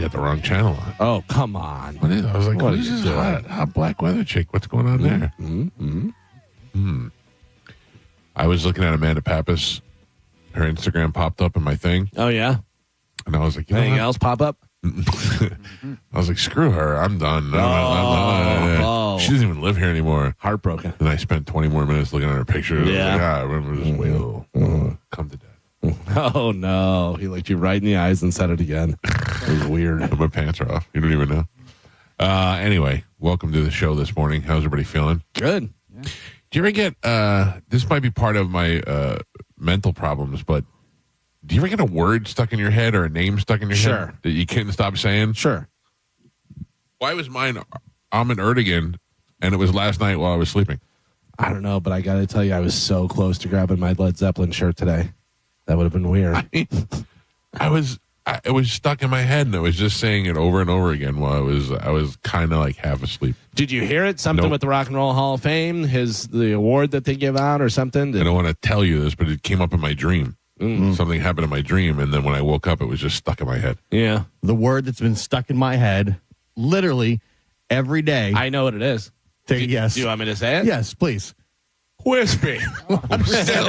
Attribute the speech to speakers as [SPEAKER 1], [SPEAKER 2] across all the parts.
[SPEAKER 1] got the wrong channel on.
[SPEAKER 2] Oh, come on.
[SPEAKER 1] What is it? I was like, what is this hot black weather chick? What's going on there? I was looking at Amanda Pappas. Her Instagram popped up in my thing.
[SPEAKER 2] Oh, yeah?
[SPEAKER 1] And I was like,
[SPEAKER 2] anything else pop up?
[SPEAKER 1] I was like, screw her. I'm done. She doesn't even live here anymore.
[SPEAKER 2] Heartbroken.
[SPEAKER 1] And I spent 20 more minutes looking at her picture.
[SPEAKER 2] Yeah.
[SPEAKER 1] I remember just come to death.
[SPEAKER 2] Oh, no. He looked you right in the eyes and said it again. It was weird.
[SPEAKER 1] My pants are off. You don't even know. Anyway, welcome to the show this morning. How's everybody feeling?
[SPEAKER 2] Good.
[SPEAKER 1] Yeah. Do you ever get, this might be part of my mental problems, but do you ever get a word stuck in your head or a name stuck in your head that you can't stop saying?
[SPEAKER 2] Sure.
[SPEAKER 1] Why was mine Ahmed Erdogan, and it was last night while I was sleeping?
[SPEAKER 2] I don't know, but I got to tell you, I was so close to grabbing my Led Zeppelin shirt today. That would have been weird.
[SPEAKER 1] It was stuck in my head, and I was just saying it over and over again while I was kind of like half asleep.
[SPEAKER 2] Did you hear it? Something with the Rock and Roll Hall of Fame, the award that they give out or something?
[SPEAKER 1] I don't want to tell you this, but it came up in my dream. Something happened in my dream, and then when I woke up, it was just stuck in my head.
[SPEAKER 2] Yeah.
[SPEAKER 3] The word that's been stuck in my head literally every day.
[SPEAKER 2] I know what it is.
[SPEAKER 3] Yes.
[SPEAKER 2] Do you want me to say it?
[SPEAKER 3] Yes, please.
[SPEAKER 2] Wispy.
[SPEAKER 1] Still.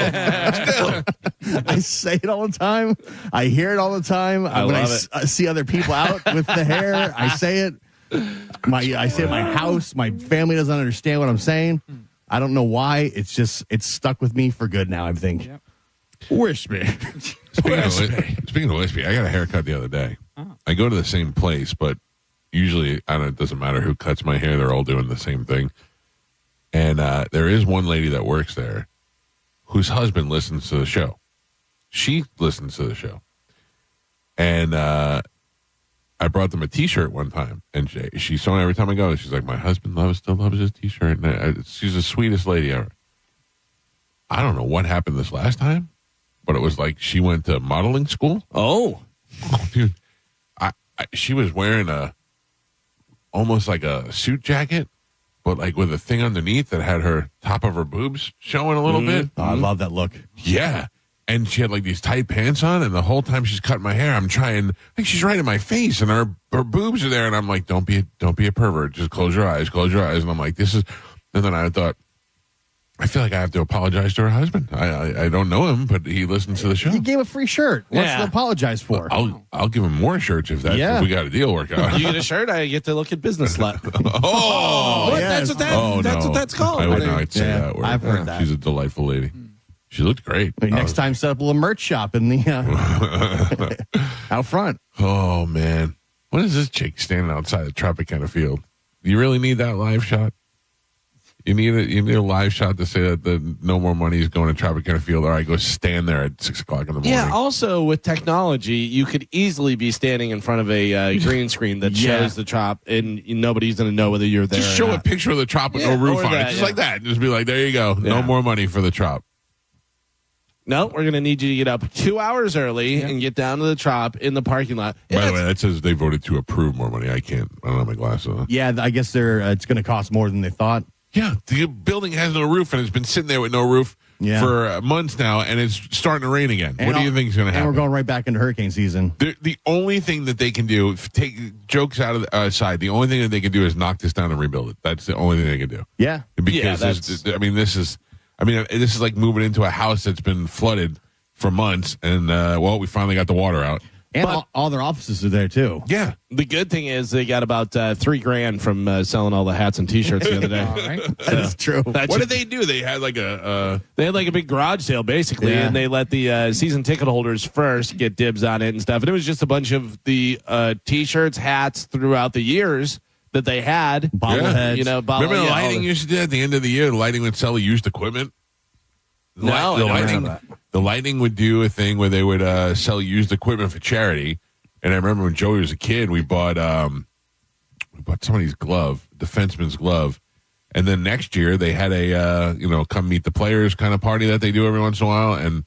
[SPEAKER 3] I say it all the time. I hear it all the time. When I see other people out with the hair, I say it. I say it in my house. My family doesn't understand what I'm saying. I don't know why. It's stuck with me for good now, I think. Yep. Wispy.
[SPEAKER 1] Speaking of wispy, I got a haircut the other day. Oh. I go to the same place, but usually it doesn't matter who cuts my hair. They're all doing the same thing. And there is one lady that works there whose husband listens to the show. She listens to the show. And I brought them a T-shirt one time. And she saw me every time I go. She's like, my husband still loves his T-shirt. And she's the sweetest lady ever. I don't know what happened this last time, but it was like she went to modeling school.
[SPEAKER 2] Oh.
[SPEAKER 1] Dude, she was wearing almost like a suit jacket, but like with a thing underneath that had her top of her boobs showing a little bit.
[SPEAKER 3] Oh, I love that look.
[SPEAKER 1] Yeah. And she had like these tight pants on, and the whole time she's cutting my hair, I'm trying, like she's right in my face, and her boobs are there, and I'm like, don't be a pervert. Just close your eyes. And I'm like, and then I thought, I feel like I have to apologize to her husband. I don't know him, but he listens to the show.
[SPEAKER 3] You gave a free shirt. What's to apologize for?
[SPEAKER 1] I'll give him more shirts if we got a deal work out.
[SPEAKER 2] You get a shirt, I get to look at business slut.
[SPEAKER 3] Yes.
[SPEAKER 2] That's what that's called.
[SPEAKER 1] I would not say that word.
[SPEAKER 3] I've heard that.
[SPEAKER 1] She's a delightful lady. She looked great.
[SPEAKER 3] Next time, set up a little merch shop in the out front.
[SPEAKER 1] Oh man, what is this chick standing outside the Tropicana Field? Do you really need that live shot? You need a live shot to say that the no more money is going to Tropicana Field. All right, go stand there at 6 o'clock in the morning.
[SPEAKER 2] Yeah. Also, with technology, you could easily be standing in front of a green screen that shows the Trop, and nobody's going to know whether you're there.
[SPEAKER 1] Just show a picture of the Trop with no roof on it, just like that. Just be like, there you go. No more money for the Trop.
[SPEAKER 2] No, we're going to need you to get up 2 hours early and get down to the Trop in the parking lot.
[SPEAKER 1] By the way, that says they voted to approve more money. I don't have my glasses on.
[SPEAKER 3] Yeah, I guess it's going to cost more than they thought.
[SPEAKER 1] Yeah, the building has no roof, and it's been sitting there with no roof for months now, and it's starting to rain again. What do you think is going to happen?
[SPEAKER 3] And we're going right back into hurricane season.
[SPEAKER 1] The only thing that they can do, take jokes out of the side, the only thing that they can do is knock this down and rebuild it. That's the only thing they can do.
[SPEAKER 3] Yeah.
[SPEAKER 1] Because this is like moving into a house that's been flooded for months, and, we finally got the water out.
[SPEAKER 3] And all their offices are there, too.
[SPEAKER 1] Yeah.
[SPEAKER 2] The good thing is they got about $3,000 from selling all the hats and T-shirts the other day.
[SPEAKER 3] Right? That is true.
[SPEAKER 1] What did they do? They had like a
[SPEAKER 2] big garage sale, basically, and they let the season ticket holders first get dibs on it and stuff. And it was just a bunch of the T-shirts, hats throughout the years that they had.
[SPEAKER 3] Bobbleheads.
[SPEAKER 1] Remember the Lightning used to do at the end of the year? The Lightning would sell used equipment. The Lightning would do a thing where they would sell used equipment for charity. And I remember when Joey was a kid, we bought somebody's glove, defenseman's glove. And then next year they had a come meet the players kind of party that they do every once in a while. And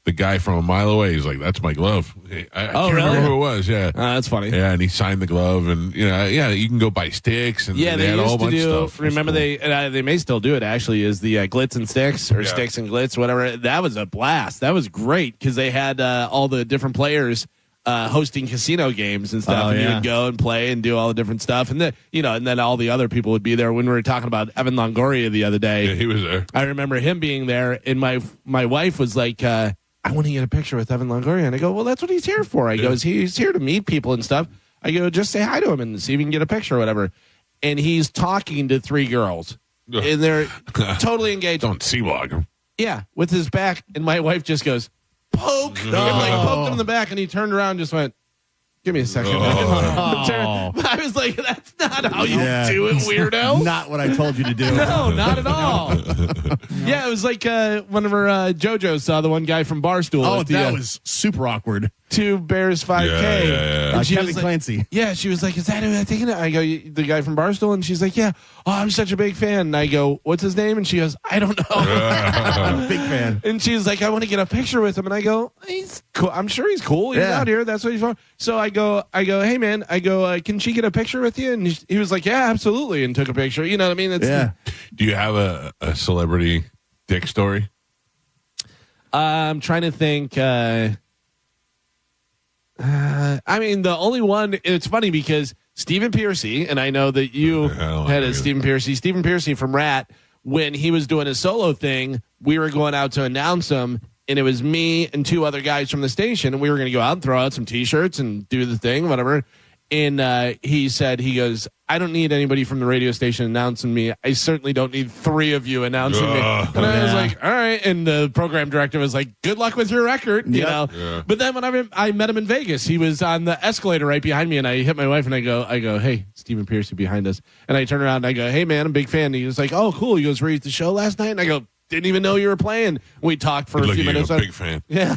[SPEAKER 1] the guy from a mile away, he's like, "That's my glove." I can't remember who it was. Yeah,
[SPEAKER 2] that's funny.
[SPEAKER 1] Yeah, and he signed the glove, and you can go buy sticks, and
[SPEAKER 2] they
[SPEAKER 1] had a whole bunch of stuff.
[SPEAKER 2] Remember, they may still do it. Actually, is the glitz and sticks or sticks and glitz, whatever. That was a blast. That was great because they had all the different players hosting casino games and stuff, and he would go and play and do all the different stuff, and then and then all the other people would be there. When we were talking about Evan Longoria the other day,
[SPEAKER 1] he was there.
[SPEAKER 2] I remember him being there, and my wife was like, I want to get a picture with Evan Longoria, and I go, well, that's what he's here for. I goes, he's here to meet people and stuff. I go, just say hi to him and see if you can get a picture or whatever. And he's talking to 3 girls, and they're totally engaged.
[SPEAKER 1] Don't C-log him.
[SPEAKER 2] Yeah, with his back, and my wife just goes, poke, and poked him in the back, and he turned around and just went, give me a second. I was like, that's not how you do it, weirdo.
[SPEAKER 3] Not what I told you to do.
[SPEAKER 2] No, not at all. Yeah, it was like whenever JoJo saw the one guy from Barstool.
[SPEAKER 3] Oh, that was super awkward.
[SPEAKER 2] 2 Bears 5K.
[SPEAKER 1] Yeah.
[SPEAKER 2] And she
[SPEAKER 3] Kevin
[SPEAKER 2] was like,
[SPEAKER 3] Clancy.
[SPEAKER 2] Yeah, she was like, is that who I'm thinking of? I go, the guy from Barstool? And she's like, yeah. Oh, I'm such a big fan. And I go, what's his name? And she goes, I don't know.
[SPEAKER 3] I'm a big fan.
[SPEAKER 2] And she's like, I want to get a picture with him. And I go, he's cool. I'm sure he's cool. He's out here. That's what he's for. So I go, hey, man. I go, can she get a picture with you? And he was like, yeah, absolutely. And took a picture. You know what I mean?
[SPEAKER 1] Do you have a celebrity dick story?
[SPEAKER 2] I'm trying to think. I mean, the only one, it's funny because Stephen Piercy, and I know that you had a Stephen Piercy from Rat, when he was doing his solo thing, we were going out to announce him, and it was me and 2 other guys from the station, and we were going to go out and throw out some T-shirts and do the thing, whatever. And he said, he goes, I don't need anybody from the radio station announcing me. I certainly don't need 3 of you announcing me. And I was like, all right. And the program director was like, good luck with your record, you know. Yeah. But then when I met him in Vegas, he was on the escalator right behind me, and I hit my wife, and I go, hey, Stephen Piercy behind us. And I turn around, and I go, hey, man, I'm a big fan. And he was like, oh, cool. He goes, were you at the show last night? And I go, didn't even know you were playing. We talked for a few minutes.
[SPEAKER 1] I'm a big fan.
[SPEAKER 2] Yeah.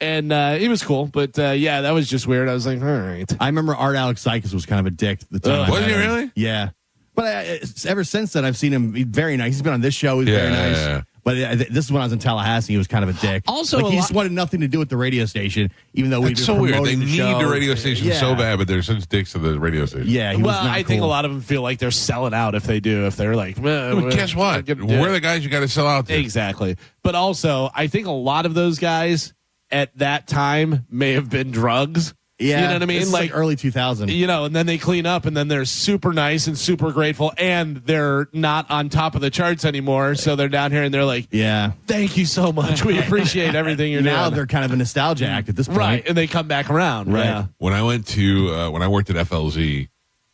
[SPEAKER 2] And he was cool. But, that was just weird. I was like, all right.
[SPEAKER 3] I remember Art Alexakis was kind of a dick at the time.
[SPEAKER 1] Was he really?
[SPEAKER 3] Yeah. But ever since then, I've seen him. He's very nice. He's been on this show. He's very nice. Yeah. But this is when I was in Tallahassee. He was kind of a dick.
[SPEAKER 2] Also,
[SPEAKER 3] he just wanted nothing to do with the radio station, even though
[SPEAKER 1] it's so weird. They need the radio station so bad, but they're such dicks to the radio station.
[SPEAKER 3] Yeah,
[SPEAKER 2] I think a lot of them feel like they're selling out if they do. If they're like,
[SPEAKER 1] well, guess what? We're the guys you got to sell out to.
[SPEAKER 2] Exactly. But also, I think a lot of those guys at that time may have been drugs.
[SPEAKER 3] Yeah,
[SPEAKER 2] you know what I mean?
[SPEAKER 3] Like early 2000.
[SPEAKER 2] And then they clean up, and then they're super nice and super grateful, and they're not on top of the charts anymore. So they're down here, and they're like, "Yeah, thank you so much. We appreciate everything you're doing."
[SPEAKER 3] Now they're kind of a nostalgia act at this point,
[SPEAKER 2] right? And they come back around, right? Yeah.
[SPEAKER 1] When I went to when I worked at FLZ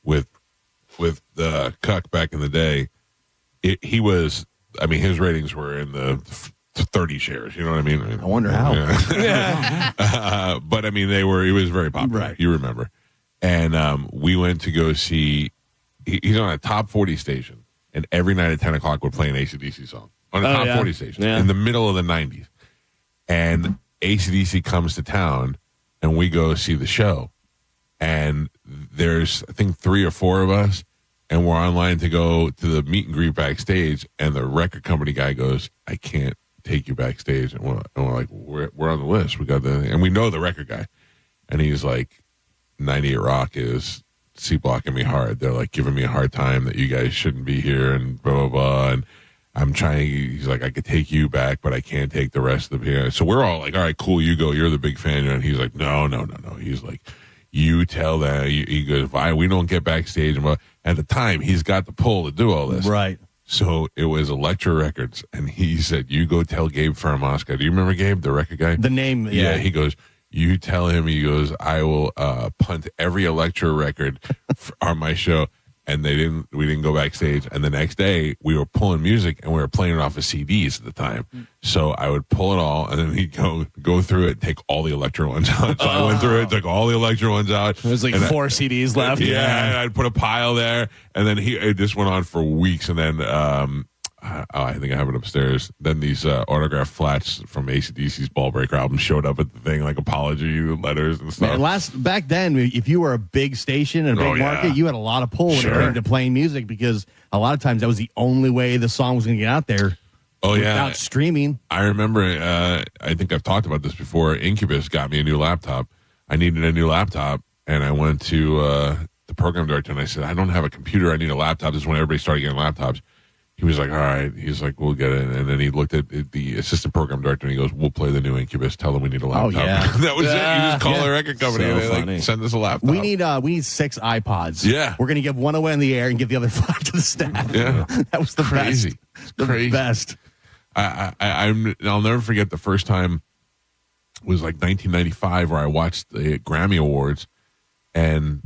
[SPEAKER 1] with the Cuck back in the day, he was. I mean, his ratings were in the 30 shares, you know what I mean?
[SPEAKER 3] I wonder how.
[SPEAKER 1] Yeah. But I mean, it was very popular. Right. You remember. And we went to go see, he's on a top 40 station, and every night at 10 o'clock would play an AC/DC song on a top 40 station in the middle of the 90s. And AC/DC comes to town, and we go see the show. And there's, I think, 3 or 4 of us, and we're online to go to the meet and greet backstage, and the record company guy goes, I can't take you backstage. And we're like, we're on the list. We got and we know the record guy. And he's like, 98 Rock is C-blocking me hard. They're like giving me a hard time that you guys shouldn't be here and blah, blah, blah. And I'm trying, he's like, I could take you back, but I can't take the rest of them. So we're all like, all right, cool, you go. You're the big fan. And he's like, no. He's like, you tell them. He goes, we don't get backstage. And at the time, he's got the pull to do all this.
[SPEAKER 3] Right.
[SPEAKER 1] So it was Elektra Records, and he said, you go tell Gabe Fermosca. Do you remember Gabe, the record guy?
[SPEAKER 3] The name,
[SPEAKER 1] yeah. He goes, you tell him, he goes, I will punt every Elektra record on my show. And we didn't go backstage. And the next day, we were pulling music, and we were playing it off of CDs at the time. So I would pull it all, and then he'd go through it, take all the Elektra ones out. So I went through it, took all the Elektra ones out.
[SPEAKER 2] There was like 4 CDs left.
[SPEAKER 1] Yeah, and I'd put a pile there. And then it just went on for weeks. And then I think I have it upstairs. Then these autograph flats from AC/DC's Ball Breaker album showed up at the thing, like apology letters and stuff.
[SPEAKER 3] Man, back then, if you were a big station and a big market, you had a lot of pull when it came to playing music, because a lot of times that was the only way the song was going to get out there.
[SPEAKER 1] Oh, yeah.
[SPEAKER 3] Without streaming.
[SPEAKER 1] I remember, I think I've talked about this before. Incubus got me a new laptop. I needed a new laptop, and I went to the program director, and I said, I don't have a computer. I need a laptop. This is when everybody started getting laptops. He he was like, all right. He's like, we'll get it. And then he looked at the assistant program director and he goes, we'll play the new Incubus. Tell them we need a laptop.
[SPEAKER 3] Oh, yeah.
[SPEAKER 1] That was it. You just call the record company and they send us a laptop.
[SPEAKER 3] We need 6 iPods.
[SPEAKER 1] Yeah.
[SPEAKER 3] We're going to give one away in the air and give the other 5 to the staff.
[SPEAKER 1] Yeah.
[SPEAKER 3] That was the
[SPEAKER 1] crazy.
[SPEAKER 3] best.
[SPEAKER 1] It's crazy.
[SPEAKER 3] The best.
[SPEAKER 1] I'll never forget the first time. It was like 1995 where I watched the Grammy Awards, and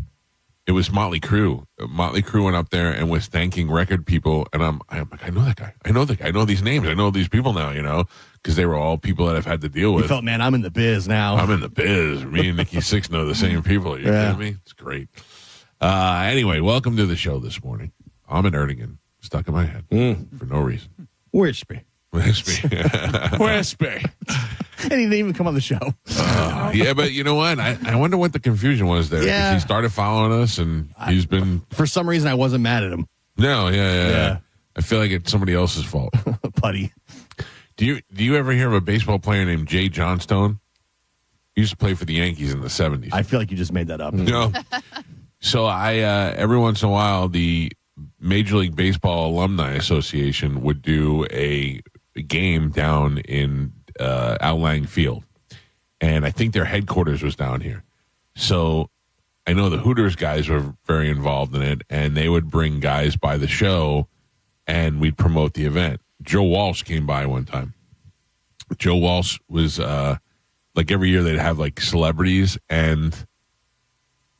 [SPEAKER 1] it was Motley Crue. Motley Crue went up there and was thanking record people, and I'm like, I know that guy. I know the guy. I know these names. I know these people now, because they were all people that I've had to deal with.
[SPEAKER 3] You felt, man, I'm in the biz now.
[SPEAKER 1] I'm in the biz. Me and Nikki Sixx know the same people. Are you kidding me? It's great. Anyway, welcome to the show this morning. I'm an Erdogan stuck in my head for no reason.
[SPEAKER 3] Wispy.
[SPEAKER 1] Wispy.
[SPEAKER 3] And he didn't even come on the show.
[SPEAKER 1] Yeah, but you know what? I wonder what the confusion was there.
[SPEAKER 3] Yeah.
[SPEAKER 1] He started following us, and he's been...
[SPEAKER 3] For some reason, I wasn't mad at him.
[SPEAKER 1] No, yeah. I feel like it's somebody else's fault.
[SPEAKER 3] Buddy.
[SPEAKER 1] Do you ever hear of a baseball player named Jay Johnstone? He used to play for the Yankees in the 70s.
[SPEAKER 3] I feel like you just made that up.
[SPEAKER 1] No. So I every once in a while, the Major League Baseball Alumni Association would do a game down in Alumni Field, and I think their headquarters was down here. So I know the Hooters guys were very involved in it, and they would bring guys by the show, and we'd promote the event. Joe Walsh came by one time. Joe Walsh was like every year they'd have like celebrities and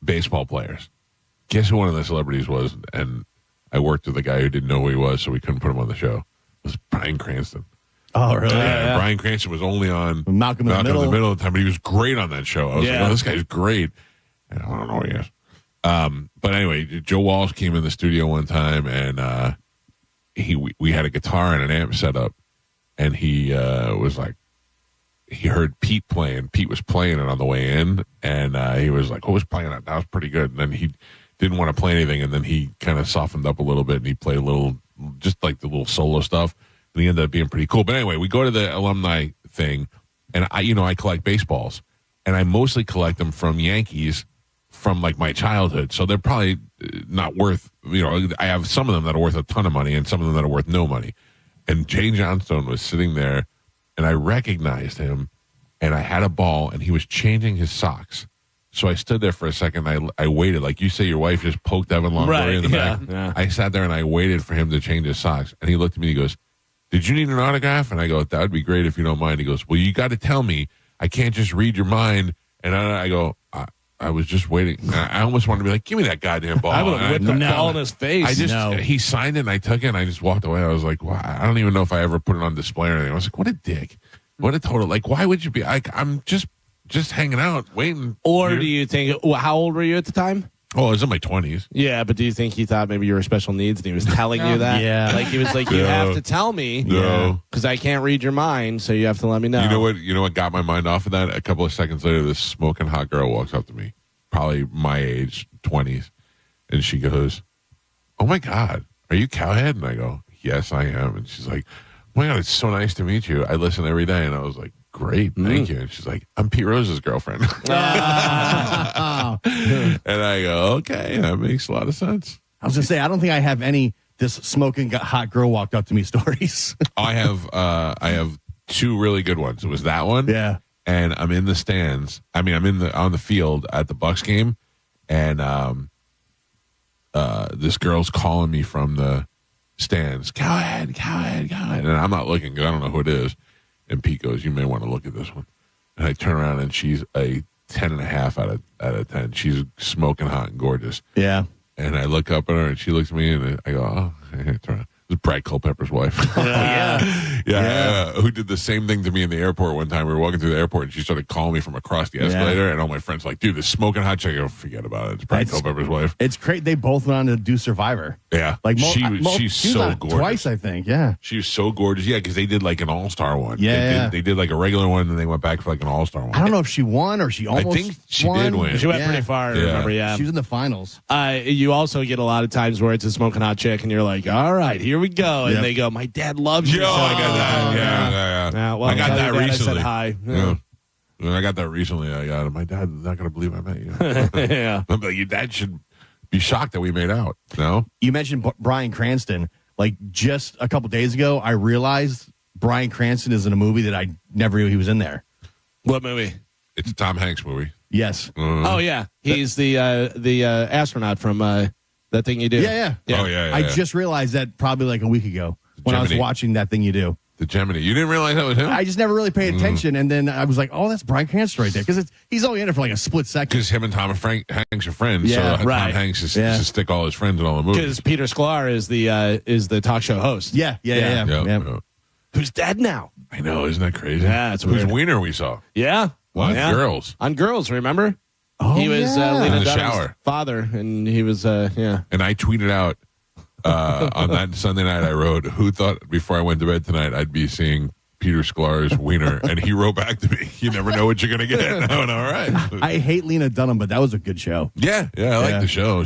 [SPEAKER 1] baseball players. Guess who one of the celebrities was? And I worked with a guy who didn't know who he was, so we couldn't put him on the show. It was Bryan Cranston.
[SPEAKER 3] Oh, really?
[SPEAKER 1] Yeah. Bryan Cranston was only on
[SPEAKER 3] Malcolm in the Middle
[SPEAKER 1] of the time, but he was great on that show. I was like, oh, this guy's great. And I don't know who he is. But anyway, Joe Walsh came in the studio one time, and we had a guitar and an amp set up, and he was like, he heard Pete playing. Pete was playing it on the way in, and he was like, "Who was playing that? That was pretty good." And then he didn't want to play anything, and then he kind of softened up a little bit, and he played a little, just like the little solo stuff, and he ended up being pretty cool. But anyway, we go to the alumni thing, and I collect baseballs, and I mostly collect them from Yankees from like my childhood, so they're probably not worth, I have some of them that are worth a ton of money, and some of them that are worth no money. And Jay Johnstone was sitting there, and I recognized him, and I had a ball, and he was changing his socks. So I stood there for a second. I waited. Like you say, your wife just poked Evan Longoria in the back. Yeah. I sat there, and I waited for him to change his socks. And he looked at me, and he goes, "Did you need an autograph?" And I go, "That would be great if you don't mind." He goes, "Well, you got to tell me. I can't just read your mind." And I go, I was just waiting. I almost wanted to be like, "Give me that goddamn ball."
[SPEAKER 2] I would have whipped the ball in his face.
[SPEAKER 1] He signed it, and I took it, and I just walked away. I was like, wow, I don't even know if I ever put it on display or anything. I was like, what a dick. What a total, like, why would you be, like, I'm just hanging out, waiting.
[SPEAKER 2] Or do you think, how old were you at the time?
[SPEAKER 1] Oh, I was in my 20s.
[SPEAKER 2] Yeah, but do you think he thought maybe you were special needs and he was telling you that?
[SPEAKER 3] Yeah.
[SPEAKER 2] Like, he was like, you have to tell me.
[SPEAKER 1] No.
[SPEAKER 2] Because I can't read your mind, so you have to let me know.
[SPEAKER 1] You know what got my mind off of that? A couple of seconds later, this smoking hot girl walks up to me, probably my age, 20s, and she goes, "Oh my God, are you Cowhead?" And I go, "Yes, I am." And she's like, "Oh my God, it's so nice to meet you. I listen every day." And I was like, "Great, thank you." And she's like, "I'm Pete Rose's girlfriend." And I go, "Okay, that makes a lot of sense."
[SPEAKER 3] I was going to say, I don't think I have any this smoking hot girl walked up to me stories.
[SPEAKER 1] I have two really good ones. It was that one.
[SPEAKER 3] Yeah.
[SPEAKER 1] And I'm in the stands. I mean, I'm on the field at the Bucks game, and this girl's calling me from the stands, Cowhead. And I'm not looking because I don't know who it is. And Pete goes, "You may want to look at this one." And I turn around, and she's a 10.5 out of 10. She's smoking hot and gorgeous.
[SPEAKER 3] Yeah.
[SPEAKER 1] And I look up at her, and she looks at me, and I go, "Oh," I turn around. It was Brad Culpepper's wife. Yeah. Who did the same thing to me in the airport one time. We were walking through the airport, and she started calling me from across the escalator, and all my friends were like, "Dude, this smoking hot chick." I go, "Forget about it. It's Brad Culpepper's wife."
[SPEAKER 3] It's great. They both went on to do Survivor.
[SPEAKER 1] Yeah.
[SPEAKER 3] Like
[SPEAKER 1] she's so gorgeous.
[SPEAKER 3] Twice, I think. Yeah.
[SPEAKER 1] She was so gorgeous. Yeah, because they did like an all-star one.
[SPEAKER 3] Yeah.
[SPEAKER 1] They did like a regular one, and then they went back for like an all-star one.
[SPEAKER 3] I don't know if she won or she almost
[SPEAKER 1] I think she
[SPEAKER 3] won.
[SPEAKER 1] did win.
[SPEAKER 2] She went pretty far, I remember,
[SPEAKER 3] She was in the finals.
[SPEAKER 2] You also get a lot of times where it's a smoking hot chick, and you're like, "All right, here we go." And they go, "My dad loves you."
[SPEAKER 1] Yo, I got that. Yeah.
[SPEAKER 2] Well,
[SPEAKER 1] I got that recently.
[SPEAKER 2] I said hi.
[SPEAKER 1] Yeah. I got that recently. I got it. My dad's not going to believe I met you.
[SPEAKER 2] Yeah.
[SPEAKER 1] I'm like, your dad should be shocked that we made out. No?
[SPEAKER 3] You mentioned Bryan Cranston. like just a couple days ago, I realized Bryan Cranston is in a movie that I never knew he was in there.
[SPEAKER 2] What movie?
[SPEAKER 1] It's a Tom Hanks movie.
[SPEAKER 3] Yes.
[SPEAKER 2] Oh yeah, he's the astronaut from That Thing You Do.
[SPEAKER 3] Yeah.
[SPEAKER 1] Oh yeah.
[SPEAKER 3] I just realized that probably like a week ago when I was watching That Thing You Do.
[SPEAKER 1] The Gemini. You didn't realize that was him?
[SPEAKER 3] I just never really paid attention, and then I was like, "Oh, that's Bryan Cranston right there," because he's only in it for like a split second.
[SPEAKER 1] Because him and Tom Hanks are friends.
[SPEAKER 3] Yeah,
[SPEAKER 1] so
[SPEAKER 2] right.
[SPEAKER 1] Tom Hanks is to stick all his friends in all the movies.
[SPEAKER 2] Because Peter Sklar is the talk show host.
[SPEAKER 3] Yeah.
[SPEAKER 2] Who's dead now?
[SPEAKER 1] I know, isn't that crazy?
[SPEAKER 2] Yeah, it's
[SPEAKER 1] Who's
[SPEAKER 2] weird.
[SPEAKER 1] Wiener we saw?
[SPEAKER 2] Yeah.
[SPEAKER 1] Well,
[SPEAKER 2] yeah.
[SPEAKER 1] Girls.
[SPEAKER 2] On Girls, remember?
[SPEAKER 3] Oh,
[SPEAKER 2] he was Lena
[SPEAKER 1] in the
[SPEAKER 2] Dunham's
[SPEAKER 1] shower.
[SPEAKER 2] father, and he was
[SPEAKER 1] And I tweeted out on that Sunday night, I wrote, who thought before I went to bed tonight I'd be seeing Peter Sklar's Wiener? And he wrote back to me, you never know what you're going to get. And I went, all right.
[SPEAKER 3] I hate Lena Dunham, but that was a good show.
[SPEAKER 1] Yeah, I like the show.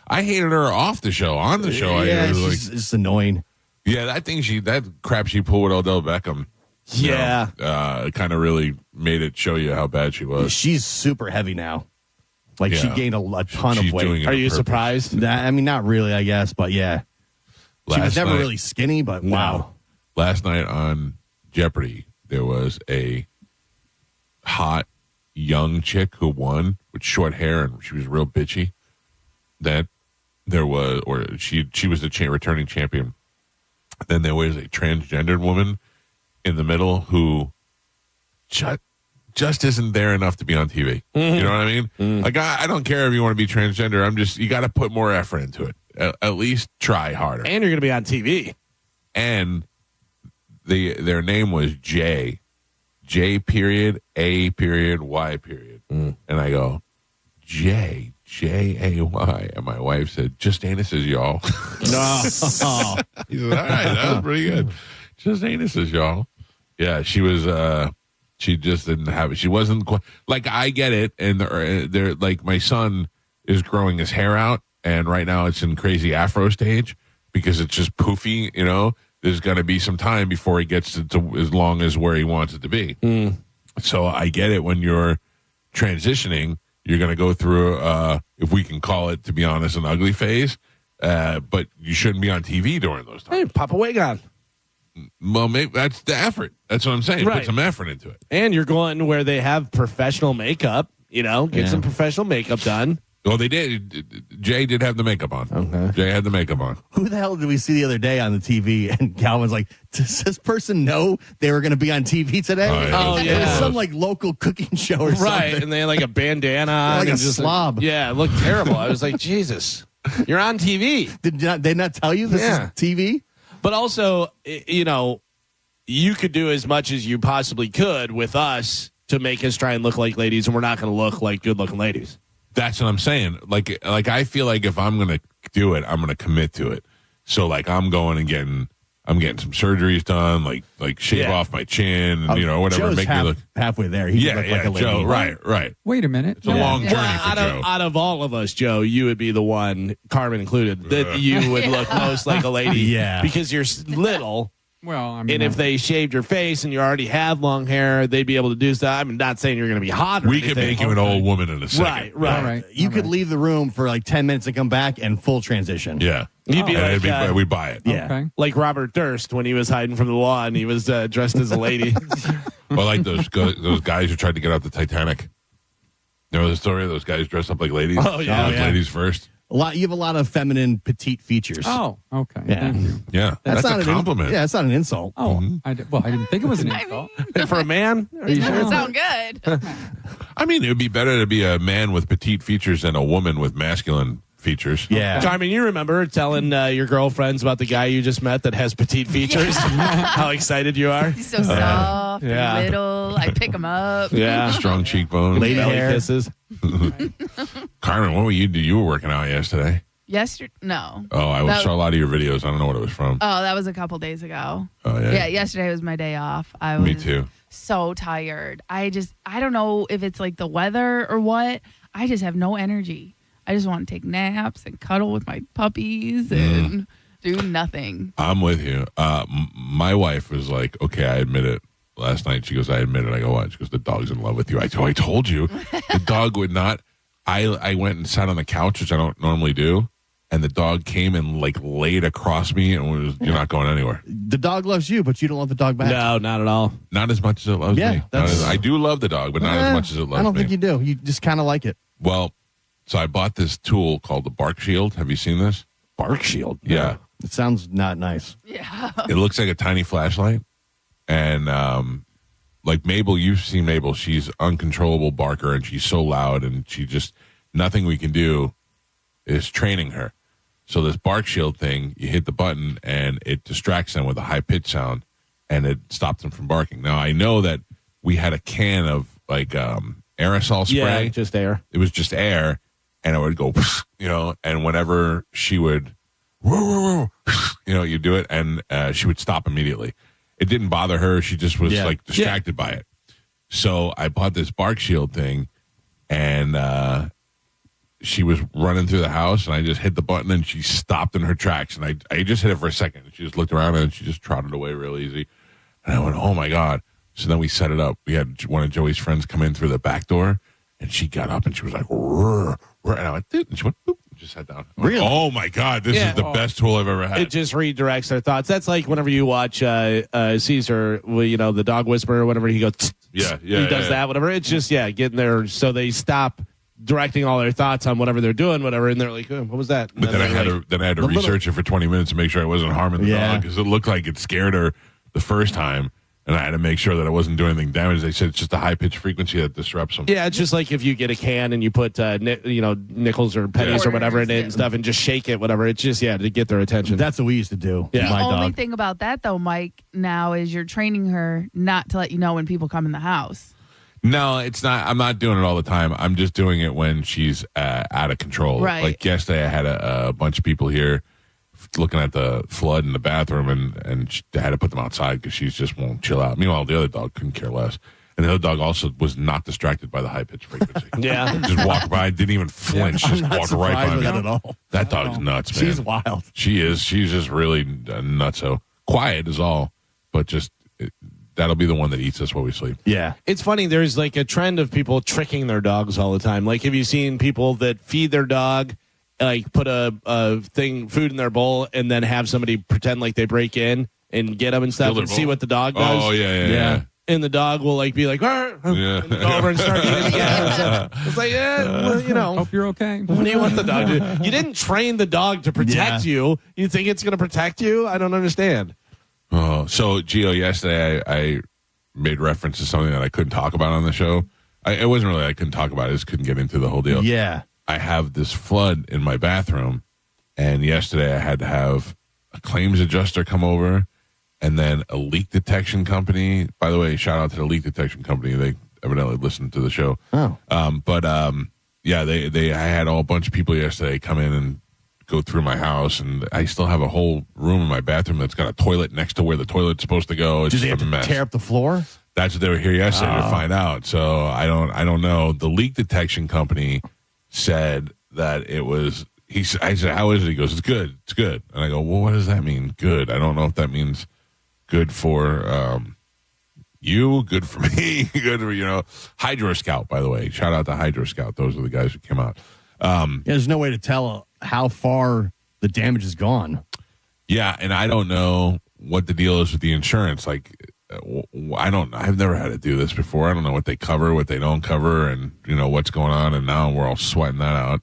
[SPEAKER 1] I hated her off the show. On the show,
[SPEAKER 3] she's just annoying.
[SPEAKER 1] Yeah, that crap she pulled with Odell Beckham.
[SPEAKER 2] Yeah.
[SPEAKER 1] Kind of really made it show you how bad she was.
[SPEAKER 3] She's super heavy now. Like she gained a ton
[SPEAKER 1] She's
[SPEAKER 3] of weight.
[SPEAKER 1] doing it
[SPEAKER 2] Are
[SPEAKER 1] on
[SPEAKER 2] you
[SPEAKER 1] purpose.
[SPEAKER 2] surprised?
[SPEAKER 3] I mean, not really, I guess, but yeah. She was never really skinny, but wow.
[SPEAKER 1] Last night on Jeopardy, there was a hot young chick who won with short hair, and she was real bitchy. That there was, or she was the returning champion. Then there was a transgendered woman in the middle who just isn't there enough to be on TV. You know what I mean? Like, I don't care if you want to be transgender. You got to put more effort into it. At least try harder.
[SPEAKER 2] And you're going to be on TV.
[SPEAKER 1] And their name was J period, A period, Y period. And I go, J A Y. And my wife said, just anuses, y'all.
[SPEAKER 2] No.
[SPEAKER 1] He said, all right, that was pretty good. Just anuses, y'all. Yeah, she was, she just didn't have it. She wasn't quite, like, I get it. And they're like, my son is growing his hair out. And right now it's in crazy afro stage because it's just poofy, you know. There's going to be some time before he gets to as long as where he wants it to be. So I get it when you're transitioning, you're going to go through, if we can call it, to be honest, an ugly phase. But you shouldn't be on TV during those times.
[SPEAKER 2] Hey, pop a wig on.
[SPEAKER 1] Well, maybe that's the effort. That's what I'm saying.
[SPEAKER 2] Right.
[SPEAKER 1] Put some effort into it.
[SPEAKER 2] And you're going where they have professional makeup, get some professional makeup done.
[SPEAKER 1] Well, they did. Jay did have the makeup on.
[SPEAKER 2] Okay.
[SPEAKER 1] Jay had the makeup on.
[SPEAKER 3] Who the hell did we see the other day on the TV? And Galvin's like, does this person know they were going to be on TV today?
[SPEAKER 2] Oh, yeah.
[SPEAKER 3] It was some like local cooking show or something.
[SPEAKER 2] Right. And they had like a bandana on.
[SPEAKER 3] Like a
[SPEAKER 2] and just,
[SPEAKER 3] slob.
[SPEAKER 2] Yeah, it looked terrible. I was like, Jesus, you're on TV.
[SPEAKER 3] Did they not tell you this is TV?
[SPEAKER 2] But also, you could do as much as you possibly could with us to make us try and look like ladies, and we're not going to look like good-looking ladies.
[SPEAKER 1] That's what I'm saying. Like I feel like if I'm gonna do it, I'm gonna commit to it. So like I'm going and getting some surgeries done, like shave off my chin, and whatever,
[SPEAKER 3] Joe's
[SPEAKER 1] make me look
[SPEAKER 3] halfway there. He look like a lady.
[SPEAKER 1] Joe, right.
[SPEAKER 4] Wait a minute.
[SPEAKER 1] It's a long journey for Joe.
[SPEAKER 2] Out of all of us, Joe, you would be the one, Carmen included, that you would look most like a lady.
[SPEAKER 3] Yeah,
[SPEAKER 2] because you're little.
[SPEAKER 4] Well, I mean,
[SPEAKER 2] and if they shaved your face and you already have long hair, they'd be able to do stuff. I'm not saying you're going to be hot.
[SPEAKER 1] We could make you an old woman in a second.
[SPEAKER 2] Right.
[SPEAKER 4] All right.
[SPEAKER 3] You could leave the room for like 10 minutes and come back and full transition.
[SPEAKER 1] Yeah.
[SPEAKER 2] You'd be like,
[SPEAKER 1] we'd buy it.
[SPEAKER 3] Yeah.
[SPEAKER 4] Okay.
[SPEAKER 2] Like Robert Durst when he was hiding from the law and he was dressed as a lady.
[SPEAKER 1] Well, like those guys who tried to get out the Titanic. You know the story of those guys dressed up like ladies?
[SPEAKER 2] Oh, yeah.
[SPEAKER 1] Ladies first.
[SPEAKER 3] You have a lot of feminine, petite features.
[SPEAKER 4] Oh, okay.
[SPEAKER 3] Yeah.
[SPEAKER 4] Thank you.
[SPEAKER 1] Yeah. That's
[SPEAKER 3] not
[SPEAKER 1] a compliment.
[SPEAKER 3] That's not an insult.
[SPEAKER 4] Oh, I didn't think it was an insult.
[SPEAKER 2] For a man? Are you
[SPEAKER 5] It doesn't
[SPEAKER 2] sure?
[SPEAKER 5] sound good.
[SPEAKER 1] I mean, it would be better to be a man with petite features than a woman with masculine features.
[SPEAKER 3] Yeah.
[SPEAKER 2] Carmen, you remember telling your girlfriends about the guy you just met that has petite features? How excited you are?
[SPEAKER 5] He's so soft
[SPEAKER 2] Yeah.
[SPEAKER 5] and little. I pick him up.
[SPEAKER 2] Yeah.
[SPEAKER 1] Strong cheekbones.
[SPEAKER 3] Lady
[SPEAKER 2] Belly
[SPEAKER 3] hair.
[SPEAKER 2] kisses.
[SPEAKER 1] Carmen, what were you do? You were working out yesterday.
[SPEAKER 5] Yesterday? No.
[SPEAKER 1] Oh, I saw a lot of your videos. I don't know what it was from.
[SPEAKER 5] Oh, that was a couple days ago.
[SPEAKER 1] Oh, yeah.
[SPEAKER 5] Yeah, yesterday was my day off. I was
[SPEAKER 1] Me too.
[SPEAKER 5] so tired. I don't know if it's like the weather or what. I just have no energy. I just want to take naps and cuddle with my puppies and do nothing.
[SPEAKER 1] I'm with you. My wife was like, okay, I admit it. Last night, she goes, I admit it. I go, what? She goes, the dog's in love with you. I told you. The dog would not. I went and sat on the couch, which I don't normally do. and the dog came and like laid across me and was, you're not going anywhere.
[SPEAKER 3] The dog loves you, but you don't love the dog back.
[SPEAKER 2] No, not at all.
[SPEAKER 1] Not as much as it loves me. I do love the dog, but not as much as it loves me.
[SPEAKER 3] I don't think you do. You just kind of like it.
[SPEAKER 1] Well, so I bought this tool called the Bark Shield. Have you seen this?
[SPEAKER 2] Bark Shield?
[SPEAKER 1] Yeah.
[SPEAKER 3] It sounds not nice.
[SPEAKER 5] Yeah.
[SPEAKER 1] It looks like a tiny flashlight. And like Mabel, you've seen Mabel. She's uncontrollable barker, and she's so loud, and she just, nothing we can do is training her. So this Bark Shield thing, you hit the button, and it distracts them with a high-pitched sound, and it stops them from barking. Now, I know that we had a can of, like, aerosol spray.
[SPEAKER 2] Yeah, just air.
[SPEAKER 1] It was just air, and it would go, and whenever she would, you do it, and she would stop immediately. It didn't bother her. She just was, like, distracted by it. So I bought this Bark Shield thing, and she was running through the house, and I just hit the button, and she stopped in her tracks. And I just hit it for a second. She just looked around, and she just trotted away real easy. And I went, oh, my God. So then we set it up. We had one of Joey's friends come in through the back door, and she got up, and she was like, rrr, rrr. And I went, dude, and she went, boop, and just sat down. Really? Oh, my God. This is the best tool I've ever had.
[SPEAKER 2] It just redirects their thoughts. That's like whenever you watch Caesar, the dog whisperer, whatever, he goes, he does that, whatever. It's just, getting there so they stop directing all their thoughts on whatever they're doing, whatever, and they're like, what was that? And
[SPEAKER 1] but then I had to research it for 20 minutes to make sure I wasn't harming the dog, because it looked like it scared her the first time, and I had to make sure that I wasn't doing anything damage. They said it's just a high-pitched frequency that disrupts them. Yeah,
[SPEAKER 2] it's just like if you get a can and you put, nickels or pennies or whatever in it and stuff and just shake it, whatever. It's just, to get their attention.
[SPEAKER 3] That's what we used to do.
[SPEAKER 5] Yeah. The only thing about that, though, Mike, now is you're training her not to let you know when people come in the house.
[SPEAKER 1] No, it's not. I'm not doing it all the time. I'm just doing it when she's out of control.
[SPEAKER 5] Right.
[SPEAKER 1] Like yesterday, I had a bunch of people here looking at the flood in the bathroom, and I had to put them outside because she just won't chill out. Meanwhile, the other dog couldn't care less. And the other dog also was not distracted by the high-pitched frequency. Just walked by, didn't even flinch, just walked right by me.
[SPEAKER 3] That at all.
[SPEAKER 1] That dog's nuts, man.
[SPEAKER 3] She's wild.
[SPEAKER 1] She is. She's just really nutso. Quiet is all, but just... that'll be the one that eats us while we sleep.
[SPEAKER 3] Yeah.
[SPEAKER 2] It's funny. There's like a trend of people tricking their dogs all the time. Like, have you seen people that feed their dog, like put food in their bowl, and then have somebody pretend like they break in and get them and stuff and see what the dog does?
[SPEAKER 1] Oh, yeah.
[SPEAKER 2] And the dog will like be like, and go over and start eating again. It's like,
[SPEAKER 4] Hope you're okay.
[SPEAKER 2] What do you want the dog to do? You didn't train the dog to protect you. You think it's going to protect you? I don't understand.
[SPEAKER 1] Oh, so Gio, yesterday I made reference to something that I couldn't talk about on the show. It wasn't really I couldn't talk about it; I just couldn't get into the whole deal.
[SPEAKER 3] Yeah,
[SPEAKER 1] I have this flood in my bathroom, and yesterday I had to have a claims adjuster come over, and then a leak detection company. By the way, shout out to the leak detection company; they evidently listened to the show.
[SPEAKER 3] Oh,
[SPEAKER 1] I had a bunch of people yesterday come in and go through my house, and I still have a whole room in my bathroom that's got a toilet next to where the toilet's supposed to go. It's
[SPEAKER 3] did they
[SPEAKER 1] just
[SPEAKER 3] have
[SPEAKER 1] a mess.
[SPEAKER 3] To tear up the floor?
[SPEAKER 1] That's what they were here yesterday to find out. So I don't know. The leak detection company said that it was. I said, "How is it?" He goes, "It's good. It's good." And I go, "Well, what does that mean? Good? I don't know if that means good for you, good for me, good for Hydro Scout." By the way, shout out to Hydro Scout. Those are the guys who came out.
[SPEAKER 3] There's no way to tell how far the damage is gone.
[SPEAKER 1] Yeah, and I don't know what the deal is with the insurance. Like, I've never had to do this before. I don't know what they cover, what they don't cover, and what's going on. And now we're all sweating that out.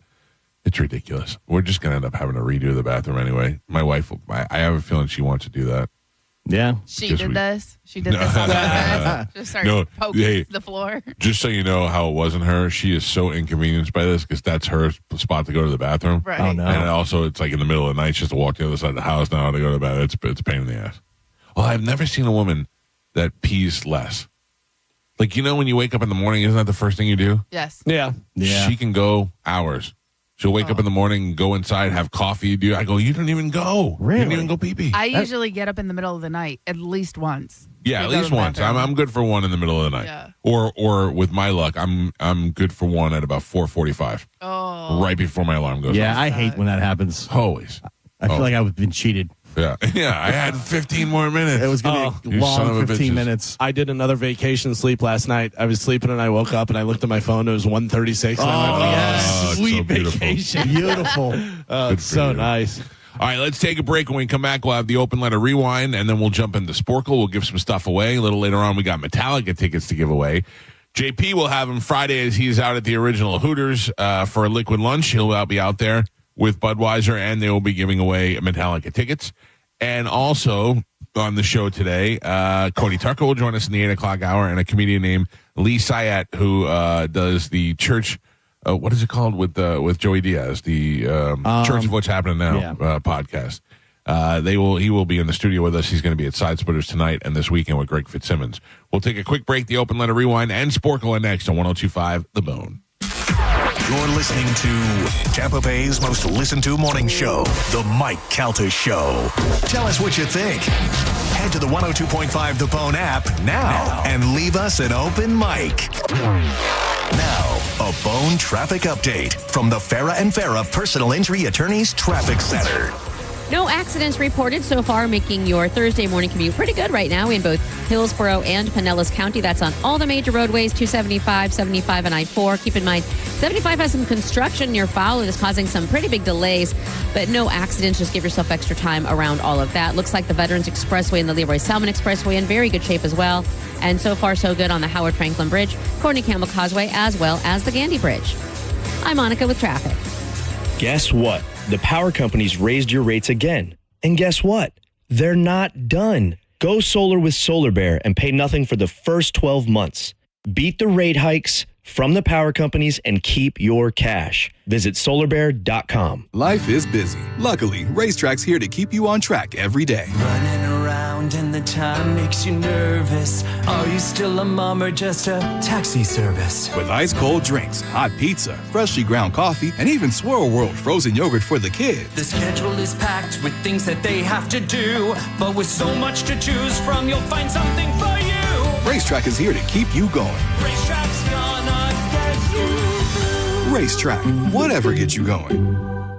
[SPEAKER 1] It's ridiculous. We're just gonna end up having to redo the bathroom anyway. My wife, I have a feeling she wants to do that.
[SPEAKER 3] Yeah,
[SPEAKER 5] She did this on purpose. Just started poking the floor.
[SPEAKER 1] Just so you know how it wasn't her, she is so inconvenienced by this because that's her spot to go to the bathroom.
[SPEAKER 5] Right.
[SPEAKER 3] Oh, no.
[SPEAKER 1] And also, it's like in the middle of the night, she has to walk to the other side of the house now to go to the bathroom. It's a pain in the ass. Well, I've never seen a woman that pees less. Like, when you wake up in the morning, isn't that the first thing you do?
[SPEAKER 5] Yes.
[SPEAKER 2] Yeah.
[SPEAKER 1] She can go hours. She'll wake up in the morning, go inside, have coffee. I go, you don't even go.
[SPEAKER 3] Really?
[SPEAKER 1] You don't even go pee-pee.
[SPEAKER 5] I usually get up in the middle of the night at least once.
[SPEAKER 1] Yeah, at least once. I'm good for one in the middle of the night.
[SPEAKER 5] Yeah.
[SPEAKER 1] Or with my luck, I'm good for one at about 4:45.
[SPEAKER 5] Oh.
[SPEAKER 1] Right before my alarm goes off.
[SPEAKER 3] I hate when that happens.
[SPEAKER 1] Always.
[SPEAKER 3] I feel like I've been cheated.
[SPEAKER 1] Yeah, I had 15 more minutes.
[SPEAKER 3] It was going to be long 15 minutes.
[SPEAKER 2] I did another vacation sleep last night. I was sleeping and I woke up and I looked at my phone. It was 1:36.
[SPEAKER 3] Yes.
[SPEAKER 2] Sweet
[SPEAKER 1] so beautiful.
[SPEAKER 2] vacation.
[SPEAKER 3] Beautiful.
[SPEAKER 2] It's so nice.
[SPEAKER 1] All right, let's take a break. When we come back, we'll have the open letter rewind, and then we'll jump into Sporcle. We'll give some stuff away. A little later on, we got Metallica tickets to give away. JP will have him Friday as he's out at the original Hooters for a liquid lunch. He'll be out there with Budweiser, and they will be giving away Metallica tickets. And also on the show today, Cody Tucker will join us in the 8 o'clock hour, and a comedian named Lee Syatt, who does the church. What is it called with Joey Diaz? The Church of What's Happening Now podcast. He will be in the studio with us. He's going to be at Side Splitters tonight and this weekend with Greg Fitzsimmons. We'll take a quick break. The open letter rewind and Sporcle next on 102.5 The Bone.
[SPEAKER 6] You're listening to Tampa Bay's most listened to morning show, The Mike Calta Show. Tell us what you think. Head to the 102.5 The Bone app now and leave us an open mic. Now, a Bone traffic update from the Farah and Farah Personal Injury Attorneys Traffic Center.
[SPEAKER 7] No accidents reported so far, making your Thursday morning commute pretty good right now in both Hillsborough and Pinellas County. That's on all the major roadways, 275, 75, and I-4. Keep in mind, 75 has some construction near Fowler that's causing some pretty big delays, but no accidents. Just give yourself extra time around all of that. Looks like the Veterans Expressway and the Leroy Salmon Expressway in very good shape as well. And so far, so good on the Howard Franklin Bridge, Courtney Campbell Causeway, as well as the Gandy Bridge. I'm Monica with traffic.
[SPEAKER 8] Guess what? The power companies raised your rates again. And guess what? They're not done. Go solar with Solar Bear and pay nothing for the first 12 months. Beat the rate hikes from the power companies and keep your cash. Visit solarbear.com.
[SPEAKER 9] Life is busy. Luckily, Racetrack's here to keep you on track every day.
[SPEAKER 10] Running around and the time makes you nervous. Are you still a mom or just a taxi service?
[SPEAKER 9] With ice cold drinks, hot pizza, freshly ground coffee, and even Swirl World frozen yogurt for the kids.
[SPEAKER 10] The schedule is packed with things that they have to do, but with so much to choose from, you'll find something for you.
[SPEAKER 9] Racetrack is here to keep you going.
[SPEAKER 10] Racetrack's gonna get you.
[SPEAKER 9] Racetrack, whatever gets you going.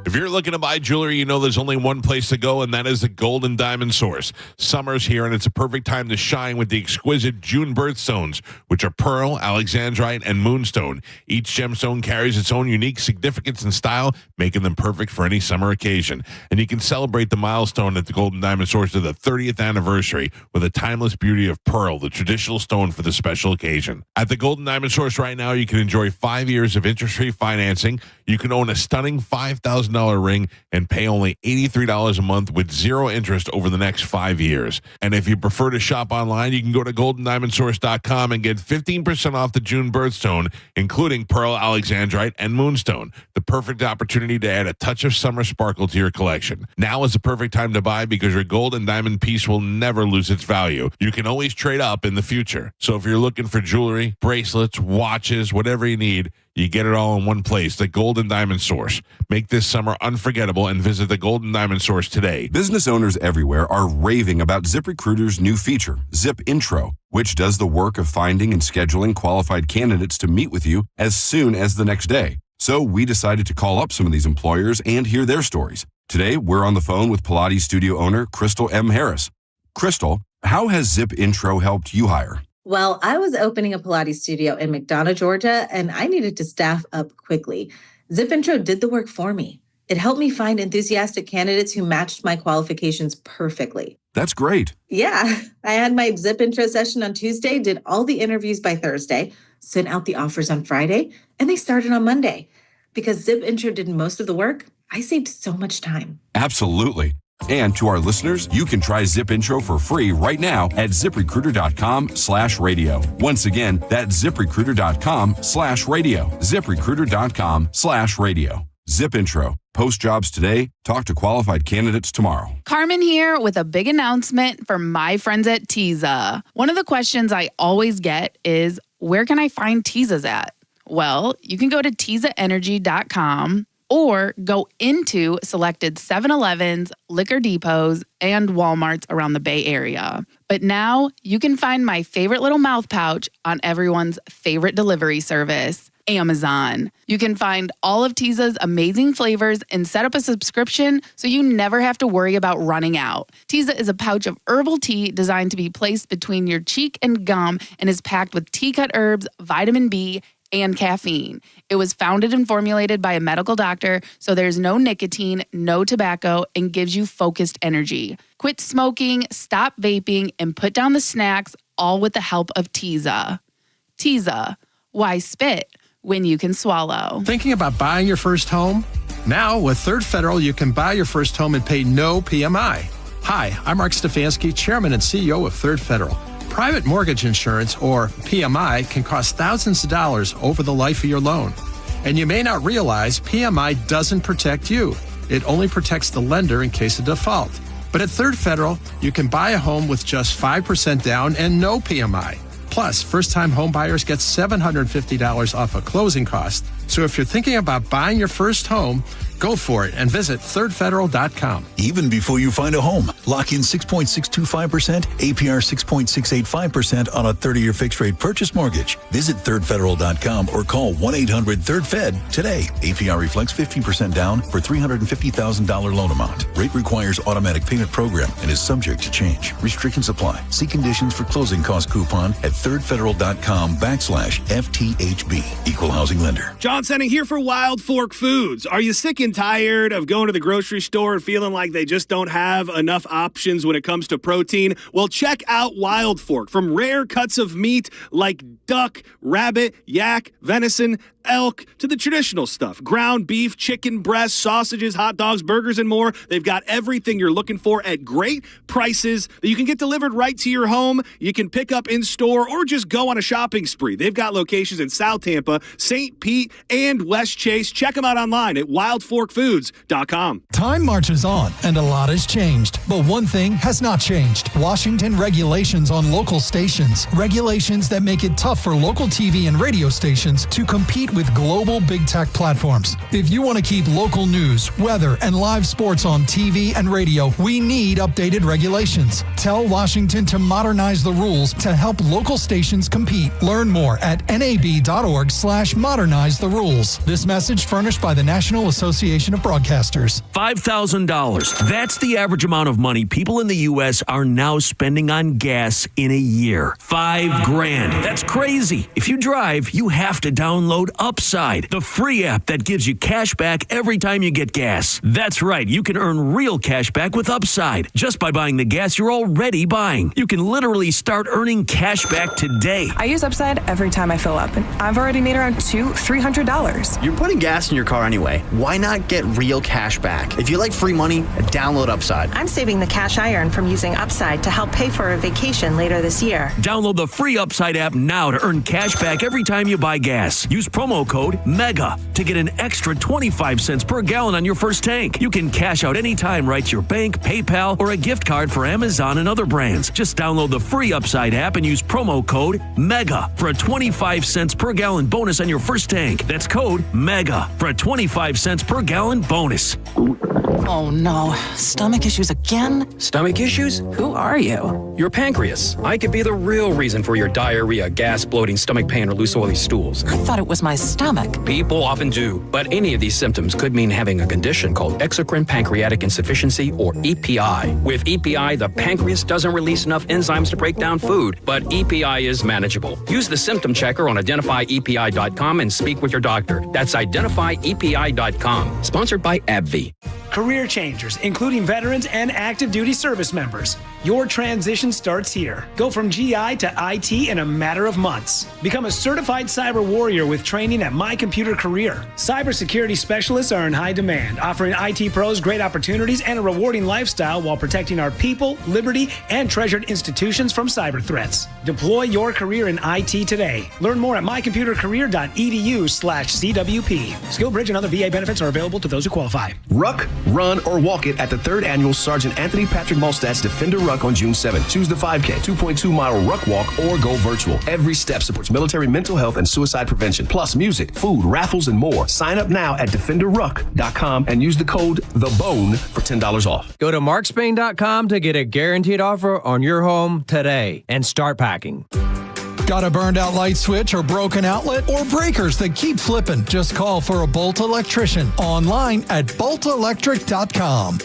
[SPEAKER 1] If you're looking to buy jewelry, you know there's only one place to go, and that is the Gold and Diamond Source. Summer's here, and it's a perfect time to shine with the exquisite June birthstones, which are pearl, alexandrite, and moonstone. Each gemstone carries its own unique significance and style, making them perfect for any summer occasion. And you can celebrate the milestone at the Gold and Diamond Source to the 30th anniversary with a timeless beauty of pearl, the traditional stone for the special occasion. At the Gold and Diamond Source right now, you can enjoy 5 years of interest-free financing. You can own a stunning $5,000 ring and pay only $83 a month with zero interest over the next 5 years. And if you prefer to shop online, you can go to goldendiamondsource.com and get 15% off the June birthstone, including pearl, alexandrite, and moonstone. The perfect opportunity to add a touch of summer sparkle to your collection. Now is the perfect time to buy because your gold and diamond piece will never lose its value. You can always trade up in the future. So if you're looking for jewelry, bracelets, watches, whatever you need, you get it all in one place, the Gold and Diamond Source. Make this summer unforgettable and visit the Gold and Diamond Source today.
[SPEAKER 11] Business owners everywhere are raving about ZipRecruiter's new feature, Zip Intro, which does the work of finding and scheduling qualified candidates to meet with you as soon as the next day. So we decided to call up some of these employers and hear their stories. Today, we're on the phone with Pilates studio owner Crystal M. Harris. Crystal, how has Zip Intro helped you hire?
[SPEAKER 12] Well, I was opening a Pilates studio in McDonough, Georgia, and I needed to staff up quickly. Zip Intro did the work for me. It helped me find enthusiastic candidates who matched my qualifications perfectly.
[SPEAKER 11] That's great.
[SPEAKER 12] Yeah, I had my Zip Intro session on Tuesday, did all the interviews by Thursday, sent out the offers on Friday, and they started on Monday. Because Zip Intro did most of the work, I saved so much time.
[SPEAKER 11] Absolutely. And to our listeners, you can try Zip Intro for free right now at ZipRecruiter.com/radio. Once again, that's ZipRecruiter.com/radio. ZipRecruiter.com/radio. Zip Intro. Post jobs today. Talk to qualified candidates tomorrow.
[SPEAKER 5] Carmen here with a big announcement for my friends at Teza. One of the questions I always get is, where can I find Tezas at? Well, you can go to TezaEnergy.com or go into selected 7-Elevens, liquor depots, and Walmarts around the Bay Area. But now you can find my favorite little mouth pouch on everyone's favorite delivery service, Amazon. You can find all of Tiza's amazing flavors and set up a subscription so you never have to worry about running out. Tiza is a pouch of herbal tea designed to be placed between your cheek and gum and is packed with tea-cut herbs, vitamin B, and caffeine. It was founded and formulated by a medical doctor, so there's no nicotine, no tobacco, and gives you focused energy. Quit smoking, stop vaping, and put down the snacks, all with the help of Tiza. Tiza, why spit when you can swallow?
[SPEAKER 13] Thinking about buying your first home? Now, with Third Federal, you can buy your first home and pay no PMI. Hi, I'm Mark Stefanski, Chairman and CEO of Third Federal. Private mortgage insurance, or PMI, can cost thousands of dollars over the life of your loan. And you may not realize PMI doesn't protect you. It only protects the lender in case of default. But at Third Federal, you can buy a home with just 5% down and no PMI. Plus, first-time home buyers get $750 off a closing cost. So if you're thinking about buying your first home, go for it and visit thirdfederal.com.
[SPEAKER 14] Even before you find a home, lock in 6.625%, APR 6.685% on a 30-year fixed-rate purchase mortgage. Visit thirdfederal.com or call 1-800-3rd-FED today. APR reflects 15% down for $350,000 loan amount. Rate requires automatic payment program and is subject to change. Restrictions apply. See conditions for closing cost coupon at thirdfederal.com/FTHB. Equal housing lender.
[SPEAKER 15] John Senning here for Wild Fork Foods. Are you sick and tired of going to the grocery store and feeling like they just don't have enough options when it comes to protein? Well, check out Wild Fork. From rare cuts of meat like duck, rabbit, yak, venison, elk, to the traditional stuff. Ground beef, chicken breasts, sausages, hot dogs, burgers, and more. They've got everything you're looking for at great prices that you can get delivered right to your home. You can pick up in store or just go on a shopping spree. They've got locations in South Tampa, St. Pete, and West Chase. Check them out online at wildforkfoods.com.
[SPEAKER 16] Time marches on, and a lot has changed. But one thing has not changed. Washington regulations on local stations. Regulations that make it tough for local TV and radio stations to compete with global big tech platforms. If you want to keep local news, weather, and live sports on TV and radio, we need updated regulations. Tell Washington to modernize the rules to help local stations compete. Learn more at nab.org/modernize the rules. This message furnished by the National Association of Broadcasters.
[SPEAKER 17] $5,000. That's the average amount of money people in the U.S. are now spending on gas in a year. $5,000. That's crazy. If you drive, you have to download Upside, the free app that gives you cash back every time you get gas. That's right. You can earn real cash back with Upside just by buying the gas you're already buying. You can literally start earning cash back today.
[SPEAKER 18] I use Upside every time I fill up, and I've already made around $200-$300.
[SPEAKER 19] You're putting gas in your car anyway. Why not get real cash back? If you like free money, download Upside.
[SPEAKER 18] I'm saving the cash I earn from using Upside to help pay for a vacation later this year.
[SPEAKER 17] Download the free Upside app now to earn cash back every time you buy gas. Use promo code MEGA to get an extra 25 cents per gallon on your first tank. You can cash out anytime right to your bank, PayPal, or a gift card for Amazon and other brands. Just download the free Upside app and use promo code MEGA for a 25 cents per gallon bonus on your first tank. That's code MEGA for a 25 cents per gallon bonus.
[SPEAKER 20] Oh no, stomach issues again?
[SPEAKER 21] Stomach issues?
[SPEAKER 20] Who are you?
[SPEAKER 21] Your pancreas. I could be the real reason for your diarrhea, gas, bloating, stomach pain, or loose oily stools.
[SPEAKER 20] I thought it was my stomach.
[SPEAKER 21] People often do, but any of these symptoms could mean having a condition called exocrine pancreatic insufficiency, or EPI. With EPI, the pancreas doesn't release enough enzymes to break down food, but EPI is manageable. Use the symptom checker on identifyepi.com and speak with your doctor. That's identifyepi.com. Sponsored by AbbVie.
[SPEAKER 22] Career changers, including veterans and active duty service members. Your transition starts here. Go from GI to IT in a matter of months. Become a certified cyber warrior with training at My Computer Career. Cybersecurity specialists are in high demand, offering IT pros great opportunities and a rewarding lifestyle while protecting our people, liberty, and treasured institutions from cyber threats. Deploy your career in IT today. Learn more at mycomputercareer.edu/CWP. SkillBridge and other VA benefits are available to those who qualify.
[SPEAKER 23] Ruck, run, or walk it at the 3rd Annual Sergeant Anthony Patrick Malstat's Defender Ruck on June 7th. Choose the 5K, 2.2-mile Ruck Walk, or go virtual. Every step supports military mental health and suicide prevention, plus music, food, raffles, and more. Sign up now at defenderruck.com and use the code THEBONE for $10 off.
[SPEAKER 24] Go to markspain.com to get a guaranteed offer on your home today and start packing.
[SPEAKER 16] Got a burned out light switch or broken outlet or breakers that keep flipping? Just call for a Bolt electrician online at boltelectric.com.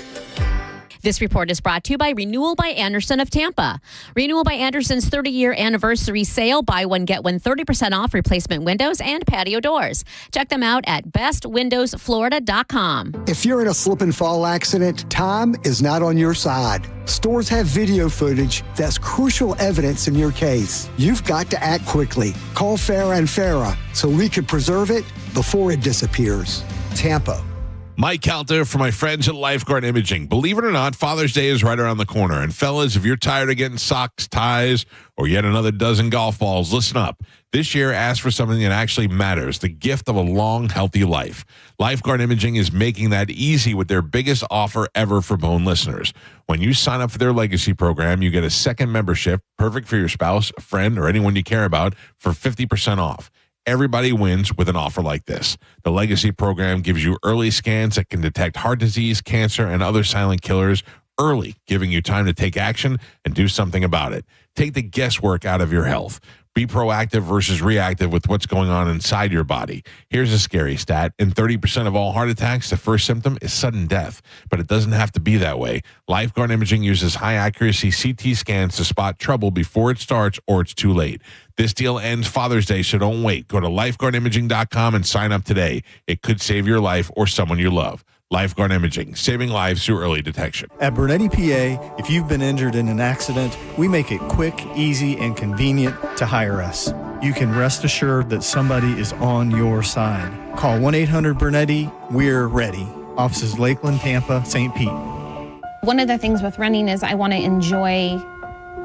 [SPEAKER 7] This report is brought to you by Renewal by Andersen of Tampa. Renewal by Andersen's 30-year anniversary sale. Buy one, get one 30% off replacement windows and patio doors. Check them out at bestwindowsflorida.com.
[SPEAKER 2] If you're in a slip and fall accident, time is not on your side. Stores have video footage that's crucial evidence in your case. You've got to act quickly. Call Farah and Farah so we can preserve it before it disappears. Tampa.
[SPEAKER 1] Mike Calta for my friends at Lifeguard Imaging. Believe it or not, Father's Day is right around the corner. And fellas, if you're tired of getting socks, ties, or yet another dozen golf balls, listen up. This year, ask for something that actually matters, the gift of a long, healthy life. Lifeguard Imaging is making that easy with their biggest offer ever for Bone listeners. When you sign up for their legacy program, you get a second membership, perfect for your spouse, a friend, or anyone you care about, for 50% off. Everybody wins with an offer like this. The Legacy program gives you early scans that can detect heart disease, cancer, and other silent killers early, giving you time to take action and do something about it. Take the guesswork out of your health. Be proactive versus reactive with what's going on inside your body. Here's a scary stat. In 30% of all heart attacks, the first symptom is sudden death. But it doesn't have to be that way. Lifeguard Imaging uses high-accuracy CT scans to spot trouble before it starts or it's too late. This deal ends Father's Day, so don't wait. Go to lifeguardimaging.com and sign up today. It could save your life or someone you love. Lifeguard Imaging, saving lives through early detection.
[SPEAKER 3] At Bernetti, PA, if you've been injured in an accident, we make it quick, easy, and convenient to hire us. You can rest assured that somebody is on your side. Call 1-800-BERNETTI. We're ready. Offices Lakeland, Tampa, St. Pete.
[SPEAKER 4] One of the things with running is I want to enjoy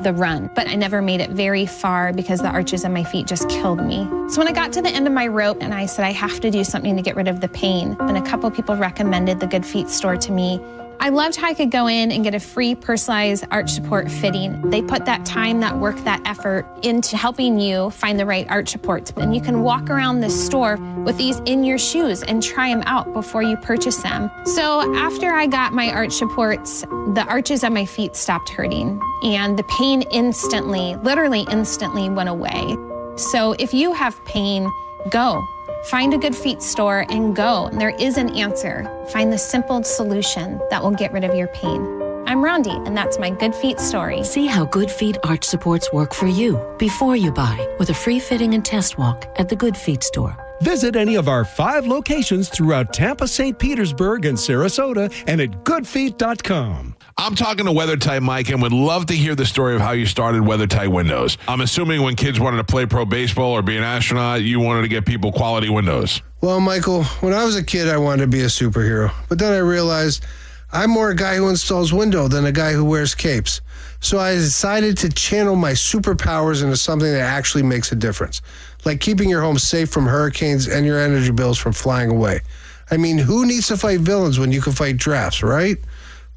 [SPEAKER 4] the run, but I never made it very far because the arches on my feet just killed me. So when I got to the end of my rope and I said I have to do something to get rid of the pain, and a couple people recommended the Good Feet store to me, I loved how I could go in and get a free personalized arch support fitting. They put that time, that work, that effort into helping you find the right arch supports. And you can walk around this store with these in your shoes and try them out before you purchase them. So after I got my arch supports, the arches on my feet stopped hurting and the pain instantly, literally instantly went away. So if you have pain, go. Find a Good Feet store and go. There is an answer. Find the simple solution that will get rid of your pain. I'm Rondi, and that's my Good Feet story.
[SPEAKER 24] See how Good Feet arch supports work for you before you buy with a free fitting and test walk at the Good Feet store.
[SPEAKER 25] Visit any of our 5 locations throughout Tampa, St. Petersburg, and Sarasota, and at goodfeet.com.
[SPEAKER 1] I'm talking to WeatherTight Mike and would love to hear the story of how you started WeatherTight Windows. I'm assuming when kids wanted to play pro baseball or be an astronaut, you wanted to get people quality windows.
[SPEAKER 26] Well, Michael, when I was a kid, I wanted to be a superhero. But then I realized I'm more a guy who installs window than a guy who wears capes. So I decided to channel my superpowers into something that actually makes a difference, like keeping your home safe from hurricanes and your energy bills from flying away. I mean, who needs to fight villains when you can fight drafts, right?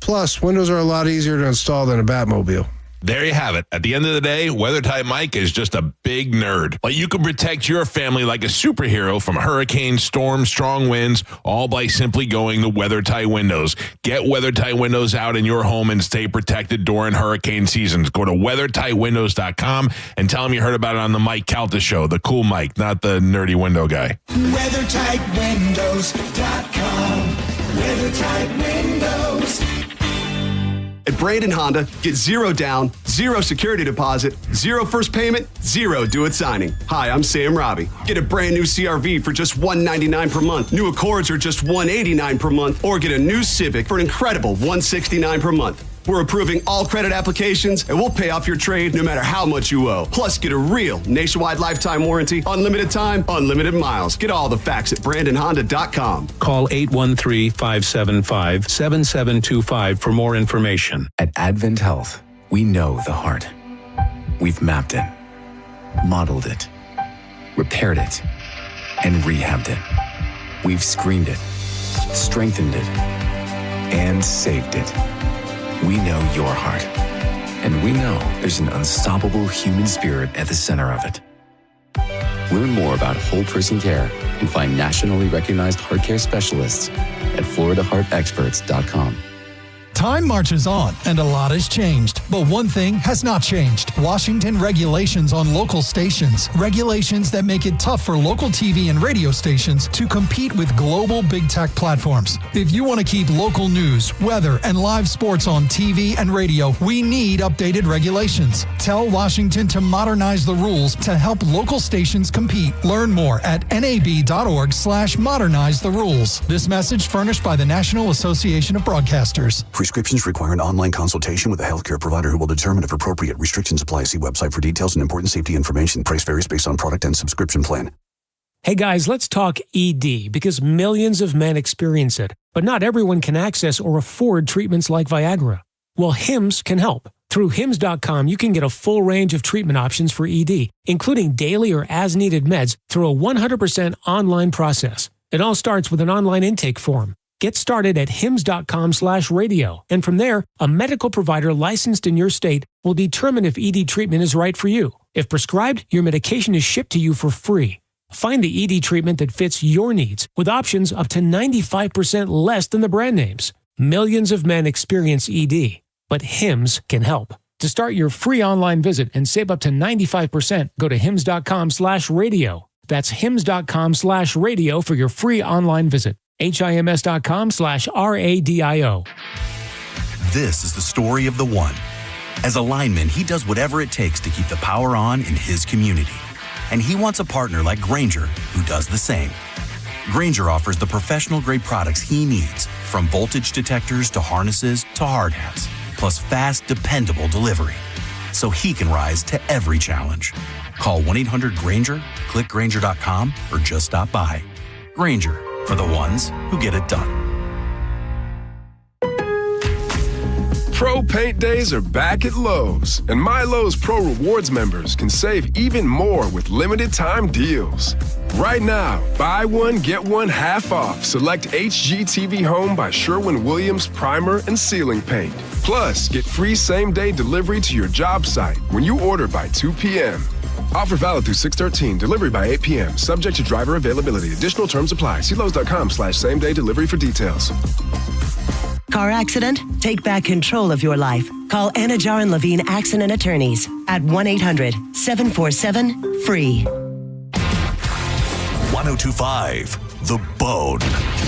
[SPEAKER 26] Plus, windows are a lot easier to install than a Batmobile.
[SPEAKER 1] There you have it. At the end of the day, WeatherTight Mike is just a big nerd. But you can protect your family like a superhero from hurricanes, storms, strong winds, all by simply going to WeatherTight Windows. Get WeatherTight Windows out in your home and stay protected during hurricane seasons. Go to WeatherTightWindows.com and tell them you heard about it on the Mike Calta Show, the cool Mike, not the nerdy window guy.
[SPEAKER 6] WeatherTightWindows.com. WeatherTight Windows.
[SPEAKER 27] At Brandon Honda, get 0 down, 0 security deposit, 0 first payment, 0 do-it signing. Hi, I'm Sam Robbie. Get a brand new CRV for just $199 per month. New Accords are just $189 per month, or get a new Civic for an incredible $169 per month. We're approving all credit applications, and we'll pay off your trade no matter how much you owe. Plus, get a real nationwide lifetime warranty, unlimited time, unlimited miles. Get all the facts at BrandonHonda.com.
[SPEAKER 28] Call 813-575-7725 for more information.
[SPEAKER 29] At Advent Health, we know the heart. We've mapped it, modeled it, repaired it, and rehabbed it. We've screened it, strengthened it, and saved it. We know your heart, and we know there's an unstoppable human spirit at the center of it. Learn more about whole person care and find nationally recognized heart care specialists at FloridaHeartExperts.com.
[SPEAKER 16] Time marches on, and a lot has changed. But one thing has not changed. Washington regulations on local stations. Regulations that make it tough for local TV and radio stations to compete with global big tech platforms. If you want to keep local news, weather, and live sports on TV and radio, we need updated regulations. Tell Washington to modernize the rules to help local stations compete. Learn more at nab.org/modernize the rules. This message furnished by the National Association of Broadcasters.
[SPEAKER 5] Prescriptions require an online consultation with a healthcare provider who will determine if appropriate. Restrictions apply. See website for details and important safety information. Price varies based on product and subscription plan.
[SPEAKER 8] Hey guys, let's talk ED because millions of men experience it, but not everyone can access or afford treatments like Viagra. Well, Hims can help. Through Hims.com, you can get a full range of treatment options for ED, including daily or as-needed meds through a 100% online process. It all starts with an online intake form. Get started at hims.com/radio, and from there, a medical provider licensed in your state will determine if ED treatment is right for you. If prescribed, your medication is shipped to you for free. Find the ED treatment that fits your needs with options up to 95% less than the brand names. Millions of men experience ED, but Hims can help. To start your free online visit and save up to 95%, go to hims.com/radio. That's hims.com/radio for your free online visit. HIMS.com/RADIO.
[SPEAKER 9] This is the story of the one. As a lineman, he does whatever it takes to keep the power on in his community. And he wants a partner like Grainger who does the same. Grainger offers the professional-grade products he needs, from voltage detectors to harnesses to hard hats, plus fast, dependable delivery, so he can rise to every challenge. Call 1-800-GRAINGER, click Grainger.com, or just stop by. Grainger, for the ones who get it done.
[SPEAKER 10] Pro Paint Days are back at Lowe's, and My Lowe's Pro Rewards members can save even more with limited time deals. Right now, buy one, get one half off. Select HGTV Home by Sherwin-Williams Primer and Ceiling Paint. Plus, get free same-day delivery to your job site when you order by 2 p.m. Offer valid through 6/13. Delivery by 8 p.m. Subject to driver availability. Additional terms apply. See Lowe's.com/same-day delivery for details.
[SPEAKER 11] Car accident? Take back control of your life. Call Anajar and Levine Accident Attorneys at 1-800-747-FREE.
[SPEAKER 6] 1025 The Bone.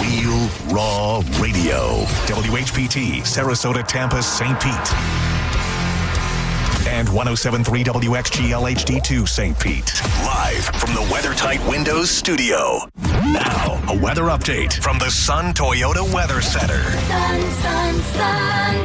[SPEAKER 6] Real Raw Radio. WHPT, Sarasota, Tampa, St. Pete. And 107.3 WXGL HD2 St. Pete. Live from the WeatherTight Windows studio. Now, a weather update from the Sun Toyota Weather Center.
[SPEAKER 12] Sun,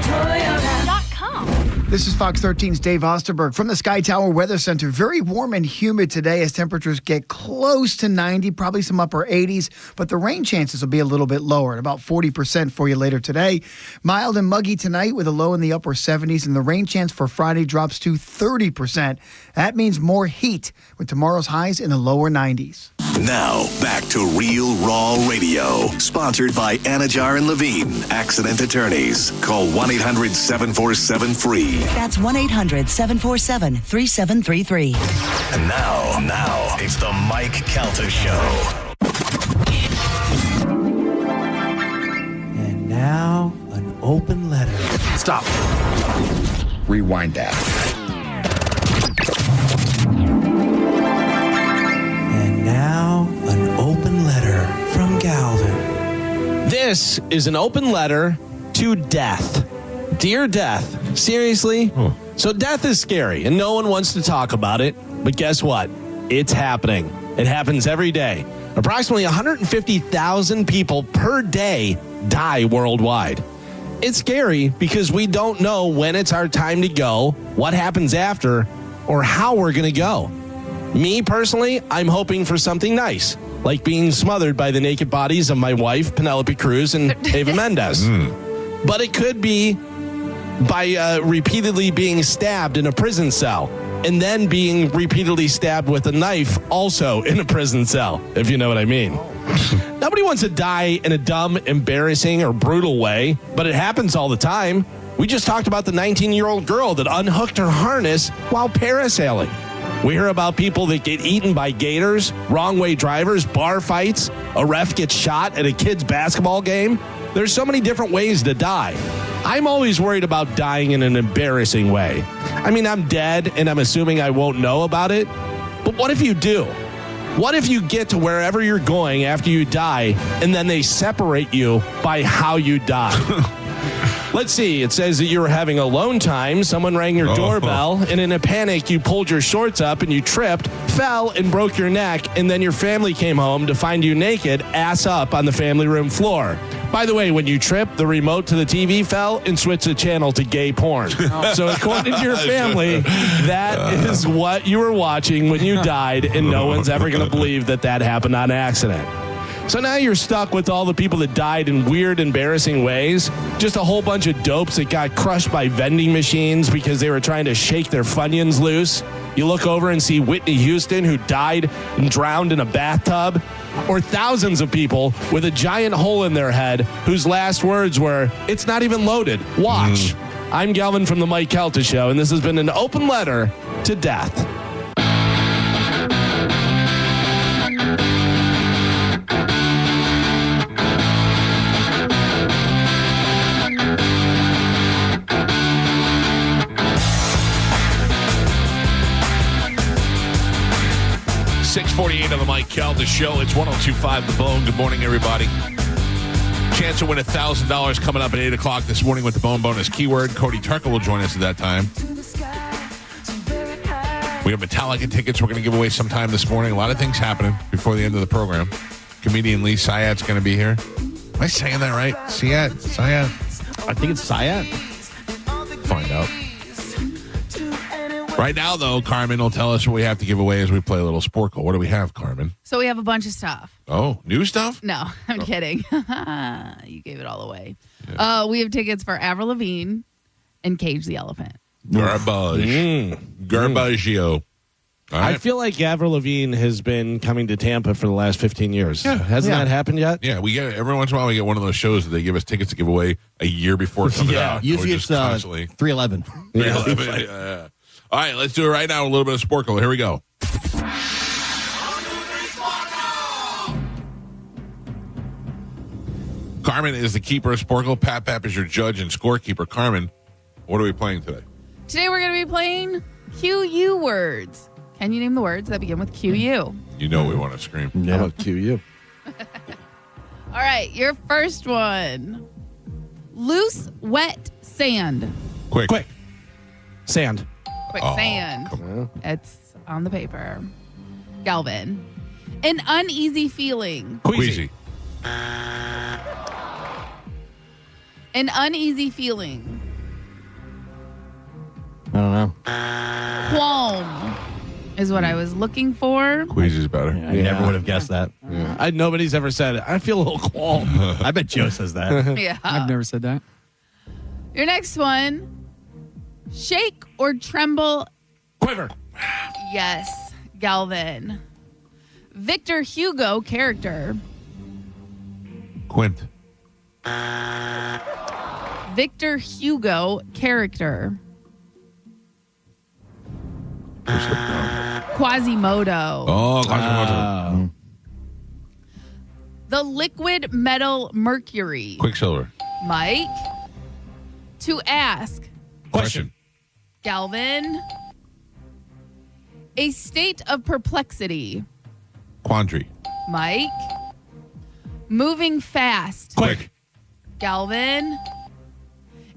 [SPEAKER 12] Toyota.com. This is Fox 13's Dave Osterberg from the Sky Tower Weather Center. Very warm and humid today as temperatures get close to 90, probably some upper 80s, but the rain chances will be a little bit lower, at about 40% for you later today. Mild and muggy tonight with a low in the upper 70s, and the rain chance for Friday drops to 30%. That means more heat with tomorrow's highs in the lower 90s.
[SPEAKER 6] Now, back to Real Raw Radio, sponsored by Anajar and Levine, Accident Attorneys. Call 1-800-747-FREE.
[SPEAKER 11] That's 1-800-747-3733.
[SPEAKER 6] And now, it's the Mike Calta Show.
[SPEAKER 13] And now, an open letter.
[SPEAKER 14] Stop. Rewind that.
[SPEAKER 13] Now, an open letter from Galvin.
[SPEAKER 15] This is an open letter to death. Dear Death, seriously? So death is scary, and no one wants to talk about it. But guess what? It's happening. It happens every day. Approximately 150,000 people per day die worldwide. It's scary because we don't know when it's our time to go, what happens after, or how we're going to go. Me, personally, I'm hoping for something nice, like being smothered by the naked bodies of my wife, Penelope Cruz, and Eva Mendes. But it could be by repeatedly being stabbed in a prison cell, and then being repeatedly stabbed with a knife also in a prison cell, if you know what I mean. Nobody wants to die in a dumb, embarrassing, or brutal way, but it happens all the time. We just talked about the 19-year-old girl that unhooked her harness while parasailing. We hear about people that get eaten by gators, wrong-way drivers, bar fights, a ref gets shot at a kid's basketball game. There's so many different ways to die. I'm always worried about dying in an embarrassing way. I mean, I'm dead, and I'm assuming I won't know about it. But what if you do? What if you get to wherever you're going after you die, and then they separate you by how you die? Let's see. It says that you were having alone time. Someone rang your doorbell, and in a panic, you pulled your shorts up and you tripped, fell, and broke your neck, and then your family came home to find you naked, ass up on the family room floor. By the way, when you tripped, the remote to the TV fell and switched the channel to gay porn. So according to your family, that is what you were watching when you died, and no one's ever going to believe that happened on accident. So now you're stuck with all the people that died in weird, embarrassing ways. Just a whole bunch of dopes that got crushed by vending machines because they were trying to shake their Funyuns loose. You look over and see Whitney Houston, who died and drowned in a bathtub. Or thousands of people with a giant hole in their head whose last words were, "It's not even loaded. Watch." I'm Galvin from the Mike Calta Show, and this has been an open letter to death.
[SPEAKER 1] .48 on the Mike Calta Show. It's 102.5 The Bone. Good morning, everybody. Chance to win $1,000 coming up at 8 o'clock this morning with the Bone Bonus keyword. Cody Turkle will join us at that time. We have Metallica tickets we're going to give away sometime this morning. A lot of things happening before the end of the program. Comedian Lee Syatt's going to be here. Am I saying that right? Syatt?
[SPEAKER 2] I think it's Syatt.
[SPEAKER 1] Find out. Right now, though, Carmen will tell us what we have to give away as we play a little Sporcle. What do we have, Carmen?
[SPEAKER 7] So we have a bunch of stuff.
[SPEAKER 1] Oh, new stuff?
[SPEAKER 7] No, I'm kidding. You gave it all away. Yeah. We have tickets for Avril Lavigne and Cage the Elephant.
[SPEAKER 1] Garbage. Garbaggio.
[SPEAKER 15] Right. I feel like Avril Lavigne has been coming to Tampa for the last 15 years. Yeah. Hasn't that happened yet?
[SPEAKER 1] Yeah, we get every once in a while we get one of those shows that they give us tickets to give away a year before it comes out.
[SPEAKER 2] Usually it's 311.
[SPEAKER 1] 311. Yeah. All right, let's do it right now. A little bit of Sporcle. Here we go. Carmen is the keeper of Sporcle. Pap is your judge and scorekeeper. Carmen, what are we playing today?
[SPEAKER 7] Today we're going to be playing QU words. Can you name the words that begin with QU?
[SPEAKER 1] You know we want to scream.
[SPEAKER 15] How about QU?
[SPEAKER 7] All right, your first one. Loose, wet sand.
[SPEAKER 1] Quick.
[SPEAKER 15] Sand.
[SPEAKER 7] Quicksand. It's on the paper. Galvin. An uneasy feeling.
[SPEAKER 1] Queasy.
[SPEAKER 7] An uneasy feeling.
[SPEAKER 2] I don't know.
[SPEAKER 7] Qualm is what I was looking for.
[SPEAKER 1] Queasy's better.
[SPEAKER 2] I never would have guessed that.
[SPEAKER 15] Yeah. Nobody's ever said it. I feel a little qualm.
[SPEAKER 2] I bet Joe says that.
[SPEAKER 7] Yeah.
[SPEAKER 17] I've never said that.
[SPEAKER 7] Your next one. Shake or tremble.
[SPEAKER 15] Quiver.
[SPEAKER 7] Yes, Galvin. Victor Hugo character.
[SPEAKER 1] Quint.
[SPEAKER 7] Victor Hugo character. Quasimodo.
[SPEAKER 1] Oh, Quasimodo.
[SPEAKER 7] The liquid metal mercury.
[SPEAKER 1] Quicksilver.
[SPEAKER 7] Mike. To ask.
[SPEAKER 1] Question.
[SPEAKER 7] Galvin. A state of perplexity.
[SPEAKER 1] Quandary.
[SPEAKER 7] Mike. Moving fast.
[SPEAKER 1] Quick.
[SPEAKER 7] Galvin.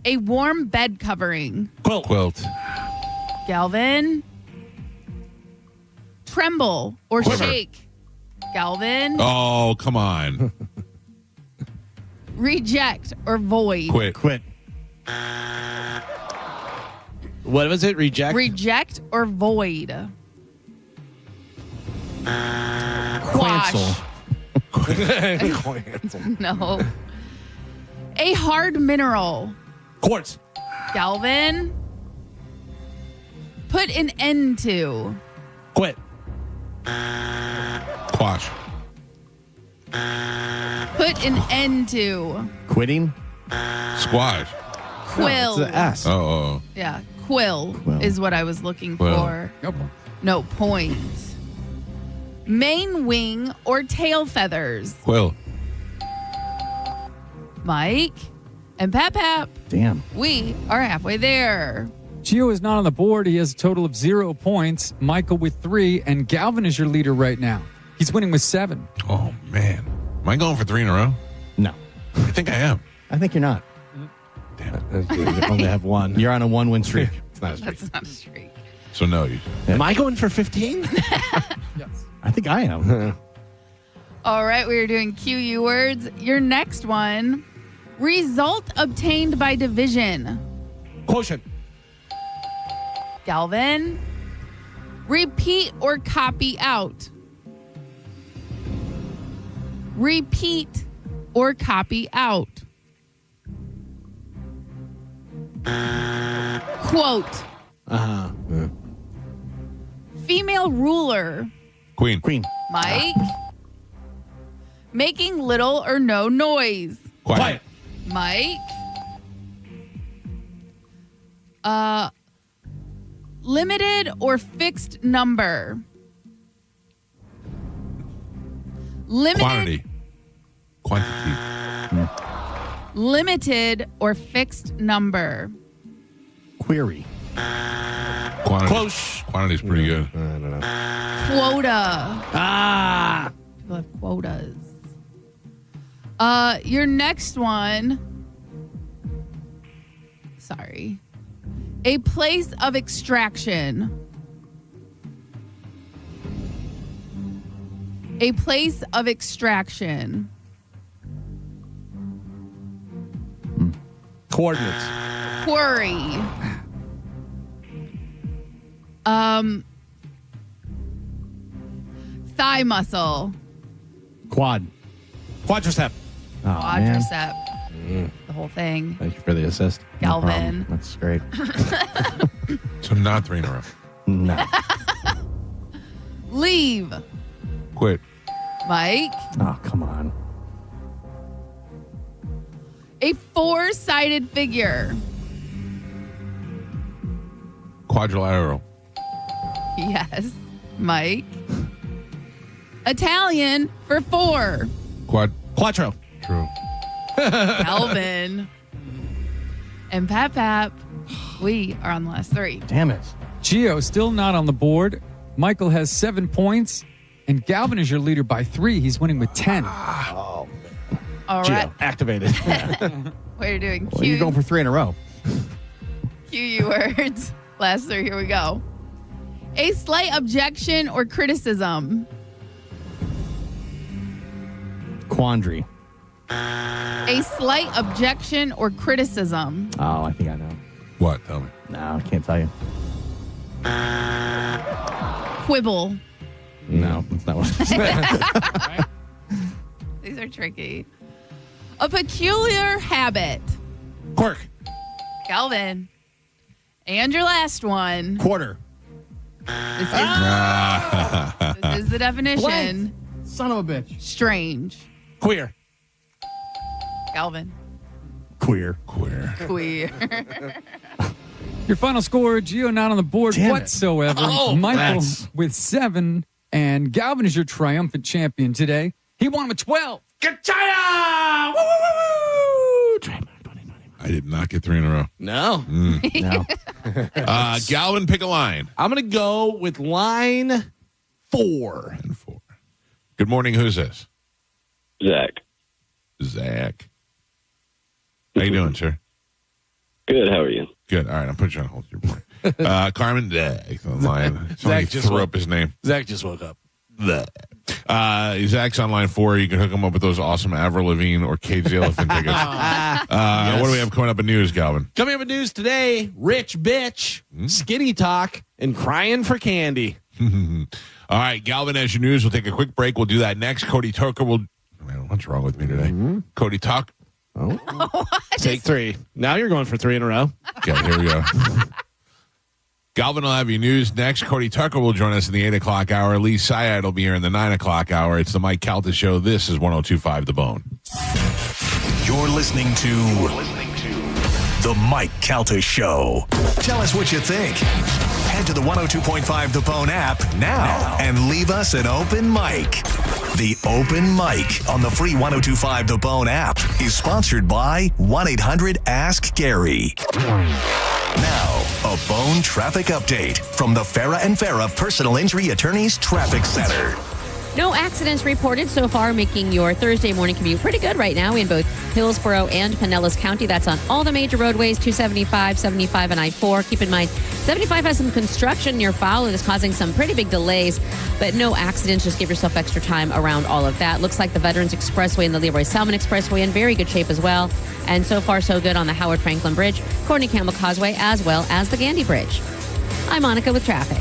[SPEAKER 7] A warm bed covering.
[SPEAKER 1] Quilt.
[SPEAKER 7] Galvin. Tremble or
[SPEAKER 1] Quiver.
[SPEAKER 7] shake. Galvin.
[SPEAKER 1] Oh, come on.
[SPEAKER 7] Reject or void.
[SPEAKER 1] Quit.
[SPEAKER 15] What was it? Reject?
[SPEAKER 7] Reject or void. Quash. No. A hard mineral.
[SPEAKER 15] Quartz.
[SPEAKER 7] Galvin. Put an end to.
[SPEAKER 15] Quit.
[SPEAKER 1] Quash.
[SPEAKER 7] Put an end to.
[SPEAKER 2] Quitting.
[SPEAKER 1] Squash.
[SPEAKER 7] Quill.
[SPEAKER 15] No, it's an S.
[SPEAKER 1] Oh.
[SPEAKER 7] Yeah. Quill is what I was looking for. No points. Main wing or tail feathers.
[SPEAKER 1] Quill.
[SPEAKER 7] Mike. And Pap.
[SPEAKER 2] Damn.
[SPEAKER 7] We are halfway there.
[SPEAKER 3] Gio is not on the board. He has a total of 0 points. Michael with 3, and Galvin is your leader right now. He's winning with 7.
[SPEAKER 1] Oh, man. Am I going for 3 in a row?
[SPEAKER 2] No.
[SPEAKER 1] I think I am.
[SPEAKER 2] I think you're not.
[SPEAKER 1] Damn it.
[SPEAKER 2] You only have 1. You're on a 1-win streak. It's not a streak.
[SPEAKER 7] That's not a streak.
[SPEAKER 1] So, no. You...
[SPEAKER 15] Am I going for 15?
[SPEAKER 3] Yes.
[SPEAKER 2] I think I am.
[SPEAKER 7] All right, we are doing QU words. Your next one, result obtained by division.
[SPEAKER 15] Quotient.
[SPEAKER 7] Galvin, repeat or copy out. Repeat or copy out. Quote.
[SPEAKER 2] Uh-huh. Yeah.
[SPEAKER 7] Female ruler.
[SPEAKER 1] Queen.
[SPEAKER 7] Mike. Making little or no noise.
[SPEAKER 1] Quiet.
[SPEAKER 7] Mike. Limited or fixed number. Limited.
[SPEAKER 1] Quantity.
[SPEAKER 7] Limited or fixed number.
[SPEAKER 2] Query.
[SPEAKER 15] Close.
[SPEAKER 1] Quantity's pretty good.
[SPEAKER 2] I don't know.
[SPEAKER 7] Quota. People have quotas. Your next one. Sorry. A place of extraction. A place of extraction.
[SPEAKER 15] Coordinates.
[SPEAKER 7] Quarry. Thigh muscle.
[SPEAKER 15] Quadricep.
[SPEAKER 2] Oh, man.
[SPEAKER 7] Quadricep. The whole thing.
[SPEAKER 2] Thank you for the assist.
[SPEAKER 7] Galvin.
[SPEAKER 2] No problem. That's great.
[SPEAKER 1] So, not 3 in a row.
[SPEAKER 2] No.
[SPEAKER 7] Leave.
[SPEAKER 1] Quit.
[SPEAKER 7] Mike.
[SPEAKER 2] Oh, come on.
[SPEAKER 7] A 4-sided figure.
[SPEAKER 1] Quadrilateral.
[SPEAKER 7] Yes. Mike. Italian for 4.
[SPEAKER 15] Quattro.
[SPEAKER 1] True.
[SPEAKER 7] Galvin. And Pap. We are on the last 3.
[SPEAKER 2] Damn it.
[SPEAKER 3] Gio still not on the board. Michael has 7 points, and Galvin is your leader by 3. He's winning with 10.
[SPEAKER 2] Oh,
[SPEAKER 7] All
[SPEAKER 2] Gio,
[SPEAKER 7] right.
[SPEAKER 2] activated.
[SPEAKER 7] We're doing
[SPEAKER 2] Well, you're going for 3 in a row.
[SPEAKER 7] QU words. Last 3. Here we go. A slight objection or criticism.
[SPEAKER 2] Quandary.
[SPEAKER 7] A slight objection or criticism.
[SPEAKER 2] Oh, I think I know.
[SPEAKER 1] What? Tell me.
[SPEAKER 2] No, I can't tell you.
[SPEAKER 7] Quibble.
[SPEAKER 2] No, that's not what
[SPEAKER 7] These are tricky. A peculiar habit.
[SPEAKER 15] Quirk.
[SPEAKER 7] Galvin. And your last one.
[SPEAKER 15] Quarter.
[SPEAKER 7] This is the definition.
[SPEAKER 2] Blank. Son of a bitch.
[SPEAKER 7] Strange.
[SPEAKER 15] Queer.
[SPEAKER 7] Galvin.
[SPEAKER 2] Queer.
[SPEAKER 7] Queer.
[SPEAKER 3] Your final score, Gio not on the board
[SPEAKER 2] Damn it.
[SPEAKER 3] whatsoever.
[SPEAKER 15] Oh,
[SPEAKER 3] Michael
[SPEAKER 15] that's-
[SPEAKER 3] with 7, and Galvin is your triumphant champion today. He won with 12.
[SPEAKER 15] Kachaya! Woo, woo, woo, woo!
[SPEAKER 1] I did not get 3 in a row.
[SPEAKER 15] No.
[SPEAKER 2] No.
[SPEAKER 1] Galvin, pick a line.
[SPEAKER 15] I'm going to go with line 4.
[SPEAKER 1] And 4. Good morning. Who's this? Zach. How you doing, sir?
[SPEAKER 4] Good. How are you?
[SPEAKER 1] Good. All right. I'm putting you on hold. Your boy. Carmen Zach on line. Somebody
[SPEAKER 15] Zach just
[SPEAKER 1] threw
[SPEAKER 15] woke-
[SPEAKER 1] up his name.
[SPEAKER 15] Zach just woke up.
[SPEAKER 1] Zach's on line 4. You can hook him up with those awesome Avril Lavigne or Cage the Elephant tickets. What do we have coming up in news, Galvin?
[SPEAKER 15] Coming up in news today, rich bitch, skinny talk, and crying for candy.
[SPEAKER 1] All right, Galvin, as your news, we'll take a quick break. We'll do that next. Cody Tucker will. Man, what's wrong with me today? Cody Tuck.
[SPEAKER 15] Take 3. Now you're going for 3 in a row.
[SPEAKER 1] Okay, here we go. Galvin will have your news next. Cody Tucker will join us in the 8 o'clock hour. Lee Syed will be here in the 9 o'clock hour. It's the Mike Calta Show. This is 102.5 The Bone.
[SPEAKER 6] You're listening to The Mike Calta Show. Tell us what you think. Head to the 102.5 The Bone app now and leave us an open mic. The Open Mic on the free 102.5 The Bone app is sponsored by 1-800-ASK-GARY. Now, a Bone traffic update from the Farah and Farah Personal Injury Attorneys Traffic Center.
[SPEAKER 17] No accidents reported so far, making your Thursday morning commute pretty good right now in both Hillsborough and Pinellas County. That's on all the major roadways, 275, 75, and I-4. Keep in mind, 75 has some construction near Fowler that's causing some pretty big delays, but no accidents. Just give yourself extra time around all of that. Looks like the Veterans Expressway and the Leroy Salmon Expressway in very good shape as well. And so far, so good on the Howard Franklin Bridge, Courtney Campbell Causeway, as well as the Gandy Bridge. I'm Monica with traffic.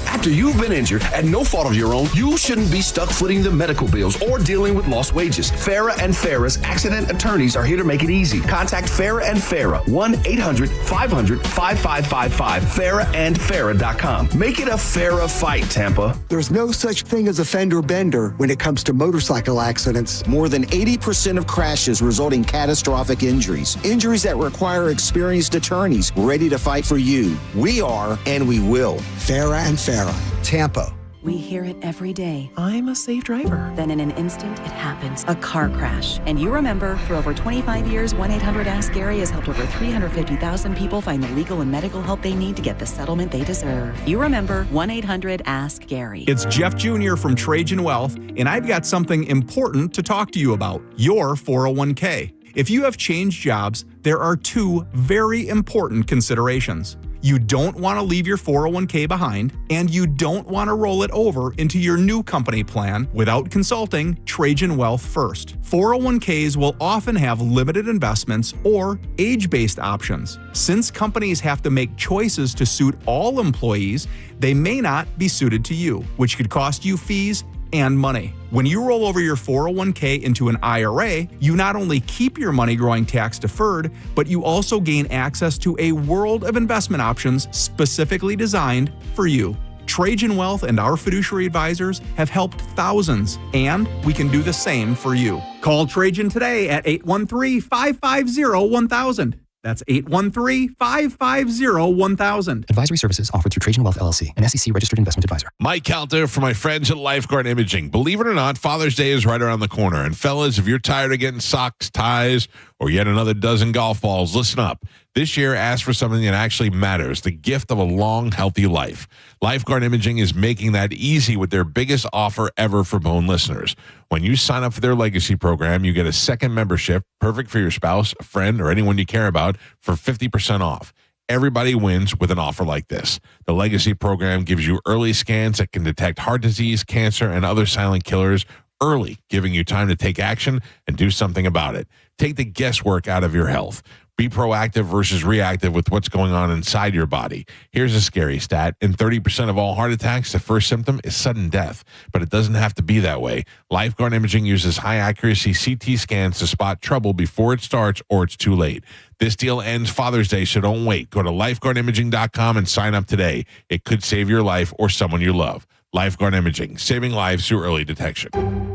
[SPEAKER 18] After you've been injured at no fault of your own, you shouldn't be stuck footing the medical bills or dealing with lost wages. Farah and Farah's accident attorneys are here to make it easy. Contact Farah and Farah, 1-800-500-5555, farahandfarah.com. Make it a Farah fight, Tampa.
[SPEAKER 19] There's no such thing as a fender bender when it comes to motorcycle accidents.
[SPEAKER 20] More than 80% of crashes result in catastrophic injuries. Injuries that require experienced attorneys ready to fight for you. We are, and we will.
[SPEAKER 19] Farah and Farah, Tampa.
[SPEAKER 21] We hear it every day. I'm a safe driver. Then in an instant, it happens. A car crash. And you remember, for over 25 years, 1-800-ASK-GARY has helped over 350,000 people find the legal and medical help they need to get the settlement they deserve. You remember 1-800-ASK-GARY.
[SPEAKER 22] It's Jeff Jr. from Trajan Wealth, and I've got something important to talk to you about, your 401k. If you have changed jobs, there are two very important considerations. You don't want to leave your 401k behind, and you don't want to roll it over into your new company plan without consulting Trajan Wealth first. 401ks will often have limited investments or age-based options. Since companies have to make choices to suit all employees, they may not be suited to you, which could cost you fees and money. When you roll over your 401k into an IRA, you not only keep your money growing tax deferred, but you also gain access to a world of investment options specifically designed for you. Trajan Wealth and our fiduciary advisors have helped thousands, and we can do the same for you. Call Trajan today at 813-550-1000. That's 813-550-1000.
[SPEAKER 23] Advisory services offered through Trajan Wealth LLC, an SEC registered investment advisor.
[SPEAKER 1] Mike Calta for my friends at Lifeguard Imaging. Believe it or not, Father's Day is right around the corner. And fellas, if you're tired of getting socks, ties, or yet another dozen golf balls, listen up. This year, ask for something that actually matters, the gift of a long, healthy life. Lifeguard Imaging is making that easy with their biggest offer ever for Bone listeners. When you sign up for their legacy program, you get a second membership, perfect for your spouse, a friend, or anyone you care about, for 50% off. Everybody wins with an offer like this. The legacy program gives you early scans that can detect heart disease, cancer, and other silent killers early, giving you time to take action and do something about it. Take the guesswork out of your health. Be proactive versus reactive with what's going on inside your body. Here's a scary stat. In 30% of all heart attacks, the first symptom is sudden death. But it doesn't have to be that way. Lifeguard Imaging uses high-accuracy CT scans to spot trouble before it starts or it's too late. This deal ends Father's Day, so don't wait. Go to lifeguardimaging.com and sign up today. It could save your life or someone you love. Lifeguard Imaging, saving lives through early detection.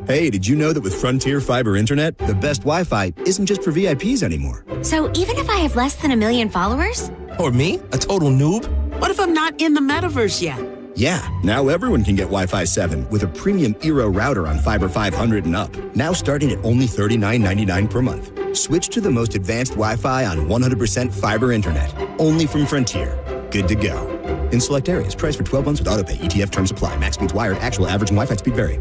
[SPEAKER 24] Hey, did you know that with Frontier Fiber Internet, the best Wi-Fi isn't just for VIPs anymore?
[SPEAKER 25] So even if I have less than 1 million followers?
[SPEAKER 24] Or me, a total noob?
[SPEAKER 25] What if I'm not in the metaverse yet?
[SPEAKER 24] Yeah, now everyone can get Wi-Fi 7 with a premium Eero router on Fiber 500 and up. Now starting at only $39.99 per month. Switch to the most advanced Wi-Fi on 100% fiber internet. Only from Frontier. Good to go. In select areas, price for 12 months with autopay. ETF terms apply. Max speeds wired. Actual average and Wi-Fi speed vary.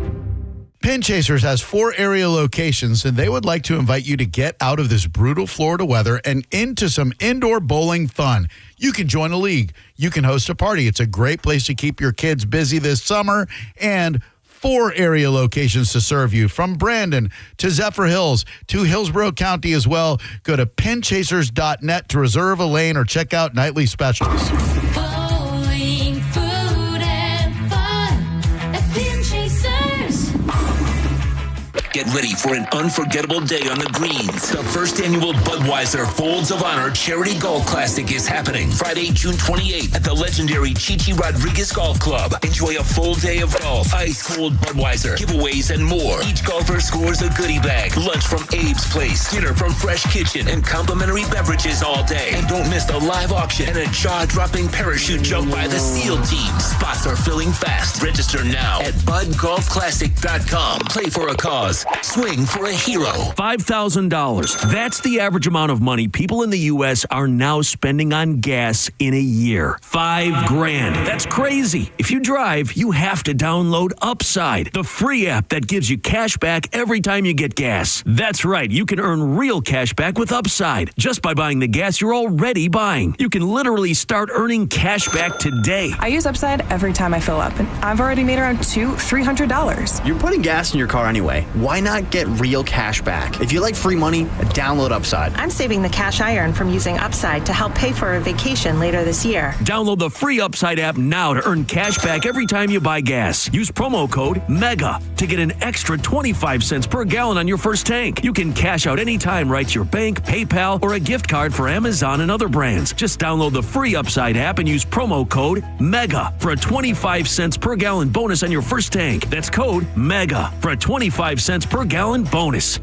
[SPEAKER 30] Pin Chasers has 4 area locations, and they would like to invite you to get out of this brutal Florida weather and into some indoor bowling fun. You can join a league. You can host a party. It's a great place to keep your kids busy this summer, and 4 area locations to serve you, from Brandon to Zephyr Hills to Hillsborough County as well. Go to pinchasers.net to reserve a lane or check out nightly specials.
[SPEAKER 31] Bowling, food, and fun at Pin Chasers.
[SPEAKER 5] Get ready for an unforgettable day on the greens. The first annual Budweiser Folds of Honor Charity Golf Classic is happening Friday, June 28th at the legendary Chichi Rodriguez Golf Club. Enjoy a full day of golf, ice-cold Budweiser, giveaways, and more. Each golfer scores a goodie bag, lunch from Abe's Place, dinner from Fresh Kitchen, and complimentary beverages all day. And don't miss the live auction and a jaw-dropping parachute jump by the SEAL team. Spots are filling fast. Register now at budgolfclassic.com. Play for a cause. Swing for a hero.
[SPEAKER 8] $5,000. That's the average amount of money people in the U.S. are now spending on gas in a year. $5,000. That's crazy. If you drive, you have to download Upside, the free app that gives you cash back every time you get gas. That's right. You can earn real cash back with Upside just by buying the gas you're already buying. You can literally start earning cash back today.
[SPEAKER 9] I use Upside every time I fill up, and I've already made around $200-$300.
[SPEAKER 10] You're putting gas in your car anyway. Why not get real cash back? If you like free money, download Upside.
[SPEAKER 9] I'm saving the cash I earn from using Upside to help pay for a vacation later this year.
[SPEAKER 8] Download the free Upside app now to earn cash back every time you buy gas. Use promo code MEGA to get an extra 25 cents per gallon on your first tank. You can cash out anytime right to your bank, PayPal, or a gift card for Amazon and other brands. Just download the free Upside app and use promo code MEGA for a 25 cents per gallon bonus on your first tank. That's code MEGA for a 25 cents per gallon bonus.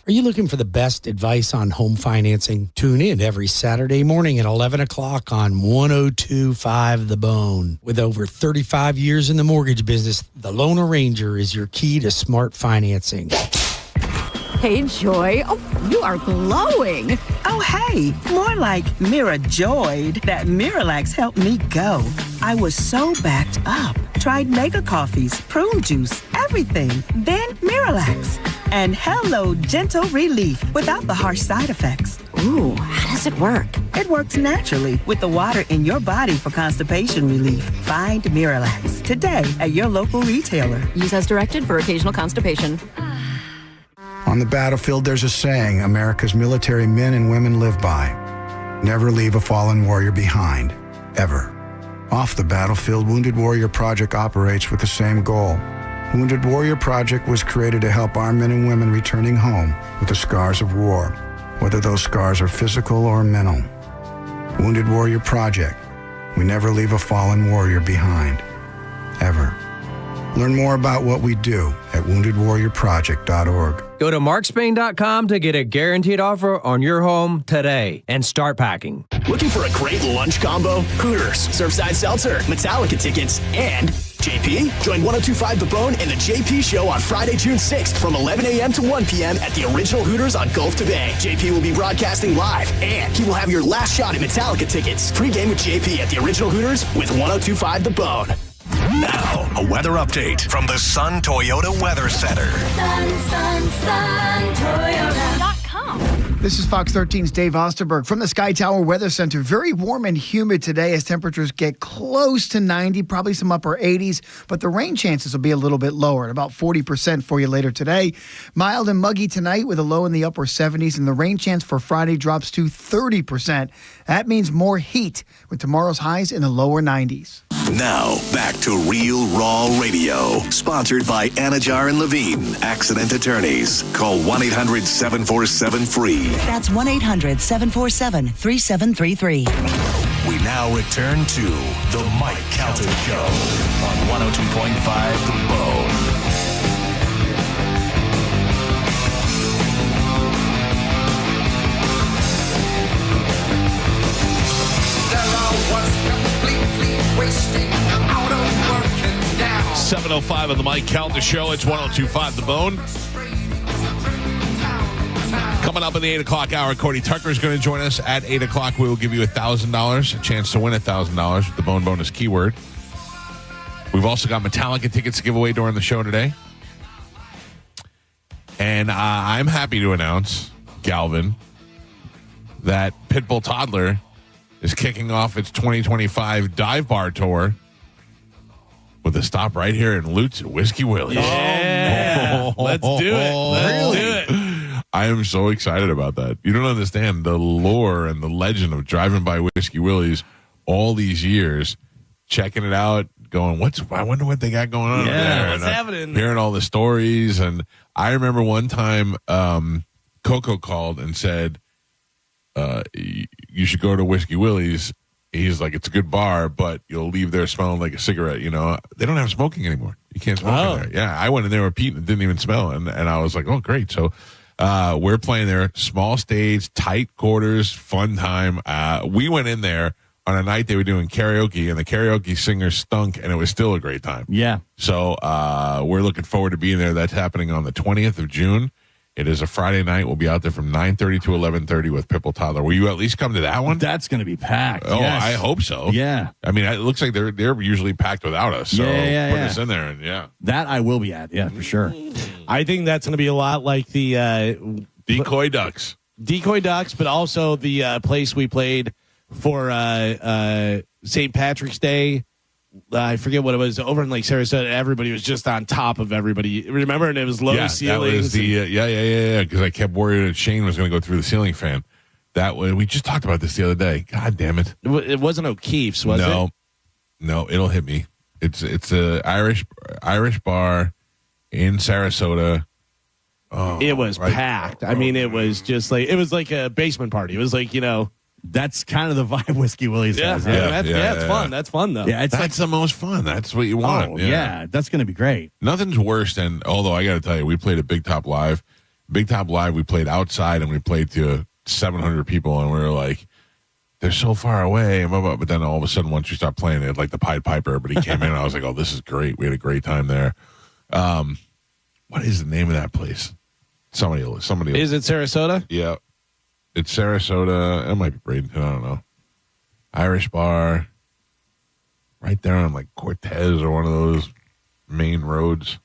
[SPEAKER 11] Are you looking for the best advice on home financing? Tune in every Saturday morning at 11 o'clock on 102.5 The Bone. With over 35 years in the mortgage business, the Loan Arranger is your key to smart financing.
[SPEAKER 12] Hey, Joy. Oh, you are glowing.
[SPEAKER 16] Oh, hey. More like Mirajoyed. That Miralax helped me go. I was so backed up. Tried mega coffees, prune juice, everything. Then Miralax. And hello, gentle relief without the harsh side effects.
[SPEAKER 12] Ooh, how does it work?
[SPEAKER 16] It works naturally with the water in your body for constipation relief. Find Miralax today at your local retailer.
[SPEAKER 12] Use as directed for occasional constipation.
[SPEAKER 26] On the battlefield, there's a saying America's military men and women live by. Never leave a fallen warrior behind, ever. Off the battlefield, Wounded Warrior Project operates with the same goal. Wounded Warrior Project was created to help our men and women returning home with the scars of war, whether those scars are physical or mental. Wounded Warrior Project. We never leave a fallen warrior behind, ever. Learn more about what we do at woundedwarriorproject.org.
[SPEAKER 27] Go to markspain.com to get a guaranteed offer on your home today and start packing.
[SPEAKER 28] Looking for a great lunch combo? Hooters, Surfside Seltzer, Metallica tickets, and JP? Join 102.5 The Bone and the JP Show on Friday, June 6th from 11 a.m. to 1 p.m. at the original Hooters on Gulf to Bay. JP will be broadcasting live, and he will have your last shot at Metallica tickets. Pre-game with JP at the original Hooters with 102.5 The Bone.
[SPEAKER 6] Now, a weather update from the Sun Toyota Weather Center.
[SPEAKER 12] Toyota.com.
[SPEAKER 29] This is Fox 13's Dave Osterberg from the Sky Tower Weather Center. Very warm and humid today as temperatures get close to 90, probably some upper 80s, but the rain chances will be a little bit lower at about 40% for you later today. Mild and muggy tonight with a low in the upper 70s, and the rain chance for Friday drops to 30%. That means more heat with tomorrow's highs in the lower 90s.
[SPEAKER 6] Now, back to Real Raw Radio, sponsored by Anajar and Levine, accident attorneys. Call 1-800-747-FREE.
[SPEAKER 32] That's 1-800-747-3733.
[SPEAKER 6] We now return to the Mike Calta Show on 102.5 The Bone.
[SPEAKER 33] Wasting out of working down.
[SPEAKER 1] 7:05 on the Mike Calta Show. It's 102.5 The Bone. Coming up in the 8 o'clock hour, Cody Tucker is going to join us. At 8 o'clock, we will give you $1,000, a chance to win $1,000 with the Bone Bonus keyword. We've also got Metallica tickets to give away during the show today. And I'm happy to announce, Galvin, that Pitbull Toddler is kicking off its 2025 dive bar tour with a stop right here in Lutz at Whiskey Willie's.
[SPEAKER 15] Yeah. Let's do it. Let's do it.
[SPEAKER 1] I am so excited about that. You don't understand the lore and the legend of driving by Whiskey Willie's all these years, checking it out, going, I wonder what they got going on there.
[SPEAKER 15] What's happening?
[SPEAKER 1] Hearing all the stories. And I remember one time Coco called and said, you should go to Whiskey Willie's. He's like, it's a good bar, but you'll leave there smelling like a cigarette. You know, they don't have smoking anymore. You can't smoke in there. Yeah, I went in there with Pete and it didn't even smell. And I was like, oh, great. So we're playing there, small stage, tight quarters, fun time. We went in there on a night they were doing karaoke, and the karaoke singer stunk, and it was still a great time.
[SPEAKER 2] Yeah.
[SPEAKER 1] So we're looking forward to being there. That's happening on the 20th of June. It is a Friday night. We'll be out there from 9:30 to 11:30 with Pitbull Toddler. Will you at least come to that one?
[SPEAKER 2] That's going to be packed.
[SPEAKER 1] Oh,
[SPEAKER 2] yes.
[SPEAKER 1] I hope so.
[SPEAKER 2] Yeah.
[SPEAKER 1] I mean, it looks like they're usually packed without us. So put us in there, and
[SPEAKER 2] that I will be at. Yeah, for sure.
[SPEAKER 15] I think that's going to be a lot like the
[SPEAKER 1] Decoy Ducks.
[SPEAKER 15] Decoy Ducks, but also the place we played for St. Patrick's Day. I forget what it was, over in Lake Sarasota. Everybody was just on top of everybody. Remember? And it was low ceilings.
[SPEAKER 1] That was the because I kept worried that Shane was going to go through the ceiling fan. That way, we just talked about this the other day. God damn it!
[SPEAKER 15] It wasn't O'Keefe's, was it?
[SPEAKER 1] No, it'll hit me. It's a Irish bar in Sarasota. Oh,
[SPEAKER 15] it was packed. I mean, it was just like a basement party. It was like, you know.
[SPEAKER 2] That's kind of the vibe Whiskey Willie's has.
[SPEAKER 15] It's fun. That's fun, though.
[SPEAKER 2] Yeah,
[SPEAKER 1] that's the most fun. That's what you want.
[SPEAKER 2] Oh, yeah, that's going to be great.
[SPEAKER 1] Nothing's worse than, although I got to tell you, we played at Big Top Live. Big Top Live, we played outside, and we played to 700 people, and we were like, they're so far away. But then all of a sudden, once you start playing it, like the Pied Piper, everybody came in, and I was like, oh, this is great. We had a great time there. What is the name of that place? Somebody.
[SPEAKER 15] Is it Sarasota?
[SPEAKER 1] Yeah. It's Sarasota. It might be Bradenton. I don't know. Irish bar. Right there on like Cortez or one of those main roads.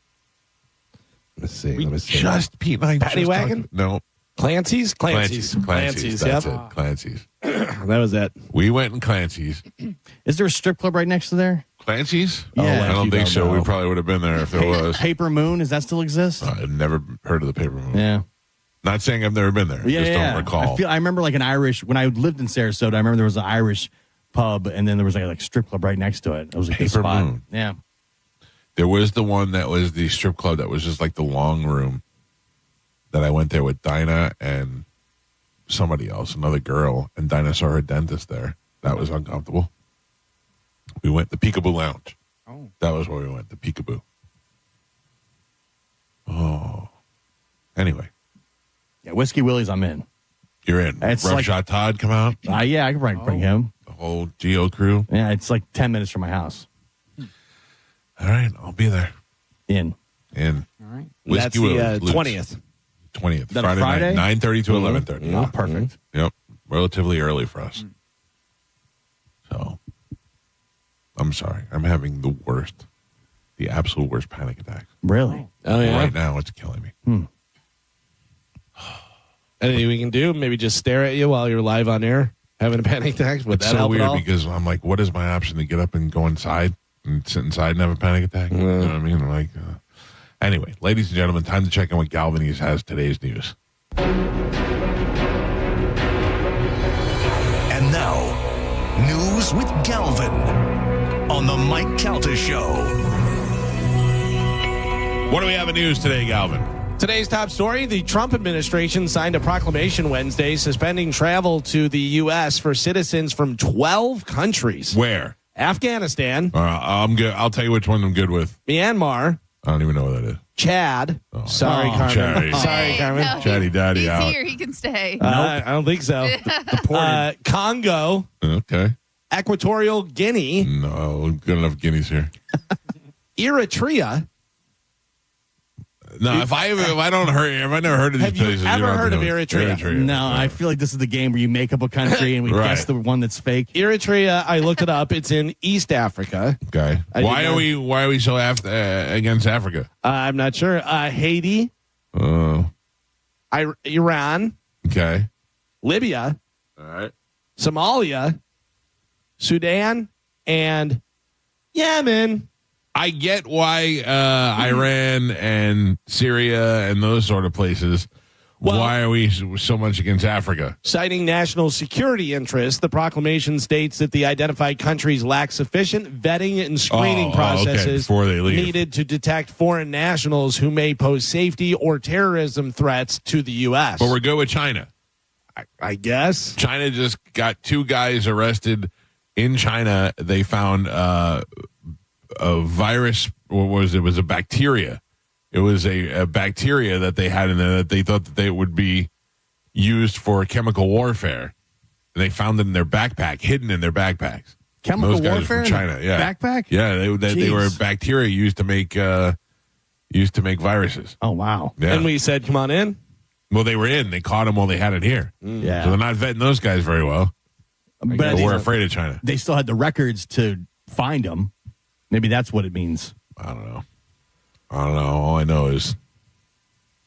[SPEAKER 15] Let's see.
[SPEAKER 1] Just Pete and I.
[SPEAKER 15] Paddy Wagon?
[SPEAKER 1] No.
[SPEAKER 15] Clancy's.
[SPEAKER 1] That's
[SPEAKER 15] Yep.
[SPEAKER 1] it. Clancy's.
[SPEAKER 15] That was that.
[SPEAKER 1] We went in Clancy's.
[SPEAKER 2] Is there a strip club right next to there?
[SPEAKER 1] Clancy's?
[SPEAKER 2] Yeah.
[SPEAKER 1] I don't think so. We probably would have been there if there was.
[SPEAKER 2] Paper Moon, does that still exist?
[SPEAKER 1] I've never heard of the Paper Moon.
[SPEAKER 2] Yeah.
[SPEAKER 1] Not saying I've never been there. Just don't recall.
[SPEAKER 2] I remember like an Irish, when I lived in Sarasota, I remember there was an Irish pub and then there was like strip club right next to it. It was a good
[SPEAKER 1] Paper
[SPEAKER 2] spot.
[SPEAKER 1] Moon.
[SPEAKER 2] Yeah.
[SPEAKER 1] There was the one that was the strip club that was just like the long room that I went there with Dinah and somebody else, another girl, and Dinah saw her dentist there. That was uncomfortable. We went the Peekaboo Lounge. Oh. That was where we went, the Peekaboo. Oh. Anyway.
[SPEAKER 2] Yeah, Whiskey Willie's, I'm in.
[SPEAKER 1] You're in.
[SPEAKER 2] It's
[SPEAKER 1] Rough
[SPEAKER 2] like,
[SPEAKER 1] Shot Todd come out?
[SPEAKER 2] Yeah, I can bring him.
[SPEAKER 1] The whole Geo crew?
[SPEAKER 2] Yeah, it's like 10 minutes from my house.
[SPEAKER 1] All right, I'll be there.
[SPEAKER 2] In.
[SPEAKER 1] All
[SPEAKER 15] right. That's the 20th.
[SPEAKER 1] 20th.
[SPEAKER 2] That
[SPEAKER 1] Friday night, 9:30 to 11:30.
[SPEAKER 2] Oh, perfect.
[SPEAKER 1] Yep. Relatively early for us. So, I'm sorry. I'm having the absolute worst panic attack.
[SPEAKER 2] Really?
[SPEAKER 15] Oh, yeah.
[SPEAKER 1] Right now, it's killing me.
[SPEAKER 15] Anything we can do? Maybe just stare at you while you're live on air, having a panic attack? Would
[SPEAKER 1] It's
[SPEAKER 15] that
[SPEAKER 1] so
[SPEAKER 15] help at
[SPEAKER 1] weird
[SPEAKER 15] all?
[SPEAKER 1] because I'm like, what is my option to get up and go inside and sit inside and have a panic attack? You know what I mean? Like, anyway, ladies and gentlemen, time to check in what Galvin has today's news.
[SPEAKER 6] And now, news with Galvin on the Mike Calta Show.
[SPEAKER 1] What do we have in news today, Galvin?
[SPEAKER 15] Today's top story, the Trump administration signed a proclamation Wednesday suspending travel to the U.S. for citizens from 12 countries.
[SPEAKER 1] Where?
[SPEAKER 15] Afghanistan.
[SPEAKER 1] I'm good. I'll tell you which one I'm good with.
[SPEAKER 15] Myanmar.
[SPEAKER 1] I don't even know what that is.
[SPEAKER 15] Chad. Sorry, Carmen.
[SPEAKER 1] Chatty.
[SPEAKER 15] Sorry, Carmen.
[SPEAKER 3] No,
[SPEAKER 1] Chatty Daddy
[SPEAKER 3] he's
[SPEAKER 1] out.
[SPEAKER 3] here. He can stay.
[SPEAKER 15] I don't think so. Congo.
[SPEAKER 1] Okay.
[SPEAKER 15] Equatorial Guinea.
[SPEAKER 1] No, good enough guineas here.
[SPEAKER 15] Eritrea.
[SPEAKER 1] No, if I never heard of these places.
[SPEAKER 15] Have you ever heard of Eritrea?
[SPEAKER 2] No, I feel like this is the game where you make up a country and we guess the one that's fake.
[SPEAKER 15] Eritrea, I looked it up. It's in East Africa.
[SPEAKER 1] Okay. Why are we so against Africa?
[SPEAKER 15] I'm not sure. Haiti. Iran.
[SPEAKER 1] Okay.
[SPEAKER 15] Libya.
[SPEAKER 1] All right.
[SPEAKER 15] Somalia. Sudan. And Yemen.
[SPEAKER 1] I get why Iran and Syria and those sort of places Why are we so much against Africa?
[SPEAKER 15] Citing national security interests, the proclamation states that the identified countries lack sufficient vetting and screening processes
[SPEAKER 1] before they leave.
[SPEAKER 15] needed to detect foreign nationals who may pose safety or terrorism threats to the U.S.
[SPEAKER 1] But we're good with China.
[SPEAKER 15] I guess.
[SPEAKER 1] China just got 2 guys arrested in China. They found a virus. What was it? It was a bacteria. It was a bacteria that they had in there that they thought that they would be used for chemical warfare. And they found it in their backpack, hidden in their backpacks.
[SPEAKER 2] Chemical
[SPEAKER 1] Those guys
[SPEAKER 2] warfare
[SPEAKER 1] from China, yeah.
[SPEAKER 2] Backpack?
[SPEAKER 1] Yeah, they were bacteria used to make viruses.
[SPEAKER 2] Oh, wow.
[SPEAKER 1] Yeah.
[SPEAKER 15] And we said, come on in.
[SPEAKER 1] Well, they were in. They caught them while they had it here.
[SPEAKER 2] Yeah.
[SPEAKER 1] So they're not vetting those guys very well. But we're afraid of China.
[SPEAKER 2] They still had the records to find them. Maybe that's what it means.
[SPEAKER 1] I don't know. All I know is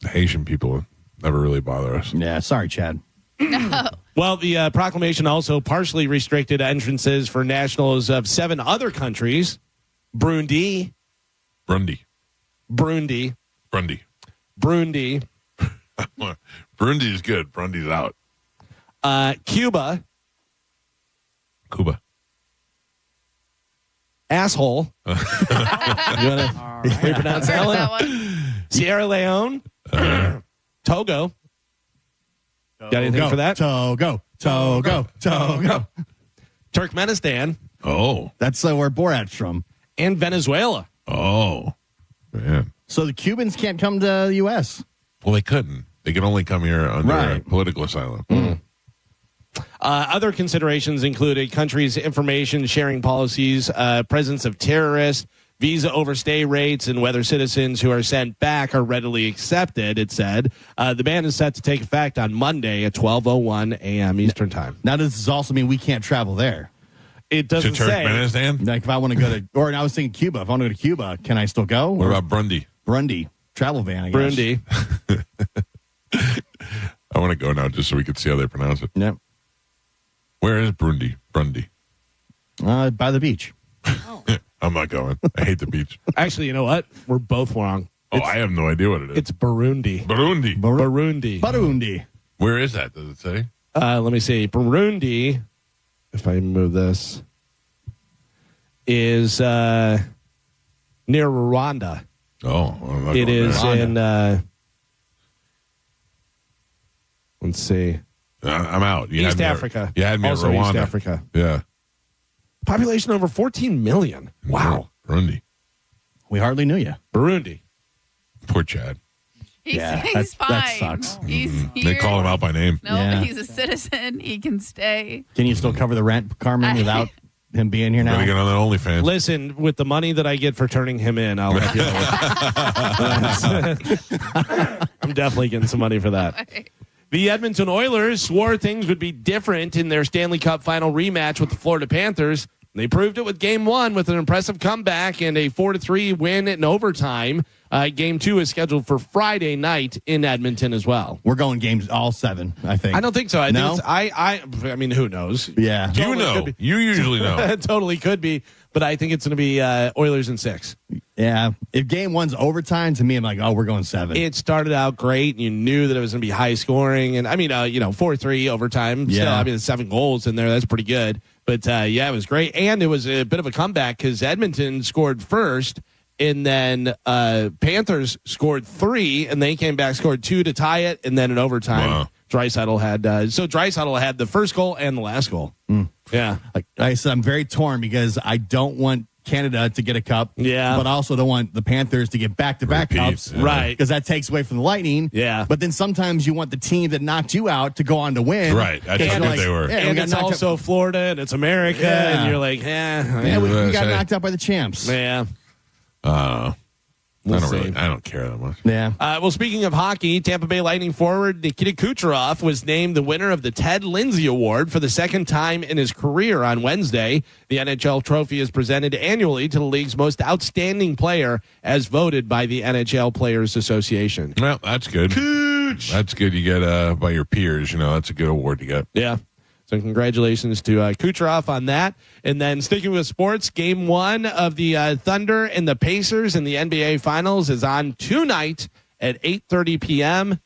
[SPEAKER 1] the Haitian people never really bother us.
[SPEAKER 2] Yeah, sorry, Chad.
[SPEAKER 15] Well, the proclamation also partially restricted entrances for nationals of 7 other countries. Burundi.
[SPEAKER 1] Burundi is good. Burundi's out.
[SPEAKER 15] Cuba. Asshole. You want to repronounce that one? Sierra Leone. Togo. Got anything for that?
[SPEAKER 2] Togo.
[SPEAKER 15] Turkmenistan.
[SPEAKER 1] Oh.
[SPEAKER 2] That's where Borat's from.
[SPEAKER 15] And Venezuela.
[SPEAKER 1] Oh, man.
[SPEAKER 2] So the Cubans can't come to the U.S.?
[SPEAKER 1] Well, they couldn't. They could only come here under political asylum.
[SPEAKER 15] Other considerations include a country's information sharing policies, presence of terrorists, visa overstay rates, and whether citizens who are sent back are readily accepted, it said. The ban is set to take effect on Monday at 12:01 a.m. Eastern Time.
[SPEAKER 2] Now, does this also mean we can't travel there?
[SPEAKER 15] It doesn't
[SPEAKER 1] to Turkmenistan?
[SPEAKER 2] Like, if I want to go to, or I was thinking Cuba. If I want to go to Cuba, can I still go?
[SPEAKER 1] What about Burundi?
[SPEAKER 2] Burundi. Travel ban, I guess.
[SPEAKER 15] Burundi.
[SPEAKER 1] I want to go now just so we can see how they pronounce it.
[SPEAKER 2] Yep.
[SPEAKER 1] Where is Burundi?
[SPEAKER 2] By the beach.
[SPEAKER 1] I'm not going. I hate the beach.
[SPEAKER 15] Actually, you know what? We're both wrong.
[SPEAKER 1] I have no idea what it is.
[SPEAKER 15] It's Burundi.
[SPEAKER 2] Burundi.
[SPEAKER 1] Where is that? Does it say?
[SPEAKER 15] Let me see. Burundi, if I move this, is near Rwanda.
[SPEAKER 1] Oh, I'm not
[SPEAKER 15] it
[SPEAKER 1] going
[SPEAKER 15] is
[SPEAKER 1] there.
[SPEAKER 15] in. Let's see.
[SPEAKER 1] I'm out. You
[SPEAKER 15] East
[SPEAKER 1] had me
[SPEAKER 15] Africa.
[SPEAKER 1] You had me
[SPEAKER 15] Also
[SPEAKER 1] at Rwanda.
[SPEAKER 15] East Africa.
[SPEAKER 1] Yeah.
[SPEAKER 15] Population over 14 million. Wow.
[SPEAKER 1] Burundi.
[SPEAKER 2] We hardly knew you.
[SPEAKER 15] Burundi.
[SPEAKER 1] Poor Chad.
[SPEAKER 12] He's
[SPEAKER 2] that
[SPEAKER 12] fine.
[SPEAKER 2] sucks.
[SPEAKER 12] He's
[SPEAKER 1] They
[SPEAKER 12] here.
[SPEAKER 1] call him out by name.
[SPEAKER 12] No,
[SPEAKER 2] Yeah.
[SPEAKER 12] he's a citizen. He can stay.
[SPEAKER 2] Can you still cover the rent, Carmen, without him being here now?
[SPEAKER 1] Gotta get on that OnlyFans.
[SPEAKER 15] Listen, with the money that I get for turning him in, I'll let you know. I'm definitely getting some money for that. The Edmonton Oilers swore things would be different in their Stanley Cup final rematch with the Florida Panthers. They proved it with Game 1 with an impressive comeback and a 4-3 win in overtime. Game 2 is scheduled for Friday night in Edmonton as well.
[SPEAKER 2] We're going games all 7, I think.
[SPEAKER 15] I don't think so. I
[SPEAKER 2] No?
[SPEAKER 15] think I mean, who knows?
[SPEAKER 2] Yeah.
[SPEAKER 1] You know. You usually know.
[SPEAKER 15] It totally could be, but I think it's going to be Oilers in 6.
[SPEAKER 2] Yeah. If game 1's overtime, to me, I'm like, we're going 7.
[SPEAKER 15] It started out great. You knew that it was going to be high scoring. And I mean, 4-3 overtime. Still,
[SPEAKER 2] Yeah.
[SPEAKER 15] I mean, 7 goals in there. That's pretty good. But yeah, it was great. And it was a bit of a comeback because Edmonton scored first. And then Panthers scored 3, and they came back, scored 2 to tie it. And then in overtime, Draisaitl had Draisaitl had the first goal and the last goal. Yeah.
[SPEAKER 2] Like I said, I'm very torn because I don't want Canada to get a cup.
[SPEAKER 15] Yeah.
[SPEAKER 2] But I also don't want the Panthers to get back-to-back cups.
[SPEAKER 1] Yeah.
[SPEAKER 15] Right.
[SPEAKER 2] Because that takes away from the Lightning.
[SPEAKER 15] Yeah.
[SPEAKER 2] But then sometimes you want the team that knocked you out to go on to win.
[SPEAKER 1] Right. That's how good they were.
[SPEAKER 2] Yeah, we
[SPEAKER 15] And
[SPEAKER 2] got
[SPEAKER 15] it's
[SPEAKER 2] knocked
[SPEAKER 15] also Florida, and it's America,
[SPEAKER 2] Yeah.
[SPEAKER 15] and you're like,
[SPEAKER 2] we
[SPEAKER 1] Yeah,
[SPEAKER 2] got
[SPEAKER 1] say-
[SPEAKER 2] knocked out by the champs.
[SPEAKER 15] yeah.
[SPEAKER 1] I don't care that much.
[SPEAKER 2] Yeah.
[SPEAKER 15] Well, speaking of hockey, Tampa Bay Lightning forward Nikita Kucherov was named the winner of the Ted Lindsay Award for the second time in his career on Wednesday. The NHL trophy is presented annually to the league's most outstanding player as voted by the NHL Players Association.
[SPEAKER 1] Well, that's good. That's good. You get by your peers. That's a good award to get.
[SPEAKER 15] Yeah. So congratulations to Kucherov on that. And then sticking with sports, Game 1 of the Thunder and the Pacers in the NBA Finals is on tonight at 8:30 p.m.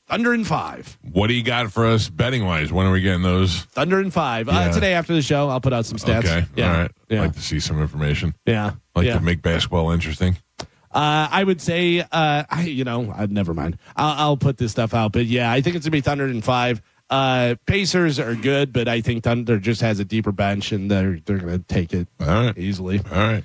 [SPEAKER 15] Thunder and 5.
[SPEAKER 1] What do you got for us betting wise? When are we getting those?
[SPEAKER 15] Thunder and 5.
[SPEAKER 1] Yeah.
[SPEAKER 15] Today after the show, I'll put out some stats.
[SPEAKER 1] Okay.
[SPEAKER 15] Yeah.
[SPEAKER 1] All right.
[SPEAKER 15] Yeah.
[SPEAKER 1] I'd like to see some information.
[SPEAKER 15] Yeah.
[SPEAKER 1] Like
[SPEAKER 15] yeah.
[SPEAKER 1] to make basketball interesting.
[SPEAKER 15] I would say, never mind. I'll put this stuff out. But yeah, I think it's going to be Thunder and 5. Pacers are good, but I think Thunder just has a deeper bench, and they're going to take it easily.
[SPEAKER 1] All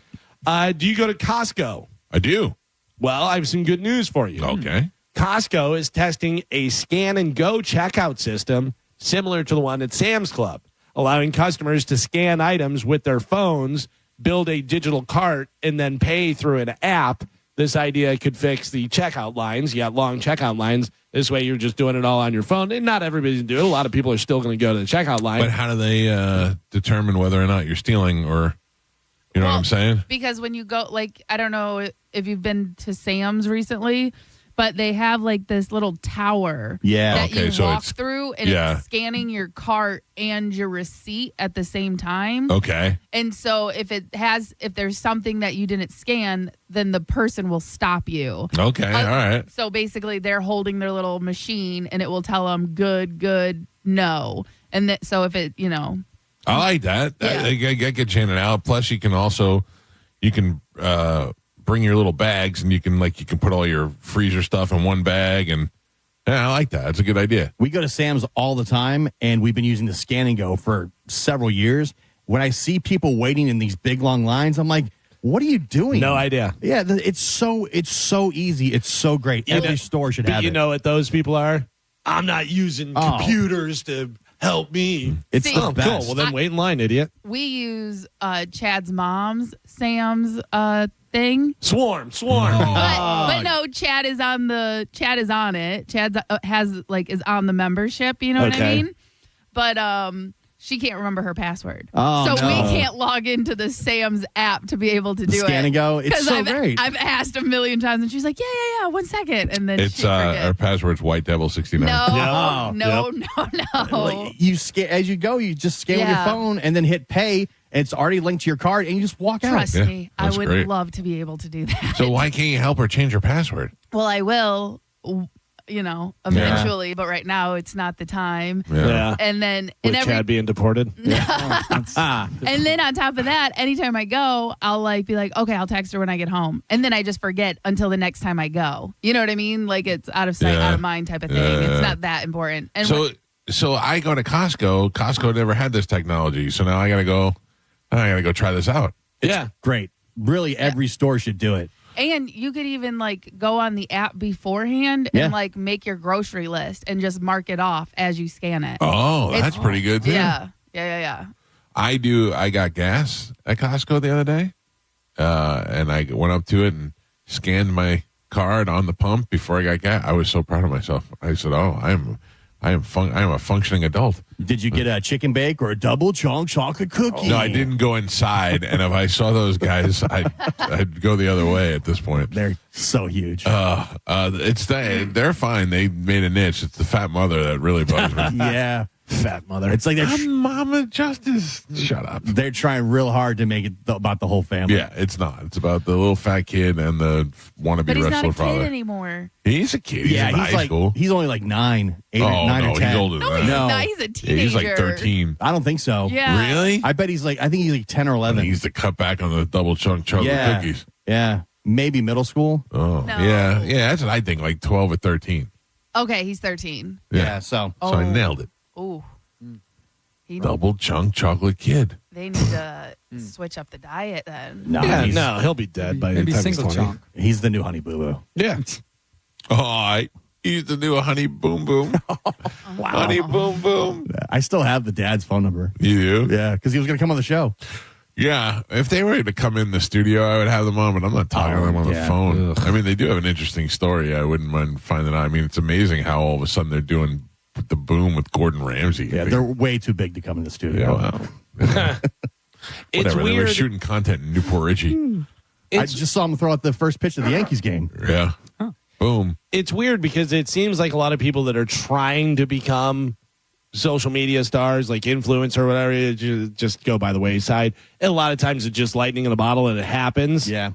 [SPEAKER 15] right. Do you go to Costco?
[SPEAKER 1] I do.
[SPEAKER 15] Well, I have some good news for you.
[SPEAKER 1] Okay.
[SPEAKER 15] Costco is testing a scan and go checkout system similar to the one at Sam's Club, allowing customers to scan items with their phones, build a digital cart, and then pay through an app. This idea could fix the checkout lines. You got long checkout lines. This way you're just doing it all on your phone. And not everybody's doing it. A lot of people are still going to go to the checkout line.
[SPEAKER 1] But how do they determine whether or not you're stealing or, you know what I'm saying?
[SPEAKER 3] Because when you go, like, I don't know if you've been to Sam's recently, but they have like this little tower that you walk through, and it's scanning your cart and your receipt at the same time.
[SPEAKER 1] Okay.
[SPEAKER 3] And so if there's something that you didn't scan, then the person will stop you.
[SPEAKER 1] Okay. All right.
[SPEAKER 3] So basically they're holding their little machine and it will tell them good, no. And so if it,
[SPEAKER 1] I like that.
[SPEAKER 3] Yeah.
[SPEAKER 1] I get you in and out. Plus you can bring your little bags, and you can put all your freezer stuff in one bag, and I like that. It's a good idea.
[SPEAKER 2] We go to Sam's all the time, and we've been using the Scan and Go for several years. When I see people waiting in these big long lines, I'm like, what are you doing?
[SPEAKER 15] No idea.
[SPEAKER 2] Yeah, it's so easy. It's so great. Every store should have it.
[SPEAKER 15] You know what those people are? I'm not using computers to help me.
[SPEAKER 2] It's the best.
[SPEAKER 15] Cool. Well, then wait in line, idiot.
[SPEAKER 3] We use Chad's mom's Sam's thing.
[SPEAKER 15] Swarm.
[SPEAKER 3] But no, Chad is on it. Chad is on the membership, you know what I mean? But she can't remember her password. So we can't log into the Sam's app to be able to do it.
[SPEAKER 2] Scan and Go. It's so great.
[SPEAKER 3] I've asked a million times, and she's like, yeah, 1 second. And then
[SPEAKER 1] It's our password's White Devil 69.
[SPEAKER 3] No.
[SPEAKER 2] Like, you scan as you go, you just scan with your phone and then hit pay. And it's already linked to your card, and you just walk out.
[SPEAKER 3] Trust me, I would
[SPEAKER 1] great.
[SPEAKER 3] love to be able to do that.
[SPEAKER 1] So why can't you help her change her password?
[SPEAKER 3] Well, I will, eventually, but right now it's not the time.
[SPEAKER 15] Yeah.
[SPEAKER 3] And then
[SPEAKER 15] With Chad being deported.
[SPEAKER 3] and then on top of that, anytime I go, I'll be like, okay, I'll text her when I get home. And then I just forget until the next time I go. You know what I mean? Like it's out of sight, out of mind type of thing. It's not that important. And
[SPEAKER 1] so I go to Costco. Costco never had this technology. So now I got to go try this out.
[SPEAKER 2] It's great. Really, every store should do it.
[SPEAKER 3] And you could even go on the app beforehand and make your grocery list and just mark it off as you scan it.
[SPEAKER 1] Oh, that's pretty good too.
[SPEAKER 3] Yeah.
[SPEAKER 1] I got gas at Costco the other day, and I went up to it and scanned my card on the pump before I got gas. I was so proud of myself. I said, "Oh, I am a functioning adult."
[SPEAKER 2] Did you get a chicken bake or a double chunk chocolate cookie?
[SPEAKER 1] No, I didn't go inside. And if I saw those guys, I'd go the other way at this point.
[SPEAKER 2] They're so huge.
[SPEAKER 1] They're fine. They made a niche. It's the fat mother that really bugs me.
[SPEAKER 2] Yeah.
[SPEAKER 15] Fat mother.
[SPEAKER 2] It's like
[SPEAKER 1] I'm Mama Justice. Shut up.
[SPEAKER 2] They're trying real hard to make it about the whole family.
[SPEAKER 1] Yeah, it's not. It's about the little fat kid and the wannabe
[SPEAKER 3] but he's
[SPEAKER 1] wrestler
[SPEAKER 3] not a
[SPEAKER 1] father.
[SPEAKER 3] kid anymore.
[SPEAKER 1] He's a kid. He's in high school.
[SPEAKER 2] He's only like 9, 8 or 9 or 10.
[SPEAKER 1] He's older than that.
[SPEAKER 3] He's not. He's a teenager.
[SPEAKER 1] Yeah, he's like 13.
[SPEAKER 2] I don't think so.
[SPEAKER 3] Yeah.
[SPEAKER 1] Really?
[SPEAKER 2] I bet I think he's like 10 or 11.
[SPEAKER 1] He needs to cut back on the double chunk chocolate cookies.
[SPEAKER 2] Yeah. Maybe middle school.
[SPEAKER 1] Oh,
[SPEAKER 3] No.
[SPEAKER 1] yeah. Yeah, that's what I think, like 12 or 13.
[SPEAKER 3] Okay, he's 13.
[SPEAKER 2] Yeah, so
[SPEAKER 1] I nailed it.
[SPEAKER 3] Ooh.
[SPEAKER 1] Double chunk chocolate kid.
[SPEAKER 3] They need to switch up the diet then.
[SPEAKER 2] No,
[SPEAKER 15] he'll be dead by the
[SPEAKER 4] Maybe
[SPEAKER 15] time he's
[SPEAKER 4] single
[SPEAKER 15] 20.
[SPEAKER 4] chunk.
[SPEAKER 2] He's the new Honey Boo Boo.
[SPEAKER 15] Yeah.
[SPEAKER 1] He's the new Honey Boom Boom.
[SPEAKER 2] Wow.
[SPEAKER 1] Honey Boom Boom.
[SPEAKER 2] I still have the dad's phone number.
[SPEAKER 1] You do?
[SPEAKER 2] Yeah, because he was going to come on the show.
[SPEAKER 1] Yeah, if they were to come in the studio, I would have them on, but I'm not talking to them on the phone.
[SPEAKER 15] Ugh.
[SPEAKER 1] I mean, they do have an interesting story. I wouldn't mind finding out. I mean, it's amazing how all of a sudden they're doing the boom with Gordon Ramsay.
[SPEAKER 2] Yeah, they're way too big to come in the studio.
[SPEAKER 1] Yeah,
[SPEAKER 15] It's
[SPEAKER 1] whatever. They were
[SPEAKER 15] weird.
[SPEAKER 1] shooting content in Newport Richie.
[SPEAKER 2] I just saw him throw out the first pitch of the Yankees game.
[SPEAKER 1] Yeah. Boom.
[SPEAKER 15] It's weird because it seems like a lot of people that are trying to become social media stars, like influencer or whatever, just go by the wayside. And a lot of times it's just lightning in a bottle and it happens.
[SPEAKER 2] Yeah.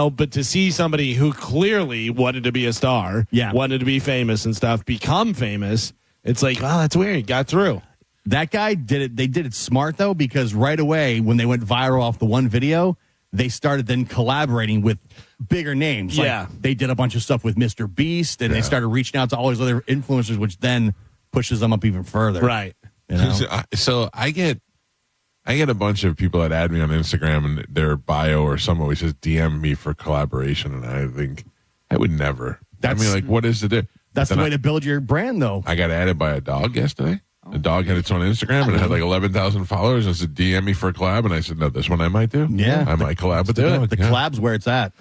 [SPEAKER 15] But to see somebody who clearly wanted to be a star, wanted to be famous and stuff, become famous, it's like, wow, that's weird. Got through.
[SPEAKER 2] That guy did it. They did it smart, though, because right away when they went viral off the one video, they started then collaborating with bigger names. Like, they did a bunch of stuff with Mr. Beast, and they started reaching out to all these other influencers, which then pushes them up even further.
[SPEAKER 15] Right.
[SPEAKER 1] So I get a bunch of people that add me on Instagram, and their bio or some always just DM me for collaboration, and I think I would never. What is the
[SPEAKER 2] That's the way to build your brand, though.
[SPEAKER 1] I got added by a dog yesterday. The dog had its own Instagram, and it had like 11,000 followers. And said, DM me for a collab. And I said, no, this one I might do.
[SPEAKER 2] Yeah.
[SPEAKER 1] I might collab with the dog.
[SPEAKER 2] The collab's where it's at.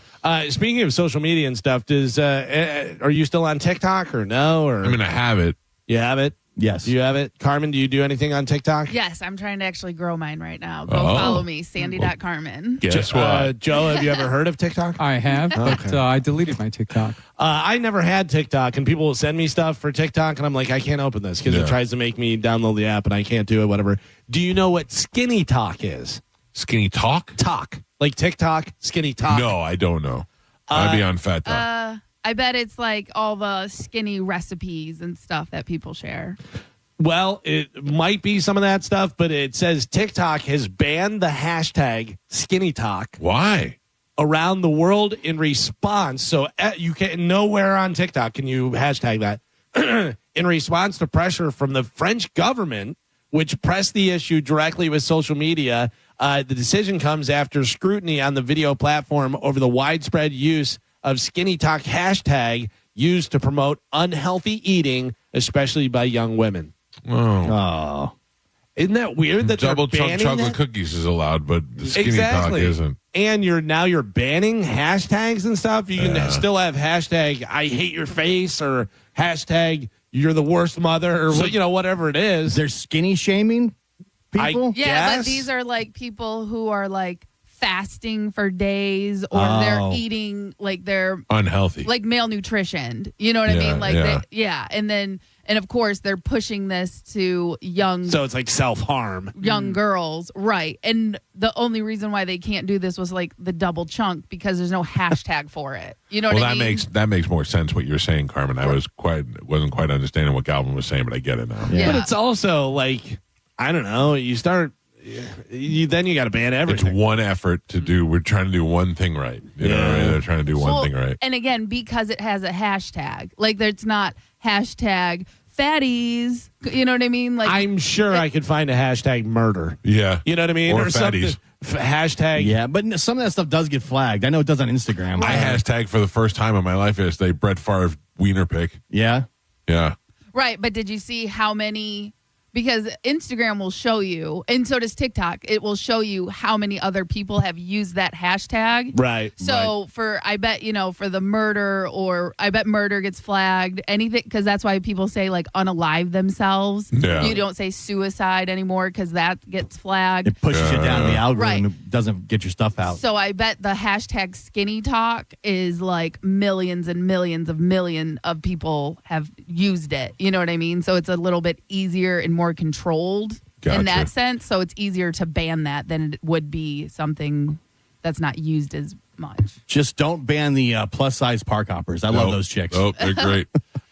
[SPEAKER 15] Speaking of social media and stuff, are you still on TikTok or no? Or
[SPEAKER 1] I have it.
[SPEAKER 15] You have it?
[SPEAKER 2] Yes.
[SPEAKER 15] Do you have it? Carmen, do you do anything on TikTok?
[SPEAKER 3] Yes, I'm trying to actually grow mine right now. Go follow me, Sandy.Carmen.
[SPEAKER 1] Guess what?
[SPEAKER 15] Joe, have you ever heard of TikTok?
[SPEAKER 4] I have, but I deleted my TikTok.
[SPEAKER 15] I never had TikTok, and people will send me stuff for TikTok, and I'm like, I can't open this because it tries to make me download the app, and I can't do it, whatever. Do you know what Skinny Talk is?
[SPEAKER 1] Skinny Talk?
[SPEAKER 15] Talk. Like TikTok, Skinny Talk?
[SPEAKER 1] No, I don't know. I'd be on Fat Talk.
[SPEAKER 3] I bet it's like all the skinny recipes and stuff that people share.
[SPEAKER 15] Well, it might be some of that stuff, but it says TikTok has banned the hashtag Skinny Talk.
[SPEAKER 1] Why?
[SPEAKER 15] Around the world in response. So you can nowhere on TikTok can you hashtag that. In response to pressure from the French government, which pressed the issue directly with social media, the decision comes after scrutiny on the video platform over the widespread use of Skinny Talk hashtag used to promote unhealthy eating, especially by young women.
[SPEAKER 1] Oh.
[SPEAKER 15] Isn't that weird that
[SPEAKER 1] double
[SPEAKER 15] they're banning
[SPEAKER 1] chunk chocolate
[SPEAKER 15] that?
[SPEAKER 1] cookies is allowed, but the Skinny Talk isn't.
[SPEAKER 15] And you're banning hashtags and stuff. You can still have hashtag I hate your face or hashtag you're the worst mother or whatever it is.
[SPEAKER 2] They're skinny shaming people?
[SPEAKER 3] But these are like people who are like fasting for days or they're eating like they're
[SPEAKER 1] unhealthy,
[SPEAKER 3] like malnutrition. You know what I mean? Like and of course they're pushing this to young.
[SPEAKER 15] So it's like self-harm.
[SPEAKER 3] Young girls, right? And the only reason why they can't do this was like the double chunk because there's no hashtag for it. You know what I mean?
[SPEAKER 1] That makes more sense what you're saying, Carmen. I wasn't quite understanding what Galvin was saying, but I get it now.
[SPEAKER 15] Yeah. But it's also like I don't know. You start. Then you got to ban everything.
[SPEAKER 1] It's one effort to do. We're trying to do one thing right. You know what I mean? They're trying to do one thing right.
[SPEAKER 3] And again, because it has a hashtag, like it's not hashtag fatties. You know what I mean? Like
[SPEAKER 15] I'm sure I could find a hashtag murder.
[SPEAKER 1] Yeah.
[SPEAKER 15] You know what I mean?
[SPEAKER 1] Or fatties.
[SPEAKER 15] Hashtag.
[SPEAKER 2] Yeah, but some of that stuff does get flagged. I know it does on Instagram.
[SPEAKER 1] I hashtag for the first time in my life yesterday Brett Favre wiener pic.
[SPEAKER 2] Yeah.
[SPEAKER 1] Yeah.
[SPEAKER 3] Right, but did you see how many? Because Instagram will show you, and so does TikTok, it will show you how many other people have used that hashtag.
[SPEAKER 15] Right.
[SPEAKER 3] So I bet, for the murder, or I bet murder gets flagged, anything, because that's why people say like unalive themselves.
[SPEAKER 1] Yeah.
[SPEAKER 3] You don't say suicide anymore because that gets flagged.
[SPEAKER 2] It pushes you down the algorithm.
[SPEAKER 3] Right.
[SPEAKER 2] It doesn't get your stuff out.
[SPEAKER 3] So I bet the hashtag Skinny Talk is like millions and millions of people have used it. You know what I mean? So it's a little bit easier and more controlled in that sense. So it's easier to ban that than it would be something that's not used as much.
[SPEAKER 2] Just don't ban the plus size park hoppers. I love those chicks.
[SPEAKER 1] Oh, they're great.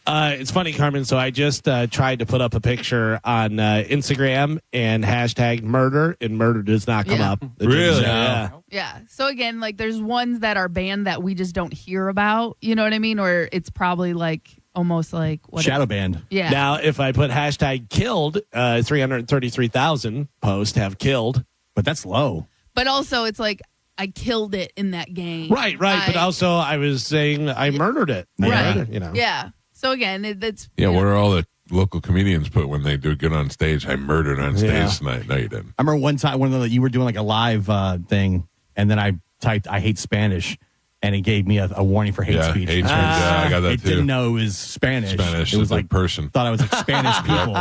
[SPEAKER 15] It's funny, Carmen. So I just tried to put up a picture on Instagram and hashtag murder, and murder does not come up.
[SPEAKER 1] Really?
[SPEAKER 3] Yeah. So again, like there's ones that are banned that we just don't hear about. You know what I mean? Or it's probably like almost like
[SPEAKER 2] shadow banned.
[SPEAKER 3] Yeah.
[SPEAKER 15] Now, if I put hashtag killed, 333,000 posts have killed,
[SPEAKER 2] but that's low.
[SPEAKER 3] But also, it's like I killed it in that game.
[SPEAKER 15] Right. But also, I was saying I murdered it.
[SPEAKER 3] Right.
[SPEAKER 15] Murdered,
[SPEAKER 3] Yeah. So again, it's
[SPEAKER 1] Yeah. What are all the local comedians put when they do good on stage? I murdered on stage tonight. No, you didn't.
[SPEAKER 2] I remember one time you were doing like a live thing, and then I typed "I hate Spanish." And it gave me a warning for hate speech.
[SPEAKER 1] Hate speech. I got that
[SPEAKER 2] it
[SPEAKER 1] too.
[SPEAKER 2] Didn't know it was Spanish.
[SPEAKER 1] Spanish.
[SPEAKER 2] It was
[SPEAKER 1] like
[SPEAKER 2] like
[SPEAKER 1] person.
[SPEAKER 2] Thought I was like Spanish people.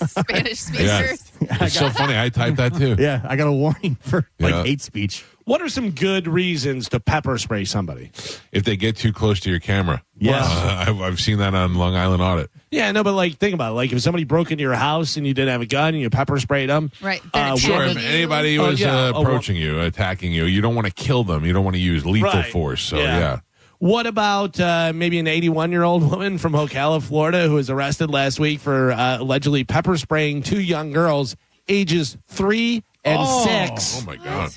[SPEAKER 3] Spanish speakers.
[SPEAKER 1] It's so funny. I typed that too.
[SPEAKER 2] Yeah, I got a warning for hate speech.
[SPEAKER 15] What are some good reasons to pepper spray somebody?
[SPEAKER 1] If they get too close to your camera.
[SPEAKER 2] Yes.
[SPEAKER 1] I've seen that on Long Island Audit.
[SPEAKER 15] Yeah, no, but think about it. Like if somebody broke into your house and you didn't have a gun and you pepper sprayed them.
[SPEAKER 3] Right.
[SPEAKER 1] Sure, if anybody was approaching you, attacking you, you don't want to kill them. You don't want to use lethal force. So, yeah.
[SPEAKER 15] What about maybe an 81-year-old woman from Ocala, Florida, who was arrested last week for allegedly pepper spraying 2 young girls, ages 3 and 6.
[SPEAKER 1] Oh, my God.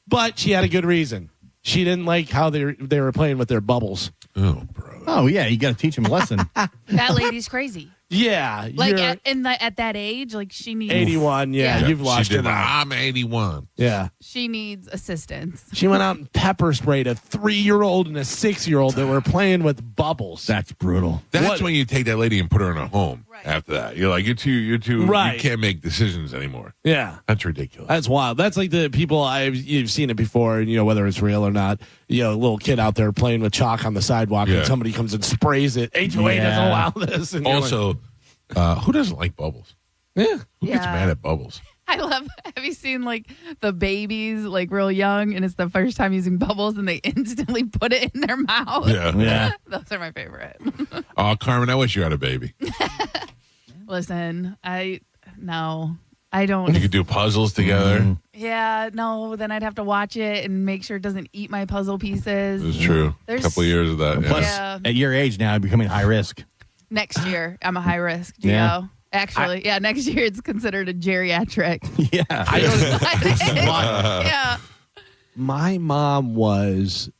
[SPEAKER 15] But she had a good reason. She didn't like how they were playing with their bubbles.
[SPEAKER 1] Oh, bro.
[SPEAKER 2] Oh, yeah, you got to teach them a lesson.
[SPEAKER 3] That lady's crazy.
[SPEAKER 15] Yeah.
[SPEAKER 3] Like at that age, like she needs
[SPEAKER 15] 81, you've lost
[SPEAKER 1] her.
[SPEAKER 15] now.
[SPEAKER 1] I'm 81.
[SPEAKER 15] Yeah.
[SPEAKER 3] She needs assistance.
[SPEAKER 15] She went out and pepper sprayed a 3-year-old and a 6-year-old that were playing with bubbles.
[SPEAKER 2] That's brutal.
[SPEAKER 1] That's when you take that lady and put her in a home after that. You're like, you're too
[SPEAKER 15] right.
[SPEAKER 1] You can't make decisions anymore.
[SPEAKER 15] Yeah.
[SPEAKER 1] That's ridiculous.
[SPEAKER 15] That's wild. That's like the people you've seen it before, and whether it's real or not. A little kid out there playing with chalk on the sidewalk and somebody comes and sprays it. HOA doesn't allow this. And
[SPEAKER 1] also, who doesn't like bubbles?
[SPEAKER 15] Yeah.
[SPEAKER 1] Who gets mad at bubbles?
[SPEAKER 3] I love, have you seen like the babies like real young and it's the first time using bubbles and they instantly put it in their mouth?
[SPEAKER 1] Yeah.
[SPEAKER 3] Those are my favorite.
[SPEAKER 1] Oh, Carmen, I wish you had a baby.
[SPEAKER 3] Listen, I don't.
[SPEAKER 1] You could do puzzles together.
[SPEAKER 3] Yeah, no, then I'd have to watch it and make sure it doesn't eat my puzzle pieces.
[SPEAKER 1] It's true. A couple of years of that.
[SPEAKER 2] Plus, at your age now, becoming high risk.
[SPEAKER 3] Next year, I'm a high risk, Gio.
[SPEAKER 2] Yeah.
[SPEAKER 3] Actually, next year it's considered a geriatric.
[SPEAKER 2] Yeah.
[SPEAKER 3] Yeah.
[SPEAKER 15] My mom was,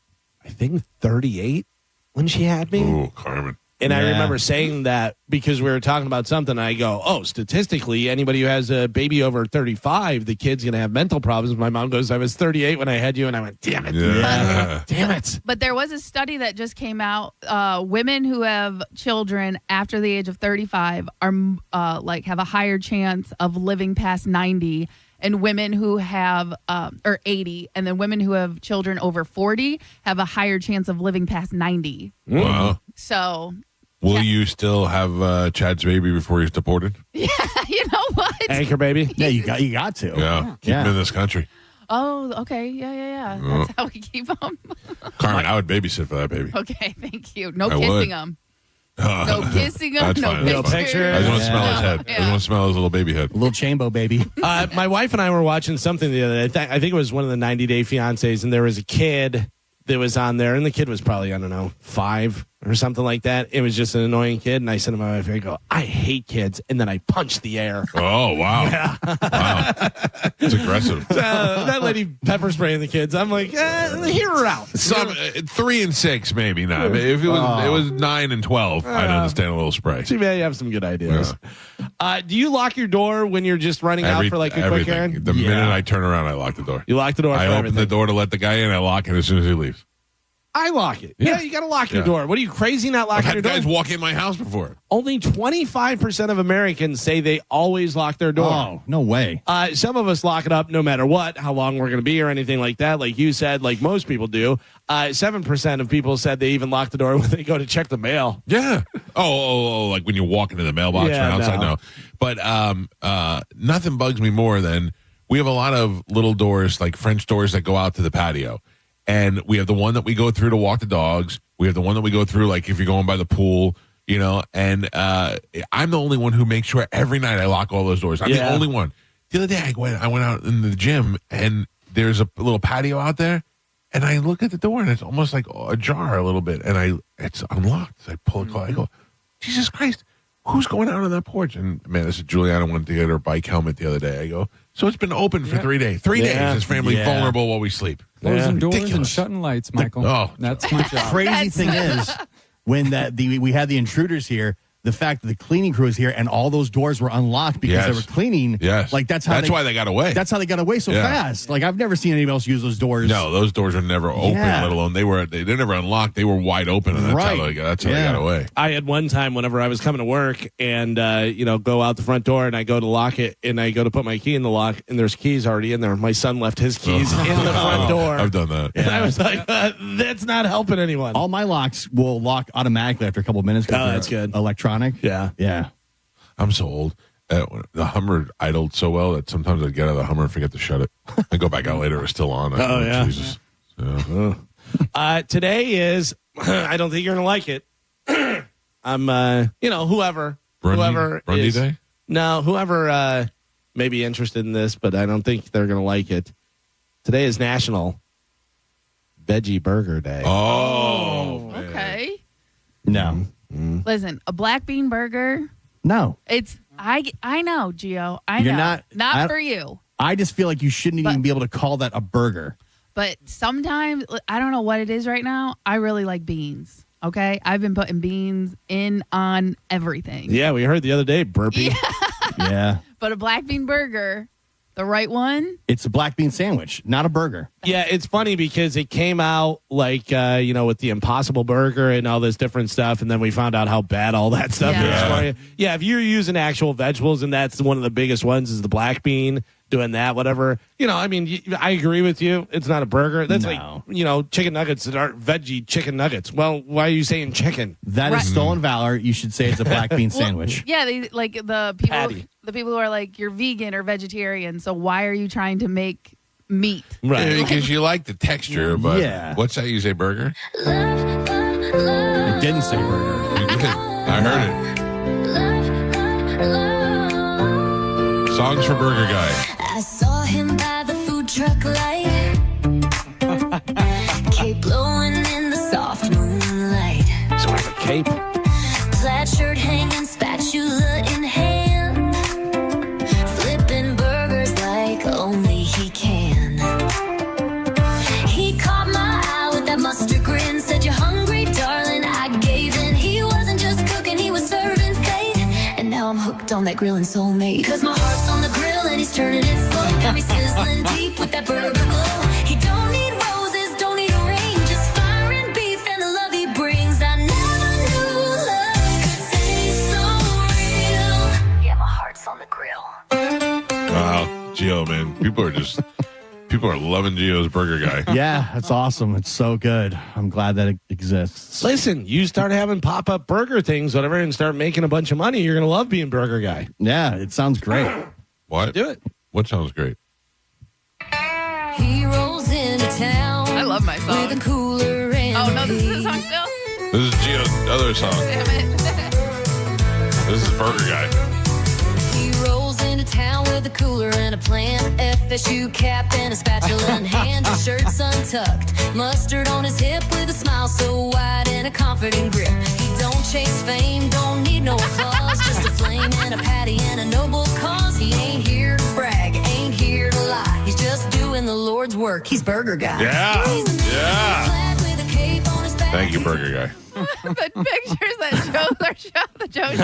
[SPEAKER 15] I think, 38 when she had me.
[SPEAKER 1] Ooh, Carmen.
[SPEAKER 15] And I remember saying that because we were talking about something. And I go, statistically, anybody who has a baby over 35, the kid's going to have mental problems. My mom goes, I was 38 when I had you. And I went, damn it.
[SPEAKER 1] Yeah.
[SPEAKER 15] Damn it.
[SPEAKER 3] But there was a study that just came out. Women who have children after the age of 35 are have a higher chance of living past 90. And women who have, or 80, and then women who have children over 40 have a higher chance of living past 90.
[SPEAKER 1] Wow.
[SPEAKER 3] So.
[SPEAKER 1] Will you still have Chad's baby before he's deported?
[SPEAKER 3] Yeah, you know what?
[SPEAKER 15] Anchor baby?
[SPEAKER 2] Yeah, you got to.
[SPEAKER 1] Yeah. Keep him in this country.
[SPEAKER 3] Oh, okay. Yeah. That's how we keep them.
[SPEAKER 1] Carmen, I would babysit for that baby.
[SPEAKER 3] Okay, thank you. No
[SPEAKER 1] I
[SPEAKER 3] kissing
[SPEAKER 1] would.
[SPEAKER 3] them. No kissing him.
[SPEAKER 1] That's
[SPEAKER 3] No
[SPEAKER 1] fine, that's fine.
[SPEAKER 3] pictures.
[SPEAKER 1] I just want to smell his head.
[SPEAKER 3] Yeah.
[SPEAKER 1] I just want to smell his little baby head.
[SPEAKER 2] A little chambo baby.
[SPEAKER 15] My wife and I were watching something the other day. I think it was one of the 90-Day Fiancés, and there was a kid that was on there, and the kid was probably, 5 or something like that. It was just an annoying kid, and I said to my wife, I go, I hate kids, and then I punched the air.
[SPEAKER 1] Oh, wow.
[SPEAKER 15] Yeah.
[SPEAKER 1] Wow. It's aggressive.
[SPEAKER 15] That lady pepper spraying the kids. I'm like, hear her out.
[SPEAKER 1] 3 and 6, maybe not. If it was 9 and 12, I'd understand a little spray.
[SPEAKER 15] She may have some good ideas. Do you lock your door when you're just running out for like a quick errand?
[SPEAKER 1] The minute I turn around, I lock the door.
[SPEAKER 15] You lock the door.
[SPEAKER 1] I open the door to let the guy in. I lock it as soon as he leaves.
[SPEAKER 15] I lock it. Yeah, you got to lock your door. What are you, crazy not locking your door?
[SPEAKER 1] I've had guys walk in my house before.
[SPEAKER 15] Only 25% of Americans say they always lock their door.
[SPEAKER 2] Oh, no way.
[SPEAKER 15] Some of us lock it up no matter what, how long we're going to be or anything like that. Like you said, like most people do. 7% of people said they even lock the door when they go to check the mail.
[SPEAKER 1] Yeah. Oh, like when you walk into the mailbox or outside. No. But nothing bugs me more than we have a lot of little doors, like French doors that go out to the patio. And we have the one that we go through to walk the dogs. We have the one that we go through, like if you're going by the pool, and I'm the only one who makes sure every night I lock all those doors. I'm the only one. The other day I went out in the gym and there's a little patio out there and I look at the door and it's almost like ajar a little bit and it's unlocked. So I pull it, I go, Jesus Christ, who's going out on that porch? And man, this is Juliana wanted to get her bike helmet the other day. I go, so it's been open for 3 days. 3 days. This family vulnerable while we sleep.
[SPEAKER 4] Closing doors
[SPEAKER 1] Ridiculous.
[SPEAKER 4] and shutting lights, Michael. That's my job.
[SPEAKER 2] Crazy thing is, when we had the intruders here, the fact that the cleaning crew is here and all those doors were unlocked because they were cleaning.
[SPEAKER 1] Yes.
[SPEAKER 2] Like that's
[SPEAKER 1] why they got away.
[SPEAKER 2] That's how they got away so fast. Like I've never seen anybody else use those doors.
[SPEAKER 1] No, those doors are never open, let alone they're never unlocked. They were wide open, and that's how they got away.
[SPEAKER 15] I had one time whenever I was coming to work and go out the front door and I go to lock it and I go to put my key in the lock and there's keys already in there. My son left his keys in the front door.
[SPEAKER 1] I've done that.
[SPEAKER 15] And I was like, that's not helping anyone.
[SPEAKER 2] All my locks will lock automatically after a couple of minutes.
[SPEAKER 15] Oh, that's good.
[SPEAKER 2] Electronic.
[SPEAKER 15] Yeah.
[SPEAKER 2] Yeah.
[SPEAKER 1] I'm so old. The Hummer idled so well that sometimes I'd get out of the Hummer and forget to shut it. I go back out later, it was still on. Jesus. Yeah.
[SPEAKER 15] Today is, I don't think you're going to like it. I'm, whoever
[SPEAKER 1] Grundy
[SPEAKER 15] is.
[SPEAKER 1] Day?
[SPEAKER 15] No, whoever may be interested in this, but I don't think they're going to like it. Today is National Veggie Burger Day.
[SPEAKER 1] Oh,
[SPEAKER 3] okay.
[SPEAKER 2] No.
[SPEAKER 3] Listen, a black bean burger.
[SPEAKER 2] No.
[SPEAKER 3] It's I know, Gio. I
[SPEAKER 2] You're
[SPEAKER 3] know.
[SPEAKER 2] not
[SPEAKER 3] for you.
[SPEAKER 2] I just feel like you shouldn't even be able to call that a burger.
[SPEAKER 3] But sometimes I don't know what it is right now. I really like beans. Okay, I've been putting beans in on everything.
[SPEAKER 15] Yeah, we heard the other day, burpee.
[SPEAKER 2] Yeah.
[SPEAKER 3] But a black bean burger, the right one.
[SPEAKER 2] It's a black bean sandwich, not a burger.
[SPEAKER 15] Yeah, it's funny because it came out like, with the Impossible Burger and all this different stuff, and then we found out how bad all that stuff is for you. Yeah, if you're using actual vegetables, and that's one of the biggest ones is the black bean, doing that, whatever. I agree with you. It's not a burger. That's like, chicken nuggets that aren't veggie chicken nuggets. Well, why are you saying chicken?
[SPEAKER 2] That is stolen valor. You should say it's a black bean sandwich.
[SPEAKER 3] Yeah, they like the people who are like, you're vegan or vegetarian, so why are you trying to make meat?
[SPEAKER 1] Right. Because you like the texture, but what's that? You say burger?
[SPEAKER 2] It didn't say burger.
[SPEAKER 1] You did. I heard it. Songs for Burger Guy.
[SPEAKER 31] I saw him by the food truck light. Cape blowing in the soft moonlight.
[SPEAKER 15] So I have a cape.
[SPEAKER 31] Plaid shirt hanging, spatula in hand. Flipping burgers like only he can. He caught my eye with that mustard grin. Said, "You're hungry, darling." I gave in. He wasn't just cooking, he was serving fate. And now I'm hooked on that grilling soulmate. Cause my heart's on the grill and he's turning it slow. Got me sizzling deep with that burger glow. He don't need roses, don't need a ring. Just fire and beef and the love he brings. I never knew love could taste so real. Yeah, my heart's on the grill.
[SPEAKER 1] Wow, Gio, man. People are loving Gio's Burger Guy.
[SPEAKER 2] Yeah, that's awesome. It's so good. I'm glad that it exists.
[SPEAKER 15] Listen, you start having pop-up burger things, whatever, and start making a bunch of money, you're going to love being Burger Guy.
[SPEAKER 2] Yeah, it sounds great.
[SPEAKER 1] What?
[SPEAKER 15] Do it.
[SPEAKER 1] What sounds great?
[SPEAKER 31] He rolls into town.
[SPEAKER 3] I love my song.
[SPEAKER 31] With a cooler and
[SPEAKER 3] Oh, no, this is his song still?
[SPEAKER 1] This is Gio's other song.
[SPEAKER 3] Damn it.
[SPEAKER 1] This is Burger Guy.
[SPEAKER 31] He rolls into town with a cooler and a plant, FSU cap and a spatula in hand. His shirt's untucked, mustard on his hip with a smile so wide and a confident grip. He don't chase fame, don't need no applause, just a flame and a patty and a noble cause. He ain't here to brag, ain't here to lie. He's just doing the Lord's work. He's Burger Guy.
[SPEAKER 1] Yeah.
[SPEAKER 31] He's a man
[SPEAKER 1] Yeah.
[SPEAKER 31] black with a cape on his back.
[SPEAKER 1] Thank you, Burger Guy.
[SPEAKER 3] The pictures that show the Joe show.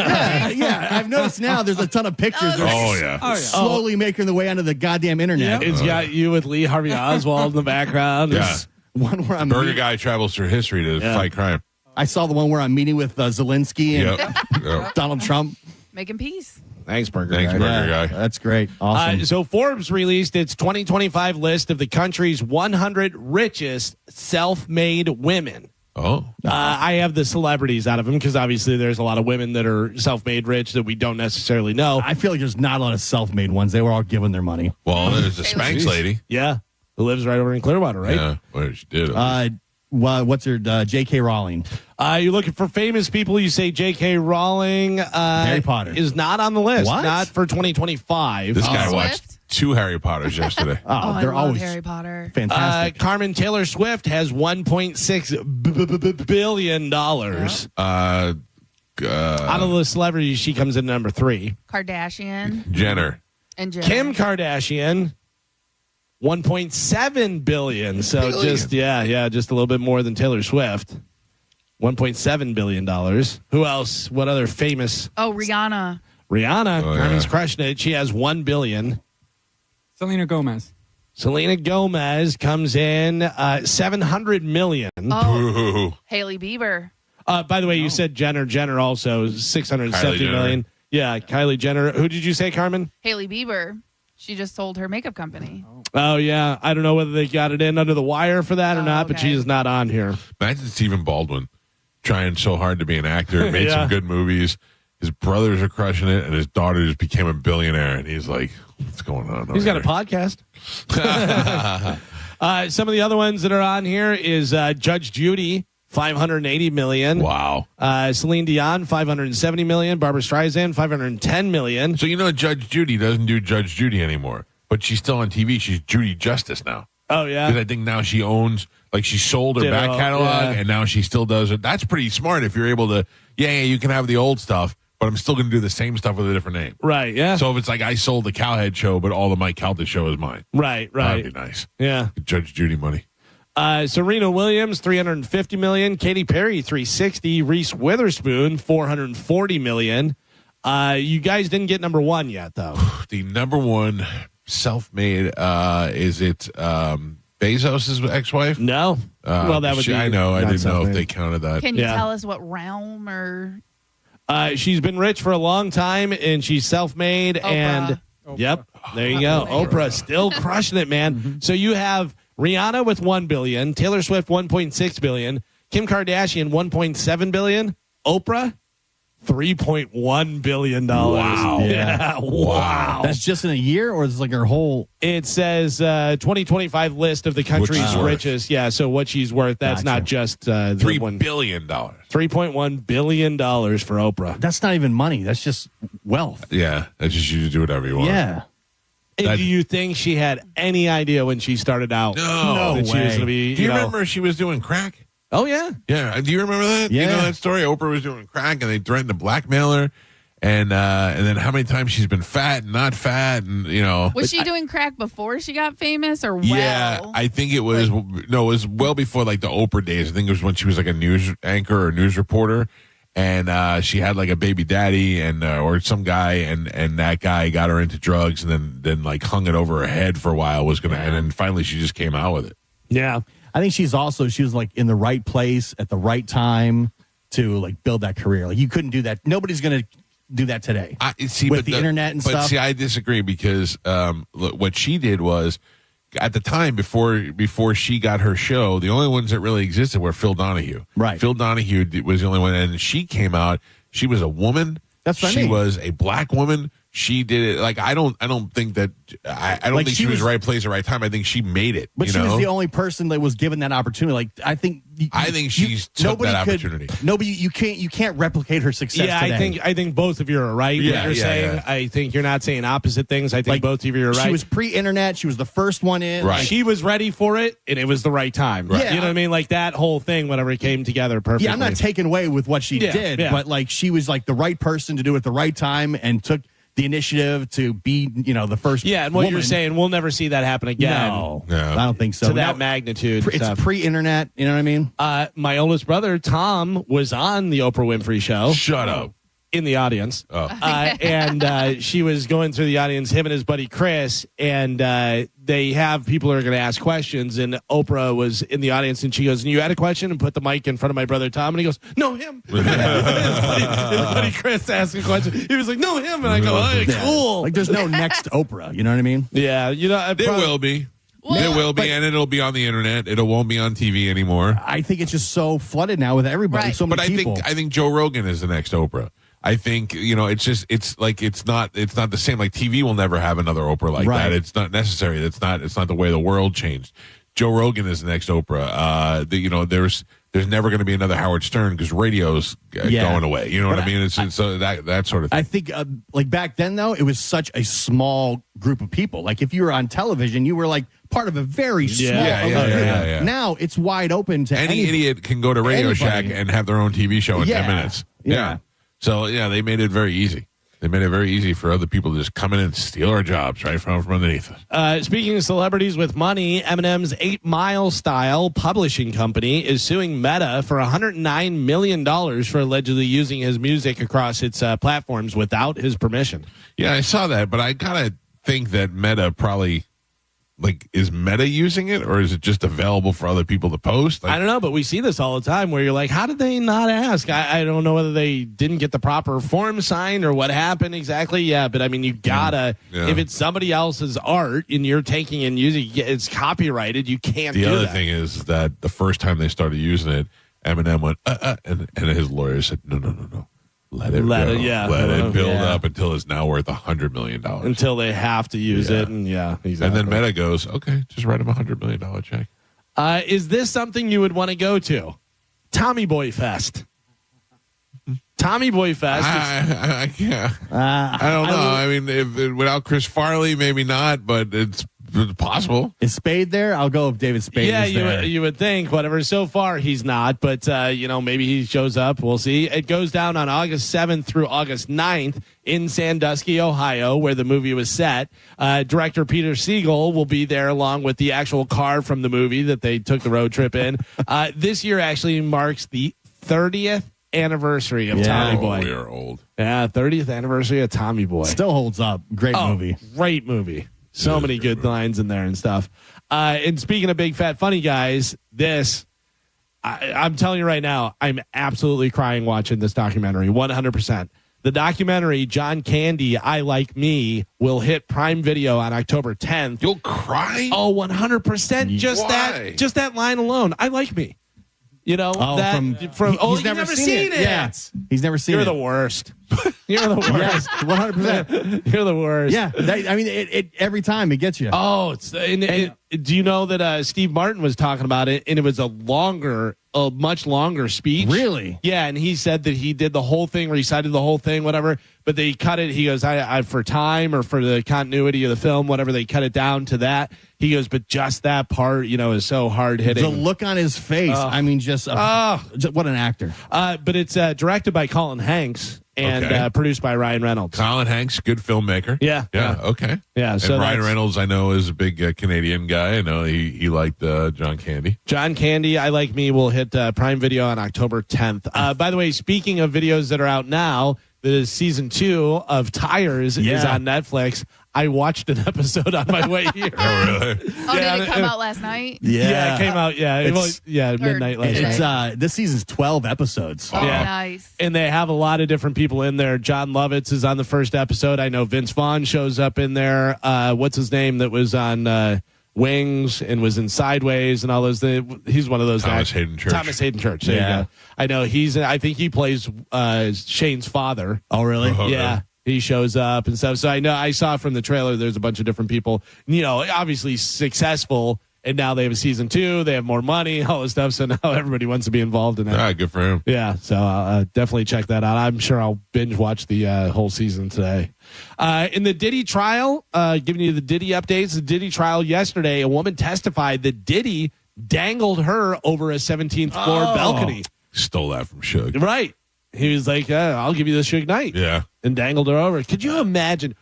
[SPEAKER 2] Yeah, I've noticed now there's a ton of pictures.
[SPEAKER 1] Oh, yeah.
[SPEAKER 2] Slowly making their way onto the goddamn internet.
[SPEAKER 15] It's got you with Lee Harvey Oswald in the background.
[SPEAKER 1] Yeah.
[SPEAKER 2] One where I'm
[SPEAKER 1] Burger Guy travels through history to fight crime.
[SPEAKER 2] I saw the one where I'm meeting with Zelensky and
[SPEAKER 1] Yep.
[SPEAKER 2] Donald Trump.
[SPEAKER 3] Making peace.
[SPEAKER 15] Thanks, Burger
[SPEAKER 1] Thanks,
[SPEAKER 15] Guy.
[SPEAKER 1] Burger Guy.
[SPEAKER 2] That's great. Awesome.
[SPEAKER 15] So Forbes released its 2025 list of the country's 100 richest self-made women.
[SPEAKER 1] Oh.
[SPEAKER 15] I have the celebrities out of them because obviously there's a lot of women that are self-made rich that we don't necessarily know.
[SPEAKER 2] I feel like there's not a lot of self-made ones. They were all given their money.
[SPEAKER 1] Well, there's a Spanx lady.
[SPEAKER 15] Yeah, who lives right over in Clearwater, right?
[SPEAKER 1] Yeah, well, she did.
[SPEAKER 2] What's her J.K. Rowling?
[SPEAKER 15] You're looking for famous people. You say J.K. Rowling.
[SPEAKER 2] Harry Potter
[SPEAKER 15] is not on the list.
[SPEAKER 2] What?
[SPEAKER 15] Not for 2025.
[SPEAKER 1] This guy watched 2 Harry Potters yesterday.
[SPEAKER 2] They're
[SPEAKER 3] I love
[SPEAKER 2] always
[SPEAKER 3] Harry Potter.
[SPEAKER 2] fantastic.
[SPEAKER 15] Carmen Taylor Swift has $1.6 billion. Out of the celebrities, she comes in number 3.
[SPEAKER 3] Kardashian
[SPEAKER 1] Jenner.
[SPEAKER 3] and Jenner.
[SPEAKER 15] Kim Kardashian, $1.7 billion. So just a little bit more than Taylor Swift. $1.7 billion. Who else? What other famous?
[SPEAKER 3] Oh, Rihanna.
[SPEAKER 15] Rihanna.
[SPEAKER 1] Oh,
[SPEAKER 15] Carmen's
[SPEAKER 1] yeah.
[SPEAKER 15] crushing it. She has $1 billion.
[SPEAKER 4] Selena Gomez.
[SPEAKER 15] Selena Gomez comes in $700 million.
[SPEAKER 3] Oh, Hailey Bieber.
[SPEAKER 15] By the way, you said Jenner. Jenner also $670 million. Yeah, Kylie Jenner. Who did you say, Carmen?
[SPEAKER 3] Hailey Bieber. She just sold her makeup company.
[SPEAKER 15] Oh, yeah. I don't know whether they got it in under the wire for that or not, but she is not on here.
[SPEAKER 1] Imagine Stephen Baldwin trying so hard to be an actor, made
[SPEAKER 15] Yeah.
[SPEAKER 1] some good movies, his brothers are crushing it, and his daughter just became a billionaire, and he's like, what's going on?
[SPEAKER 15] He's got a podcast. Some of the other ones that are on here is Judge Judy, $580 million.
[SPEAKER 1] Wow.
[SPEAKER 15] Celine Dion, $570 million. Barbara Streisand, $510 million.
[SPEAKER 1] So Judge Judy doesn't do Judge Judy anymore, but she's still on TV. She's Judy Justice now.
[SPEAKER 15] Oh, yeah?
[SPEAKER 1] Because I think now she owns, like she sold her back catalog, and now she still does it. That's pretty smart if you're able to, you can have the old stuff, but I'm still going to do the same stuff with a different name.
[SPEAKER 15] Right, yeah.
[SPEAKER 1] So if it's like I sold the Cowhead show, but all the Mike Calta show is mine.
[SPEAKER 15] Right.
[SPEAKER 1] That'd be nice.
[SPEAKER 15] Yeah.
[SPEAKER 1] Judge Judy money.
[SPEAKER 15] Serena Williams, $350 million. Katy Perry, $360. Reese Witherspoon, $440 million. You guys didn't get number one yet, though.
[SPEAKER 1] The number one self-made, is it Bezos' ex-wife?
[SPEAKER 15] No. Well, that would be.
[SPEAKER 1] I know. I didn't know if
[SPEAKER 15] self-made.
[SPEAKER 1] they counted that.
[SPEAKER 3] Can you tell us what realm or?
[SPEAKER 15] She's been rich for a long time, and she's self-made.
[SPEAKER 3] Oprah.
[SPEAKER 15] And yep, there you go. Oprah still crushing it, man. So you have Rihanna with $1 billion, Taylor Swift $1.6 billion, Kim Kardashian $1.7 billion, Oprah $3.1 billion.
[SPEAKER 1] Wow.
[SPEAKER 15] Yeah. Wow.
[SPEAKER 2] That's just in a year, or is it like her whole?
[SPEAKER 15] It says 2025 list of the country's richest. Yeah, so what she's worth. That's not just
[SPEAKER 1] $3 billion.
[SPEAKER 15] $3.1 billion for Oprah.
[SPEAKER 2] That's not even money. That's just wealth.
[SPEAKER 1] Yeah, that's just you to do whatever you want.
[SPEAKER 2] Yeah.
[SPEAKER 15] And do you think she had any idea when she started out?
[SPEAKER 1] No
[SPEAKER 15] that she was going to be.
[SPEAKER 1] Do you remember she was doing crack?
[SPEAKER 15] Oh, yeah.
[SPEAKER 1] Yeah. Do you remember that?
[SPEAKER 2] Yeah.
[SPEAKER 1] You know that story? Oprah was doing crack, and they threatened to blackmail her. And then how many times she's been fat and not fat, and
[SPEAKER 3] Was she doing crack before she got famous, or
[SPEAKER 1] Yeah, I think it was. It was well before like the Oprah days. I think it was when she was like a news anchor or news reporter, and she had like a baby daddy and or some guy, and that guy got her into drugs, and then like hung it over her head for a while. And then finally she just came out with it.
[SPEAKER 15] Yeah.
[SPEAKER 2] I think she was like in the right place at the right time to like build that career. Like you couldn't do that. Nobody's going to do that today. With the internet and stuff.
[SPEAKER 1] But see, I disagree because what she did was at the time before she got her show, the only ones that really existed were Phil Donahue.
[SPEAKER 2] Right.
[SPEAKER 1] Phil Donahue was the only one, and she came out. She was a woman.
[SPEAKER 2] That's what I
[SPEAKER 1] mean. She
[SPEAKER 2] mean.
[SPEAKER 1] was a black woman. She did it like I don't think that I don't
[SPEAKER 2] Like
[SPEAKER 1] think she was right place at right time. I think she made it.
[SPEAKER 2] But she was the only person that was given that opportunity. Like I think
[SPEAKER 1] she's took that opportunity.
[SPEAKER 2] You can't replicate her success.
[SPEAKER 15] Yeah,
[SPEAKER 2] today.
[SPEAKER 15] I think both of you are right.
[SPEAKER 1] Yeah,
[SPEAKER 15] what you're saying.
[SPEAKER 1] yeah.
[SPEAKER 15] I think you're not saying opposite things. I think
[SPEAKER 2] Like,
[SPEAKER 15] both of you are right.
[SPEAKER 2] She was pre-internet. She was the first one in.
[SPEAKER 1] Right.
[SPEAKER 15] She was ready for it, and it was the right time.
[SPEAKER 2] Right.
[SPEAKER 15] You know what I mean? Like that whole thing, whenever it came together perfectly.
[SPEAKER 2] Yeah, I'm not taking away with what she
[SPEAKER 15] Yeah,
[SPEAKER 2] did,
[SPEAKER 15] yeah.
[SPEAKER 2] but like she was like the right person to do it at the right time and took the initiative to be, the first.
[SPEAKER 15] Yeah, and what
[SPEAKER 2] woman.
[SPEAKER 15] you're saying, we'll never see that happen again.
[SPEAKER 2] No,
[SPEAKER 1] Yeah.
[SPEAKER 2] I don't think so.
[SPEAKER 15] To that
[SPEAKER 2] Now,
[SPEAKER 15] magnitude.
[SPEAKER 2] it's pre-internet. You know what I mean?
[SPEAKER 15] My oldest brother, Tom, was on the Oprah Winfrey Show.
[SPEAKER 1] Shut up.
[SPEAKER 15] In the audience.
[SPEAKER 1] Oh.
[SPEAKER 15] And she was going through the audience, him and his buddy Chris, and they have people who are going to ask questions, and Oprah was in the audience, and she goes, and you had a question, and put the mic in front of my brother Tom, and he goes, no, him. his buddy Chris asked a question. He was like, no, him. And I go, oh, cool.
[SPEAKER 2] Like there's no next Oprah. You know what I mean?
[SPEAKER 15] Yeah.
[SPEAKER 1] There will be. There will be, and it'll be on the internet. It won't be on TV anymore.
[SPEAKER 2] I think it's just so flooded now with everybody.
[SPEAKER 3] Right.
[SPEAKER 2] So many people.
[SPEAKER 1] I think Joe Rogan is the next Oprah. I think it's not the same. Like TV will never have another Oprah like that. It's not necessary. It's not the way the world changed. Joe Rogan is the next Oprah. There's never going to be another Howard Stern because radio's going away. You know what I mean? It's that sort of thing.
[SPEAKER 2] I think like back then though, it was such a small group of people. Like if you were on television, you were like part of a very small.
[SPEAKER 1] Yeah.
[SPEAKER 2] Now it's wide open to
[SPEAKER 1] any idiot can go to Radio Shack and have their own TV show in 10 minutes.
[SPEAKER 2] Yeah.
[SPEAKER 1] So they made it very easy. They made it very easy for other people to just come in and steal our jobs right from underneath us.
[SPEAKER 15] Speaking of celebrities with money, Eminem's 8 Mile Style publishing company is suing Meta for $109 million for allegedly using his music across its platforms without his permission.
[SPEAKER 1] Yeah, I saw that, but I gotta think that Meta probably is Meta using it, or is it just available for other people to post?
[SPEAKER 15] I don't know, but we see this all the time where you're like, how did they not ask? I don't know whether they didn't get the proper form signed or what happened exactly. Yeah, but I mean, you gotta, if it's somebody else's art and you're taking and using it, it's copyrighted, you can't do that.
[SPEAKER 1] The other thing is that the first time they started using it, Eminem went, and his lawyer said, no. Let it
[SPEAKER 15] Let
[SPEAKER 1] go.
[SPEAKER 15] it- yeah.
[SPEAKER 1] Let it build
[SPEAKER 15] Yeah.
[SPEAKER 1] up until it's now worth $100 million.
[SPEAKER 15] Until they have to use it. And exactly.
[SPEAKER 1] And then Meta goes, okay, just write him $100 million check.
[SPEAKER 15] Is this something you would want to go to? Tommy Boy Fest. Tommy Boy Fest.
[SPEAKER 1] I can't. I don't know. I mean, without Chris Farley, maybe not, but it's possible.
[SPEAKER 2] Is Spade there? I'll go if David Spade is there.
[SPEAKER 15] You would think, whatever. So far, he's not, but, maybe he shows up. We'll see. It goes down on August 7th through August 9th in Sandusky, Ohio, where the movie was set. Director Peter Siegel will be there along with the actual car from the movie that they took the road trip in. This year actually marks the 30th anniversary of Tommy Boy.
[SPEAKER 1] We are old.
[SPEAKER 15] Yeah, 30th anniversary of Tommy Boy.
[SPEAKER 2] Still holds up. Great movie.
[SPEAKER 15] Great movie. So many good lines in there and stuff. And speaking of big fat funny guys, I'm telling you right now, I'm absolutely crying watching this documentary. 100%. The documentary John Candy, I Like Me, will hit Prime Video on October 10th.
[SPEAKER 1] You'll cry?
[SPEAKER 15] Oh, 100%. Just that line alone. I like me. You know,
[SPEAKER 2] he's never seen it. Yeah, he's never seen it.
[SPEAKER 15] You're the worst. You're the worst.
[SPEAKER 2] Yes, 100%.
[SPEAKER 15] You're the worst.
[SPEAKER 2] Yeah, it every time it gets you.
[SPEAKER 15] Oh, do you know that Steve Martin was talking about it, and it was a much longer speech?
[SPEAKER 2] Really?
[SPEAKER 15] Yeah, and he said that he did the whole thing, recited the whole thing, whatever, but they cut it. He goes, I for time or for the continuity of the film, whatever, they cut it down to that. He goes, but just that part, is so hard hitting.
[SPEAKER 2] The look on his face. I mean, just what an actor.
[SPEAKER 15] But it's directed by Colin Hanks and produced by Ryan Reynolds.
[SPEAKER 1] Colin Hanks, good filmmaker.
[SPEAKER 15] Yeah.
[SPEAKER 1] Okay.
[SPEAKER 15] Yeah.
[SPEAKER 1] So Ryan Reynolds, I know, is a big Canadian guy. I know he liked John Candy.
[SPEAKER 15] John Candy, I Like Me will hit Prime Video on October 10th. By the way, speaking of videos that are out now, the season 2 of Tires is on Netflix. I watched an episode on my way here.
[SPEAKER 1] Oh, really?
[SPEAKER 3] Did it come out last night?
[SPEAKER 15] Yeah, it came out. Midnight last night.
[SPEAKER 2] This season's 12 episodes.
[SPEAKER 3] Oh, nice.
[SPEAKER 15] And they have a lot of different people in there. John Lovitz is on the first episode. I know Vince Vaughn shows up in there. What's his name that was on Wings and was in Sideways and all those things. He's one of those guys. Thomas Hayden Church. There you go. I know I think he plays Shane's father.
[SPEAKER 2] Oh, really?
[SPEAKER 15] Yeah. He shows up and stuff. So I saw from the trailer there's a bunch of different people, obviously successful, and now they have a season 2, they have more money, all this stuff, so now everybody wants to be involved in it.
[SPEAKER 1] Ah, good for him.
[SPEAKER 15] Yeah, so definitely check that out. I'm sure I'll binge watch the whole season today. In the Diddy trial, giving you the Diddy updates, the Diddy trial yesterday, a woman testified that Diddy dangled her over a 17th floor balcony.
[SPEAKER 1] Stole that from Suge.
[SPEAKER 15] Right. He was like, I'll give you the Suge Knight.
[SPEAKER 1] Yeah.
[SPEAKER 15] And dangled her over. Could you imagine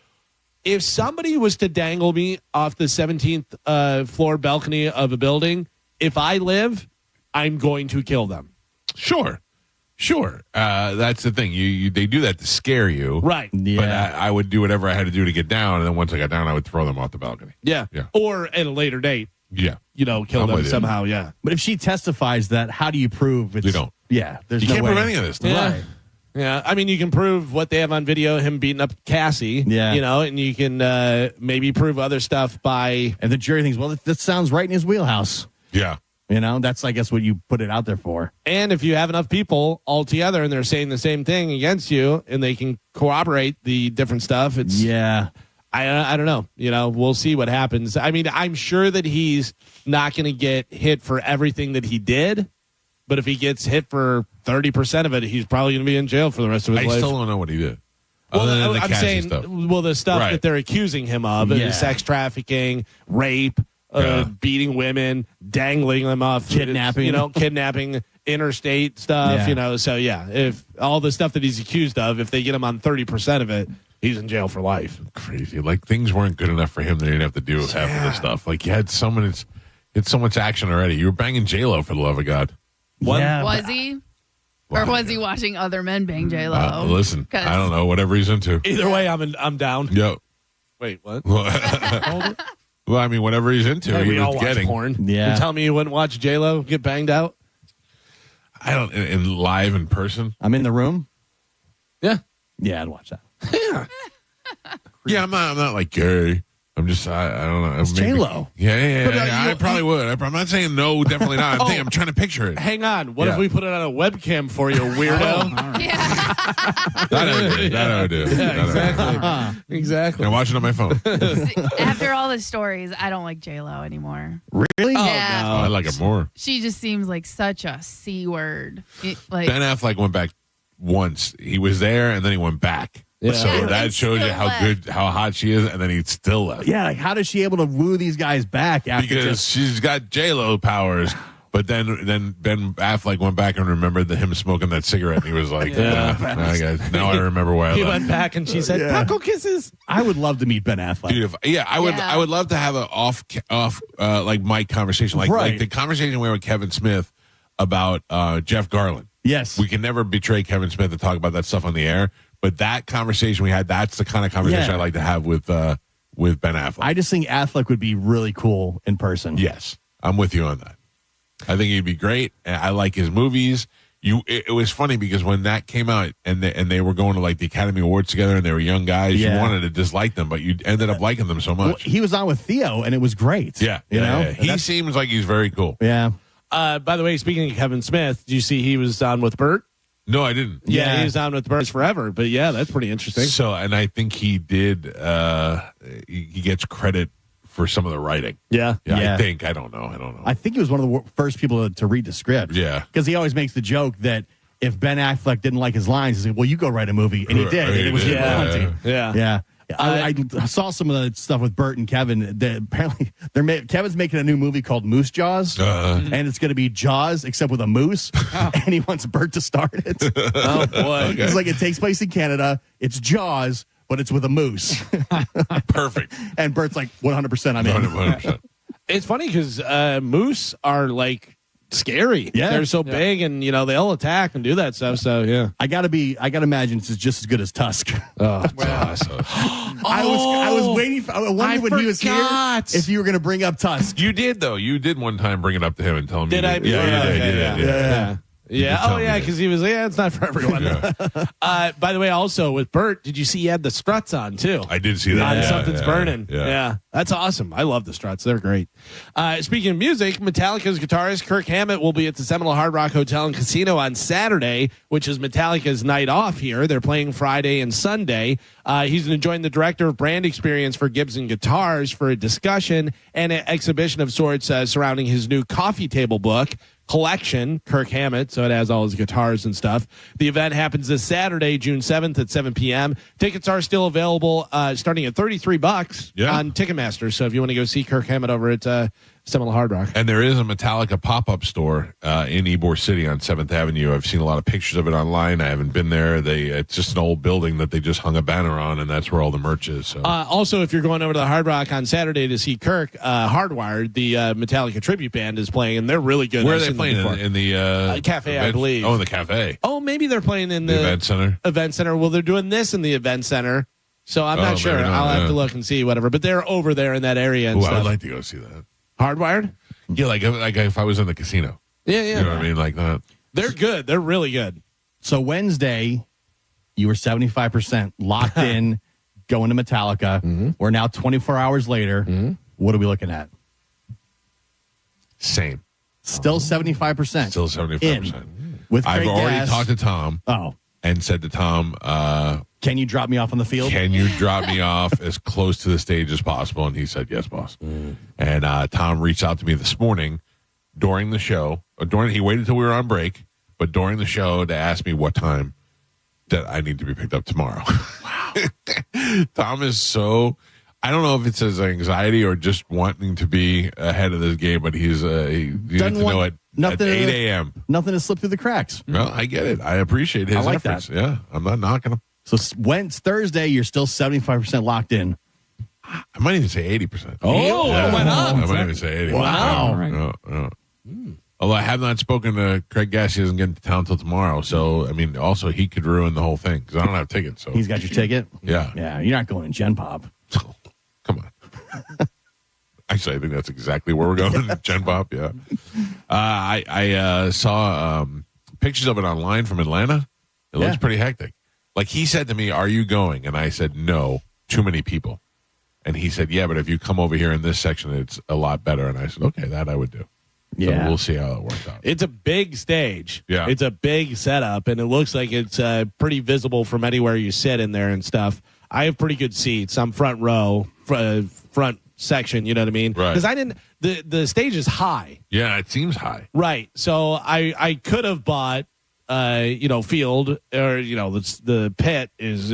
[SPEAKER 15] if somebody was to dangle me off the 17th floor balcony of a building? If I live, I'm going to kill them.
[SPEAKER 1] Sure. That's the thing. They do that to scare you.
[SPEAKER 15] Right.
[SPEAKER 2] Yeah.
[SPEAKER 1] But I would do whatever I had to do to get down. And then once I got down, I would throw them off the balcony.
[SPEAKER 15] Yeah. Or at a later date.
[SPEAKER 1] Yeah.
[SPEAKER 15] Kill them somehow. Yeah.
[SPEAKER 2] But if she testifies that, how do you prove it's...
[SPEAKER 1] You don't.
[SPEAKER 2] Yeah. There's
[SPEAKER 1] you
[SPEAKER 2] no
[SPEAKER 1] can't
[SPEAKER 2] way.
[SPEAKER 1] prove any of this stuff.
[SPEAKER 15] Yeah.
[SPEAKER 2] Right.
[SPEAKER 15] Yeah, I mean, you can prove what they have on video, him beating up Cassie.
[SPEAKER 2] Yeah.
[SPEAKER 15] And you can maybe prove other stuff by...
[SPEAKER 2] And the jury thinks, well, that sounds right in his wheelhouse.
[SPEAKER 1] Yeah.
[SPEAKER 2] That's, I guess, what you put it out there for.
[SPEAKER 15] And if you have enough people all together and they're saying the same thing against you and they can corroborate the different stuff, it's...
[SPEAKER 2] Yeah.
[SPEAKER 15] I don't know. We'll see what happens. I mean, I'm sure that he's not going to get hit for everything that he did. But if he gets hit for 30% of it, he's probably going to be in jail for the rest of his life.
[SPEAKER 1] I still don't know what he did.
[SPEAKER 15] Well, I'm saying, the stuff that they're accusing him of, sex trafficking, rape, beating women, dangling them off, kidnapping, interstate stuff, So, if all the stuff that he's accused of, if they get him on 30% of it, he's in jail for life.
[SPEAKER 1] Crazy. Like, things weren't good enough for him. They didn't have to do half of the stuff. Like, you had so much action already. You were banging J-Lo, for the love of God.
[SPEAKER 3] Was he? Or was he watching other men bang J-Lo?
[SPEAKER 1] Listen, I don't know. Whatever he's into.
[SPEAKER 15] Either way, I'm down.
[SPEAKER 1] Yep.
[SPEAKER 15] Wait, what?
[SPEAKER 1] Well, I mean, whatever he's into,
[SPEAKER 15] Hey,
[SPEAKER 1] he
[SPEAKER 15] we all
[SPEAKER 1] was
[SPEAKER 15] watch
[SPEAKER 1] getting.
[SPEAKER 15] porn.
[SPEAKER 2] Yeah.
[SPEAKER 15] You tell me you wouldn't watch J-Lo get banged out?
[SPEAKER 1] I don't. In live in person.
[SPEAKER 2] I'm in the room.
[SPEAKER 15] Yeah.
[SPEAKER 2] Yeah, I'd watch that.
[SPEAKER 15] Yeah.
[SPEAKER 1] Yeah, I'm not like gay. I'm just, I don't know.
[SPEAKER 2] It's J-Lo.
[SPEAKER 1] Yeah. I probably would. I'm not saying no, definitely not. I'm trying to picture it.
[SPEAKER 15] Hang on. What if we put it on a webcam for you, weirdo?
[SPEAKER 1] That I would do.
[SPEAKER 15] Yeah, exactly.
[SPEAKER 1] I watch it on my phone.
[SPEAKER 3] After all the stories, I don't like J-Lo anymore.
[SPEAKER 2] Really?
[SPEAKER 3] Yeah.
[SPEAKER 1] I like it more.
[SPEAKER 3] She just seems like such a C word.
[SPEAKER 1] Ben Affleck went back once. He was there, and then he went back.
[SPEAKER 2] Yeah.
[SPEAKER 1] So that shows you how hot she is, and then he still left.
[SPEAKER 2] Yeah, like how does she able to woo these guys back after
[SPEAKER 1] Because she's got J-Lo powers. But then Ben Affleck went back and remembered him smoking that cigarette, and he was like, now I remember why I
[SPEAKER 15] He
[SPEAKER 1] left.
[SPEAKER 15] went back and she said, taco kisses.
[SPEAKER 2] I would love to meet Ben Affleck.
[SPEAKER 1] Dude, I would love to have an off like mic conversation, like the conversation we had with Kevin Smith about Jeff Garland.
[SPEAKER 2] Yes,
[SPEAKER 1] we can never betray Kevin Smith and talk about that stuff on the air. But that conversation we had, that's the kind of conversation I like to have with Ben Affleck.
[SPEAKER 2] I just think Affleck would be really cool in person.
[SPEAKER 1] Yes, I'm with you on that. I think he'd be great. I like his movies. It was funny because when that came out and they were going to like the Academy Awards together and they were young guys, you wanted to dislike them, but you ended up liking them so much.
[SPEAKER 2] Well, he was on with Theo, and it was great.
[SPEAKER 1] Yeah,
[SPEAKER 2] you know,
[SPEAKER 1] he seems like he's very cool.
[SPEAKER 2] Yeah.
[SPEAKER 15] By the way, speaking of Kevin Smith, did you see he was on with Bert?
[SPEAKER 1] No, I didn't.
[SPEAKER 15] Yeah, he was on with Bert forever. But yeah, that's pretty interesting.
[SPEAKER 1] So, and I think he did. He gets credit for some of the writing.
[SPEAKER 15] Yeah.
[SPEAKER 1] I think. I don't know.
[SPEAKER 2] I think he was one of the first people to read the script.
[SPEAKER 1] Yeah.
[SPEAKER 2] Because he always makes the joke that if Ben Affleck didn't like his lines, he said, well, you go write a movie. And he did. And it was super hunting.
[SPEAKER 15] Yeah.
[SPEAKER 2] I saw some of the stuff with Bert and Kevin. That apparently, Kevin's making a new movie called Moose Jaws, and it's going to be Jaws except with a moose. And he wants Bert to start it.
[SPEAKER 15] Oh boy!
[SPEAKER 2] It's like it takes place in Canada. It's Jaws, but it's with a moose.
[SPEAKER 1] Perfect.
[SPEAKER 2] And Bert's like 100%. I'm in.
[SPEAKER 1] 100%.
[SPEAKER 15] It's funny because moose are like scary.
[SPEAKER 2] Yeah.
[SPEAKER 15] They're so big, and they'll attack and do that stuff. So yeah,
[SPEAKER 2] I gotta imagine it's just as good as Tusk.
[SPEAKER 15] Oh,
[SPEAKER 2] I was waiting for. I wondered when he was here if you were gonna bring up Tusk.
[SPEAKER 1] You did though. You did one time bring it up to him and tell him.
[SPEAKER 15] Did I?
[SPEAKER 1] Yeah.
[SPEAKER 15] Yeah. Oh, yeah. Because he was. Yeah, it's not for everyone. By the way, also with Bert, did you see he had the struts on too?
[SPEAKER 1] I did see that.
[SPEAKER 15] Something's burning. Yeah, that's awesome. I love the struts. They're great. Speaking of music, Metallica's guitarist Kirk Hammett will be at the Seminole Hard Rock Hotel and Casino on Saturday, which is Metallica's night off here. They're playing Friday and Sunday. He's going to join the director of brand experience for Gibson Guitars for a discussion and an exhibition of sorts surrounding his new coffee table book collection, Kirk Hammett, so it has all his guitars and stuff. The event happens this Saturday, June 7th at 7 p.m. Tickets are still available starting at $33 on Ticketmaster. So if you want to go see Kirk Hammett over at Seminole Hard Rock.
[SPEAKER 1] And there is a Metallica pop-up store in Ybor City on 7th Avenue. I've seen a lot of pictures of it online. I haven't been there. It's just an old building that they just hung a banner on, and that's where all the merch is. So.
[SPEAKER 15] Also, if you're going over to the Hard Rock on Saturday to see Kirk, Hardwired, the Metallica tribute band, is playing, and they're really good.
[SPEAKER 1] Where are they playing? In the
[SPEAKER 15] cafe,
[SPEAKER 1] event?
[SPEAKER 15] I believe.
[SPEAKER 1] Oh, in the cafe.
[SPEAKER 15] Oh, maybe they're playing in the
[SPEAKER 1] event center.
[SPEAKER 15] Event center. Well, they're doing this in the event center. So I'm not sure. I'll have to look and see, whatever. But they're over there in that area. And
[SPEAKER 1] Ooh,
[SPEAKER 15] stuff.
[SPEAKER 1] I'd like to go see that.
[SPEAKER 15] Hardwired?
[SPEAKER 1] Yeah, like if I was in the casino.
[SPEAKER 15] Yeah.
[SPEAKER 1] You know what I mean? Like that.
[SPEAKER 15] They're good. They're really good.
[SPEAKER 2] So Wednesday, you were 75% locked in, going to Metallica. Mm-hmm. We're now 24 hours later. Mm-hmm. What are we looking at?
[SPEAKER 1] Same.
[SPEAKER 2] Still 75%.
[SPEAKER 1] Still 75%.
[SPEAKER 2] With
[SPEAKER 1] I've
[SPEAKER 2] Craig
[SPEAKER 1] already
[SPEAKER 2] Gass.
[SPEAKER 1] talked to Tom.
[SPEAKER 2] Oh.
[SPEAKER 1] And said to Tom,
[SPEAKER 2] can you drop me off on the field?
[SPEAKER 1] Can you drop me off as close to the stage as possible? And he said, yes, boss. And Tom reached out to me this morning during the show. He waited till we were on break, but during the show to ask me what time that I need to be picked up tomorrow. Wow. Tom is so... I don't know if it's his anxiety or just wanting to be ahead of this game, but he's he needs to know at 8 a.m.
[SPEAKER 2] Nothing to slip through the cracks.
[SPEAKER 1] Well, I get it. I appreciate his efforts. That. Yeah, I'm not knocking him.
[SPEAKER 2] So Thursday, you're still 75% locked in.
[SPEAKER 1] I might even say 80%.
[SPEAKER 15] Oh, yeah. Went up.
[SPEAKER 1] I might even say 80%.
[SPEAKER 2] Wow.
[SPEAKER 1] No. Although I have not spoken to Craig Gass, he doesn't get into town until tomorrow. So, I mean, also he could ruin the whole thing because I don't have tickets. So
[SPEAKER 2] he's got your ticket?
[SPEAKER 1] Yeah.
[SPEAKER 2] Yeah, you're not going to Gen Pop.
[SPEAKER 1] Come on. Actually, I think that's exactly where we're going. Gen Pop, yeah. I saw pictures of it online from Atlanta. It looks pretty hectic. Like he said to me, "Are you going?" And I said, "No, too many people." And he said, yeah, but if you come over here in this section, it's a lot better. And I said, okay, that I would do.
[SPEAKER 2] Yeah.
[SPEAKER 1] So we'll see how it works out.
[SPEAKER 15] It's a big stage.
[SPEAKER 1] Yeah.
[SPEAKER 15] It's a big setup, and it looks like it's pretty visible from anywhere you sit in there and stuff. I have pretty good seats. I'm front row, front section, you know what I mean?
[SPEAKER 1] Right.
[SPEAKER 15] Because I didn't, the stage is high.
[SPEAKER 1] Yeah, it seems high.
[SPEAKER 15] Right. So I could have bought, field, or, the pit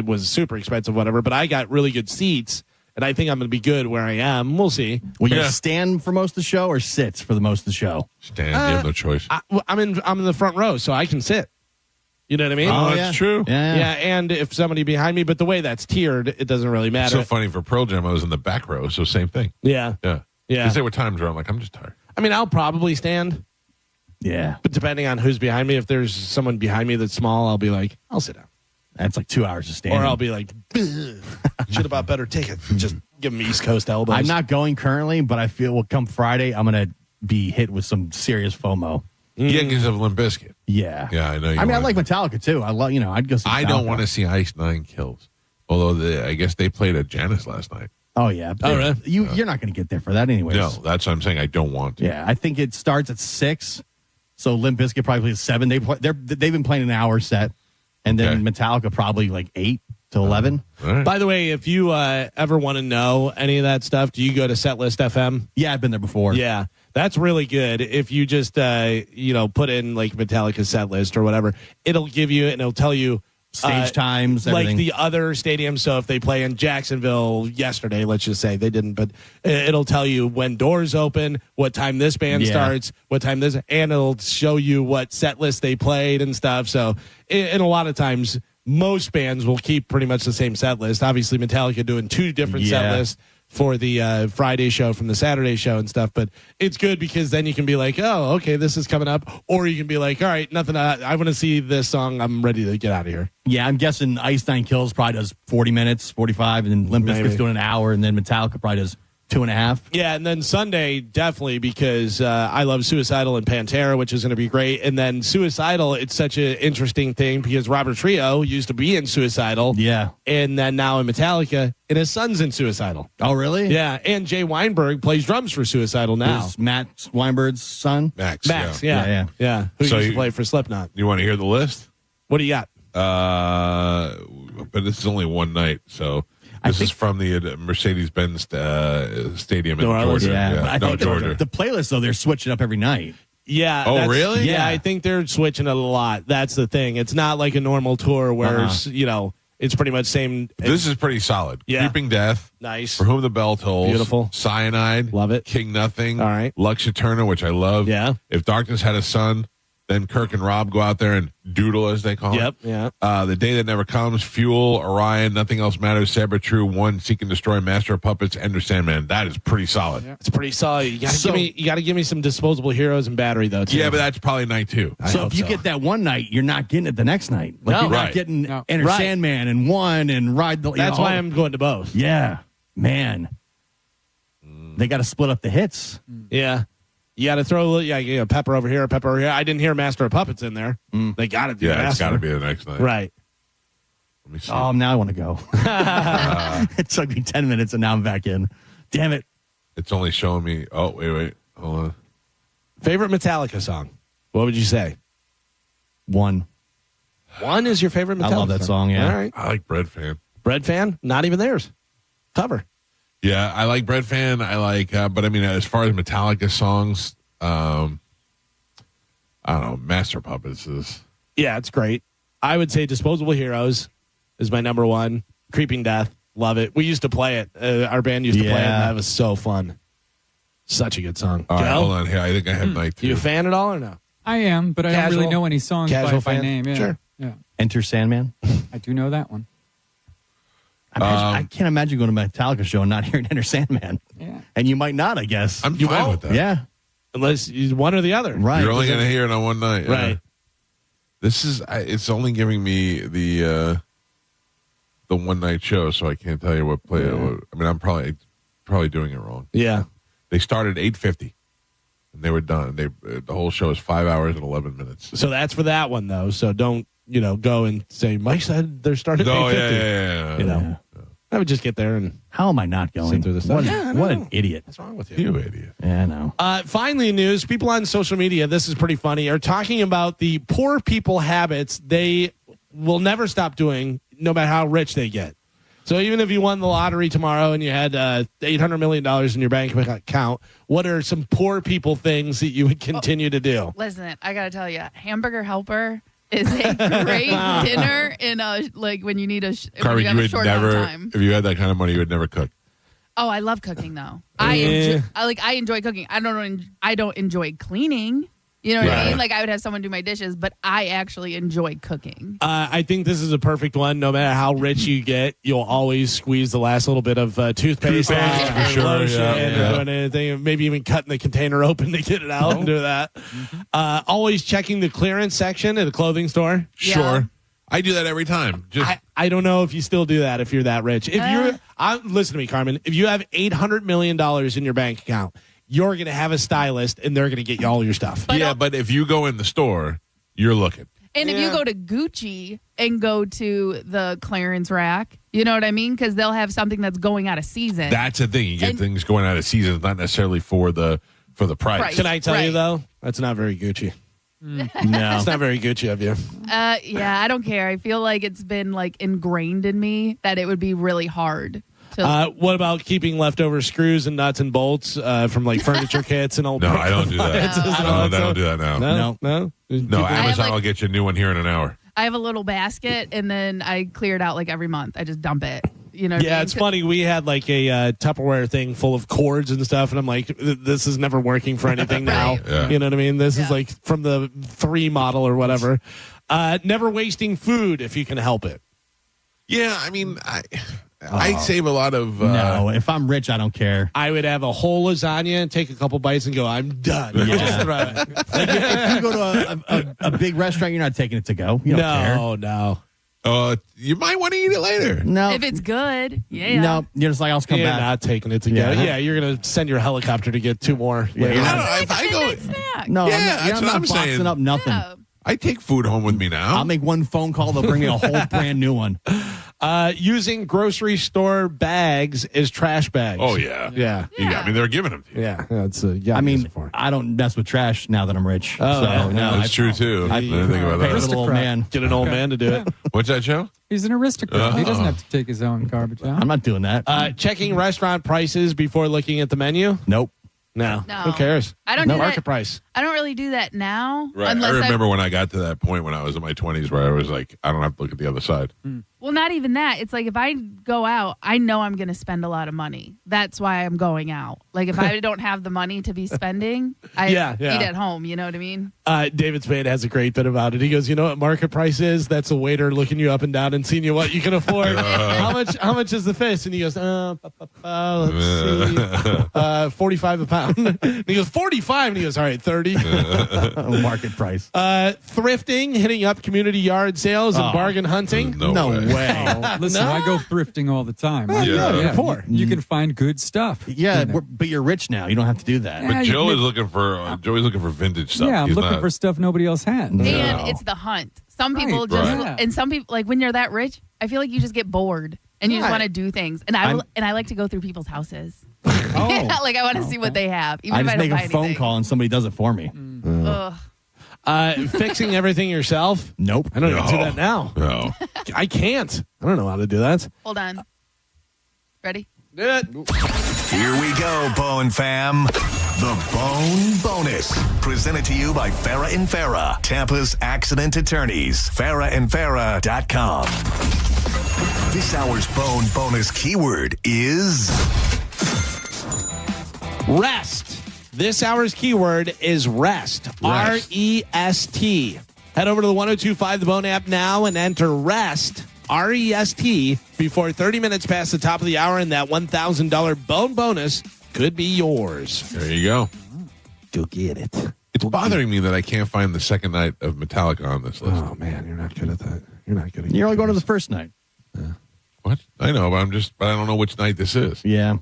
[SPEAKER 15] was super expensive, whatever, but I got really good seats. And I think I'm going to be good where I am. We'll see.
[SPEAKER 2] Will you stand for most of the show or sit for the most of the show?
[SPEAKER 1] Stand. You have no choice.
[SPEAKER 15] I'm in the front row, so I can sit. You know what I mean?
[SPEAKER 1] Oh, that's true.
[SPEAKER 15] Yeah, and if somebody behind me, but the way that's tiered, it doesn't really matter.
[SPEAKER 1] So funny for Pearl Jam, I was in the back row, so same thing.
[SPEAKER 15] Yeah.
[SPEAKER 1] Yeah. Because there were times where I'm like, I'm just tired.
[SPEAKER 15] I mean, I'll probably stand.
[SPEAKER 2] Yeah.
[SPEAKER 15] But depending on who's behind me, if there's someone behind me that's small, I'll be like, I'll sit down.
[SPEAKER 2] That's like 2 hours of standing.
[SPEAKER 15] Or I'll be like, should have bought better tickets. Just give them East Coast elbows.
[SPEAKER 2] I'm not going currently, but I feel come Friday, I'm going to be hit with some serious FOMO.
[SPEAKER 1] Yeah, because of Limp Bizkit.
[SPEAKER 2] Yeah.
[SPEAKER 1] Yeah, I know.
[SPEAKER 2] I like Metallica, too. I love, I'd go see Metallica.
[SPEAKER 1] I don't want to see Ice Nine Kills. Although I guess they played at Janice last night.
[SPEAKER 2] Oh, yeah.
[SPEAKER 15] Oh, really?
[SPEAKER 2] You're not going to get there for that anyways.
[SPEAKER 1] No, that's what I'm saying. I don't want to.
[SPEAKER 2] Yeah, I think it starts at 6. So Limp Bizkit probably plays 7. They've been playing an hour set. And then Metallica probably like 8 to 11.
[SPEAKER 1] Right.
[SPEAKER 15] By the way, if you ever want to know any of that stuff, do you go to Setlist FM?
[SPEAKER 2] Yeah, I've been there before.
[SPEAKER 15] Yeah, that's really good. If you just put in like Metallica Setlist or whatever, it'll give you and it'll tell you
[SPEAKER 2] stage times, everything.
[SPEAKER 15] Like the other stadiums. So if they play in Jacksonville yesterday, let's just say they didn't, but it'll tell you when doors open, what time this band starts, what time this, and it'll show you what set list they played and stuff. So and a lot of times, most bands will keep pretty much the same set list. Obviously, Metallica doing 2 different set lists for the Friday show from the Saturday show and stuff. But it's good because then you can be like, oh, okay, this is coming up. Or you can be like, all right, nothing. I want to see this song. I'm ready to get out of here.
[SPEAKER 2] Yeah, I'm guessing Ice Nine Kills probably does 40 minutes, 45, and then Limp Bizkit's doing an hour, and then Metallica probably does 2.5.
[SPEAKER 15] Yeah, and then Sunday, definitely, because I love Suicidal and Pantera, which is going to be great. And then Suicidal, it's such an interesting thing because Robert Trio used to be in Suicidal.
[SPEAKER 2] Yeah.
[SPEAKER 15] And then now in Metallica, and his son's in Suicidal.
[SPEAKER 2] Oh, really?
[SPEAKER 15] Yeah, and Jay Weinberg plays drums for Suicidal now.
[SPEAKER 2] Who's Matt Weinberg's son?
[SPEAKER 1] Max,
[SPEAKER 15] yeah. Who
[SPEAKER 1] So
[SPEAKER 15] used to play for Slipknot.
[SPEAKER 1] You want to hear the list?
[SPEAKER 15] What do you got?
[SPEAKER 1] But this is only one night, so... This is from the Mercedes-Benz Stadium in Georgia.
[SPEAKER 2] Yeah. I think
[SPEAKER 1] Georgia.
[SPEAKER 2] The playlist, though, they're switching up every night.
[SPEAKER 15] Yeah.
[SPEAKER 1] Oh, really?
[SPEAKER 15] Yeah, I think they're switching it a lot. That's the thing. It's not like a normal tour where, it's pretty much same.
[SPEAKER 1] This is pretty solid.
[SPEAKER 15] Yeah.
[SPEAKER 1] Creeping Death.
[SPEAKER 15] Nice.
[SPEAKER 1] For Whom the Bell Tolls.
[SPEAKER 15] Beautiful.
[SPEAKER 1] Cyanide.
[SPEAKER 15] Love it.
[SPEAKER 1] King Nothing.
[SPEAKER 15] All right.
[SPEAKER 1] Lux Eterna, which I love.
[SPEAKER 15] Yeah.
[SPEAKER 1] If Darkness Had a Son, then Kirk and Rob go out there and doodle, as they call it.
[SPEAKER 15] Yeah.
[SPEAKER 1] The Day That Never Comes, Fuel, Orion, Nothing Else Matters, Saber True, One, Seek and Destroy, Master of Puppets, Enter Sandman. That is pretty solid.
[SPEAKER 15] Yeah. It's pretty solid. You gotta give me some Disposable Heroes and Battery though. Too.
[SPEAKER 1] Yeah, but that's probably night 2.
[SPEAKER 2] So if you get that one night, you're not getting it the next night. Like you're not getting Enter
[SPEAKER 15] Right.
[SPEAKER 2] Sandman and One and Ride the.
[SPEAKER 15] That's why I'm going to both.
[SPEAKER 2] Yeah, man. They got to split up the hits.
[SPEAKER 15] Yeah. You got to throw a little, pepper over here, pepper over here. I didn't hear Master of Puppets in there. They got to do
[SPEAKER 1] Yeah,
[SPEAKER 15] Master.
[SPEAKER 1] it's got to be the next night.
[SPEAKER 15] Right.
[SPEAKER 1] Let me see.
[SPEAKER 2] Oh, now I want to go. It took me 10 minutes and now I'm back in. Damn it.
[SPEAKER 1] It's only showing me. Oh, wait. Hold on.
[SPEAKER 15] Favorite Metallica song? What would you say?
[SPEAKER 2] One.
[SPEAKER 15] One is your favorite Metallica
[SPEAKER 2] I love that song, yeah.
[SPEAKER 15] All right.
[SPEAKER 1] I like Bread Fan.
[SPEAKER 15] Bread Fan? Not even theirs. Cover.
[SPEAKER 1] Yeah, I like Bread Fan. I like, but I mean, as far as Metallica songs, I don't know. Master of Puppets is.
[SPEAKER 15] Yeah, it's great. I would say Disposable Heroes is my number one. Creeping Death. Love it. We used to play it. Our band used to play it, and that was so fun. Such a good song.
[SPEAKER 1] All right,
[SPEAKER 15] Joe?
[SPEAKER 1] hold on here. I think I have night 2.
[SPEAKER 15] You a fan at all or no?
[SPEAKER 4] I am, but I don't really know any songs by name. Yeah.
[SPEAKER 15] Sure.
[SPEAKER 4] Yeah.
[SPEAKER 2] Enter Sandman.
[SPEAKER 4] I do know that one.
[SPEAKER 2] I can't imagine going to a Metallica show and not hearing Enter Sandman.
[SPEAKER 4] Yeah.
[SPEAKER 2] And you might not, I guess.
[SPEAKER 1] I'm fine with that.
[SPEAKER 2] Yeah.
[SPEAKER 15] Unless you one or the other.
[SPEAKER 2] Right.
[SPEAKER 1] You're only going to hear it on one night.
[SPEAKER 15] Right.
[SPEAKER 1] This is, it's only giving me the one night show, so I can't tell you what play. I mean, I'm probably doing it wrong.
[SPEAKER 15] Yeah.
[SPEAKER 1] They started 8:50, and they were done. The whole show is 5 hours and 11 minutes.
[SPEAKER 15] So that's for that one, though. So don't, go and say, Mike said they're starting at 8:50.
[SPEAKER 1] Yeah.
[SPEAKER 15] I would just get there and
[SPEAKER 2] how am I not going
[SPEAKER 15] sit through the stuff.
[SPEAKER 2] What an idiot!
[SPEAKER 15] What's wrong with you?
[SPEAKER 1] You idiot.
[SPEAKER 2] Yeah, I know.
[SPEAKER 15] Finally, news. People on social media, this is pretty funny, are talking about the poor people habits they will never stop doing, no matter how rich they get. So even if you won the lottery tomorrow and you had $800 million in your bank account, what are some poor people things that you would continue to do?
[SPEAKER 3] Listen, I got to tell you, Hamburger Helper is a great dinner in when you need
[SPEAKER 1] Carmen, you would never,
[SPEAKER 3] time.
[SPEAKER 1] if you had that kind of money, you would never cook.
[SPEAKER 3] Oh, I love cooking though. I enjoy cooking. I don't enjoy cleaning. You know what I mean? Like I would have someone do my dishes, but I actually enjoy cooking.
[SPEAKER 15] I think this is a perfect one. No matter how rich you get, you'll always squeeze the last little bit of toothpaste
[SPEAKER 1] for sure,
[SPEAKER 15] lotion, doing anything, maybe even cutting the container open to get it out and do that. Always checking the clearance section at a clothing store.
[SPEAKER 1] Sure. Yeah. I do that every time.
[SPEAKER 15] I don't know if you still do that if you're that rich. If listen to me, Carmen. If you have $800 million in your bank account, you're going to have a stylist, and they're going to get you all your stuff.
[SPEAKER 1] But if you go in the store, you're looking.
[SPEAKER 3] And if you go to Gucci and go to the clearance rack, you know what I mean? Because they'll have something that's going out of season.
[SPEAKER 1] That's the thing. You get things going out of season, not necessarily for the price.
[SPEAKER 15] Can I tell you, though? That's not very Gucci.
[SPEAKER 2] No.
[SPEAKER 15] It's not very Gucci of you.
[SPEAKER 3] Yeah, I don't care. I feel like it's been ingrained in me that it would be really hard.
[SPEAKER 15] What about keeping leftover screws and nuts and bolts from furniture kits and old?
[SPEAKER 1] No, I don't do that. I don't do that now.
[SPEAKER 15] No.
[SPEAKER 1] Amazon will get you a new one here in an hour.
[SPEAKER 3] I have a little basket, and then I clear it out every month. I just dump it. You know what I mean?
[SPEAKER 15] It's funny. We had a Tupperware thing full of cords and stuff, and I'm like, this is never working for anything now.
[SPEAKER 1] Yeah.
[SPEAKER 15] You know what I mean? This is from the 3 model or whatever. Never wasting food if you can help it.
[SPEAKER 1] Yeah, I mean, I save a lot of...
[SPEAKER 2] no, if I'm rich, I don't care.
[SPEAKER 15] I would have a whole lasagna and take a couple bites and go, I'm done.
[SPEAKER 2] Yeah.
[SPEAKER 15] Just throw it.
[SPEAKER 2] If you go to a big restaurant, you're not taking it to go. You don't care.
[SPEAKER 15] No.
[SPEAKER 1] You might want to eat it later.
[SPEAKER 2] No.
[SPEAKER 3] If it's good, yeah.
[SPEAKER 2] No, you're just I'll come back.
[SPEAKER 15] Not taking it to go. Yeah, you're going to send your helicopter to get 2 more later.
[SPEAKER 1] If I go...
[SPEAKER 3] Snack.
[SPEAKER 2] No,
[SPEAKER 1] that's
[SPEAKER 2] I'm
[SPEAKER 1] what I'm
[SPEAKER 2] boxing
[SPEAKER 1] saying.
[SPEAKER 2] up nothing.
[SPEAKER 3] Yeah.
[SPEAKER 1] I take food home with me now.
[SPEAKER 2] I'll make one phone call. They'll bring me a whole brand new one.
[SPEAKER 15] Using grocery store bags as trash bags.
[SPEAKER 1] Oh, yeah.
[SPEAKER 15] Yeah.
[SPEAKER 1] You got me. They're giving them to you.
[SPEAKER 15] Yeah. That's
[SPEAKER 2] I don't mess with trash now that I'm rich.
[SPEAKER 15] Oh,
[SPEAKER 2] so,
[SPEAKER 15] no.
[SPEAKER 1] That's true, too. I didn't think about that.
[SPEAKER 2] Little old man.
[SPEAKER 15] Get an old man to do it.
[SPEAKER 1] What's that show?
[SPEAKER 4] He's an aristocrat. He doesn't have to take his own garbage out.
[SPEAKER 2] I'm not doing that.
[SPEAKER 15] Checking restaurant prices before looking at the menu?
[SPEAKER 2] Nope.
[SPEAKER 15] No.
[SPEAKER 3] No.
[SPEAKER 15] Who cares?
[SPEAKER 3] I don't do
[SPEAKER 15] market
[SPEAKER 3] that.
[SPEAKER 15] price.
[SPEAKER 3] I don't really do that now.
[SPEAKER 1] Right. I remember when I got to that point when I was in my 20s where I was like, I don't have to look at the other side.
[SPEAKER 3] Well, not even that. It's if I go out, I know I'm going to spend a lot of money. That's why I'm going out. If I don't have the money to be spending, I eat at home. You know what I mean?
[SPEAKER 15] David Spade has a great bit about it. He goes, you know what market price is? That's a waiter looking you up and down and seeing you what you can afford. How much is the fish? And he goes, let's see, 45 a pound. And he goes, 45? And he goes, all right, 30.
[SPEAKER 2] Market price.
[SPEAKER 15] Thrifting, hitting up community yard sales and bargain hunting.
[SPEAKER 1] No way.
[SPEAKER 4] Listen, I go thrifting all the time.
[SPEAKER 15] You're poor.
[SPEAKER 4] You can find good stuff.
[SPEAKER 2] Yeah, but you're rich now. You don't have to do that.
[SPEAKER 1] But Joey's looking for vintage stuff.
[SPEAKER 4] Yeah, I'm looking for stuff nobody else has.
[SPEAKER 3] And it's the hunt. Some people and some people when you're that rich, I feel like you just get bored and you just want to do things. And I like to go through people's houses. I want to see what they have. Even
[SPEAKER 2] I
[SPEAKER 3] if
[SPEAKER 2] just
[SPEAKER 3] I don't
[SPEAKER 2] make
[SPEAKER 3] buy
[SPEAKER 2] a phone
[SPEAKER 3] anything.
[SPEAKER 2] call and somebody does it for me.
[SPEAKER 15] Fixing everything yourself?
[SPEAKER 2] Nope.
[SPEAKER 15] I don't even do that now.
[SPEAKER 1] No.
[SPEAKER 15] I can't. I don't know how to do that.
[SPEAKER 3] Hold on. Ready?
[SPEAKER 15] Do it.
[SPEAKER 6] Here we go, Bone Fam. The Bone Bonus. Presented to you by Farrah and Farrah, Tampa's accident attorneys. FarrahandFarrah.com. This hour's Bone Bonus keyword is...
[SPEAKER 15] rest. This hour's keyword is rest. R-E-S-T. Head over to the 102.5 The Bone app now and enter rest, R-E-S-T, before 30 minutes past the top of the hour, and that $1,000 Bone Bonus could be yours.
[SPEAKER 1] There you go.
[SPEAKER 15] Go get it.
[SPEAKER 1] It's bothering me that I can't find the second night of Metallica on this list.
[SPEAKER 15] Oh, man, you're not good at that. You're not good at
[SPEAKER 2] You're only going to the first night.
[SPEAKER 1] What? I know, but I don't know which night this is.
[SPEAKER 2] Yeah.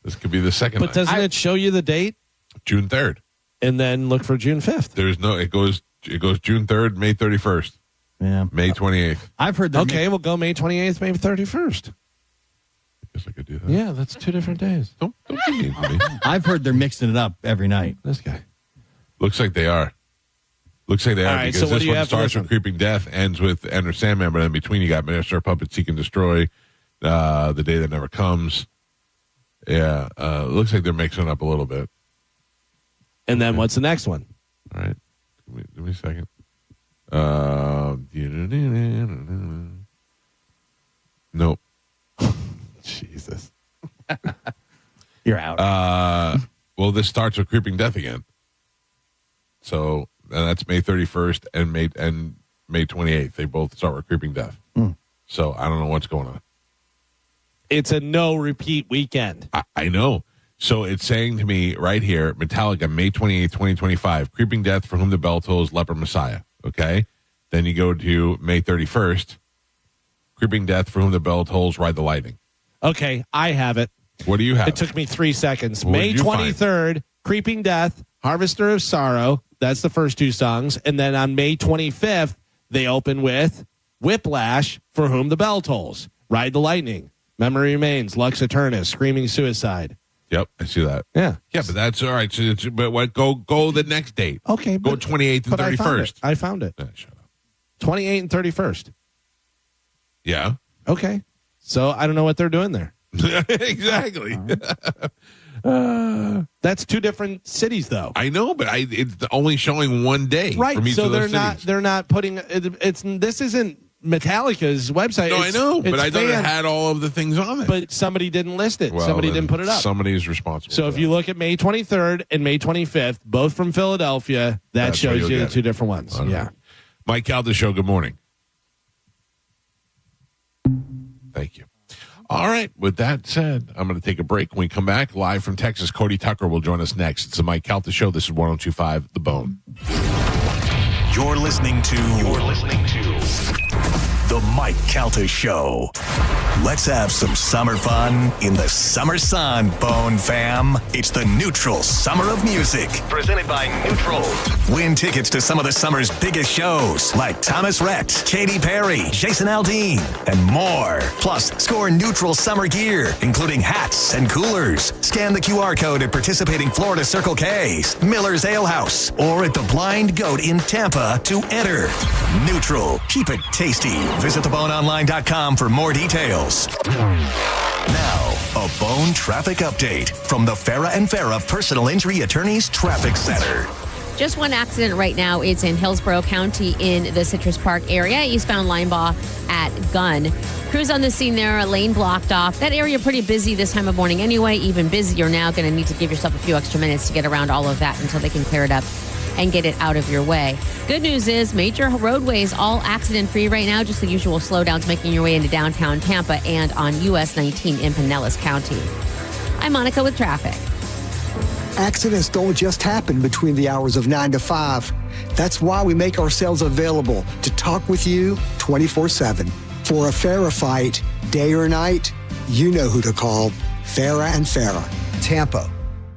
[SPEAKER 1] This could be the second night.
[SPEAKER 15] But doesn't it show you the date?
[SPEAKER 1] June 3rd.
[SPEAKER 15] And then look for June 5th.
[SPEAKER 1] There's no, it goes June 3rd, May 31st.
[SPEAKER 2] Yeah.
[SPEAKER 1] May 28th.
[SPEAKER 2] I've heard that.
[SPEAKER 15] Okay, we'll go May 28th, May 31st.
[SPEAKER 1] guess I could do that.
[SPEAKER 15] Yeah, that's 2 different days.
[SPEAKER 1] Don't be mean to me.
[SPEAKER 2] I've heard they're mixing it up every night.
[SPEAKER 15] This guy.
[SPEAKER 1] Looks like they are. Looks like they are,
[SPEAKER 15] All right,
[SPEAKER 1] because
[SPEAKER 15] so what
[SPEAKER 1] this
[SPEAKER 15] do you
[SPEAKER 1] one
[SPEAKER 15] have for
[SPEAKER 1] starts
[SPEAKER 15] this
[SPEAKER 1] with Creeping Death, ends with Enter Sandman, but in between you got Master Puppet Seek and Destroy, The Day That Never Comes. Yeah, looks like they're mixing it up a little bit.
[SPEAKER 15] And then what's the next one?
[SPEAKER 1] All right. Give me a second. Nope.
[SPEAKER 15] Jesus.
[SPEAKER 2] You're out.
[SPEAKER 1] Well, this starts with Creeping Death again. So that's May 31st and May 28th. They both start with Creeping Death. So I don't know what's going on.
[SPEAKER 15] It's a no repeat weekend.
[SPEAKER 1] I know. So it's saying to me right here, Metallica, May 28th, 2025, Creeping Death, For Whom the Bell Tolls, Leper Messiah. Okay? Then you go to May 31st, Creeping Death, For Whom the Bell Tolls, Ride the Lightning.
[SPEAKER 15] Okay, I have it.
[SPEAKER 1] What do you have?
[SPEAKER 15] It took me 3 seconds.
[SPEAKER 1] What
[SPEAKER 15] May
[SPEAKER 1] did you
[SPEAKER 15] 23rd, Creeping Death, Harvester of Sorrow. That's the first 2 songs. And then on May 25th, they open with Whiplash, For Whom the Bell Tolls, Ride the Lightning, Memory Remains, Lux Aeterna, Screaming Suicide.
[SPEAKER 1] Yep, I see that.
[SPEAKER 15] Yeah.
[SPEAKER 1] Yeah, but that's all right. So but what? Go the next date.
[SPEAKER 15] Okay.
[SPEAKER 1] Go 28th and 31st.
[SPEAKER 15] I found it.
[SPEAKER 1] Shut up.
[SPEAKER 15] 28th and 31st.
[SPEAKER 1] Yeah.
[SPEAKER 15] Okay. So I don't know what they're doing there.
[SPEAKER 1] Exactly.
[SPEAKER 15] That's 2 different cities, though.
[SPEAKER 1] I know, but it's only showing one day.
[SPEAKER 15] Right.
[SPEAKER 1] From each
[SPEAKER 15] So
[SPEAKER 1] of those
[SPEAKER 15] they're
[SPEAKER 1] cities.
[SPEAKER 15] not putting this isn't Metallica's website.
[SPEAKER 1] No, I know, but
[SPEAKER 15] it's
[SPEAKER 1] I thought it had all of the things on it.
[SPEAKER 15] But somebody didn't list it.
[SPEAKER 1] Well,
[SPEAKER 15] somebody
[SPEAKER 1] then
[SPEAKER 15] didn't put it up.
[SPEAKER 1] Somebody's responsible.
[SPEAKER 15] So if you look at May 23rd and May 25th, both from Philadelphia, that
[SPEAKER 1] That's where
[SPEAKER 15] shows
[SPEAKER 1] you'll
[SPEAKER 15] you the
[SPEAKER 1] get
[SPEAKER 15] 2
[SPEAKER 1] it.
[SPEAKER 15] different ones.
[SPEAKER 1] All right.
[SPEAKER 15] Yeah.
[SPEAKER 1] Mike Calta Show, good morning. Thank you. All right. With that said, I'm going to take a break. When we come back, live from Texas, Cody Tucker will join us next. It's the Mike Calta Show. This is 102.5 The Bone.
[SPEAKER 6] You're listening to The Mike Calta Show. Let's have some summer fun in the summer sun, Bone fam. It's the Neutral Summer of Music. Presented by Neutral. Win tickets to some of the summer's biggest shows like Thomas Rhett, Katy Perry, Jason Aldean, and more. Plus, score Neutral summer gear, including hats and coolers. Scan the QR code at participating Florida Circle K's, Miller's Ale House, or at the Blind Goat in Tampa to enter. Neutral. Keep it tasty. Visit theboneonline.com for more details. Now, a Bone traffic update from the Farah and Farah Personal Injury Attorneys Traffic Center.
[SPEAKER 7] Just one accident right now. It's in Hillsborough County in the Citrus Park area, eastbound Linebaugh at Gunn. Crews on the scene there, a lane blocked off. That area pretty busy this time of morning anyway, even busier now. Going to need to give yourself a few extra minutes to get around all of that until they can clear it up and get it out of your way. Good news is major roadways all accident-free right now, just the usual slowdowns making your way into downtown Tampa and on US 19 in Pinellas County. I'm Monica with traffic.
[SPEAKER 13] Accidents don't just happen between the hours of 9 to 5. That's why we make ourselves available to talk with you 24/7. For a Farah fight, day or night, you know who to call. Farah and Farah, Tampa.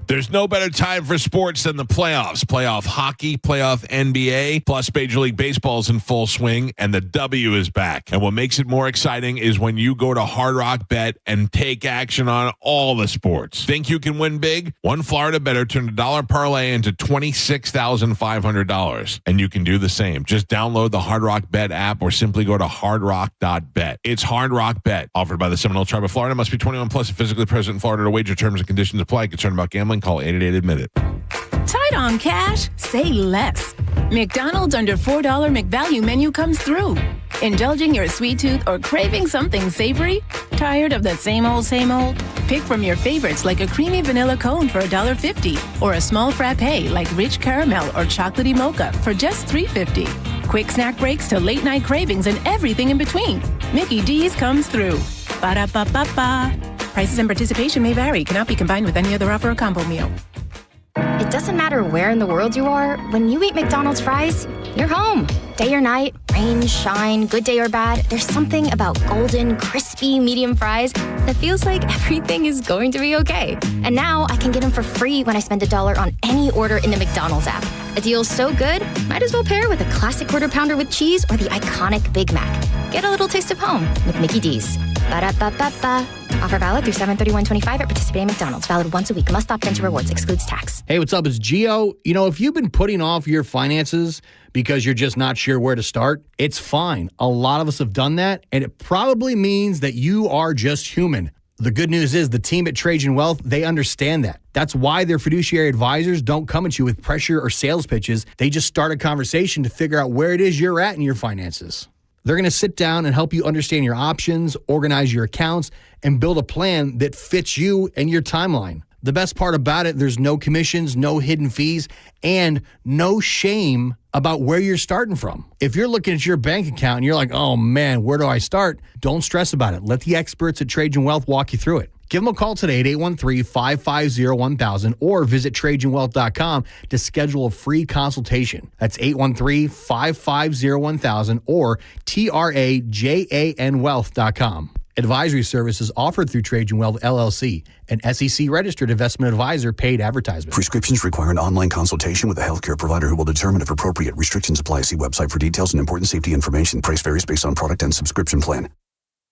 [SPEAKER 1] There's no better time for sports than the playoffs. Playoff hockey, playoff NBA, plus Major League Baseball's in full swing, and the W is back. And what makes it more exciting is when you go to Hard Rock Bet and take action on all the sports. Think you can win big? One Florida bettor turned a dollar parlay into $26,500, and you can do the same. Just download the Hard Rock Bet app or simply go to hardrock.bet. It's Hard Rock Bet, offered by the Seminole Tribe of Florida. Must be 21 plus and physically present in Florida to wager. Terms and conditions apply. Concerned about gambling? Call 888-ADMIT-IT.
[SPEAKER 14] Tight on cash? Say less. McDonald's under $4 McValue menu comes through. Indulging your sweet tooth or craving something savory? Tired of the same old, same old? Pick from your favorites like a creamy vanilla cone for $1.50 or a small frappe like rich caramel or chocolatey mocha for just $3.50. Quick snack breaks to late night cravings and everything in between. Mickey D's comes through. Ba-da-ba-ba-ba. Prices and participation may vary. Cannot be combined with any other offer or combo meal.
[SPEAKER 17] It doesn't matter where in the world you are. When you eat McDonald's fries, you're home. Day or night, rain, shine, good day or bad, there's something about golden, crispy, medium fries that feels like everything is going to be okay. And now I can get them for free when I spend $1 on any order in the McDonald's app. A deal so good, might as well pair with a classic Quarter Pounder with cheese or the iconic Big Mac. Get a little taste of home with Mickey D's. Ba-da-ba-ba-ba. Offer valid through 7/31/25 at participating McDonald's. Valid once a week. Must opt into rewards. Excludes tax.
[SPEAKER 2] Hey, what's up? It's Gio. You know, if you've been putting off your finances because you're just not sure where to start, it's fine. A lot of us have done that, and it probably means that you are just human. The good news is the team at Trajan Wealth, they understand that. That's why their fiduciary advisors don't come at you with pressure or sales pitches. They just start a conversation to figure out where it is you're at in your finances. They're going to sit down and help you understand your options, organize your accounts, and build a plan that fits you and your timeline. The best part about it, there's no commissions, no hidden fees, and no shame about where you're starting from. If you're looking at your bank account and you're like, oh man, where do I start? Don't stress about it. Let the experts at Trajan Wealth walk you through it. Give them a call today at 813-550-1000 or visit TrajanWealth.com to schedule a free consultation. That's 813-550-1000 or TRAJANWealth.com. Advisory services offered through Trajan Wealth, LLC, an SEC-registered investment advisor, paid advertisement.
[SPEAKER 5] Prescriptions require an online consultation with a healthcare provider who will determine if appropriate. Restrictions apply. See website for details and important safety information. Price varies based on product and subscription plan.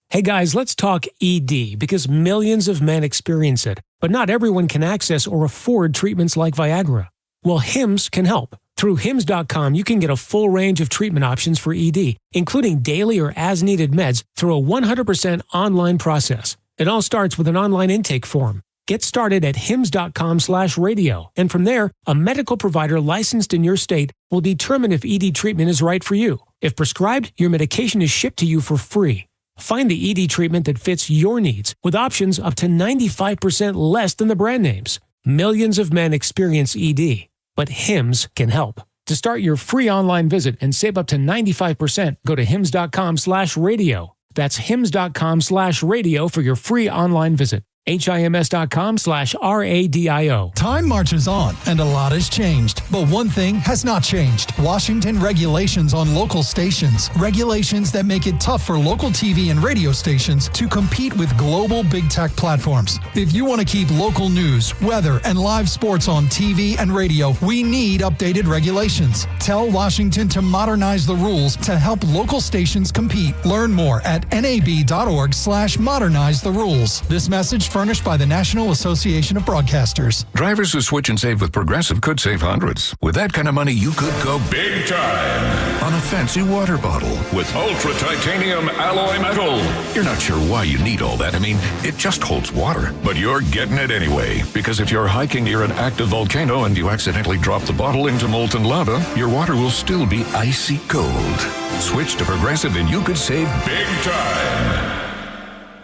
[SPEAKER 9] Hey guys, let's talk ED because millions of men experience it, but not everyone can access or afford treatments like Viagra. Well, Hims can help. Through Hims.com, you can get a full range of treatment options for ED, including daily or as-needed meds through a 100% online process. It all starts with an online intake form. Get started at Hims.com/radio, and from there, a medical provider licensed in your state will determine if ED treatment is right for you. If prescribed, your medication is shipped to you for free. Find the ED treatment that fits your needs with options up to 95% less than the brand names. Millions of men experience ED, but Hims can help. To start your free online visit and save up to 95%, go to Hims.com/radio. That's Hims.com/radio for your free online visit. HIMS.com/RADIO.
[SPEAKER 10] Time marches on, and a lot has changed. But one thing has not changed. Washington regulations on local stations. Regulations that make it tough for local TV and radio stations to compete with global big tech platforms. If you want to keep local news, weather, and live sports on TV and radio, we need updated regulations. Tell Washington to modernize the rules to help local stations compete. Learn more at nab.org/modernize the rules. This message furnished by the National Association of Broadcasters.
[SPEAKER 18] Drivers who switch and save with Progressive could save hundreds. With that kind of money, you could go big time on a fancy water bottle with ultra titanium alloy metal. You're not sure why you need all that. I mean, it just holds water, but you're getting it anyway. Because if you're hiking near an active volcano and you accidentally drop the bottle into molten lava, your water will still be icy cold. Switch to Progressive and you could save big time.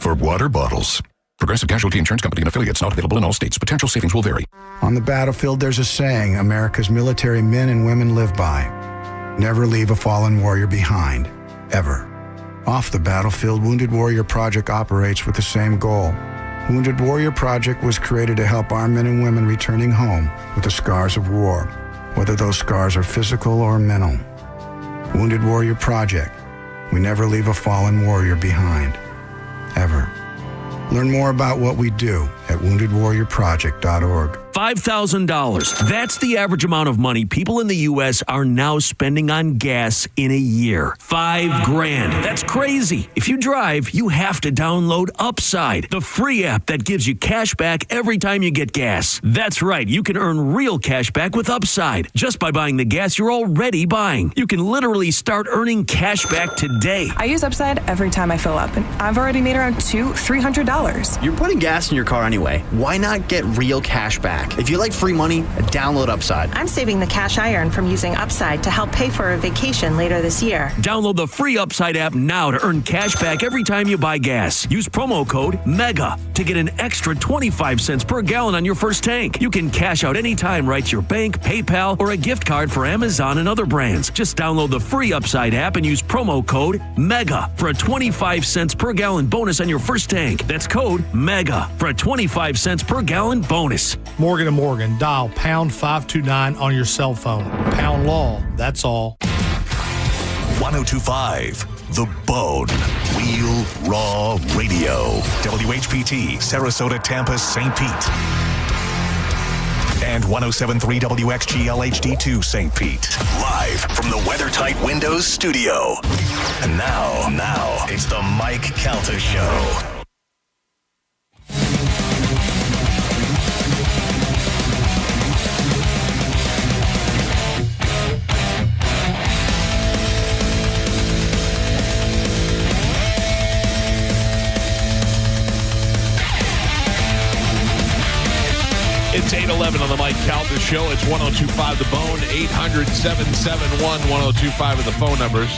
[SPEAKER 18] For water bottles. Progressive Casualty Insurance Company and affiliates, not available in all states. Potential savings will vary.
[SPEAKER 26] On the battlefield, there's a saying America's military men and women live by. Never leave a fallen warrior behind, ever. Off the battlefield, Wounded Warrior Project operates with the same goal. Wounded Warrior Project was created to help our men and women returning home with the scars of war, whether those scars are physical or mental. Wounded Warrior Project. We never leave a fallen warrior behind, ever. Learn more about what we do at woundedwarriorproject.org.
[SPEAKER 8] $5,000. That's the average amount of money people in the U.S. are now spending on gas in a year. $5,000. That's crazy. If you drive, you have to download Upside, the free app that gives you cash back every time you get gas. That's right. You can earn real cash back with Upside just by buying the gas you're already buying. You can literally start earning cash back today.
[SPEAKER 19] I use Upside every time I fill up, and I've already made around $200-$300.
[SPEAKER 20] You're putting gas in your car anyway. Why not get real cash back? If you like free money, download Upside.
[SPEAKER 19] I'm saving the cash I earn from using Upside to help pay for a vacation later this year.
[SPEAKER 8] Download the free Upside app now to earn cash back every time you buy gas. Use promo code MEGA to get an extra 25 cents per gallon on your first tank. You can cash out anytime right to your bank, PayPal, or a gift card for Amazon and other brands. Just download the free Upside app and use promo code MEGA for a 25 cents per gallon bonus on your first tank. That's code MEGA for a 25 cents per gallon bonus.
[SPEAKER 21] Morgan & Morgan, dial pound 529 on your cell phone. Pound law, that's all.
[SPEAKER 6] 1025 The Bone. Real Raw Radio. WHPT, Sarasota, Tampa, St. Pete. And 107.3 WXGL HD2 St. Pete. Live from the WeatherTight Windows studio. And now, it's the Mike Calta Show.
[SPEAKER 1] the Mike Calta Show. It's 102.5 The Bone, 800-771-1025 are the phone numbers.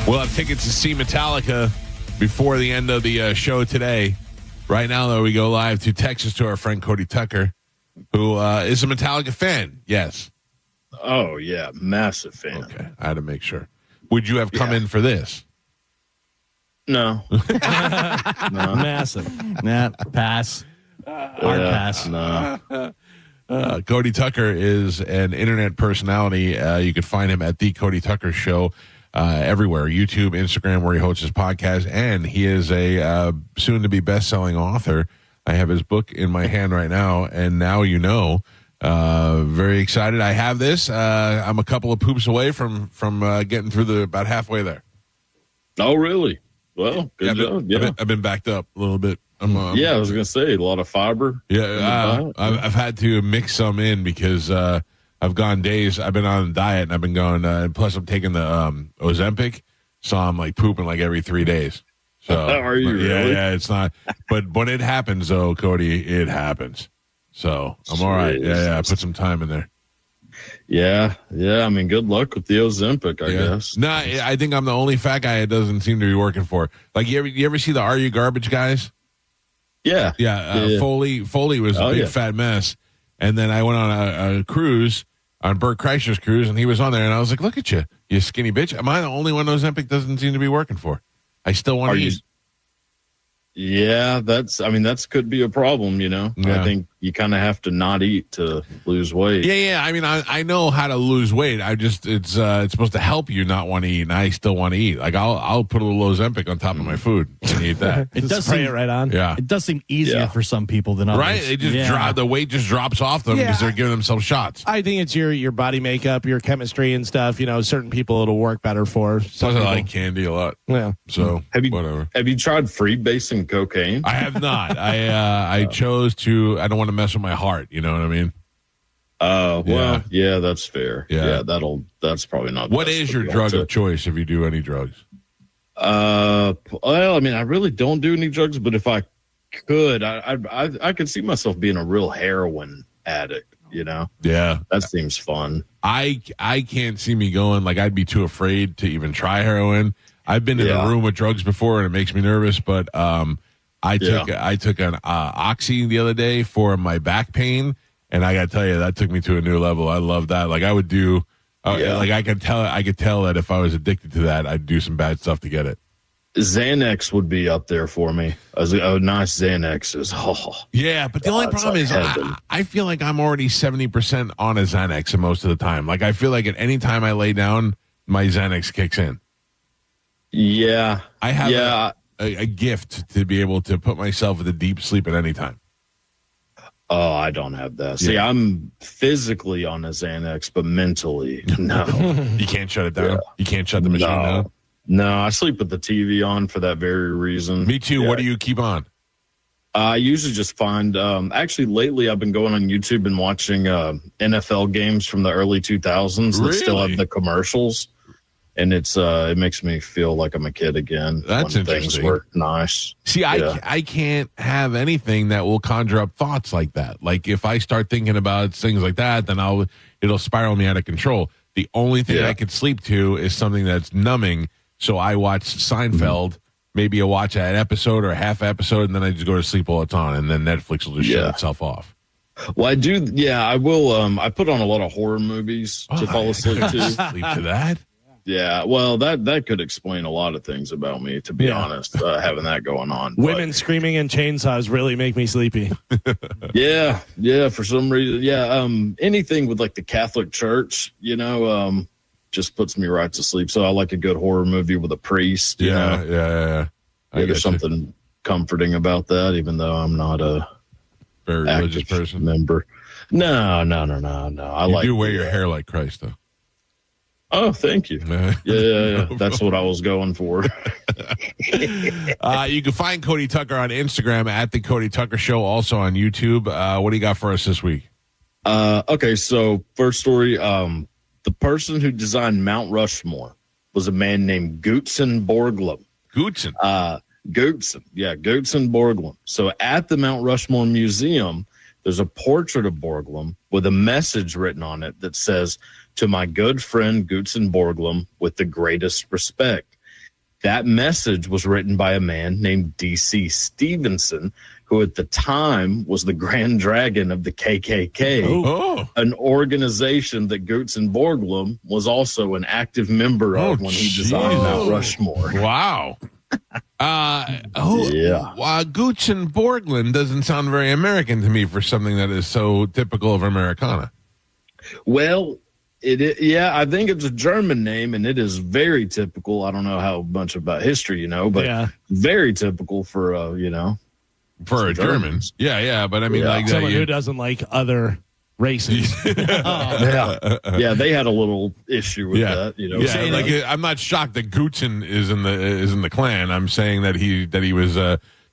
[SPEAKER 1] We'll have tickets to see Metallica before the end of the show today. Right now, though, we go live to Texas to our friend Cody Tucker, who is a Metallica fan. Yes.
[SPEAKER 11] Oh, yeah. Massive fan.
[SPEAKER 1] Okay. I had to make sure. Would you have come in for this?
[SPEAKER 11] No.
[SPEAKER 15] No. Massive.
[SPEAKER 2] Nah, pass. Hard pass.
[SPEAKER 11] No.
[SPEAKER 1] Cody Tucker is an internet personality. You can find him at The Cody Tucker Show everywhere, YouTube, Instagram, where he hosts his podcast, and he is a soon-to-be best-selling author. I have his book in my hand right now, and now you know. Very excited. I have this. I'm a couple of poops away from getting through about halfway there.
[SPEAKER 11] Oh, really? Well, good job. Yeah.
[SPEAKER 1] I've been backed up a little bit.
[SPEAKER 11] I was going to say, a lot of fiber.
[SPEAKER 1] Yeah, I've had to mix some in because I've gone days. I've been on a diet, and I've been going, plus I'm taking the Ozempic, so I'm like pooping like every 3 days. So
[SPEAKER 11] are you really?
[SPEAKER 1] Yeah, it's not. But when it happens, though, Cody, it happens. So I'm all right. Yeah, I put some time in there.
[SPEAKER 11] Yeah. I mean, good luck with the Ozempic, I guess.
[SPEAKER 1] No, I think I'm the only fat guy it doesn't seem to be working for. Like, you ever see the Are You Garbage guys?
[SPEAKER 11] Yeah.
[SPEAKER 1] Foley was a big fat mess. And then I went on a cruise, on Bert Kreischer's cruise, and he was on there, and I was like, look at you, you skinny bitch. Am I the only one Ozempic doesn't seem to be working for? I still want to eat.
[SPEAKER 11] Yeah, that could be a problem, you know.
[SPEAKER 1] Yeah.
[SPEAKER 11] I think you kind of have to not eat to lose weight.
[SPEAKER 1] Yeah. I mean, I know how to lose weight. It's supposed to help you not want to eat, and I still want to eat. Like I'll put a little Ozempic on top of my food and eat that.
[SPEAKER 2] It does
[SPEAKER 15] spray
[SPEAKER 2] seem,
[SPEAKER 15] it right on.
[SPEAKER 1] Yeah,
[SPEAKER 2] it does seem easier for some people than others.
[SPEAKER 1] Right? They just the weight just drops off them because they're giving themselves shots.
[SPEAKER 15] I think it's your body makeup, your chemistry and stuff. You know, certain people it'll work better for.
[SPEAKER 1] Plus, I like candy a lot.
[SPEAKER 15] Yeah.
[SPEAKER 1] So
[SPEAKER 11] whatever. Have you tried freebasing cocaine?
[SPEAKER 1] I have not. I chose to. I don't want to mess with my heart. You know what I mean?
[SPEAKER 11] Well, yeah, that's fair.
[SPEAKER 1] Yeah.
[SPEAKER 11] That's probably not.
[SPEAKER 1] What is your drug of choice if you do any drugs?
[SPEAKER 11] Well, I mean, I really don't do any drugs, but if I could, I could see myself being a real heroin addict. You know?
[SPEAKER 1] Yeah,
[SPEAKER 11] that seems fun.
[SPEAKER 1] I can't see me going. Like, I'd be too afraid to even try heroin. I've been in a room with drugs before, and it makes me nervous. But I took an Oxy the other day for my back pain, and I got to tell you, that took me to a new level. I love that. Like, I would do, like I could tell that if I was addicted to that, I'd do some bad stuff to get it.
[SPEAKER 11] Xanax would be up there for me. A nice Xanax is.
[SPEAKER 1] Yeah, but the only problem is I feel like I'm already 70% on a Xanax most of the time. Like, I feel like at any time I lay down, my Xanax kicks in.
[SPEAKER 11] Yeah,
[SPEAKER 1] I have a gift to be able to put myself into deep sleep at any time.
[SPEAKER 11] Oh, I don't have that. See, I'm physically on a Xanax, but mentally, no.
[SPEAKER 1] You can't shut it down? Yeah. You can't shut the machine down?
[SPEAKER 11] No, I sleep with the TV on for that very reason.
[SPEAKER 1] Me too. Yeah. What do you keep on?
[SPEAKER 11] I usually just find, actually lately I've been going on YouTube and watching NFL games from the early 2000s that still have the commercials. And it makes me feel like I'm a kid again.
[SPEAKER 1] That's
[SPEAKER 11] when
[SPEAKER 1] interesting.
[SPEAKER 11] Things were nice.
[SPEAKER 1] See, I can't have anything that will conjure up thoughts like that. Like, if I start thinking about things like that, then it'll spiral me out of control. The only thing I could sleep to is something that's numbing. So I watch Seinfeld. Maybe I watch an episode or a half episode, and then I just go to sleep while it's on, and then Netflix will just shut itself off.
[SPEAKER 11] Well, I do. Yeah, I will. I put on a lot of horror movies to fall asleep to.
[SPEAKER 1] Sleep to that?
[SPEAKER 11] Yeah, well, that could explain a lot of things about me, to be honest, having that going on.
[SPEAKER 15] Women screaming and chainsaws really make me sleepy.
[SPEAKER 11] Yeah, for some reason. Yeah, anything with like the Catholic Church, just puts me right to sleep. So I like a good horror movie with a priest.
[SPEAKER 1] Yeah.
[SPEAKER 11] There's something comforting about that, even though I'm not a
[SPEAKER 1] very religious person.
[SPEAKER 11] Member. No.
[SPEAKER 1] I do wear your hair like Christ, though.
[SPEAKER 11] Oh, thank you. Yeah. That's what I was going for.
[SPEAKER 1] You can find Cody Tucker on Instagram at The Cody Tucker Show, also on YouTube. What do you got for us this week?
[SPEAKER 11] Okay, so first story. The person who designed Mount Rushmore was a man named Gutzen Borglum.
[SPEAKER 1] Gutzen?
[SPEAKER 11] Gutzen Borglum. So at the Mount Rushmore Museum, there's a portrait of Borglum with a message written on it that says, "To my good friend Gutzen Borglum, with the greatest respect." That message was written by a man named D.C. Stevenson, who at the time was the Grand Dragon of the KKK, an organization that Gutzen Borglum was also an active member of when he designed Mount Rushmore.
[SPEAKER 1] Wow. Gutzen Borglum doesn't sound very American to me for something that is so typical of Americana.
[SPEAKER 11] Well, I think it's a German name, and it is very typical. I don't know how much about history you know, but very typical for
[SPEAKER 1] for a German. Yeah, but I mean, like
[SPEAKER 15] someone who doesn't like other races.
[SPEAKER 11] They had a little issue with that.
[SPEAKER 1] I'm not shocked that Gutzen is in the Klan. I'm saying that he was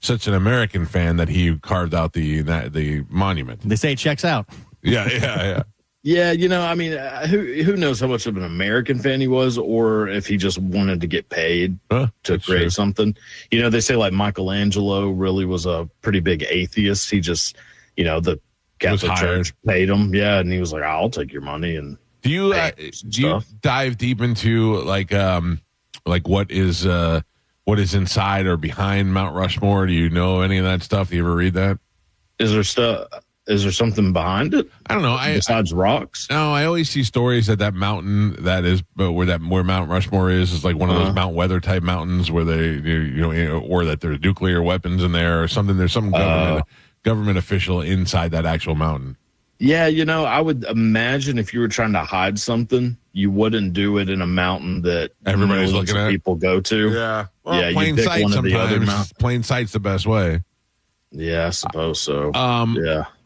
[SPEAKER 1] such an American fan that he carved out the monument.
[SPEAKER 2] They say it checks out.
[SPEAKER 1] Yeah.
[SPEAKER 11] Yeah, I mean, who knows how much of an American fan he was, or if he just wanted to get paid to create something. They say like Michelangelo really was a pretty big atheist. He just, the Catholic Church paid him. Yeah, and he was like, "I'll take your money." And
[SPEAKER 1] do you dive deep into like what is inside or behind Mount Rushmore? Do you know any of that stuff? Do you ever read that?
[SPEAKER 11] Is there something behind it?
[SPEAKER 1] I don't know.
[SPEAKER 11] Besides rocks?
[SPEAKER 1] No, I always see stories that mountain where Mount Rushmore is like one of those Mount Weather type mountains where or that there's nuclear weapons in there or something. There's some government official inside that actual mountain.
[SPEAKER 11] Yeah, I would imagine if you were trying to hide something, you wouldn't do it in a mountain that
[SPEAKER 1] everybody's looking at.
[SPEAKER 11] People go to.
[SPEAKER 1] Yeah, well, plain sight sometimes. Plain sight's the best way.
[SPEAKER 11] Yeah, I suppose so.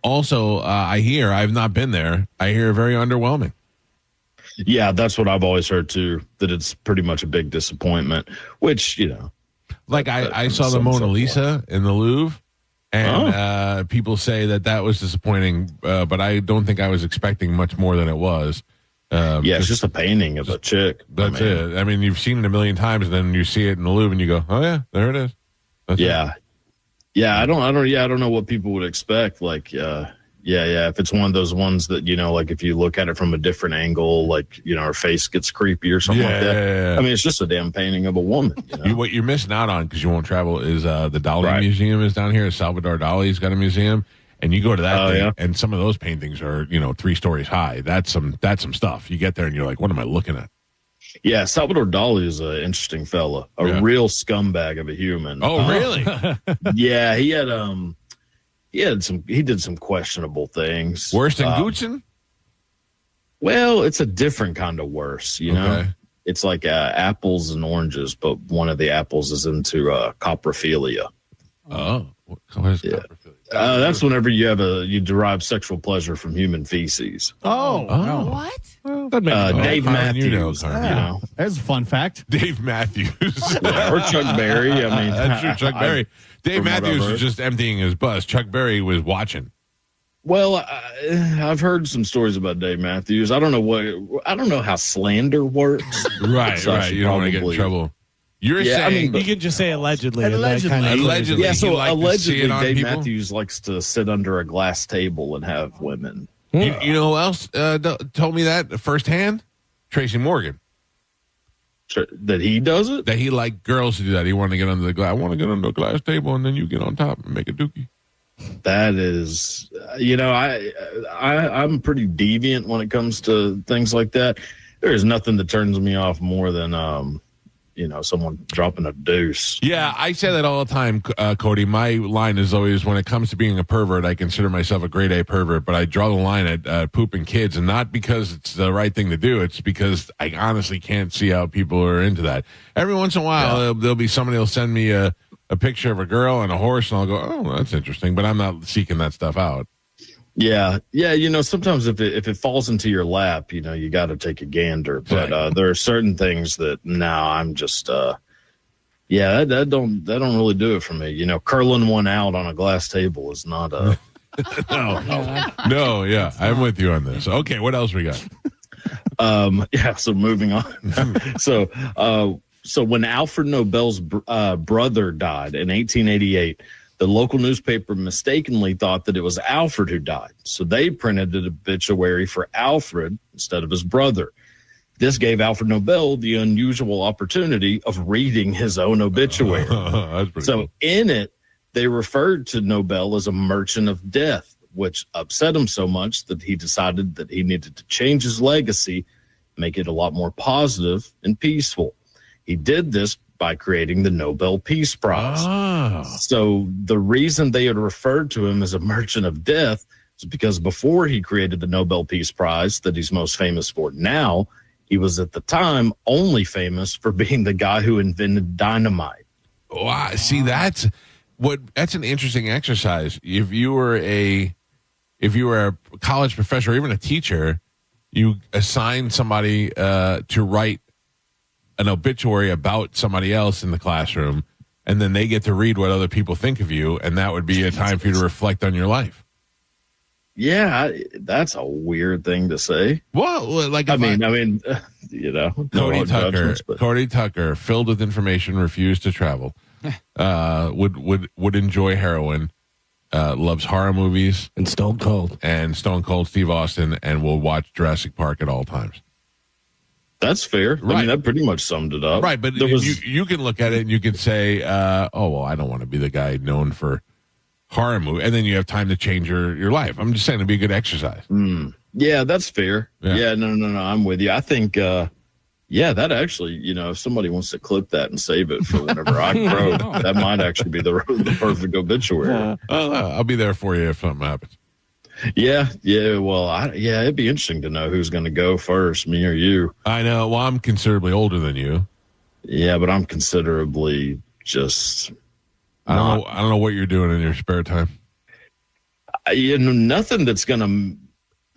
[SPEAKER 1] Also, I've not been there. I hear very underwhelming.
[SPEAKER 11] Yeah, that's what I've always heard too, that it's pretty much a big disappointment, which,
[SPEAKER 1] Like I saw the Mona Lisa in the Louvre, and people say that was disappointing, but I don't think I was expecting much more than it was.
[SPEAKER 11] It's just a painting of a chick.
[SPEAKER 1] That's it. I mean, you've seen it a million times, and then you see it in the Louvre, and you go, "Oh yeah, there it is." That's it.
[SPEAKER 11] Yeah, I don't know what people would expect. Like, if it's one of those ones that, like if you look at it from a different angle, like, her face gets creepy or something like that.
[SPEAKER 1] Yeah.
[SPEAKER 11] I mean, it's just a damn painting of a woman.
[SPEAKER 1] What you're missing out on, because you won't travel, is the Dali Museum is down here. Salvador Dali's got a museum, and you go to that thing, and some of those paintings are, 3 stories high. That's some stuff. You get there, and you're like, what am I looking at?
[SPEAKER 11] Yeah, Salvador Dali is an interesting fella, real scumbag of a human.
[SPEAKER 1] Oh, really?
[SPEAKER 11] Yeah, he did some questionable things.
[SPEAKER 1] Worse than Gutzen?
[SPEAKER 11] Well, it's a different kind of worse, know? It's like apples and oranges, but one of the apples is into coprophilia.
[SPEAKER 1] Oh, what is coprophilia?
[SPEAKER 11] That's whenever you derive sexual pleasure from human feces.
[SPEAKER 3] What?
[SPEAKER 1] Well,
[SPEAKER 11] Dave Matthews,
[SPEAKER 2] There's a fun fact.
[SPEAKER 1] Dave Matthews.
[SPEAKER 11] Or Chuck Berry. I mean,
[SPEAKER 1] that's true. Chuck Berry. Dave Matthews was just emptying his bus. Chuck Berry was watching.
[SPEAKER 11] Well, I've heard some stories about Dave Matthews. I don't know how slander works.
[SPEAKER 1] Right. You don't want to get in trouble. You're saying
[SPEAKER 15] you can just say allegedly.
[SPEAKER 1] Allegedly.
[SPEAKER 11] Yeah, so allegedly Dave
[SPEAKER 1] people?
[SPEAKER 11] Matthews likes to sit under a glass table and have women.
[SPEAKER 1] You know who else told me that firsthand? Tracy Morgan.
[SPEAKER 11] That he does it?
[SPEAKER 1] That he liked girls to do that. He wanted to get under the glass. I want to get under a glass table, and then you get on top and make a dookie.
[SPEAKER 11] That is, I'm pretty deviant when it comes to things like that. There is nothing that turns me off more than someone dropping a deuce.
[SPEAKER 1] Yeah, I say that all the time, Cody. My line is always, when it comes to being a pervert, I consider myself a grade A pervert, but I draw the line at pooping kids, and not because it's the right thing to do. It's because I honestly can't see how people are into that. Every once in a while, there'll be somebody who'll send me a picture of a girl and a horse, and I'll go, oh, that's interesting, but I'm not seeking that stuff out.
[SPEAKER 11] Yeah. Sometimes if it falls into your lap, you got to take a gander. But there are certain things that I'm just, that don't really do it for me. Curling one out on a glass table is not a.
[SPEAKER 1] No. Yeah, I'm with you on this. Okay, what else we got?
[SPEAKER 11] So moving on. So when Alfred Nobel's brother died in 1888. The local newspaper mistakenly thought that it was Alfred who died, so they printed an obituary for Alfred instead of his brother. This gave Alfred Nobel the unusual opportunity of reading his own obituary. So in it, they referred to Nobel as a merchant of death, which upset him so much that he decided that he needed to change his legacy, make it a lot more positive and peaceful. He did this by creating the Nobel Peace Prize. So the reason they had referred to him as a merchant of death is because before he created the Nobel Peace Prize that he's most famous for now, he was at the time only famous for being the guy who invented dynamite.
[SPEAKER 1] Wow. See, that's an interesting exercise. If you were a college professor or even a teacher, you assign somebody to write an obituary about somebody else in the classroom, and then they get to read what other people think of you, and that would be a time for you to reflect on your life.
[SPEAKER 11] Yeah, that's a weird thing to say.
[SPEAKER 1] Well, like
[SPEAKER 11] I mean, you know,
[SPEAKER 1] Cody Tucker, filled with information, refused to travel. Would enjoy heroin. Loves horror movies
[SPEAKER 15] and Stone Cold
[SPEAKER 1] Steve Austin, and will watch Jurassic Park at all times.
[SPEAKER 11] That's fair.
[SPEAKER 1] Right.
[SPEAKER 11] I mean, that pretty much summed it up.
[SPEAKER 1] Right, but you can look at it and you can say, oh, well, I don't want to be the guy known for horror movie, and then you have time to change your life. I'm just saying it'd be a good exercise.
[SPEAKER 11] Yeah, that's fair. Yeah, no, I'm with you. I think, that actually, you know, if somebody wants to clip that and save it for whenever I grow, that might actually be the perfect obituary.
[SPEAKER 1] I'll be there for you if something happens.
[SPEAKER 11] Yeah. Well, it'd be interesting to know who's going to go first, me or you.
[SPEAKER 1] I know. Well, I'm considerably older than you.
[SPEAKER 11] Yeah, but I'm considerably just.
[SPEAKER 1] I don't know what you're doing in your spare time.
[SPEAKER 11] Nothing that's going to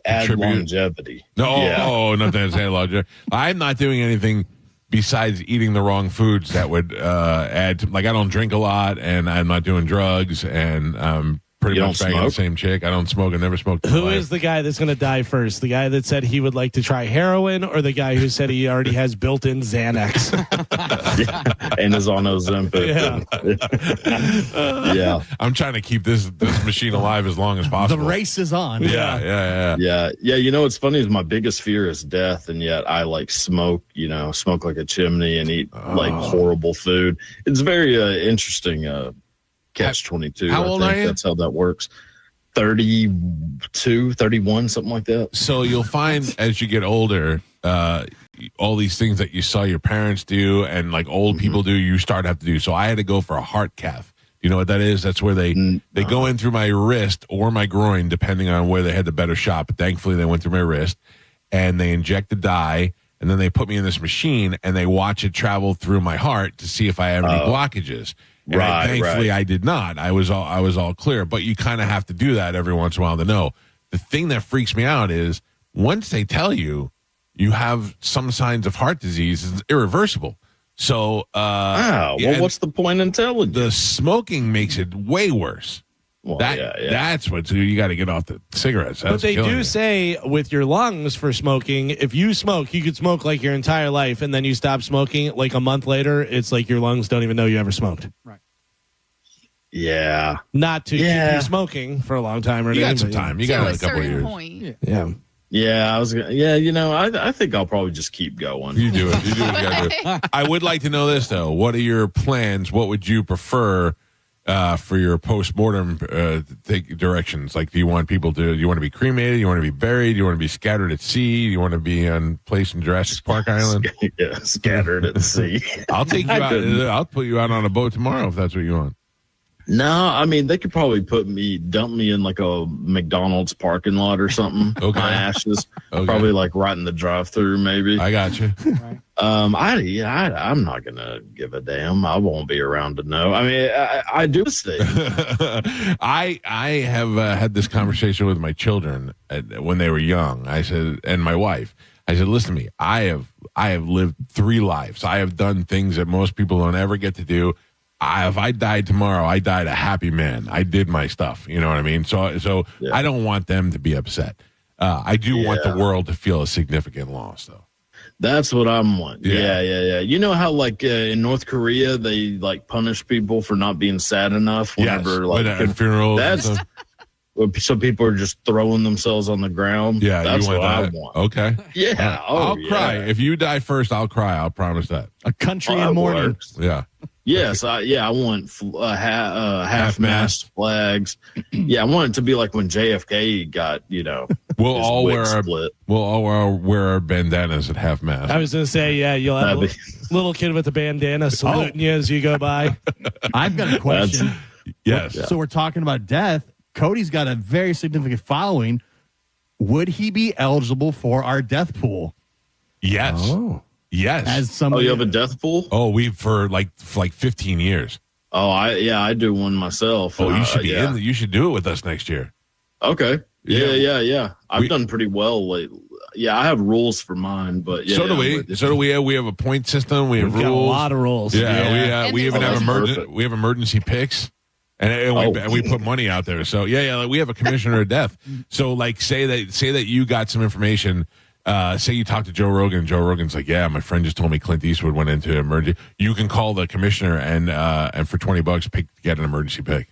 [SPEAKER 11] add longevity.
[SPEAKER 1] Nothing that's add longevity. I'm not doing anything besides eating the wrong foods that would add to, like, I don't drink a lot, and I'm not doing drugs, and pretty much banging the same chick. I don't smoke. I never smoked.
[SPEAKER 15] Who is the guy that's going to die first? The guy that said he would like to try heroin, or the guy who said he already has built-in Xanax?
[SPEAKER 11] And is on Ozempic. Yeah.
[SPEAKER 1] I'm trying to keep this machine alive as long as possible.
[SPEAKER 2] The race is on.
[SPEAKER 1] Yeah.
[SPEAKER 11] You know what's funny is my biggest fear is death, and yet I like smoke like a chimney and eat like horrible food. It's very interesting. Catch-22.
[SPEAKER 1] How old are you?
[SPEAKER 11] That's how that works. 32, 31, something like that.
[SPEAKER 1] So you'll find as you get older, all these things that you saw your parents do and like old people do, you start to have to do. So I had to go for a heart cath. You know what that is? That's where they go in through my wrist or my groin, depending on where they had the better shot. But thankfully, they went through my wrist, and they inject the dye, and then they put me in this machine, and they watch it travel through my heart to see if I have any blockages. And thankfully, I did not. I was all clear. But you kind of have to do that every once in a while to know. The thing that freaks me out is once they tell you have some signs of heart disease, it's irreversible. So,
[SPEAKER 11] what's the point in telling you?
[SPEAKER 1] The smoking makes it way worse.
[SPEAKER 11] Well,
[SPEAKER 1] that's what you got to get off the cigarettes.
[SPEAKER 15] But they do say with your lungs for smoking, if you smoke, you could smoke like your entire life, and then you stop smoking like a month later, it's like your lungs don't even know you ever smoked.
[SPEAKER 4] Right.
[SPEAKER 11] Yeah.
[SPEAKER 15] Not to keep you smoking for a long time or anything.
[SPEAKER 1] You got some time. You got a couple of years.
[SPEAKER 3] Point.
[SPEAKER 15] Yeah.
[SPEAKER 11] Yeah, I think I'll probably just keep going.
[SPEAKER 1] You do it. You do what you got to do. I would like to know this, though. What are your plans? What would you prefer for your post-mortem directions? Like, do you want to be cremated? Do you want to be buried? Do you want to be scattered at sea? Do you want to be placed in Jurassic Park Island?
[SPEAKER 11] Yeah, scattered at sea.
[SPEAKER 1] I'll take you out. I'll put you out on a boat tomorrow if that's what you want.
[SPEAKER 11] No, I mean, they could probably dump me in like a McDonald's parking lot or something.
[SPEAKER 1] Okay.
[SPEAKER 11] My ashes. Okay. Probably like right in the drive-thru, maybe.
[SPEAKER 1] I got you.
[SPEAKER 11] I'm not going to give a damn. I won't be around to know. I mean, I do stay.
[SPEAKER 1] I have had this conversation with my children when they were young. I said, and my wife, I said, listen to me. I have lived 3 lives. I have done things that most people don't ever get to do. If I died tomorrow, I died a happy man. I did my stuff. You know what I mean? So I don't want them to be upset. I do want the world to feel a significant loss, though.
[SPEAKER 11] That's what I'm wanting. Yeah. You know how in North Korea they punish people for not being sad enough whenever
[SPEAKER 1] at funerals.
[SPEAKER 11] That's so people are just throwing themselves on the ground.
[SPEAKER 1] Yeah,
[SPEAKER 11] that's what I
[SPEAKER 1] that.
[SPEAKER 11] want.
[SPEAKER 1] Okay.
[SPEAKER 11] Yeah,
[SPEAKER 1] I'll cry if you die first. I'll cry. I'll promise that.
[SPEAKER 2] A country in mourning.
[SPEAKER 11] Works.
[SPEAKER 1] Yeah.
[SPEAKER 11] Yes, I want half-mast flags. Yeah, I want it to be like when JFK got,
[SPEAKER 1] We'll all wear our bandanas at half-mast.
[SPEAKER 15] I was going to say, you'll have a little kid with a bandana saluting you as you go by.
[SPEAKER 2] I've got a question.
[SPEAKER 1] Yes.
[SPEAKER 2] So we're talking about death. Cody's got a very significant following. Would he be eligible for our death pool?
[SPEAKER 1] Yes.
[SPEAKER 2] Oh.
[SPEAKER 1] Yes.
[SPEAKER 2] As somebody,
[SPEAKER 11] you have a death pool?
[SPEAKER 1] Oh, we've for like 15 years.
[SPEAKER 11] Oh, I do one myself.
[SPEAKER 1] Oh, you should be in. You should do it with us next year.
[SPEAKER 11] Okay. Yeah. I've done pretty well lately. Yeah, I have rules for mine, but
[SPEAKER 1] so do we. So do we. We have a point system. We have rules.
[SPEAKER 15] Got a lot of rules.
[SPEAKER 1] Yeah. We even have emergency picks. And we put money out there. So we have a commissioner of death. So say that you got some information. Say you talk to Joe Rogan, and Joe Rogan's like, yeah, my friend just told me Clint Eastwood went into emergency. You can call the commissioner and for $20 get an emergency pick.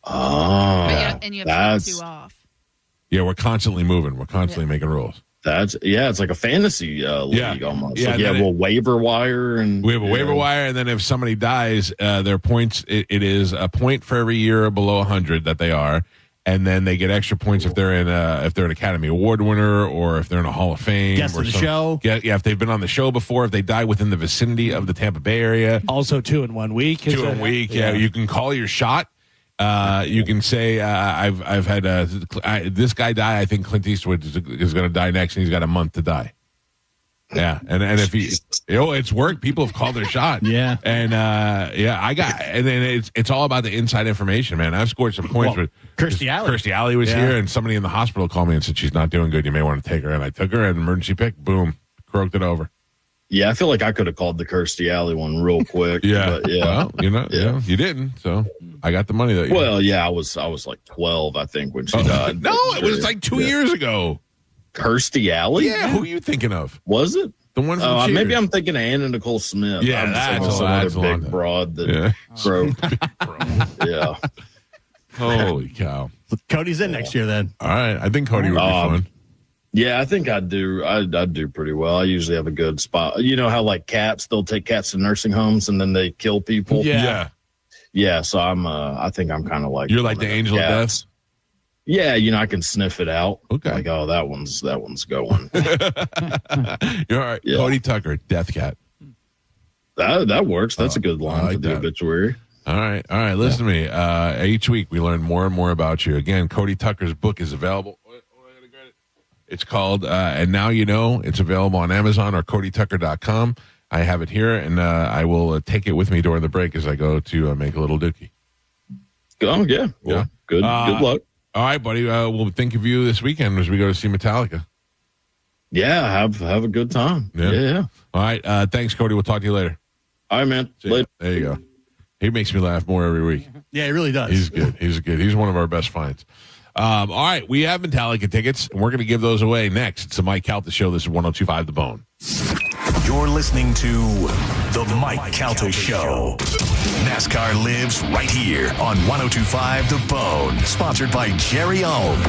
[SPEAKER 11] Oh,
[SPEAKER 3] and you have to take 2 off.
[SPEAKER 1] Yeah, we're constantly moving. We're constantly making rules.
[SPEAKER 11] It's like a fantasy league almost.
[SPEAKER 1] Yeah,
[SPEAKER 11] we'll waiver wire and
[SPEAKER 1] we have a waiver wire, and then if somebody dies, their points it is a point for every year below 100 that they are, and then they get extra points if they're an Academy Award winner or if they're in a Hall of Fame.
[SPEAKER 2] Guest of the show.
[SPEAKER 1] Yeah, if they've been on the show before, if they die within the vicinity of the Tampa Bay area.
[SPEAKER 15] Also 2 in 1 week.
[SPEAKER 1] 2 in a week. Yeah, you can call your shot. You can say I've had this guy die. I think Clint Eastwood is going to die next, and he's got a month to die. Yeah, and if he, it's worked. People have called their shot.
[SPEAKER 2] Yeah,
[SPEAKER 1] and and then it's all about the inside information, man. I've scored some points with
[SPEAKER 2] Kirstie Alley.
[SPEAKER 1] Kirstie Alley was here, and somebody in the hospital called me and said she's not doing good. You may want to take her, and I took her. And emergency pick, boom, croaked it over.
[SPEAKER 11] Yeah, I feel like I could have called the Kirstie Alley one real quick.
[SPEAKER 1] Well, you didn't. So I got the money that you.
[SPEAKER 11] Well, I was like 12, I think, when she died.
[SPEAKER 1] No, it was like 2 years ago.
[SPEAKER 11] Kirstie Alley?
[SPEAKER 1] Yeah, who are you thinking of?
[SPEAKER 11] Was it?
[SPEAKER 1] The one from Cheers.
[SPEAKER 11] Maybe I'm thinking of Anna Nicole Smith.
[SPEAKER 1] Yeah,
[SPEAKER 11] that's another big broad that broke. Yeah.
[SPEAKER 1] Holy cow.
[SPEAKER 2] So Cody's in next year then.
[SPEAKER 1] All right. I think Cody would be fun.
[SPEAKER 11] Yeah, I think I'd do pretty well. I usually have a good spot. You know how they'll take cats to nursing homes and then they kill people?
[SPEAKER 1] Yeah.
[SPEAKER 11] Yeah, so I think I'm kind of like
[SPEAKER 1] you're like the angel of death.
[SPEAKER 11] Yeah, I can sniff it out. Okay. Like, oh, that one's going.
[SPEAKER 1] You're all right. Yeah. Cody Tucker, Death Cat.
[SPEAKER 11] That works. That's a good line for the obituary.
[SPEAKER 1] All right. Listen to me. Each week we learn more and more about you. Again, Cody Tucker's book is available. It's called And Now You Know. It's available on Amazon or CodyTucker.com. I have it here, and I will take it with me during the break as I go to make a little dookie.
[SPEAKER 11] Oh, yeah. Well, good luck.
[SPEAKER 1] All right, buddy. We'll think of you this weekend as we go to see Metallica.
[SPEAKER 11] Yeah, have a good time. Yeah.
[SPEAKER 1] All right. Thanks, Cody. We'll talk to you later.
[SPEAKER 11] All right, man. Later.
[SPEAKER 1] There you go. He makes me laugh more every week.
[SPEAKER 2] Yeah, he really does.
[SPEAKER 1] He's good. He's one of our best finds. All right. We have Metallica tickets, and we're going to give those away next. It's the Mike Calta Show. This is 102.5 The Bone.
[SPEAKER 6] You're listening to The Mike Calta Show. NASCAR lives right here on 102.5 The Bone. Sponsored by Jerry Ohm.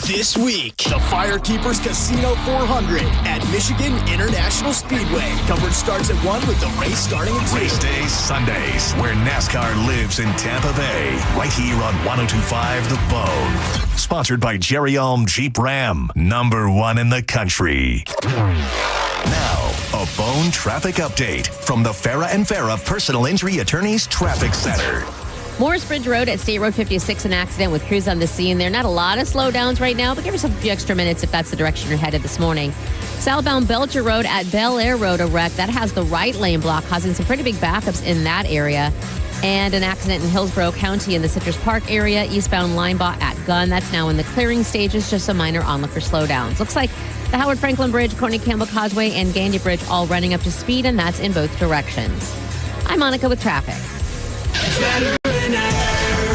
[SPEAKER 12] This week, the Firekeepers Casino 400 at Michigan International Speedway. Coverage starts at 1 with the race starting at 2.
[SPEAKER 6] Race days Sundays, where NASCAR lives in Tampa Bay. Right here on 102.5 The Bone. Sponsored by Jerry Ohm Jeep Ram. #1 in the country. Now, a Bone traffic update from the Farah and Farah Personal Injury Attorneys Traffic Center.
[SPEAKER 7] Morris Bridge Road at State Road 56, an accident with crews on the scene there. Not a lot of slowdowns right now, but give yourself a few extra minutes if that's the direction you're headed this morning. Southbound Belcher Road at Bel Air Road, a wreck. That has the right lane block, causing some pretty big backups in that area. And an accident in Hillsborough County in the Citrus Park area, eastbound Linebot at Gunn. That's now in the clearing stages, just some minor onlooker slowdowns. Looks like the Howard Franklin Bridge, Courtney Campbell Causeway, and Gandy Bridge all running up to speed, and that's in both directions. I'm Monica with traffic.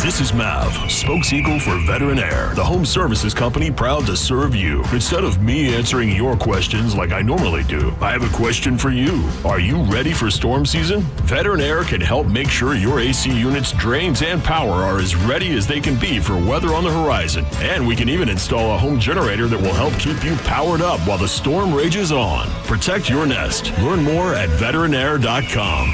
[SPEAKER 6] The
[SPEAKER 13] This is Mav, spokeseagle for Veterinaire, the home services company proud to serve you. Instead of me answering your questions like I normally do, I have a question for you. Are you ready for storm season? Veterinaire can help make sure your AC units, drains, and power are as ready as they can be for weather on the horizon. And we can even install a home generator that will help keep you powered up while the storm rages on. Protect your nest. Learn more at veterinaire.com.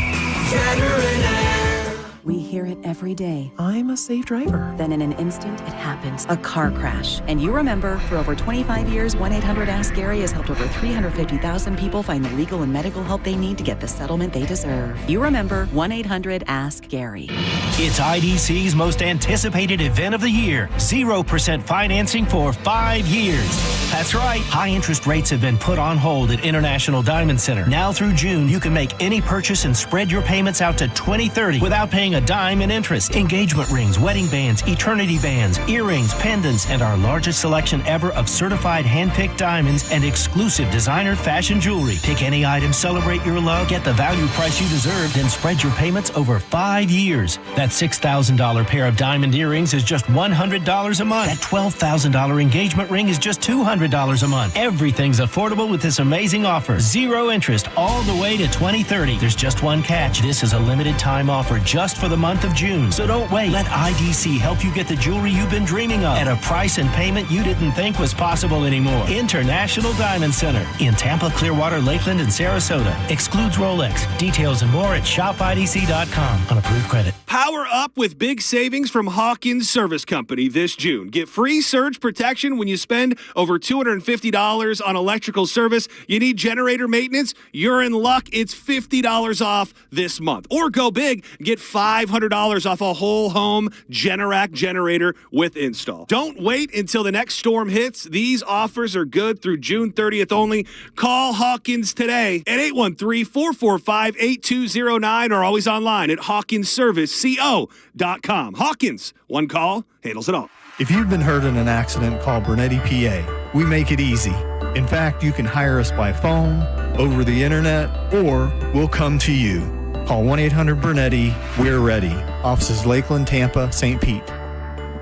[SPEAKER 16] We hear it every day. I'm a safe driver. Then in an instant, it happens. A car crash. And you remember, for over 25 years, 1-800-ASK-GARY has helped over 350,000 people find the legal and medical help they need to get the settlement they deserve. You remember 1-800-ASK-GARY.
[SPEAKER 22] It's IDC's most anticipated event of the year. 0% financing for 5 years. That's right. High interest rates have been put on hold at International Diamond Center. Now through June, you can make any purchase and spread your payments out to 2030 without paying a dime in interest. Engagement rings, wedding bands, eternity bands, earrings, pendants, and our largest selection ever of certified hand-picked diamonds and exclusive designer fashion jewelry. Pick any item, celebrate your love, get the value price you deserve, then spread your payments over 5 years. That $6,000 pair of diamond earrings is just $100 a month. That $12,000 engagement ring is just $200 a month. Everything's affordable with this amazing offer. 0 interest all the way to 2030. There's just one catch. This is a limited time offer just for the month of June. So don't wait. Let IDC help you get the jewelry you've been dreaming of at a price and payment you didn't think was possible anymore. International Diamond Center in Tampa, Clearwater, Lakeland, and Sarasota. Excludes Rolex. Details and more at shopidc.com on approved credit.
[SPEAKER 23] Power up with big savings from Hawkins Service Company this June. Get free surge protection when you spend over $250 on electrical service. You need generator maintenance? You're in luck. It's $50 off this month. Or go big, get $500 off a whole home Generac generator with install. Don't wait until the next storm hits. These offers are good through June 30th only. Call Hawkins today at 813-445-8209 or always online at hawkinsserviceco.com. Hawkins, one call, handles it all.
[SPEAKER 24] If you've been hurt in an accident, call Bernetti PA. We make it easy. In fact, you can hire us by phone, over the internet, or we'll come to you. Call 1-800-BERNETTI. We're ready. Offices Lakeland, Tampa, St. Pete.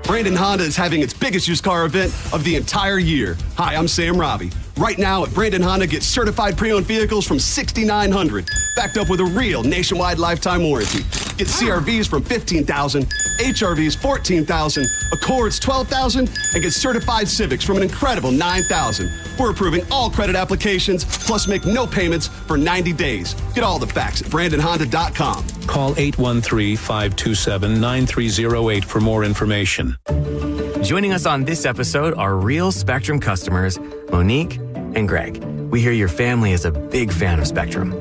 [SPEAKER 25] Brandon Honda is having its biggest used car event of the entire year. Hi, I'm Sam Robbie. Right now at Brandon Honda, get certified pre-owned vehicles from $6,900, backed up with a real nationwide lifetime warranty. Get CRVs from $15,000, HRVs $14,000, Accords $12,000, and get certified Civics from an incredible $9,000. We're approving all credit applications, plus make no payments for 90 days. Get all the facts at BrandonHonda.com.
[SPEAKER 27] Call 813-527-9308 for more information.
[SPEAKER 28] Joining us on this episode are real Spectrum customers, Monique and Greg. We hear your family is a big fan of Spectrum.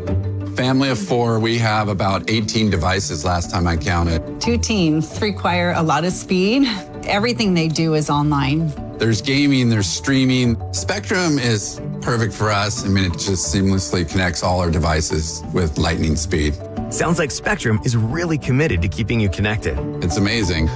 [SPEAKER 29] Family of 4, we have about 18 devices last time I counted.
[SPEAKER 30] 2 teams require a lot of speed. Everything they do is online.
[SPEAKER 29] There's gaming, there's streaming. Spectrum is perfect for us. I mean, it just seamlessly connects all our devices with lightning speed.
[SPEAKER 28] Sounds like Spectrum is really committed to keeping you connected.
[SPEAKER 29] It's amazing.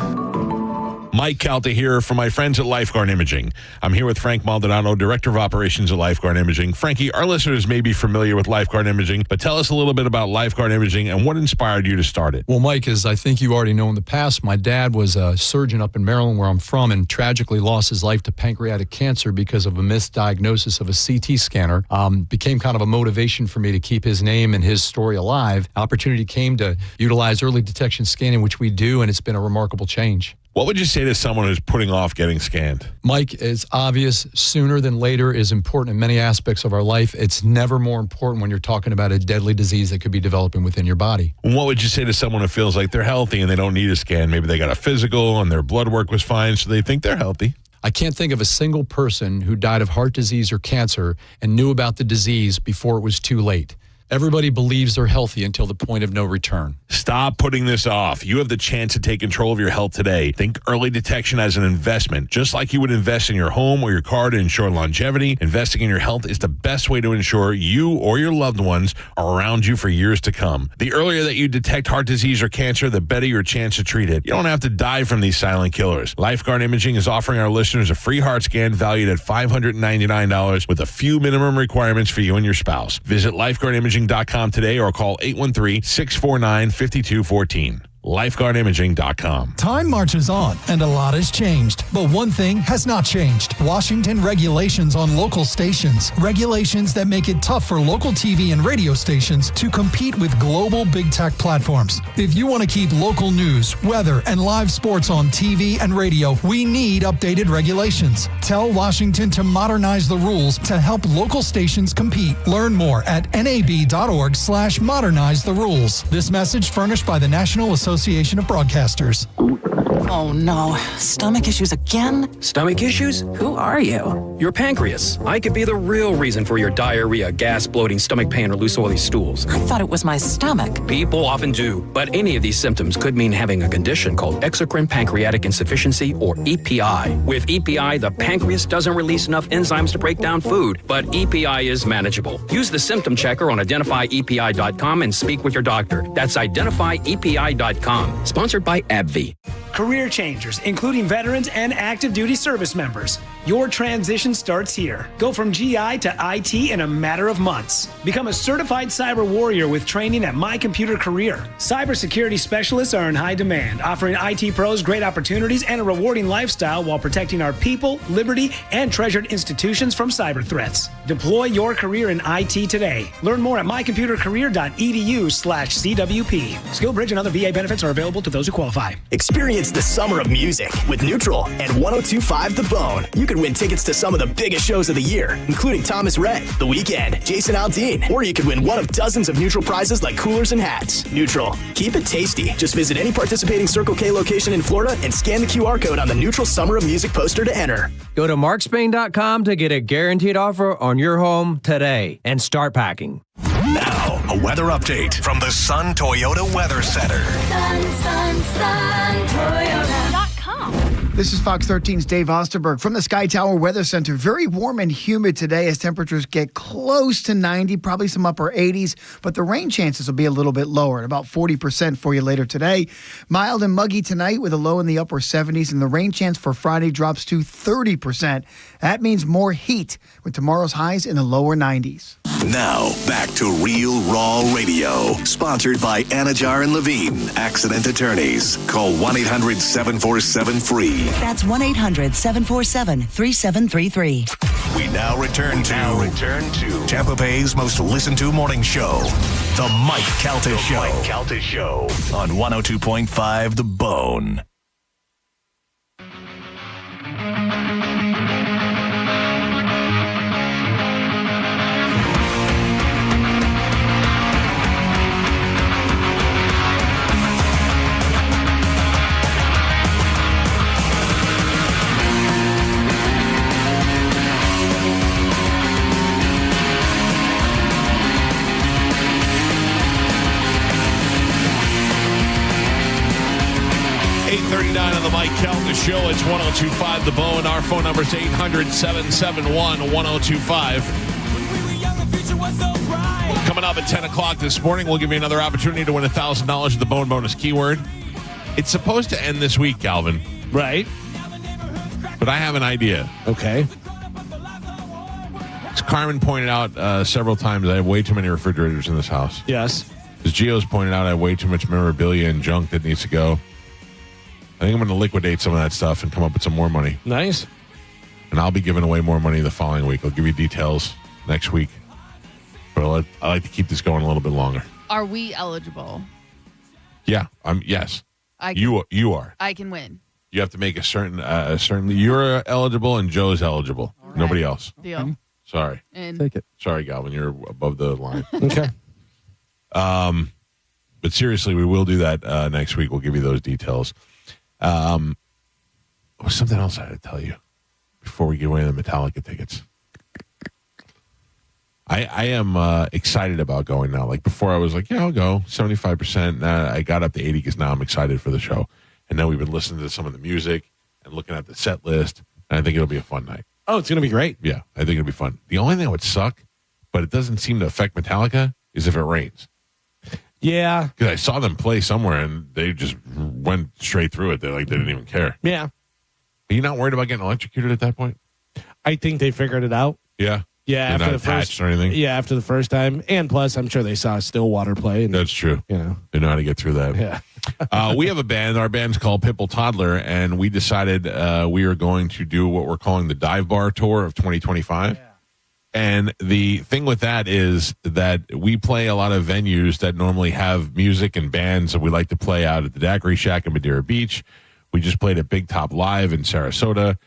[SPEAKER 1] Mike Calta here from my friends at Lifeguard Imaging. I'm here with Frank Maldonado, Director of Operations at Lifeguard Imaging. Frankie, our listeners may be familiar with Lifeguard Imaging, but tell us a little bit about Lifeguard Imaging and what inspired you to start it.
[SPEAKER 31] Well, Mike, as I think you already know in the past, my dad was a surgeon up in Maryland, where I'm from, and tragically lost his life to pancreatic cancer because of a misdiagnosis of a CT scanner. Became kind of a motivation for me to keep his name and his story alive. Opportunity came to utilize early detection scanning, which we do, and it's been a remarkable change.
[SPEAKER 1] What would you say to someone who's putting off getting scanned?
[SPEAKER 31] Mike, it's obvious. Sooner than later is important in many aspects of our life. It's never more important when you're talking about a deadly disease that could be developing within your body.
[SPEAKER 1] What would you say to someone who feels like they're healthy and they don't need a scan? Maybe they got a physical and their blood work was fine, so they think they're healthy.
[SPEAKER 31] I can't think of a single person who died of heart disease or cancer and knew about the disease before it was too late. Everybody believes they're healthy until the point of no return.
[SPEAKER 1] Stop putting this off. You have the chance to take control of your health today. Think early detection as an investment. Just like you would invest in your home or your car to ensure longevity, investing in your health is the best way to ensure you or your loved ones are around you for years to come. The earlier that you detect heart disease or cancer, the better your chance to treat it. You don't have to die from these silent killers. Lifeguard Imaging is offering our listeners a free heart scan valued at $599 with a few minimum requirements for you and your spouse. Visit lifeguardimaging.com today or call 813-649-5214. lifeguardimaging.com.
[SPEAKER 5] Time marches on, and a lot has changed. But one thing has not changed. Washington regulations on local stations. Regulations that make it tough for local TV and radio stations to compete with global big tech platforms. If you want to keep local news, weather, and live sports on TV and radio, we need updated regulations. Tell Washington to modernize the rules to help local stations compete. Learn more at nab.org/modernize the rules. This message furnished by the National Association of Broadcasters.
[SPEAKER 8] Oh no, stomach issues again?
[SPEAKER 9] Stomach issues?
[SPEAKER 8] Who are you?
[SPEAKER 9] Your pancreas. I could be the real reason for your diarrhea, gas, bloating, stomach pain, or loose oily stools.
[SPEAKER 8] I thought it was my stomach.
[SPEAKER 9] People often do, but any of these symptoms could mean having a condition called exocrine pancreatic insufficiency, or EPI. With EPI, the pancreas doesn't release enough enzymes to break down food, but EPI is manageable. Use the symptom checker on identifyepi.com and speak with your doctor. That's identifyepi.com. Sponsored by AbbVie.
[SPEAKER 10] Career changers, including veterans and active duty service members. Your transition starts here. Go from GI to IT in a matter of months. Become a certified cyber warrior with training at My Computer Career. Cybersecurity specialists are in high demand, offering IT pros great opportunities and a rewarding lifestyle while protecting our people, liberty, and treasured institutions from cyber threats. Deploy your career in IT today. Learn more at mycomputercareer.edu/CWP. SkillBridge and other VA benefits are available to those who qualify.
[SPEAKER 12] Experience the summer of music with Neutral and 102.5 The Bone. You can win tickets to some of the biggest shows of the year, including Thomas Rhett, The Weeknd, Jason Aldean, or you could win one of dozens of Neutral prizes like coolers and hats. Neutral. Keep it tasty. Just visit any participating Circle K location in Florida and scan the QR code on the Neutral Summer of Music poster to enter.
[SPEAKER 14] Go to markspain.com to get a guaranteed offer on your home today and start packing.
[SPEAKER 6] Now, a weather update from the Sun Toyota Weather Center.
[SPEAKER 17] Sun, Toyota.com. This is Fox 13's Dave Osterberg from the Sky Tower Weather Center. Very warm and humid today as temperatures get close to 90, probably some upper 80s, but the rain chances will be a little bit lower, at about 40% for you later today. Mild and muggy tonight with a low in the upper 70s, and the rain chance for Friday drops to 30%. That means more heat with tomorrow's highs in the lower 90s.
[SPEAKER 6] Now, back to Real Raw Radio, sponsored by Anajar and Levine, accident attorneys. Call 1-800-747-FREE.
[SPEAKER 18] That's 1-800-747-3733.
[SPEAKER 6] We now return to Tampa Bay's most listened to morning show, The Mike Calta Show. On 102.5 The Bone.
[SPEAKER 1] On the Mike Calta Show, it's 102.5 The Bone. Our phone number is 800-771-1025. Coming up at 10 o'clock this morning, we'll give you another opportunity to win $1,000 of the Bone Bonus keyword. It's supposed to end this week, Galvin.
[SPEAKER 15] Right.
[SPEAKER 1] But I have an idea.
[SPEAKER 15] Okay.
[SPEAKER 1] As Carmen pointed out several times, I have way too many refrigerators in this house.
[SPEAKER 15] Yes.
[SPEAKER 1] As Gio's pointed out, I have way too much memorabilia and junk that needs to go. I think I'm going to liquidate some of that stuff and come up with some more money.
[SPEAKER 15] Nice.
[SPEAKER 1] And I'll be giving away more money the following week. I'll give you details next week. But I like to keep this going a little bit longer.
[SPEAKER 3] Are we eligible?
[SPEAKER 1] Yeah. Yes. You are.
[SPEAKER 3] I can win.
[SPEAKER 1] You have to make a certain. You're eligible and Joe's eligible. Right. Nobody else.
[SPEAKER 3] Deal.
[SPEAKER 1] Sorry.
[SPEAKER 4] Take it.
[SPEAKER 1] Sorry, Galvin. You're above the line.
[SPEAKER 15] Okay.
[SPEAKER 1] But seriously, we will do that next week. We'll give you those details. Something else I had to tell you before we give away the Metallica tickets. I am excited about going now. Like before I was like, yeah, I'll go 75%. Now I got up to 80 because now I'm excited for the show. And now we've been listening to some of the music and looking at the set list. And I think it'll be a fun night.
[SPEAKER 15] Oh, it's going to be great.
[SPEAKER 1] Yeah, I think it'll be fun. The only thing that would suck, but it doesn't seem to affect Metallica, is if it rains.
[SPEAKER 15] Yeah.
[SPEAKER 1] Because I saw them play somewhere and they just went straight through it. They didn't even care.
[SPEAKER 15] Yeah.
[SPEAKER 1] Are you not worried about getting electrocuted at that point?
[SPEAKER 15] I think they figured it out.
[SPEAKER 1] Yeah.
[SPEAKER 15] Yeah.
[SPEAKER 1] They're
[SPEAKER 15] after
[SPEAKER 1] not
[SPEAKER 15] the first
[SPEAKER 1] or anything.
[SPEAKER 15] Yeah, after the first time. And plus, I'm sure they saw Stillwater play. And,
[SPEAKER 1] that's true.
[SPEAKER 15] You know.
[SPEAKER 1] They know how to get through that.
[SPEAKER 15] Yeah.
[SPEAKER 1] We have a band. Our band's called Pitbull Toddler, and we decided we are going to do what we're calling the Dive Bar Tour of 2025. Yeah. And the thing with that is that we play a lot of venues that normally have music and bands that we like to play out at the Daiquiri Shack in Madeira Beach. We just played at Big Top Live in Sarasota.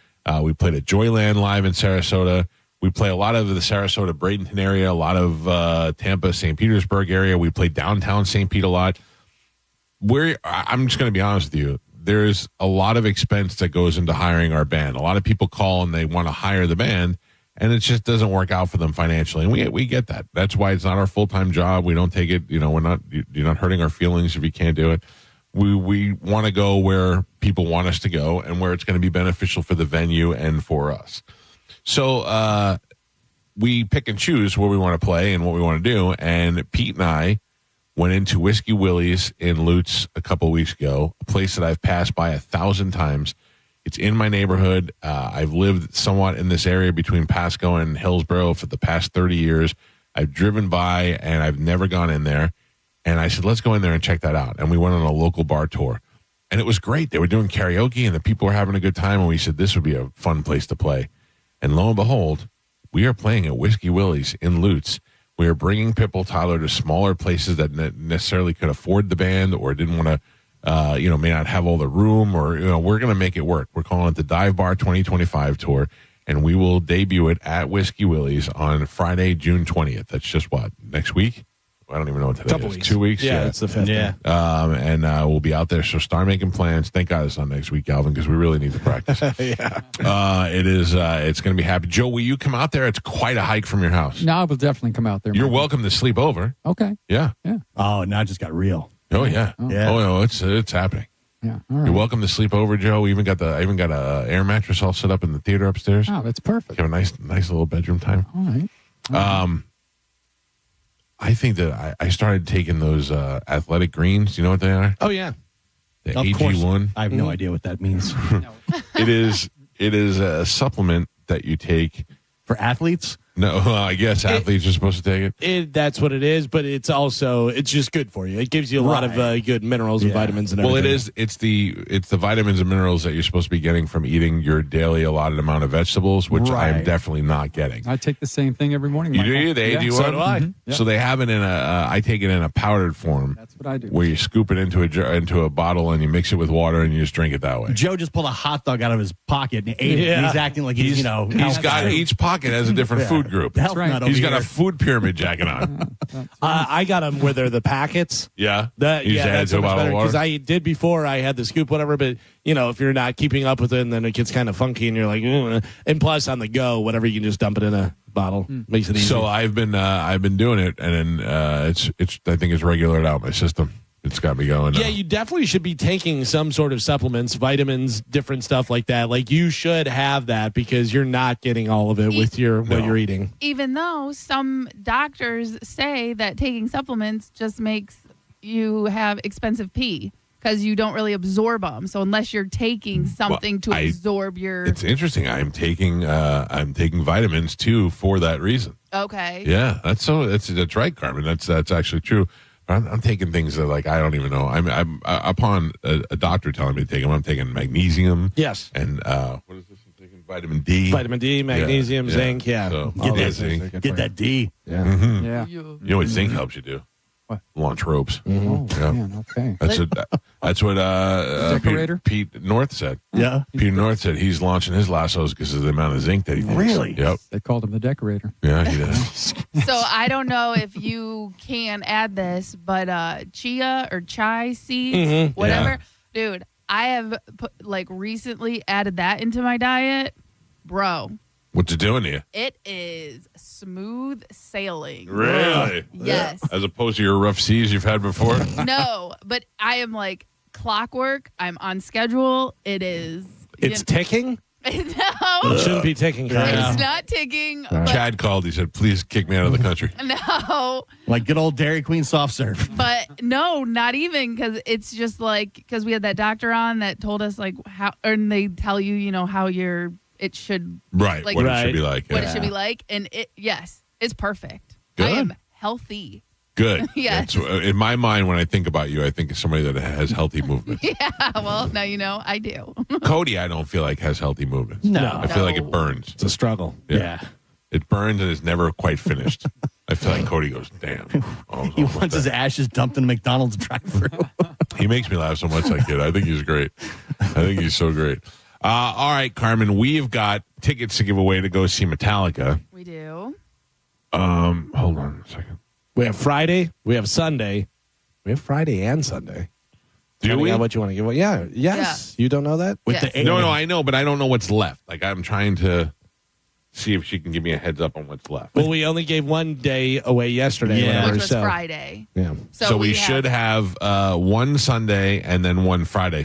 [SPEAKER 1] We played at Joyland Live in Sarasota. We play a lot of the Sarasota, Bradenton area, a lot of Tampa, St. Petersburg area. We play downtown St. Pete a lot. I'm just going to be honest with you. There's a lot of expense that goes into hiring our band. A lot of people call and they want to hire the band, and it just doesn't work out for them financially. And we get that. That's why it's not our full-time job. We don't take it, you're not hurting our feelings if you can't do it. We want to go where people want us to go and where it's going to be beneficial for the venue and for us. So we pick and choose where we want to play and what we want to do. And Pete and I went into Whiskey Willie's in Lutz a couple weeks ago, a place that I've passed by 1,000 times. It's in my neighborhood. I've lived somewhat in this area between Pasco and Hillsborough for the past 30 years. I've driven by, and I've never gone in there. And I said, let's go in there and check that out. And we went on a local bar tour. And it was great. They were doing karaoke, and the people were having a good time. And we said, this would be a fun place to play. And lo and behold, we are playing at Whiskey Willie's in Lutz. We are bringing Pitbull Toddler to smaller places that necessarily could afford the band or didn't want to, may not have all the room, or, we're going to make it work. We're calling it the Dive Bar 2025 tour, and we will debut it at Whiskey Willie's on Friday, June 20th. That's just next week? I don't even know what today is.
[SPEAKER 15] Weeks.
[SPEAKER 1] 2 weeks?
[SPEAKER 15] Yeah, it's the 5th. Yeah.
[SPEAKER 1] And we'll be out there, so start making plans. Thank God it's not next week, Galvin, because we really need to practice.
[SPEAKER 15] Yeah.
[SPEAKER 1] It is. It's going to be happy. Joe, will you come out there? It's quite a hike from your house.
[SPEAKER 4] No, I will definitely come out there.
[SPEAKER 1] You're welcome to sleep over.
[SPEAKER 4] Okay.
[SPEAKER 1] Yeah.
[SPEAKER 4] Yeah.
[SPEAKER 2] Oh, now it just got real.
[SPEAKER 1] Oh, yeah.
[SPEAKER 2] Yeah.
[SPEAKER 1] Oh, no, it's happening.
[SPEAKER 4] Yeah. All right.
[SPEAKER 1] You're welcome to sleep over, Joe. I even got a air mattress all set up in the theater upstairs.
[SPEAKER 4] Oh, that's perfect.
[SPEAKER 1] Have a nice little bedroom time.
[SPEAKER 4] All right.
[SPEAKER 1] I think that I started taking those athletic greens. Do you know what they are?
[SPEAKER 15] Oh, yeah.
[SPEAKER 1] The
[SPEAKER 2] Of
[SPEAKER 1] AG1.
[SPEAKER 2] course. I have no idea what that means.
[SPEAKER 1] It is a supplement that you take
[SPEAKER 2] For athletes?
[SPEAKER 1] No, I guess athletes are supposed to take it.
[SPEAKER 15] That's what it is, but it's just good for you. It gives you a lot of good minerals and vitamins and everything.
[SPEAKER 1] Well, it's the vitamins and minerals that you're supposed to be getting from eating your daily allotted amount of vegetables, which I'm definitely not getting.
[SPEAKER 4] I take the same thing every morning.
[SPEAKER 1] You do? They do.
[SPEAKER 15] So do I.
[SPEAKER 4] Mm-hmm. Yeah.
[SPEAKER 1] So they have it in I take it in a powdered form.
[SPEAKER 4] That's what I do.
[SPEAKER 1] Where you scoop it into a bottle and you mix it with water and you just drink it that way.
[SPEAKER 2] Joe just pulled a hot dog out of his pocket and ate it. He's acting like he's
[SPEAKER 1] got each pocket has a different food group.
[SPEAKER 2] That's right.
[SPEAKER 1] He's got a food pyramid jacket on.
[SPEAKER 15] I got them where they're the packets.
[SPEAKER 1] Yeah.
[SPEAKER 15] That's
[SPEAKER 1] so much better
[SPEAKER 15] because I did before. I had the scoop, whatever. But if you're not keeping up with it, then it gets kind of funky, and you're like, ugh. And plus on the go, whatever, you can just dump it in a bottle. Makes it easy.
[SPEAKER 1] So I've been doing it, and then it's I think it's regulated out my system. It's got me going.
[SPEAKER 15] Yeah, you definitely should be taking some sort of supplements, vitamins, different stuff like that. Like you should have that because you're not getting all of it with what you're eating.
[SPEAKER 3] Even though some doctors say that taking supplements just makes you have expensive pee because you don't really absorb them. So unless you're taking something to absorb your,
[SPEAKER 1] it's interesting. I'm taking vitamins too for that reason.
[SPEAKER 3] Okay.
[SPEAKER 1] Yeah, that's right, Carmen. That's actually true. I'm taking things that I don't even know. I'm upon a doctor telling me to take them. I'm taking magnesium.
[SPEAKER 15] Yes.
[SPEAKER 1] And what is this? I'm taking vitamin D.
[SPEAKER 15] Vitamin D, magnesium, zinc. Yeah.
[SPEAKER 1] So,
[SPEAKER 2] get that D.
[SPEAKER 15] Yeah.
[SPEAKER 1] Mm-hmm.
[SPEAKER 4] Yeah.
[SPEAKER 1] You know what zinc helps you do?
[SPEAKER 4] What?
[SPEAKER 1] Launch ropes.
[SPEAKER 4] Oh,
[SPEAKER 1] yeah.
[SPEAKER 4] man, okay.
[SPEAKER 1] That's what
[SPEAKER 4] decorator?
[SPEAKER 1] Pete North said.
[SPEAKER 2] Yeah.
[SPEAKER 1] Peter North said he's launching his lassos because of the amount of zinc that he takes.
[SPEAKER 2] Really?
[SPEAKER 1] Yep.
[SPEAKER 4] They called him the decorator.
[SPEAKER 1] Yeah, he does.
[SPEAKER 3] So I don't know if you can add this, but chia or chai seeds, whatever.
[SPEAKER 1] Yeah.
[SPEAKER 3] Dude, I have recently added that into my diet. Bro.
[SPEAKER 1] What's it doing to you?
[SPEAKER 3] It is smooth sailing.
[SPEAKER 1] Really?
[SPEAKER 3] Yes.
[SPEAKER 1] As opposed to your rough seas you've had before?
[SPEAKER 3] No, but I am like clockwork. I'm on schedule. It is.
[SPEAKER 15] It's ticking?
[SPEAKER 3] No.
[SPEAKER 15] It shouldn't be ticking.
[SPEAKER 3] It's not ticking. But
[SPEAKER 1] Chad called. He said, please kick me out of the country.
[SPEAKER 3] No.
[SPEAKER 2] Like good old Dairy Queen soft serve.
[SPEAKER 3] But no, not even, because it's just because we had that doctor on that told us how, and they tell you, how it should
[SPEAKER 1] right what it should be like.
[SPEAKER 3] What it should be like, and it's perfect.
[SPEAKER 1] Good.
[SPEAKER 3] I am healthy.
[SPEAKER 1] Good.
[SPEAKER 3] Yes.
[SPEAKER 1] In my mind, when I think about you, I think of somebody that has healthy movements.
[SPEAKER 3] Yeah, well, now you know I do.
[SPEAKER 1] Cody, I don't feel like has healthy movements.
[SPEAKER 2] No.
[SPEAKER 1] I feel like it burns.
[SPEAKER 15] It's a struggle.
[SPEAKER 2] Yeah.
[SPEAKER 1] It burns and is never quite finished. I feel like Cody goes, damn.
[SPEAKER 2] He wants his ashes dumped in a McDonald's drive-thru.
[SPEAKER 1] He makes me laugh so much, that kid. I think he's great. I think he's so great. All right, Carmen, we've got tickets to give away to go see Metallica.
[SPEAKER 3] We do.
[SPEAKER 1] Hold on a second.
[SPEAKER 15] We have Friday. We have Sunday. We have Friday and Sunday.
[SPEAKER 1] Do we?
[SPEAKER 15] What you want to give away? Yeah. Yes. You don't know that?
[SPEAKER 1] No, I know, but I don't know what's left. Like, I'm trying to see if she can give me a heads up on what's left.
[SPEAKER 15] Well, we only gave one day away yesterday.
[SPEAKER 3] Which was Friday.
[SPEAKER 15] Yeah.
[SPEAKER 1] So we should have one Sunday and then one Sunday.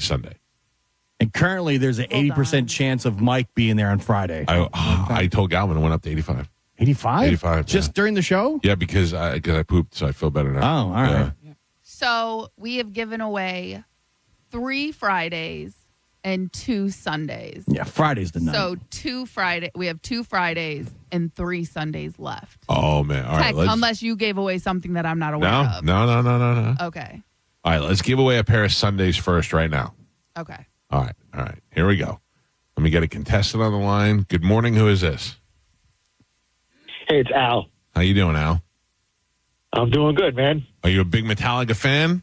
[SPEAKER 2] And currently, there's an 80% chance of Mike being there on Friday.
[SPEAKER 1] I told Galvin it went up to 85.
[SPEAKER 2] 85?
[SPEAKER 1] 85.
[SPEAKER 2] Just during the show?
[SPEAKER 1] Yeah, because I pooped, so I feel better now.
[SPEAKER 2] Oh, all right.
[SPEAKER 1] Yeah.
[SPEAKER 3] So we have given away 3 Fridays and 2 Sundays.
[SPEAKER 2] Yeah, Friday's the night.
[SPEAKER 3] So we have 2 Fridays and 3 Sundays left.
[SPEAKER 1] Oh, man. All right.
[SPEAKER 3] Unless you gave away something that I'm not aware of.
[SPEAKER 1] No.
[SPEAKER 3] Okay.
[SPEAKER 1] All right, let's give away a pair of Sundays first right now.
[SPEAKER 3] Okay.
[SPEAKER 1] All right. Here we go. Let me get a contestant on the line. Good morning. Who is this?
[SPEAKER 7] Hey, it's Al.
[SPEAKER 1] How you doing, Al?
[SPEAKER 7] I'm doing good, man.
[SPEAKER 1] Are you a big Metallica fan?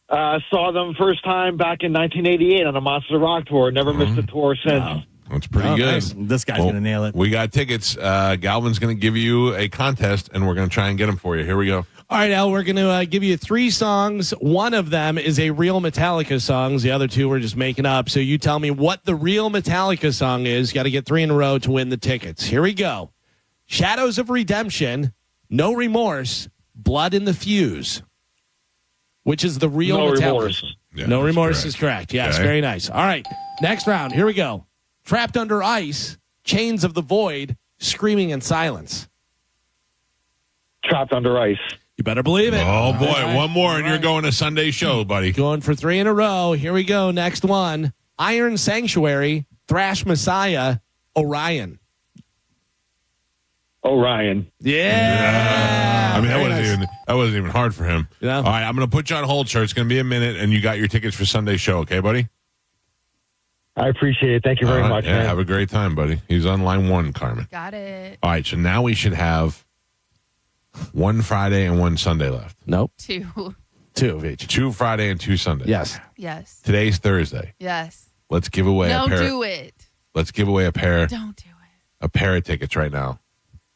[SPEAKER 7] Saw them first time back in 1988 on a Monster Rock tour. Never missed a tour since.
[SPEAKER 1] Wow. That's pretty good.
[SPEAKER 2] Nice. This guy's going to nail it.
[SPEAKER 1] We got tickets. Galvin's going to give you a contest, and we're going to try and get them for you. Here we go.
[SPEAKER 15] All right, Al, we're going to give you 3 songs. One of them is a real Metallica song. The other 2 we're just making up. So you tell me what the real Metallica song is. You got to get 3 in a row to win the tickets. Here we go. Shadows of Redemption, No Remorse, Blood in the Fuse. Which is the real
[SPEAKER 7] No
[SPEAKER 15] Metallica
[SPEAKER 7] Remorse.
[SPEAKER 15] song?
[SPEAKER 1] Yeah,
[SPEAKER 15] No
[SPEAKER 1] that's
[SPEAKER 15] Remorse
[SPEAKER 1] correct.
[SPEAKER 15] is correct. Yes,
[SPEAKER 1] Okay.
[SPEAKER 15] very nice. All right, next round. Here we go. Trapped Under Ice, Chains of the Void, Screaming in Silence.
[SPEAKER 7] Trapped Under Ice.
[SPEAKER 15] You better believe it.
[SPEAKER 1] Oh, boy.
[SPEAKER 15] All right.
[SPEAKER 1] One more, and you're going to Sunday show, buddy.
[SPEAKER 15] Going for 3 in a row. Here we go. Next one. Iron Sanctuary, Thrash Messiah, Orion.
[SPEAKER 7] Orion.
[SPEAKER 15] Yeah.
[SPEAKER 1] I mean,
[SPEAKER 15] Very
[SPEAKER 1] that wasn't even hard for him.
[SPEAKER 15] Yeah.
[SPEAKER 1] All right, I'm going to put you on hold, sir. It's going to be a minute, and you got your tickets for Sunday's show, okay, buddy?
[SPEAKER 7] I appreciate it. Thank you very much,
[SPEAKER 1] Yeah,
[SPEAKER 7] man.
[SPEAKER 1] have a great time, buddy. He's on line 1, Carmen.
[SPEAKER 3] Got it.
[SPEAKER 1] All right, so now we should have 1 Friday and 1 Sunday left.
[SPEAKER 15] Nope.
[SPEAKER 3] 2.
[SPEAKER 15] 2 of each.
[SPEAKER 1] 2 Friday and 2 Sundays.
[SPEAKER 15] Yes.
[SPEAKER 3] Yes.
[SPEAKER 1] Today's Thursday.
[SPEAKER 3] Yes.
[SPEAKER 1] Let's give away
[SPEAKER 3] Don't
[SPEAKER 1] a pair.
[SPEAKER 3] do it.
[SPEAKER 1] Let's give away a pair.
[SPEAKER 3] Don't do it.
[SPEAKER 1] A pair of tickets right now.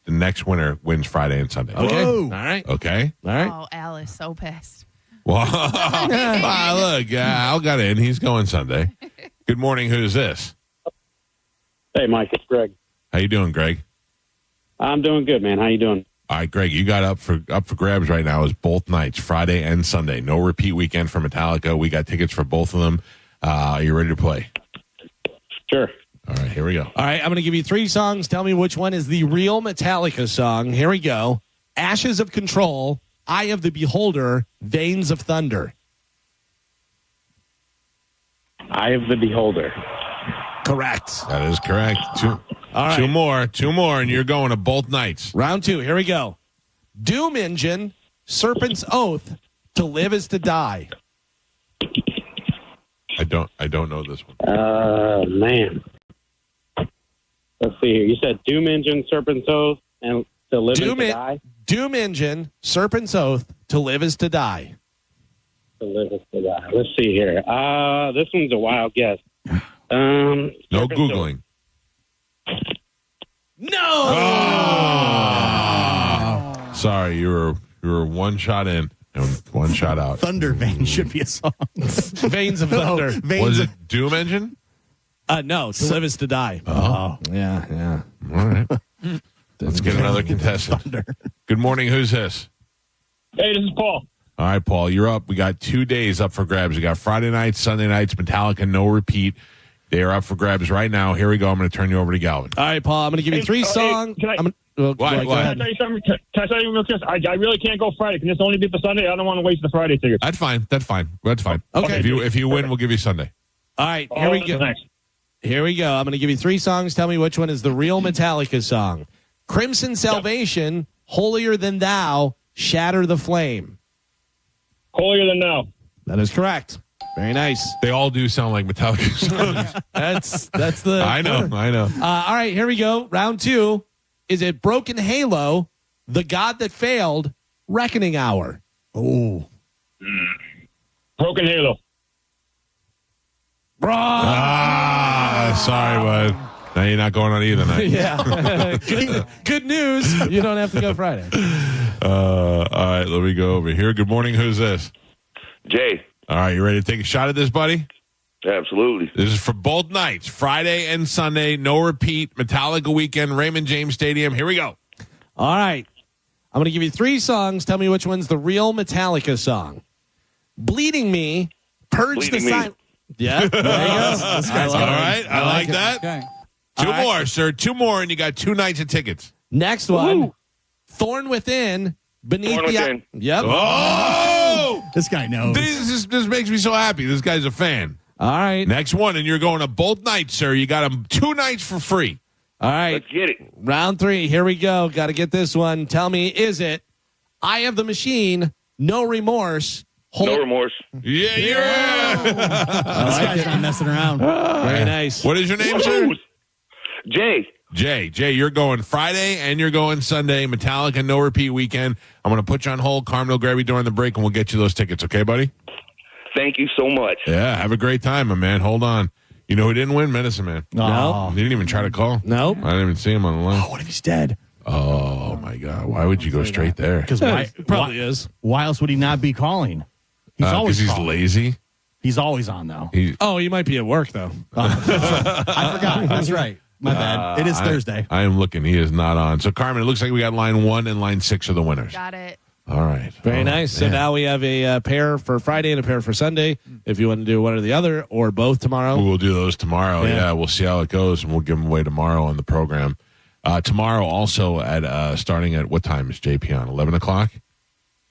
[SPEAKER 1] The next winner wins Friday and Sunday.
[SPEAKER 15] Okay.
[SPEAKER 2] Whoa.
[SPEAKER 15] All right.
[SPEAKER 1] Okay.
[SPEAKER 15] All right.
[SPEAKER 3] Oh, Al is so pissed.
[SPEAKER 1] Well, look, Al got in. He's going Sunday. Good morning. Who's this?
[SPEAKER 7] Hey, Mike, it's Greg.
[SPEAKER 1] How you doing, Greg?
[SPEAKER 7] I'm doing good, man. How you doing?
[SPEAKER 1] All right, Greg, you got up for grabs right now is both nights, Friday and Sunday. No repeat weekend for Metallica. We got tickets for both of them. Are you ready to play?
[SPEAKER 7] Sure.
[SPEAKER 1] All right, here we go.
[SPEAKER 15] All right, I'm going to give you 3 songs. Tell me which one is the real Metallica song. Here we go. Ashes of Control, Eye of the Beholder, Veins of Thunder.
[SPEAKER 7] Eye of the Beholder.
[SPEAKER 15] Correct.
[SPEAKER 1] That is correct. Two more, and you're going to both nights.
[SPEAKER 15] Round 2, here we go. Doom Engine, Serpent's Oath, To Live is to Die.
[SPEAKER 1] I don't know this one.
[SPEAKER 7] Man. Let's see here. You said Doom Engine, Serpent's Oath, and To Live is to Die?
[SPEAKER 15] Doom Engine, Serpent's Oath, To Live is to Die.
[SPEAKER 7] To Live is to Die. Let's see here. This one's a wild guess.
[SPEAKER 1] No
[SPEAKER 7] Serpent's
[SPEAKER 1] Googling.
[SPEAKER 15] No!
[SPEAKER 1] Oh! Sorry, you were 1 shot in and 1 shot out.
[SPEAKER 2] Thunder Vein should be a song.
[SPEAKER 15] Veins of Thunder.
[SPEAKER 1] Was it Doom Engine?
[SPEAKER 15] No, To Live is to Die.
[SPEAKER 1] Oh.
[SPEAKER 15] Yeah.
[SPEAKER 1] All right. Let's get another contestant. Good morning. Who's this?
[SPEAKER 7] Hey, this is Paul.
[SPEAKER 1] All right, Paul, you're up. We got 2 days up for grabs. We got Friday nights, Sunday nights, Metallica, no repeat. They are up for grabs right now. Here we go. I'm going to turn you over to Galvin.
[SPEAKER 15] All right, Paul, I'm going to give you 3 songs.
[SPEAKER 7] Can I
[SPEAKER 15] Go
[SPEAKER 7] tell you something? Can I tell you real quick? I really can't go Friday. Can this only be for Sunday? I don't want to waste the Friday tickets.
[SPEAKER 1] That's fine.
[SPEAKER 15] Okay.
[SPEAKER 1] If you win, we'll give you Sunday.
[SPEAKER 15] All right, here we go.
[SPEAKER 7] Thanks.
[SPEAKER 15] Here we go. I'm going to give you 3 songs. Tell me which one is the real Metallica song. Crimson Salvation, Holier Than Thou, Shatter the Flame.
[SPEAKER 11] Holier Than Now.
[SPEAKER 15] That is correct. Very nice.
[SPEAKER 1] They all do sound like Metallica songs.
[SPEAKER 15] That's the.
[SPEAKER 1] I know.
[SPEAKER 15] All right, here we go. Round 2. Is it Broken Halo, The God That Failed, Reckoning Hour?
[SPEAKER 2] Oh.
[SPEAKER 11] Broken Halo.
[SPEAKER 1] Sorry, bud. Now you're not going on either night.
[SPEAKER 15] Yeah. Good news. You don't have to go Friday.
[SPEAKER 1] All right, let me go over here. Good morning. Who's this?
[SPEAKER 13] Jay.
[SPEAKER 1] All right, you ready to take a shot at this, buddy?
[SPEAKER 13] Absolutely.
[SPEAKER 1] This is for both nights, Friday and Sunday. No repeat. Metallica weekend, Raymond James Stadium. Here we go.
[SPEAKER 15] All right. I'm going to give you 3 songs. Tell me which one's the real Metallica song. Bleeding Me, Purge the Silence. Yeah, there you go.
[SPEAKER 1] All right, I like that.
[SPEAKER 4] Okay.
[SPEAKER 1] Two more, sir. 2 more, and you got 2 nights of tickets.
[SPEAKER 15] Next one, Thorn Within, Beneath
[SPEAKER 13] Thorn
[SPEAKER 15] the...
[SPEAKER 13] Within.
[SPEAKER 15] Yep.
[SPEAKER 1] Oh!
[SPEAKER 2] This guy knows.
[SPEAKER 1] This makes me so happy. This guy's a fan.
[SPEAKER 15] All right.
[SPEAKER 1] Next one, and you're going to both nights, sir. You got them 2 nights for free.
[SPEAKER 15] All right.
[SPEAKER 13] Let's get it.
[SPEAKER 15] Round 3. Here we go. Got to get this one. Tell me, is it Eye of the Machine, No Remorse?
[SPEAKER 13] No Remorse.
[SPEAKER 1] Yeah.
[SPEAKER 2] This guy's not messing around.
[SPEAKER 15] Very nice.
[SPEAKER 1] What is your name, sir?
[SPEAKER 13] Jay.
[SPEAKER 1] Jay, you're going Friday and you're going Sunday. Metallica no repeat weekend. I'm going to put you on hold. Carmen will grab you during the break, and we'll get you those tickets. Okay, buddy?
[SPEAKER 13] Thank you so much.
[SPEAKER 1] Yeah, have a great time, my man. Hold on. You know who didn't win? Medicine Man.
[SPEAKER 15] No.
[SPEAKER 1] He didn't even try to call.
[SPEAKER 15] No.
[SPEAKER 1] I didn't even see him on the line.
[SPEAKER 2] Oh, what if he's dead?
[SPEAKER 1] Oh, my God. Why would you go straight there?
[SPEAKER 2] Because
[SPEAKER 15] Probably is.
[SPEAKER 2] Why else would he not be calling? He's always
[SPEAKER 1] because he's
[SPEAKER 2] calling.
[SPEAKER 1] lazy.
[SPEAKER 2] He's always on, though.
[SPEAKER 15] You might be at work, though.
[SPEAKER 2] I forgot. That's right. My bad. It is Thursday.
[SPEAKER 1] I am looking. He is not on. So, Carmen, it looks like we got line 1 and line 6 are the winners.
[SPEAKER 3] Got it.
[SPEAKER 1] All right.
[SPEAKER 15] Very nice. So now we have a pair for Friday and a pair for Sunday. If you want to do one or the other, or both tomorrow.
[SPEAKER 1] We'll do those tomorrow. Yeah, we'll see how it goes, and we'll give them away tomorrow on the program. Tomorrow also at starting at what time is JP on? 11 o'clock?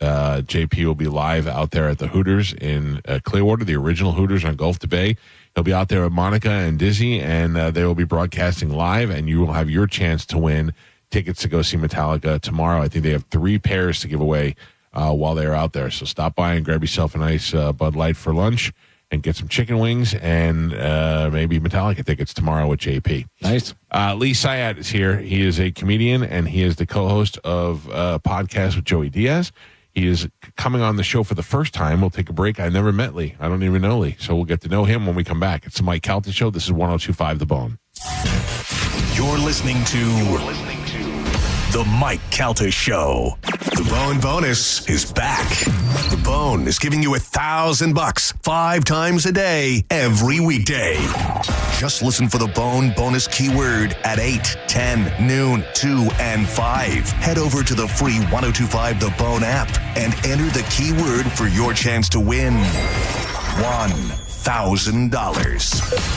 [SPEAKER 1] JP will be live out there at the Hooters in Clearwater, the original Hooters on Gulf to Bay. He'll be out there with Monica and Dizzy, and they will be broadcasting live, and you will have your chance to win tickets to go see Metallica tomorrow. I think they have 3 pairs to give away while they're out there. So stop by and grab yourself a nice Bud Light for lunch and get some chicken wings and maybe Metallica tickets tomorrow with JP.
[SPEAKER 15] Nice.
[SPEAKER 1] Lee Syatt is here. He is a comedian, and he is the co-host of a podcast with Joey Diaz. He is coming on the show for the first time. We'll take a break. I never met Lee. I don't even know Lee. So we'll get to know him when we come back. It's the Mike Calta Show. This is 102.5 The Bone.
[SPEAKER 6] You're listening to The Mike Calta Show. The Bone Bonus is back. The Bone is giving you $1,000 5 times a day, every weekday. Just listen for the Bone Bonus keyword at 8, 10, noon, 2, and 5. Head over to the free 102.5 The Bone app and enter the keyword for your chance to win $1,000.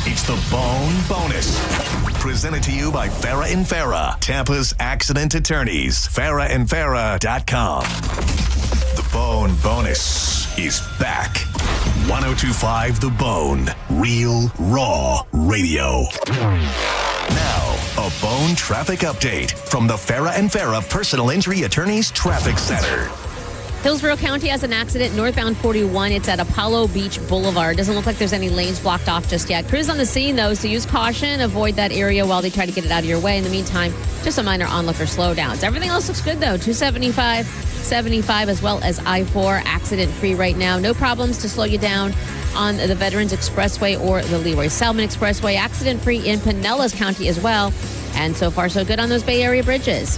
[SPEAKER 6] It's the Bone Bonus. Presented to you by Farah and Farah, Tampa's accident attorneys. FarahandFarah.com. The Bone Bonus is back. 102.5 The Bone. Real, raw radio. Now, a Bone traffic update from the Farah and Farah Personal Injury Attorneys Traffic Center.
[SPEAKER 16] Hillsborough County has an accident northbound 41. It's at Apollo Beach Boulevard. Doesn't look like there's any lanes blocked off just yet. Crews on the scene, though, so use caution. Avoid that area while they try to get it out of your way. In the meantime, just a minor onlooker slowdowns. Everything else looks good, though. 275, 75, as well as I-4, accident-free right now. No problems to slow you down on the Veterans Expressway or the Leroy Salmon Expressway. Accident-free in Pinellas County as well. And so far, so good on those Bay Area bridges.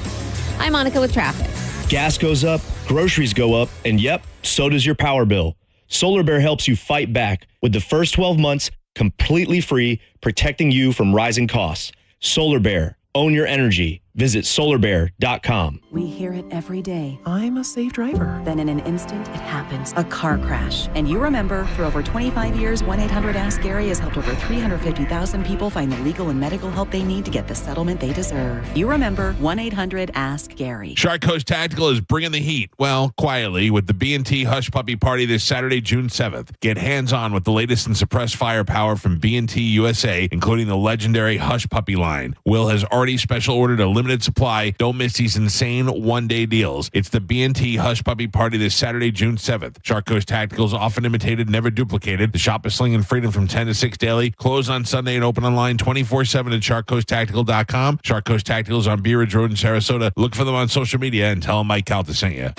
[SPEAKER 16] I'm Monica with traffic.
[SPEAKER 18] Gas goes up, groceries go up, and yep, so does your power bill. Solar Bear helps you fight back with the first 12 months completely free, protecting you from rising costs. Solar Bear, own your energy. Visit solarbear.com.
[SPEAKER 19] We hear it every day. I'm a safe driver. Then in an instant, it happens. A car crash. And you remember, for over 25 years, 1-800-ASK-GARY has helped over 350,000 people find the legal and medical help they need to get the settlement they deserve. You remember 1-800-ASK-GARY.
[SPEAKER 1] Shark Coast Tactical is bringing the heat. Well, quietly, with the B&T Hush Puppy Party this Saturday, June 7th. Get hands-on with the latest in suppressed firepower from B&T USA, including the legendary Hush Puppy line. Will has already special ordered a limited limited supply. Don't miss these insane one-day deals. It's the B&T Hush Puppy Party this Saturday, June 7th. Shark Coast Tacticals, often imitated, never duplicated. The shop is slinging freedom from 10 to 6 daily. Closed on Sunday and open online 24/7 at sharkcoasttactical.com. Shark Coast Tacticals on Bee Ridge Road in Sarasota. Look for them on social media and tell them Mike Calta sent you.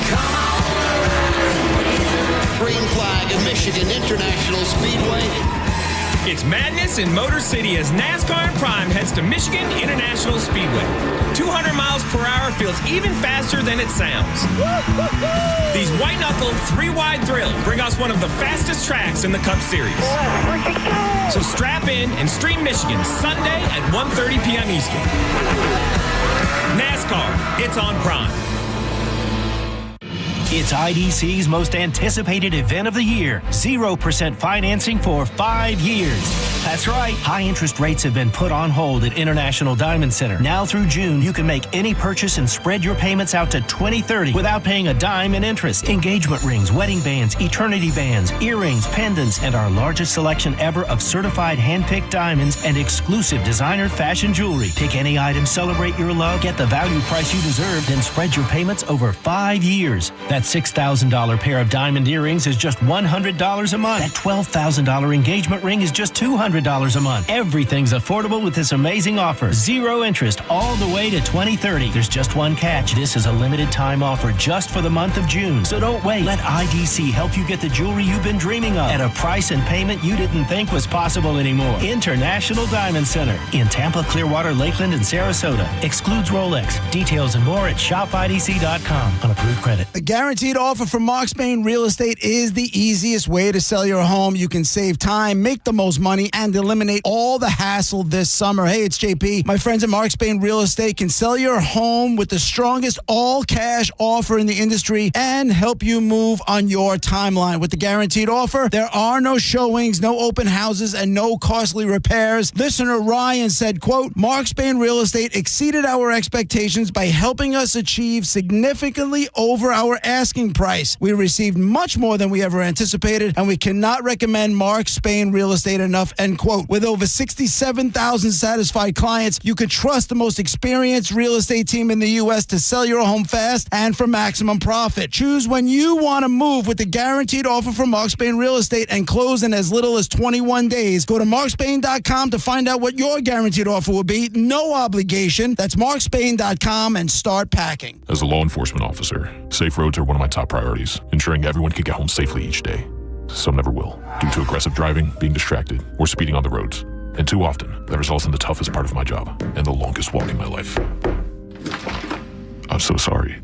[SPEAKER 20] Green flag at Michigan International Speedway.
[SPEAKER 21] It's madness in Motor City as NASCAR Prime heads to Michigan International Speedway. 200 miles per hour feels even faster than it sounds. These white-knuckle, three-wide thrills bring us one of the fastest tracks in the Cup Series. So strap in and stream Michigan Sunday at 1:30 p.m. Eastern. NASCAR, it's on Prime.
[SPEAKER 22] It's IDC's most anticipated event of the year. 0% financing for 5 years. That's right. High interest rates have been put on hold at International Diamond Center. Now through June, you can make any purchase and spread your payments out to 2030 without paying a dime in interest. Engagement rings, wedding bands, eternity bands, earrings, pendants, and our largest selection ever of certified hand-picked diamonds and exclusive designer fashion jewelry. Pick any item, celebrate your love, get the value price you deserve, then spread your payments over 5 years. That $6,000 pair of diamond earrings is just $100 a month. That $12,000 engagement ring is just $200 a month. Everything's affordable with this amazing offer. 0 interest all the way to 2030. There's just one catch. This is a limited time offer just for the month of June. So don't wait. Let IDC help you get the jewelry you've been dreaming of at a price and payment you didn't think was possible anymore. International Diamond Center in Tampa, Clearwater, Lakeland, and Sarasota. Excludes Rolex. Details and more at shopidc.com on approved credit.
[SPEAKER 23] The guaranteed offer from Mark Spain Real Estate is the easiest way to sell your home. You can save time, make the most money, and eliminate all the hassle this summer. Hey, it's JP. My friends at Mark Spain Real Estate can sell your home with the strongest all-cash offer in the industry and help you move on your timeline. With the guaranteed offer, there are no showings, no open houses, and no costly repairs. Listener Ryan said, quote, Mark Spain Real Estate exceeded our expectations by helping us achieve significantly over our asking price. We received much more than we ever anticipated, and we cannot recommend Mark Spain Real Estate enough, end quote. With over 67,000 satisfied clients, you could trust the most experienced real estate team in the U.S. to sell your home fast and for maximum profit. Choose when you want to move with the guaranteed offer from Mark Spain Real Estate and close in as little as 21 days. Go to markspain.com to find out what your guaranteed offer will be. No obligation. That's markspain.com and start packing.
[SPEAKER 24] As a law enforcement officer, safe roads are one of my top priorities, ensuring everyone can get home safely each day. Some never will, due to aggressive driving, being distracted, or speeding on the roads. And too often, that results in the toughest part of my job and the longest walk in my life. I'm so sorry.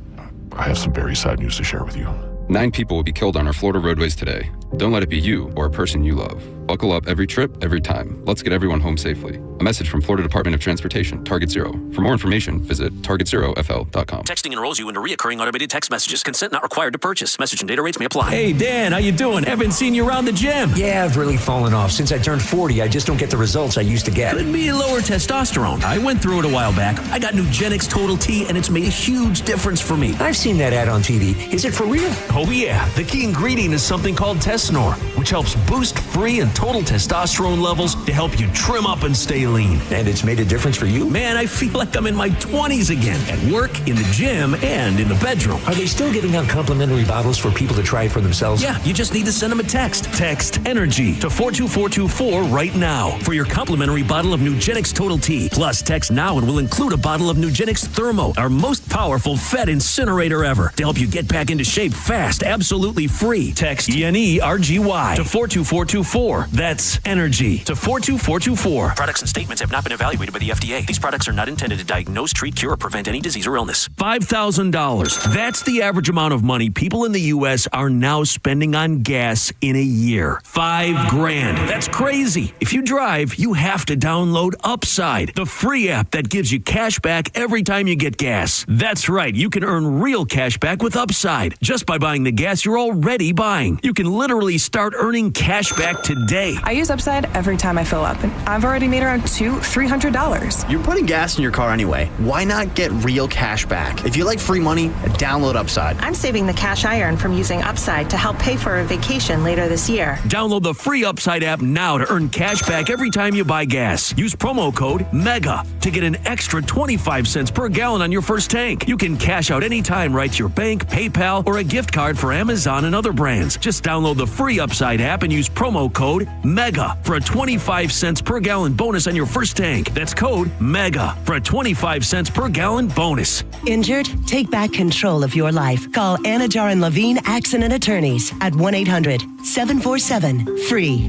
[SPEAKER 24] I have some very sad news to share with you.
[SPEAKER 25] 9 people will be killed on our Florida roadways today. Don't let it be you or a person you love. Buckle up every trip, every time. Let's get everyone home safely. A message from Florida Department of Transportation, Target Zero. For more information, visit targetzerofl.com.
[SPEAKER 26] Texting enrolls you into recurring automated text messages. Consent not required to purchase. Message and data rates may apply.
[SPEAKER 27] Hey, Dan, how you doing? Haven't seen you around the gym.
[SPEAKER 28] Yeah, I've really fallen off. Since I turned 40, I just don't get the results I used to get.
[SPEAKER 27] Could be lower testosterone. I went through it a while back. I got Nugenix Total T, and it's made a huge difference for me.
[SPEAKER 28] I've seen that ad on TV. Is it for real?
[SPEAKER 27] Oh, yeah. The key ingredient is something called Tesnor, which helps boost free and total testosterone levels to help you trim up and stay lean.
[SPEAKER 28] And it's made a difference for you?
[SPEAKER 27] Man, I feel like I'm in my 20s again, at work, in the gym, and in the bedroom.
[SPEAKER 28] Are they still giving out complimentary bottles for people to try it for themselves?
[SPEAKER 27] Yeah, you just need to send them a text. Text ENERGY to 42424 right now for your complimentary bottle of Nugenix Total T. Plus, text now and we'll include a bottle of Nugenix Thermo, our most powerful fat incinerator ever, to help you get back into shape fast, absolutely free. Text ENERGY to 42424. That's ENERGY to 42424.
[SPEAKER 26] Products and statements have not been evaluated by the FDA. These products are not intended to diagnose, treat, cure, or prevent any disease or illness.
[SPEAKER 27] $5,000. That's the average amount of money people in the U.S. are now spending on gas in a year. $5,000. That's crazy. If you drive, you have to download Upside, the free app that gives you cash back every time you get gas. That's right. You can earn real cash back with Upside just by buying the gas you're already buying. You can literally literally start earning cash back today.
[SPEAKER 5] I use Upside every time I fill up, and I've already made around $300.
[SPEAKER 7] You're putting gas in your car anyway. Why not get real cash back? If you like free money, download Upside.
[SPEAKER 5] I'm saving the cash I earn from using Upside to help pay for a vacation later this year.
[SPEAKER 27] Download the free Upside app now to earn cash back every time you buy gas. Use promo code MEGA to get an extra 25 cents per gallon on your first tank. You can cash out anytime right to your bank, PayPal, or a gift card for Amazon and other brands. Just download the free Upside app and use promo code MEGA for a 25 cents per gallon bonus on your first tank. That's code MEGA for a 25 cents per gallon bonus.
[SPEAKER 8] Injured? Take back control of your life. Call Anna Jar and Levine Accident Attorneys at 1-800-747-FREE.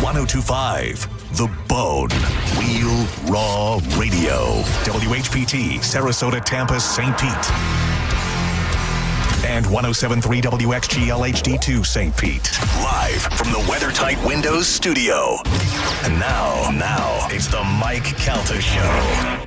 [SPEAKER 6] 1025 The Bone. Wheel Raw Radio. WHPT, Sarasota, Tampa, St. Pete. And 107.3 WXGL HD2 St. Pete. Live from the WeatherTight Windows studio. And now, it's the Mike Calta Show.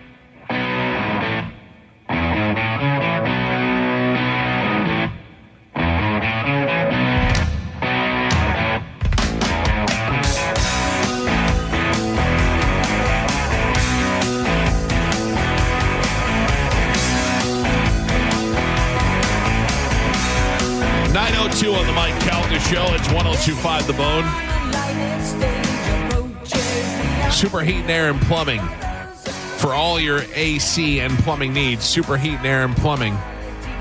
[SPEAKER 1] On the Mike Calta Show. It's 102.5 The Bone. Superheat and Air and Plumbing. For all your AC and plumbing needs, Superheat and Air and Plumbing.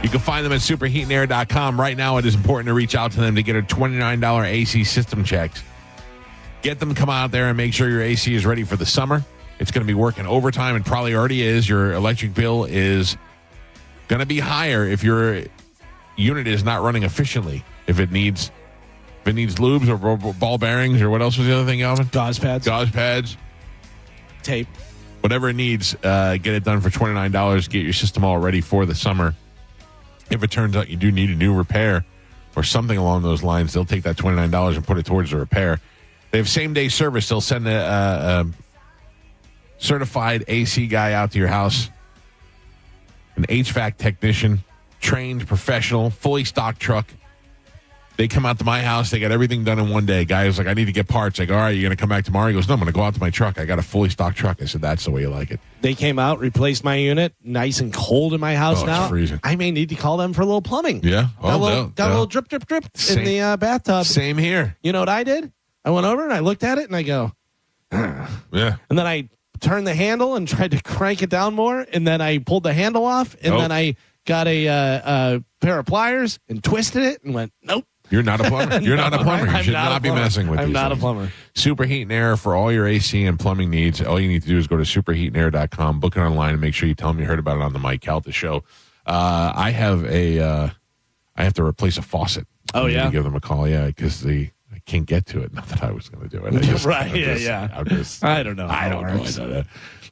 [SPEAKER 1] You can find them at superheatandair.com. Right now, it is important to reach out to them to get a $29 AC system checked. Get them come out there and make sure your AC is ready for the summer. It's going to be working overtime. It probably already is. Your electric bill is going to be higher if your unit is not running efficiently. If it needs lubes or ball bearings or what else was the other thing, Galvin?
[SPEAKER 15] Gauze pads.
[SPEAKER 1] Tape. Whatever it needs, get it done for $29. Get your system all ready for the summer. If it turns out you do need a new repair or something along those lines, they'll take that $29 and put it towards the repair. They have same-day service. They'll send a certified AC guy out to your house, an HVAC technician, trained, professional, fully stocked truck. They come out to my house. They got everything done in one day. Guy was like, I need to get parts. I go, all right, you're going to come back tomorrow? He goes, no, I'm going to go out to my truck. I got a fully stocked truck. I said, that's the way you like it.
[SPEAKER 15] They came out, replaced my unit, nice and cold in my house now.
[SPEAKER 1] It's freezing.
[SPEAKER 15] I may need to call them for a little plumbing.
[SPEAKER 1] Yeah.
[SPEAKER 15] Got a little drip in the bathtub.
[SPEAKER 1] Same here.
[SPEAKER 15] You know what I did? I went over and I looked at it and I go,
[SPEAKER 1] yeah.
[SPEAKER 15] And then I turned the handle and tried to crank it down more. And then I pulled the handle off. And then I got a pair of pliers and twisted it and went, nope.
[SPEAKER 1] You're not a plumber. You're not a plumber. You should not be messing with these
[SPEAKER 15] I'm not
[SPEAKER 1] things.
[SPEAKER 15] a plumber.
[SPEAKER 1] Superheat and Air for all your AC and plumbing needs. All you need to do is go to superheatandair.com, book it online, and make sure you tell them you heard about it on the Mike Calta Show. I have to replace a faucet.
[SPEAKER 15] Oh, yeah?
[SPEAKER 1] To give them a call, because I can't get to it. Not that I was going to do it.
[SPEAKER 15] I don't know.
[SPEAKER 1] I don't know.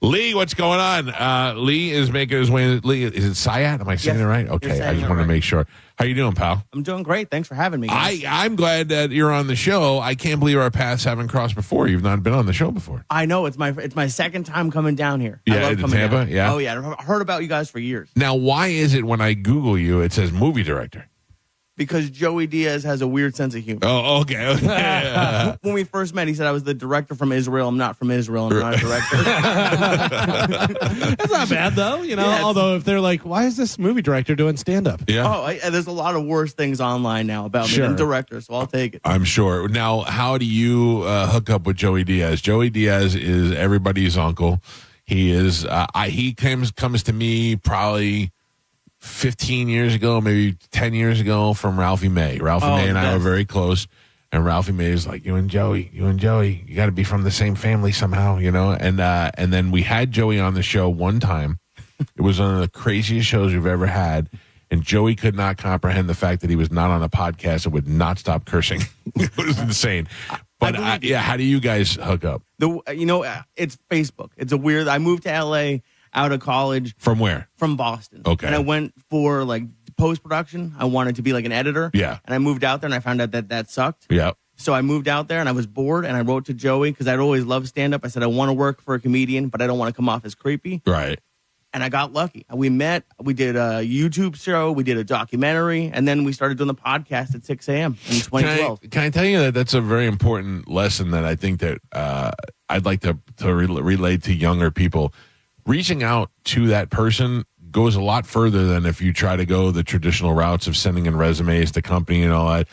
[SPEAKER 1] Lee, what's going on? Lee is making his way. Lee, is it Syat? Am I saying it right? Okay, I just want to make sure. How you doing, pal?
[SPEAKER 9] I'm doing great. Thanks for having me, guys.
[SPEAKER 1] I'm glad that you're on the show. I can't believe our paths haven't crossed before. You've not been on the show before.
[SPEAKER 9] I know. It's my second time coming down here.
[SPEAKER 1] Yeah,
[SPEAKER 9] I love coming
[SPEAKER 1] Tampa?
[SPEAKER 9] down.
[SPEAKER 1] Yeah.
[SPEAKER 9] Oh, yeah. I've heard about you guys for years.
[SPEAKER 1] Now, why is it when I Google you, it says movie director?
[SPEAKER 9] Because Joey Diaz has a weird sense of humor.
[SPEAKER 1] Oh, okay.
[SPEAKER 9] When we first met, he said I was the director from Israel. I'm not from Israel. I'm not a director.
[SPEAKER 15] That's not bad, though. Although if they're like, why is this movie director doing stand-up?
[SPEAKER 1] Yeah.
[SPEAKER 9] There's a lot of worse things online now about me than director, so I'll take it.
[SPEAKER 1] I'm sure. Now, how do you hook up with Joey Diaz? Joey Diaz is everybody's uncle. He is. He comes to me probably 15 years ago, maybe 10 years ago from Ralphie May. Ralphie May and I were very close. And Ralphie May is like, you and Joey, you got to be from the same family somehow, And then we had Joey on the show one time. It was one of the craziest shows we've ever had. And Joey could not comprehend the fact that he was not on a podcast and would not stop cursing. It was insane. But how do you guys hook up?
[SPEAKER 9] It's Facebook. It's a weird. I moved to LA out of college.
[SPEAKER 1] From where?
[SPEAKER 9] From Boston.
[SPEAKER 1] Okay.
[SPEAKER 9] And I went for post-production. I wanted to be an editor.
[SPEAKER 1] Yeah.
[SPEAKER 9] And I moved out there and I found out that sucked.
[SPEAKER 1] Yeah.
[SPEAKER 9] So I moved out there and I was bored and I wrote to Joey because I'd always loved stand-up. I said, I want to work for a comedian, but I don't want to come off as creepy.
[SPEAKER 1] Right.
[SPEAKER 9] And I got lucky. We met. We did a YouTube show. We did a documentary. And then we started doing the podcast at 6 a.m. in 2012.
[SPEAKER 1] Can I tell you that that's a very important lesson that I think that I'd like to relay to younger people. Reaching out to that person goes a lot further than if you try to go the traditional routes of sending in resumes to company and all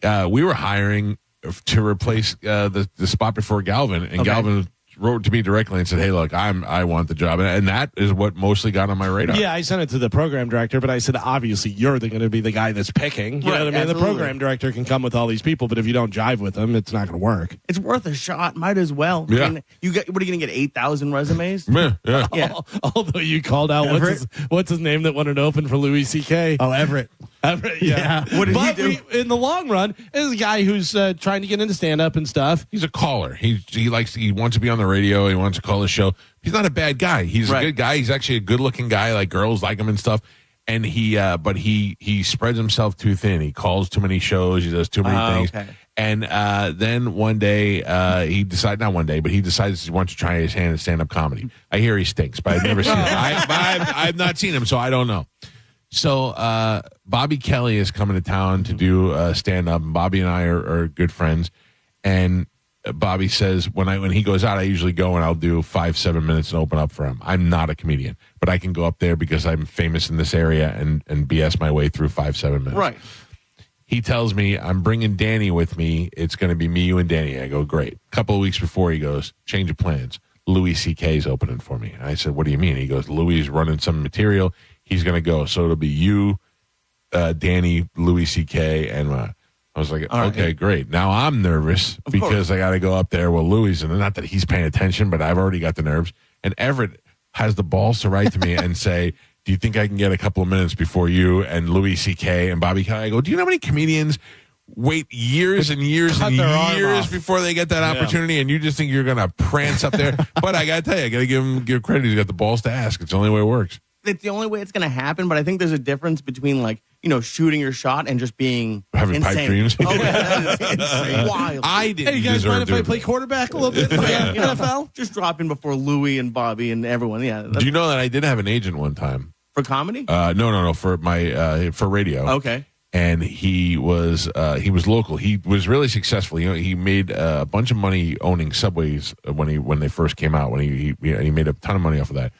[SPEAKER 1] that. We were hiring to replace the spot before Galvin, and Galvin wrote to me directly and said, "Hey, look, I want the job," and that is what mostly got on my radar.
[SPEAKER 15] Yeah, I sent it to the program director, but I said, obviously, you're going to be the guy that's picking. You know what I mean?
[SPEAKER 9] Absolutely.
[SPEAKER 15] The program director can come with all these people, but if you don't jive with them, it's not going to work.
[SPEAKER 9] It's worth a shot. Might as well.
[SPEAKER 1] Yeah.
[SPEAKER 9] I mean, what are you going to get? 8,000 resumes?
[SPEAKER 1] Yeah.
[SPEAKER 15] Although you called out what's his name that wanted to open for Louis C.K.
[SPEAKER 23] Oh, Everett.
[SPEAKER 15] Yeah.
[SPEAKER 9] What did he do?
[SPEAKER 15] In the long run, is a guy who's trying to get into stand-up and stuff.
[SPEAKER 1] He's a caller. He wants to be on the radio. He wants to call the show. He's not a bad guy. He's a good guy. He's actually a good-looking guy. Like, girls like him and stuff. And but he spreads himself too thin. He calls too many shows. He does too many things.
[SPEAKER 9] Okay.
[SPEAKER 1] And then one day he decides he wants to try his hand at stand-up comedy. I hear he stinks, but I've never seen him. I've not seen him, so I don't know. So Bobby Kelly is coming to town to do stand-up. Bobby and I are good friends. And Bobby says when he goes out, I usually go and I'll do 5-7 minutes and open up for him. I'm not a comedian, but I can go up there because I'm famous in this area and BS my way through 5-7 minutes.
[SPEAKER 9] Right.
[SPEAKER 1] He tells me, I'm bringing Danny with me. It's going to be me, you, and Danny. I go, great. A couple of weeks before, he goes, change of plans. Louis C.K. is opening for me. And I said, what do you mean? He goes, Louis is running some material. He's going to go. So it'll be you, Danny, Louis C.K., and I was like, okay, great. Now I'm nervous because I got to go up there. Well, Louis, and not that he's paying attention, but I've already got the nerves. And Everett has the balls to write to me and say, do you think I can get a couple of minutes before you and Louis C.K. and Bobby Kelly? I go, do you know how many comedians wait years and years and years before they get that opportunity, and you just think you're going to prance up there? But I got to tell you, I got to give credit. He's got the balls to ask. It's the only way it works.
[SPEAKER 9] It's the only way it's going to happen, but I think there's a difference between, like, shooting your shot and just being
[SPEAKER 1] having
[SPEAKER 9] insane.
[SPEAKER 1] Pipe dreams.
[SPEAKER 9] Oh, that is insane. Wild.
[SPEAKER 1] I didn't.
[SPEAKER 15] Hey, you guys mind if I play quarterback a little bit in the NFL?
[SPEAKER 9] Just drop in before Louis and Bobby and everyone. Yeah.
[SPEAKER 1] Do you know that I did have an agent one time?
[SPEAKER 9] For comedy?
[SPEAKER 1] No, for my for radio.
[SPEAKER 9] Okay.
[SPEAKER 1] And he was local. He was really successful. He made a bunch of money owning Subways when they first came out. When he made a ton of money off of that.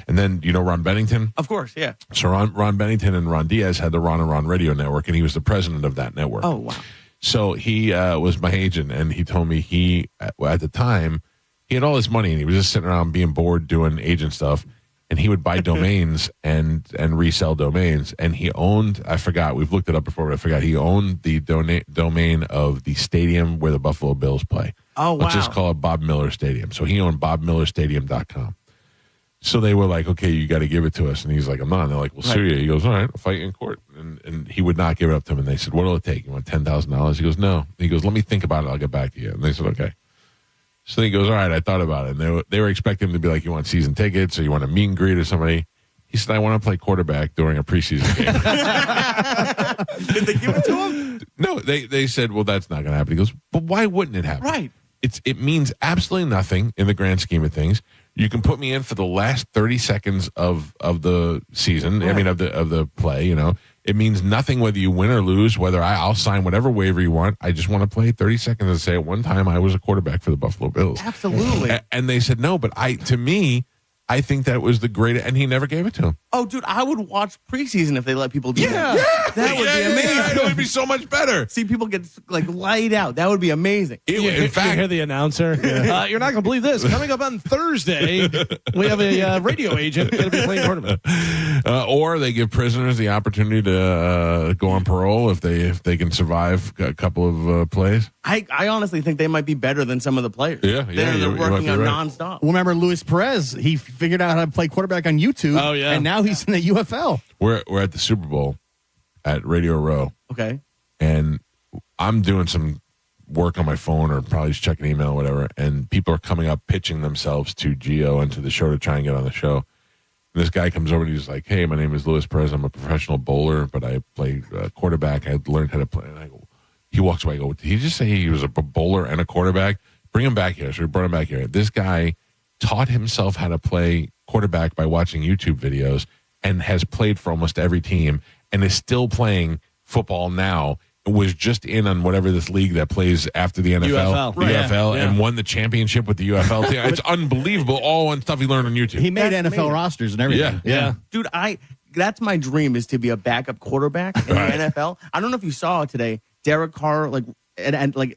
[SPEAKER 1] And then Ron Bennington?
[SPEAKER 9] Of course, yeah.
[SPEAKER 1] So Ron Bennington and Ron Diaz had the Ron and Ron Radio Network, and he was the president of that network.
[SPEAKER 9] Oh, wow.
[SPEAKER 1] So he was my agent, and he told me at the time he had all this money, and he was just sitting around being bored doing agent stuff. And he would buy domains and resell domains. And he owned, I forgot, we've looked it up before, but I forgot, he owned the domain of the stadium where the Buffalo Bills play.
[SPEAKER 9] Oh, wow.
[SPEAKER 1] Let's just call it Bob Miller Stadium. So he owned BobMillerStadium.com. So they were like, okay, you got to give it to us. And he's like, I'm not. And they're like, we'll sue you. He goes, all right, I'll fight you in court. And he would not give it up to them. And they said, what'll it take? You want $10,000? He goes, no. He goes, let me think about it. I'll get back to you. And they said, okay. So he goes, all right, I thought about it. And they were expecting him to be like, you want season tickets or you want a meet and greet or somebody? He said, I want to play quarterback during a preseason game.
[SPEAKER 9] Did they give it to him?
[SPEAKER 1] No, they said, well, that's not going to happen. He goes, but why wouldn't it happen?
[SPEAKER 9] Right.
[SPEAKER 1] It means absolutely nothing in the grand scheme of things. You can put me in for the last 30 seconds of the season. Right. I mean, of the play, It means nothing whether you win or lose, whether I'll sign whatever waiver you want. I just want to play 30 seconds and say at one time I was a quarterback for the Buffalo Bills.
[SPEAKER 9] Absolutely.
[SPEAKER 1] And they said no, but to me, I think that was the greatest, and he never gave it to him.
[SPEAKER 9] Oh, dude, I would watch preseason if they let people do
[SPEAKER 1] that.
[SPEAKER 9] Yeah. That would be amazing.
[SPEAKER 1] Yeah, it would be so much better.
[SPEAKER 9] See people get light out. That would be amazing.
[SPEAKER 15] In fact, you hear the announcer. You're not going to believe this. Coming up on Thursday, we have a radio agent going to be playing tournament.
[SPEAKER 1] Or they give prisoners the opportunity to go on parole if they can survive a couple of plays.
[SPEAKER 9] I honestly think they might be better than some of the players.
[SPEAKER 1] Yeah,
[SPEAKER 9] They're working on nonstop.
[SPEAKER 2] Remember Luis Perez? He figured out how to play quarterback on YouTube.
[SPEAKER 15] Oh, yeah.
[SPEAKER 2] And now he's in the UFL.
[SPEAKER 1] We're at the Super Bowl at Radio Row.
[SPEAKER 9] Okay.
[SPEAKER 1] And I'm doing some work on my phone or probably just checking email or whatever, and people are coming up pitching themselves to Gio and to the show to try and get on the show. And this guy comes over and he's like, hey, my name is Luis Perez. I'm a professional bowler, but I play quarterback. I learned how to play. And he walks away. I go, did he just say he was a bowler and a quarterback? Bring him back here. So we brought him back here. This guy taught himself how to play quarterback by watching YouTube videos and has played for almost every team and is still playing football now. Was just in on whatever this league that plays after the NFL, UFL, and won the championship with the UFL team. It's unbelievable, all on stuff he learned on YouTube.
[SPEAKER 2] He made NFL rosters and everything.
[SPEAKER 1] Yeah.
[SPEAKER 9] Dude, that's my dream, is to be a backup quarterback in the NFL. I don't know if you saw it today. Derek Carr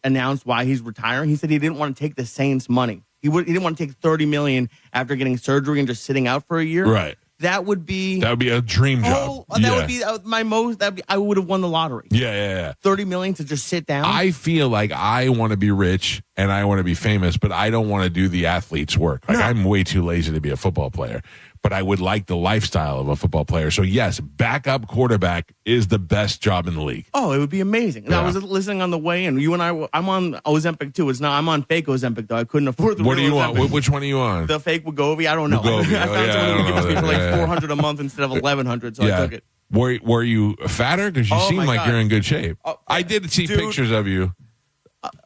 [SPEAKER 9] announced why he's retiring. He said he didn't want to take the Saints' money. He didn't want to take $30 million after getting surgery and just sitting out for a year.
[SPEAKER 1] Right.
[SPEAKER 9] That would be
[SPEAKER 1] a dream job.
[SPEAKER 9] That would be my most. I would have won the lottery.
[SPEAKER 1] Yeah.
[SPEAKER 9] $30 million to just sit down.
[SPEAKER 1] I feel like I want to be rich and I want to be famous, but I don't want to do the athlete's work. Like I'm way too lazy to be a football player. But I would like the lifestyle of a football player. So yes, backup quarterback is the best job in the league.
[SPEAKER 9] Oh, it would be amazing. And I was listening on the way in. You and I'm on Ozempic too. I'm on fake Ozempic though. I couldn't afford the.
[SPEAKER 1] What
[SPEAKER 9] real
[SPEAKER 1] do you
[SPEAKER 9] Ozempic.
[SPEAKER 1] want? Which one are you on?
[SPEAKER 9] The fake Wegovy. I don't know.
[SPEAKER 1] Wegovy.
[SPEAKER 9] I found someone who gives me for like $400 a month instead of $1,100, so I took it.
[SPEAKER 1] Were you fatter? Because you seem like you're in good shape. I did see pictures of you.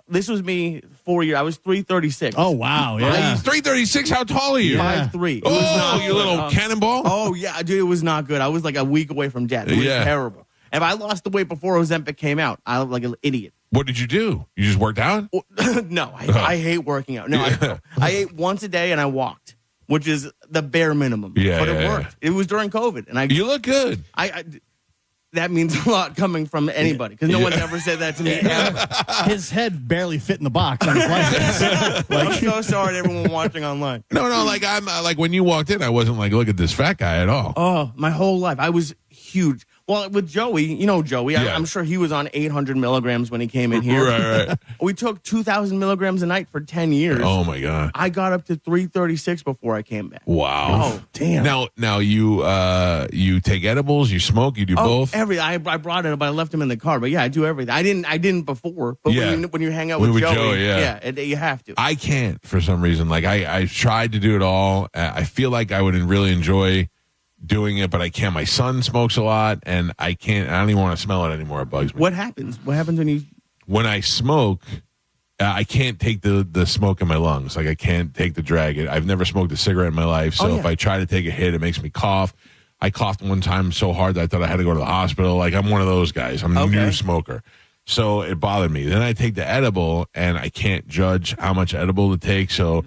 [SPEAKER 9] This was me 4 years. I was 336.
[SPEAKER 2] Oh, wow. Yeah.
[SPEAKER 1] 336? How tall are you?
[SPEAKER 9] 5'3".
[SPEAKER 1] Oh, you little cannonball?
[SPEAKER 9] Oh, yeah. Dude, it was not good. I was like a week away from death. It was terrible. If I lost the weight before Ozempic came out, I looked like an idiot.
[SPEAKER 1] What did you do? You just worked out?
[SPEAKER 9] No, I hate working out. No, I ate once a day and I walked, which is the bare minimum.
[SPEAKER 1] Yeah,
[SPEAKER 9] but it worked. It was during COVID. And
[SPEAKER 1] you look good.
[SPEAKER 9] That means a lot coming from anybody, because no one's ever said that to me ever.
[SPEAKER 2] His head barely fit in the box on his license.
[SPEAKER 9] I'm so sorry to everyone watching online.
[SPEAKER 1] No, I'm like when you walked in, I wasn't like, look at this fat guy at all.
[SPEAKER 9] Oh, my whole life. I was huge. Well, with Joey, you know Joey. I'm sure he was on 800 milligrams when he came in here.
[SPEAKER 1] Right.
[SPEAKER 9] We took 2,000 milligrams a night for 10 years.
[SPEAKER 1] Oh, my God.
[SPEAKER 9] I got up to 336 before I came back.
[SPEAKER 1] Wow.
[SPEAKER 9] Oh, damn.
[SPEAKER 1] Now you take edibles, you smoke, you do both?
[SPEAKER 9] I brought it, but I left him in the car. But yeah, I do everything. I didn't before. But when you hang out with Joey, you have to.
[SPEAKER 1] I can't for some reason. Like I tried to do it all. I feel like I would really enjoy doing it, but I can't. My son smokes a lot, and I can't. I don't even want to smell it anymore. It bugs me.
[SPEAKER 9] What happens? What happens
[SPEAKER 1] when I smoke? I can't take the smoke in my lungs. Like I can't take the drag. I've never smoked a cigarette in my life, so if I try to take a hit, it makes me cough. I coughed one time so hard that I thought I had to go to the hospital. Like I'm one of those guys. I'm a new smoker, so it bothered me. Then I take the edible, and I can't judge how much edible to take. So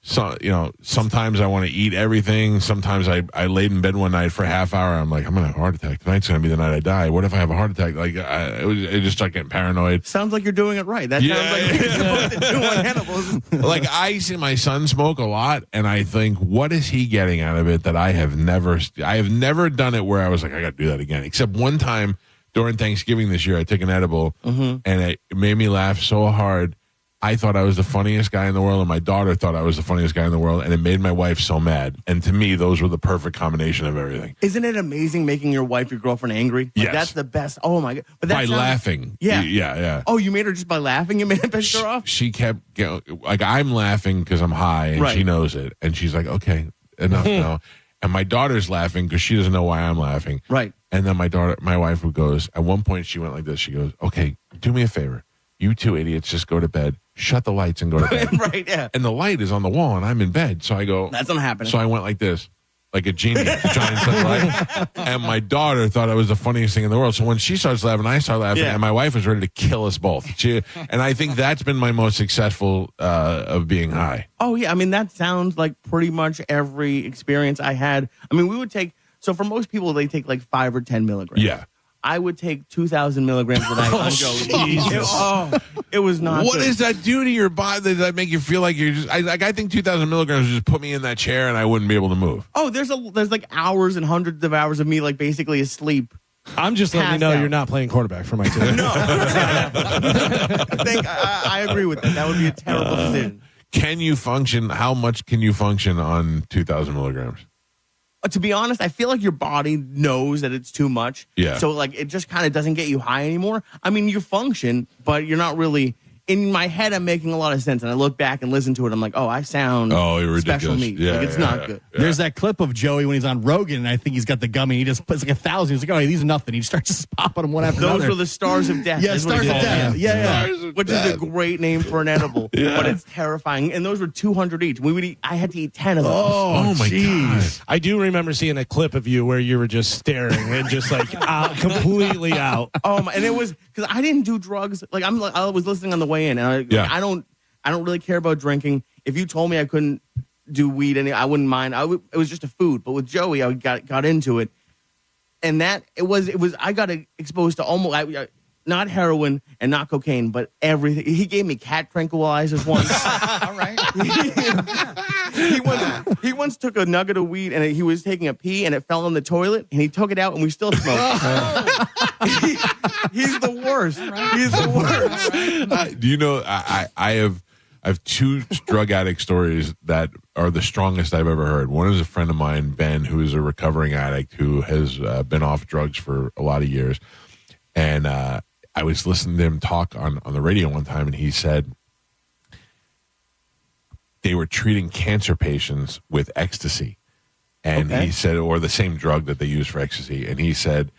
[SPEAKER 1] sometimes I want to eat everything. Sometimes I laid in bed one night for a half hour. I'm like, I'm going to have a heart attack. Tonight's going to be the night I die. What if I have a heart attack? Like, it just started getting paranoid.
[SPEAKER 9] Sounds like you're doing it right. That sounds like you're supposed to do on edibles.
[SPEAKER 1] Like, I see my son smoke a lot, and I think, what is he getting out of it that I have never done it where I was like, I got to do that again. Except one time during Thanksgiving this year, I took an edible, and it made me laugh so hard. I thought I was the funniest guy in the world, and my daughter thought I was the funniest guy in the world, and it made my wife so mad. And to me, those were the perfect combination of everything.
[SPEAKER 9] Isn't it amazing making your wife, your girlfriend, angry? Like,
[SPEAKER 1] yes.
[SPEAKER 9] That's the best. Oh, my God. But
[SPEAKER 1] by laughing. Yeah.
[SPEAKER 9] Oh, you made her just by laughing? You made her piss her off?
[SPEAKER 1] She kept, like, I'm laughing because I'm high, and she knows it. And she's like, okay, enough now. And my daughter's laughing because she doesn't know why I'm laughing.
[SPEAKER 9] Right.
[SPEAKER 1] And then my wife goes, at one point she went like this. She goes, okay, do me a favor. You two idiots just go to bed. Shut the lights and go to bed.
[SPEAKER 9] Right, yeah.
[SPEAKER 1] And the light is on the wall, and I'm in bed. So I go,
[SPEAKER 9] that's not happening.
[SPEAKER 1] So I went like this, like a genie, giant sunlight. And my daughter thought it was the funniest thing in the world. So when she starts laughing, I start laughing, and my wife was ready to kill us both. And I think that's been my most successful of being high.
[SPEAKER 9] Oh, yeah. I mean, that sounds like pretty much every experience I had. I mean, we would take, so for most people, they take like 5 or 10 milligrams.
[SPEAKER 1] Yeah.
[SPEAKER 9] I would take 2,000 milligrams a night. It was not
[SPEAKER 1] What
[SPEAKER 9] good.
[SPEAKER 1] does that do to your body? Does that make you feel like you're just... I think 2,000 milligrams would just put me in that chair and I wouldn't be able to move.
[SPEAKER 9] Oh, there's like hours and hundreds of hours of me like basically asleep.
[SPEAKER 15] I'm just letting you know you're not playing quarterback for my team.
[SPEAKER 9] No. I agree with that. That would be a terrible decision.
[SPEAKER 1] Can you function? How much can you function on 2,000 milligrams?
[SPEAKER 9] To be honest, I feel like your body knows that it's too much.
[SPEAKER 1] Yeah.
[SPEAKER 9] So, like, it just kind of doesn't get you high anymore. I mean, you function, but you're not really in my head, I'm making a lot of sense. And I look back and listen to it. I'm like, oh, I sound
[SPEAKER 1] you're
[SPEAKER 9] special
[SPEAKER 1] ridiculous.
[SPEAKER 9] needs.
[SPEAKER 1] Yeah,
[SPEAKER 9] like, it's not good.
[SPEAKER 2] Yeah. There's that clip of Joey when he's on Rogan, and I think he's got the gummy. He just puts like 1,000. He's like, oh, these are nothing. He starts just popping them one after
[SPEAKER 9] Those
[SPEAKER 2] another.
[SPEAKER 9] were the stars of death.
[SPEAKER 2] Yeah, stars of death. Yeah.
[SPEAKER 9] Which is a great name for an edible, but it's terrifying. And those were 200 each. I had to eat 10 of those.
[SPEAKER 1] Oh my God.
[SPEAKER 15] I do remember seeing a clip of you where you were just staring and just like completely out.
[SPEAKER 9] And it was because I didn't do drugs. Like I was listening on the way in, and I don't really care about drinking. If you told me I couldn't do weed, I wouldn't mind. It was just a food. But with Joey, I got into it, and it was I got exposed to almost not heroin and not cocaine, but everything. He gave me cat tranquilizers once.
[SPEAKER 3] All right.
[SPEAKER 9] He once took a nugget of weed and he was taking a pee and it fell in the toilet and he took it out and we still smoked. He's the worst. He's the worst.
[SPEAKER 1] Do you know I have two drug addict stories that are the strongest I've ever heard. One is a friend of mine, Ben, who is a recovering addict who has been off drugs for a lot of years. And I was listening to him talk on the radio one time, and he said they were treating cancer patients with ecstasy. And he said, or the same drug that they use for ecstasy. And he said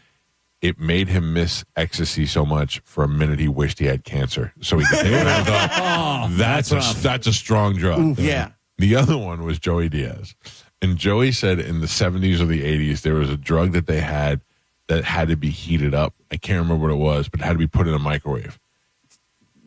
[SPEAKER 1] it made him miss ecstasy so much for a minute he wished he had cancer. So he could take it. I thought, that's a strong drug.
[SPEAKER 9] Oof. Yeah.
[SPEAKER 1] The other one was Joey Diaz. And Joey said in the 70s or the 80s, there was a drug that they had that had to be heated up. I can't remember what it was, but it had to be put in a microwave.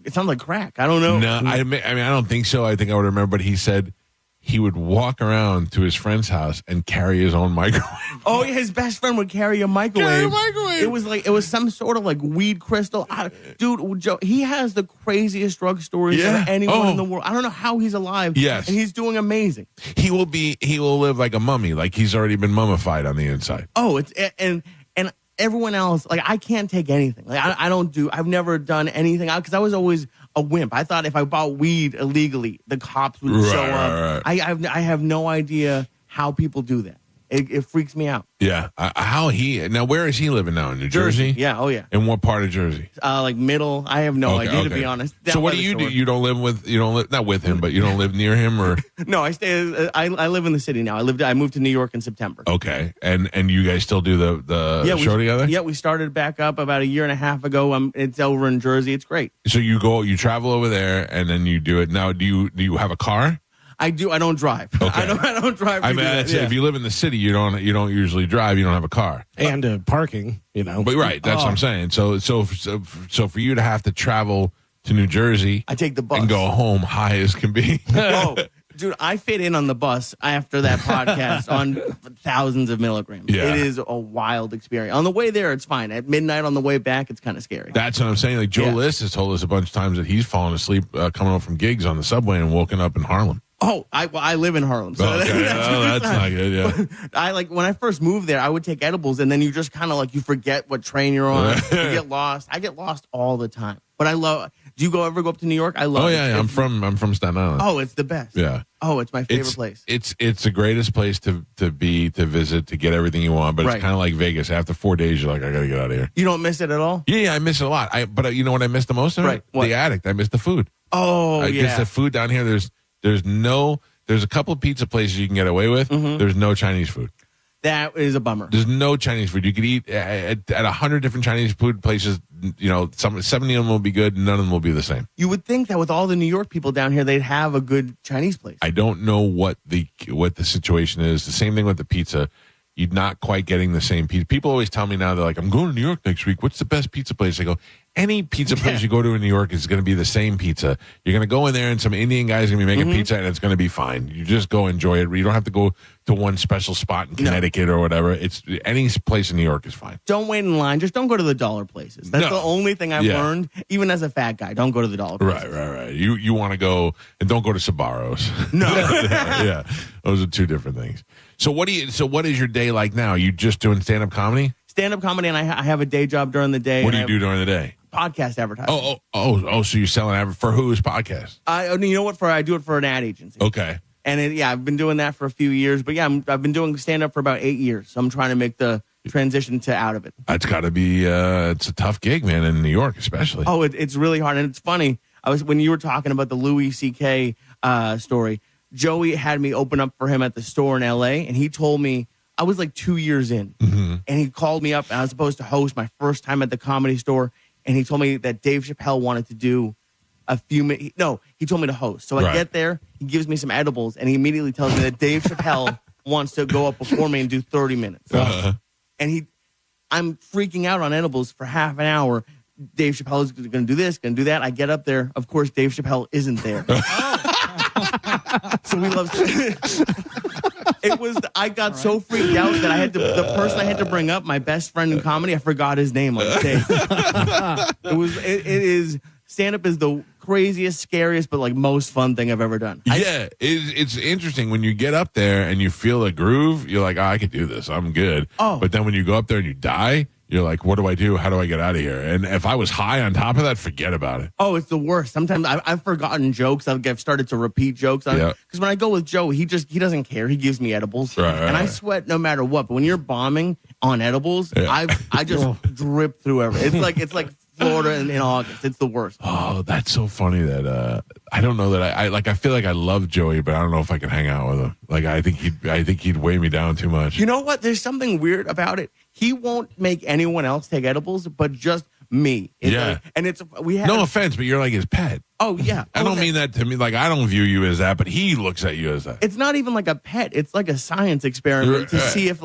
[SPEAKER 9] It sounds like crack. I don't know.
[SPEAKER 1] No, I mean, I don't think so. I think I would remember, but he said he would walk around to his friend's house and carry his own microwave.
[SPEAKER 9] Oh, his best friend would carry a microwave. It was some sort of like weed crystal. Dude, Joe, he has the craziest drug stories of anyone in the world. I don't know how he's alive.
[SPEAKER 1] Yes.
[SPEAKER 9] And he's doing amazing.
[SPEAKER 1] He will live like a mummy, like he's already been mummified on the inside.
[SPEAKER 9] Oh, and everyone else, like, I can't take anything. Like, I've never done anything because I was always a wimp. I thought if I bought weed illegally, the cops would show up. Right. I have no idea how people do that. It freaks me out.
[SPEAKER 1] Yeah. Now, where is he living now? In New Jersey?
[SPEAKER 9] Yeah. Oh, yeah.
[SPEAKER 1] In what part of Jersey?
[SPEAKER 9] Like middle. I have no idea, to be honest.
[SPEAKER 1] So what do? You don't live not with him, but you don't live near him, or?
[SPEAKER 9] No, I live in the city now. I moved to New York in September.
[SPEAKER 1] Okay. And you guys still do the show together?
[SPEAKER 9] Yeah, we started back up about a year and a half ago. It's over in Jersey. It's great.
[SPEAKER 1] So you travel over there and then you do it. Now, do you have a car?
[SPEAKER 9] I do. I don't drive.
[SPEAKER 1] Okay.
[SPEAKER 9] I don't drive.
[SPEAKER 1] I mean, if you live in the city, you don't usually drive. You don't have a car
[SPEAKER 15] and parking.
[SPEAKER 1] But right, that's what I'm saying. So for you to have to travel to New Jersey,
[SPEAKER 9] I take the bus
[SPEAKER 1] and go home high as can be.
[SPEAKER 9] Oh, dude, I fit in on the bus after that podcast on thousands of milligrams.
[SPEAKER 1] Yeah.
[SPEAKER 9] It is a wild experience. On the way there, it's fine. At midnight on the way back, it's kind of scary.
[SPEAKER 1] That's what I'm saying. Like Joe List has told us a bunch of times that he's fallen asleep coming home from gigs on the subway and woken up in Harlem.
[SPEAKER 9] Oh, I live in Harlem. So
[SPEAKER 1] okay. That's not good, yeah.
[SPEAKER 9] But when I first moved there, I would take edibles, and then you just kind of like, you forget what train you're on. You get lost. I get lost all the time. But I love, do you ever go up to New York? I love it.
[SPEAKER 1] Oh, yeah, I'm from Staten Island.
[SPEAKER 9] Oh, it's the best.
[SPEAKER 1] Yeah.
[SPEAKER 9] Oh, it's my favorite place.
[SPEAKER 1] It's the greatest place to visit, to get everything you want, but it's kind of like Vegas. After 4 days, you're like, I got to get out of here.
[SPEAKER 9] You don't miss it at all?
[SPEAKER 1] Yeah, I miss it a lot. But you know what I miss the most of it?
[SPEAKER 9] What?
[SPEAKER 1] The Addict. I miss the food.
[SPEAKER 9] Oh, yeah.
[SPEAKER 1] Because the food down here, there's a couple of pizza places you can get away with. Mm-hmm. There's no Chinese food.
[SPEAKER 9] That is a bummer.
[SPEAKER 1] There's no Chinese food. You could eat at 100 different Chinese food places. 70 of them will be good. None of them will be the same.
[SPEAKER 9] You would think that with all the New York people down here, they'd have a good Chinese place.
[SPEAKER 1] I don't know what the situation is. The same thing with the pizza. You're not quite getting the same pizza. People always tell me now, they're like, I'm going to New York next week. What's the best pizza place? I go, any pizza place you go to in New York is going to be the same pizza. You're going to go in there and some Indian guy's going to be making pizza and it's going to be fine. You just go enjoy it. You don't have to go to one special spot in Connecticut or whatever. It's any place in New York is fine.
[SPEAKER 9] Don't wait in line. Just don't go to the dollar places. That's the only thing I've learned, even as a fat guy. Don't go to the dollar places.
[SPEAKER 1] Right. You want to go, and don't go to Sbarro's.
[SPEAKER 9] No.
[SPEAKER 1] yeah. Those are two different things. So what is your day like now? You just doing stand-up comedy?
[SPEAKER 9] Stand-up comedy, and I have a day job during the day.
[SPEAKER 1] What do you do during the day?
[SPEAKER 9] Podcast advertising.
[SPEAKER 1] Oh! So you're selling for whose podcast?
[SPEAKER 9] You know what? I do it for an ad agency.
[SPEAKER 1] Okay.
[SPEAKER 9] And I've been doing that for a few years. But I've been doing stand-up for about 8 years. So I'm trying to make the transition to out of it.
[SPEAKER 1] That's got to be it's a tough gig, man, in New York especially.
[SPEAKER 9] Oh, it's really hard, and it's funny. when you were talking about the Louis C.K. Story, Joey had me open up for him at the store in L.A., and he told me, I was like 2 years in, and he called me up, and I was supposed to host my first time at the Comedy Store, and he told me that Dave Chappelle wanted to do he told me to host. So I get there, he gives me some edibles, and he immediately tells me that Dave Chappelle wants to go up before me and do 30 minutes. And I'm freaking out on edibles for half an hour. Dave Chappelle is going to do this, going to do that. I get up there. Of course, Dave Chappelle isn't there. So we love I got so freaked out that the person I had to bring up, my best friend in comedy, I forgot his name on the stage. Stand-up is the craziest, scariest, but like most fun thing I've ever done.
[SPEAKER 1] It's interesting when you get up there and you feel a groove. You're like, I could do this. I'm good. But then when you go up there and you die, you're like, what do I do? How do I get out of here? And if I was high on top of that, forget about it.
[SPEAKER 9] Oh, it's the worst. Sometimes I've forgotten jokes. I've started to repeat jokes. Because when I go with Joe, he doesn't care. He gives me edibles. And I sweat no matter what. But when you're bombing on edibles, I just drip through everything. It's like Florida in August. It's the worst.
[SPEAKER 1] Oh, that's so funny that I don't know that I feel like I love Joey, but I don't know if I can hang out with him. Like I think he'd weigh me down too much.
[SPEAKER 9] You know what? There's something weird about it. He won't make anyone else take edibles, but just me. No
[SPEAKER 1] offense, but you're like his pet.
[SPEAKER 9] Oh yeah.
[SPEAKER 1] I don't mean that to me. Like I don't view you as that, but he looks at you as that.
[SPEAKER 9] It's not even like a pet. It's like a science experiment to see if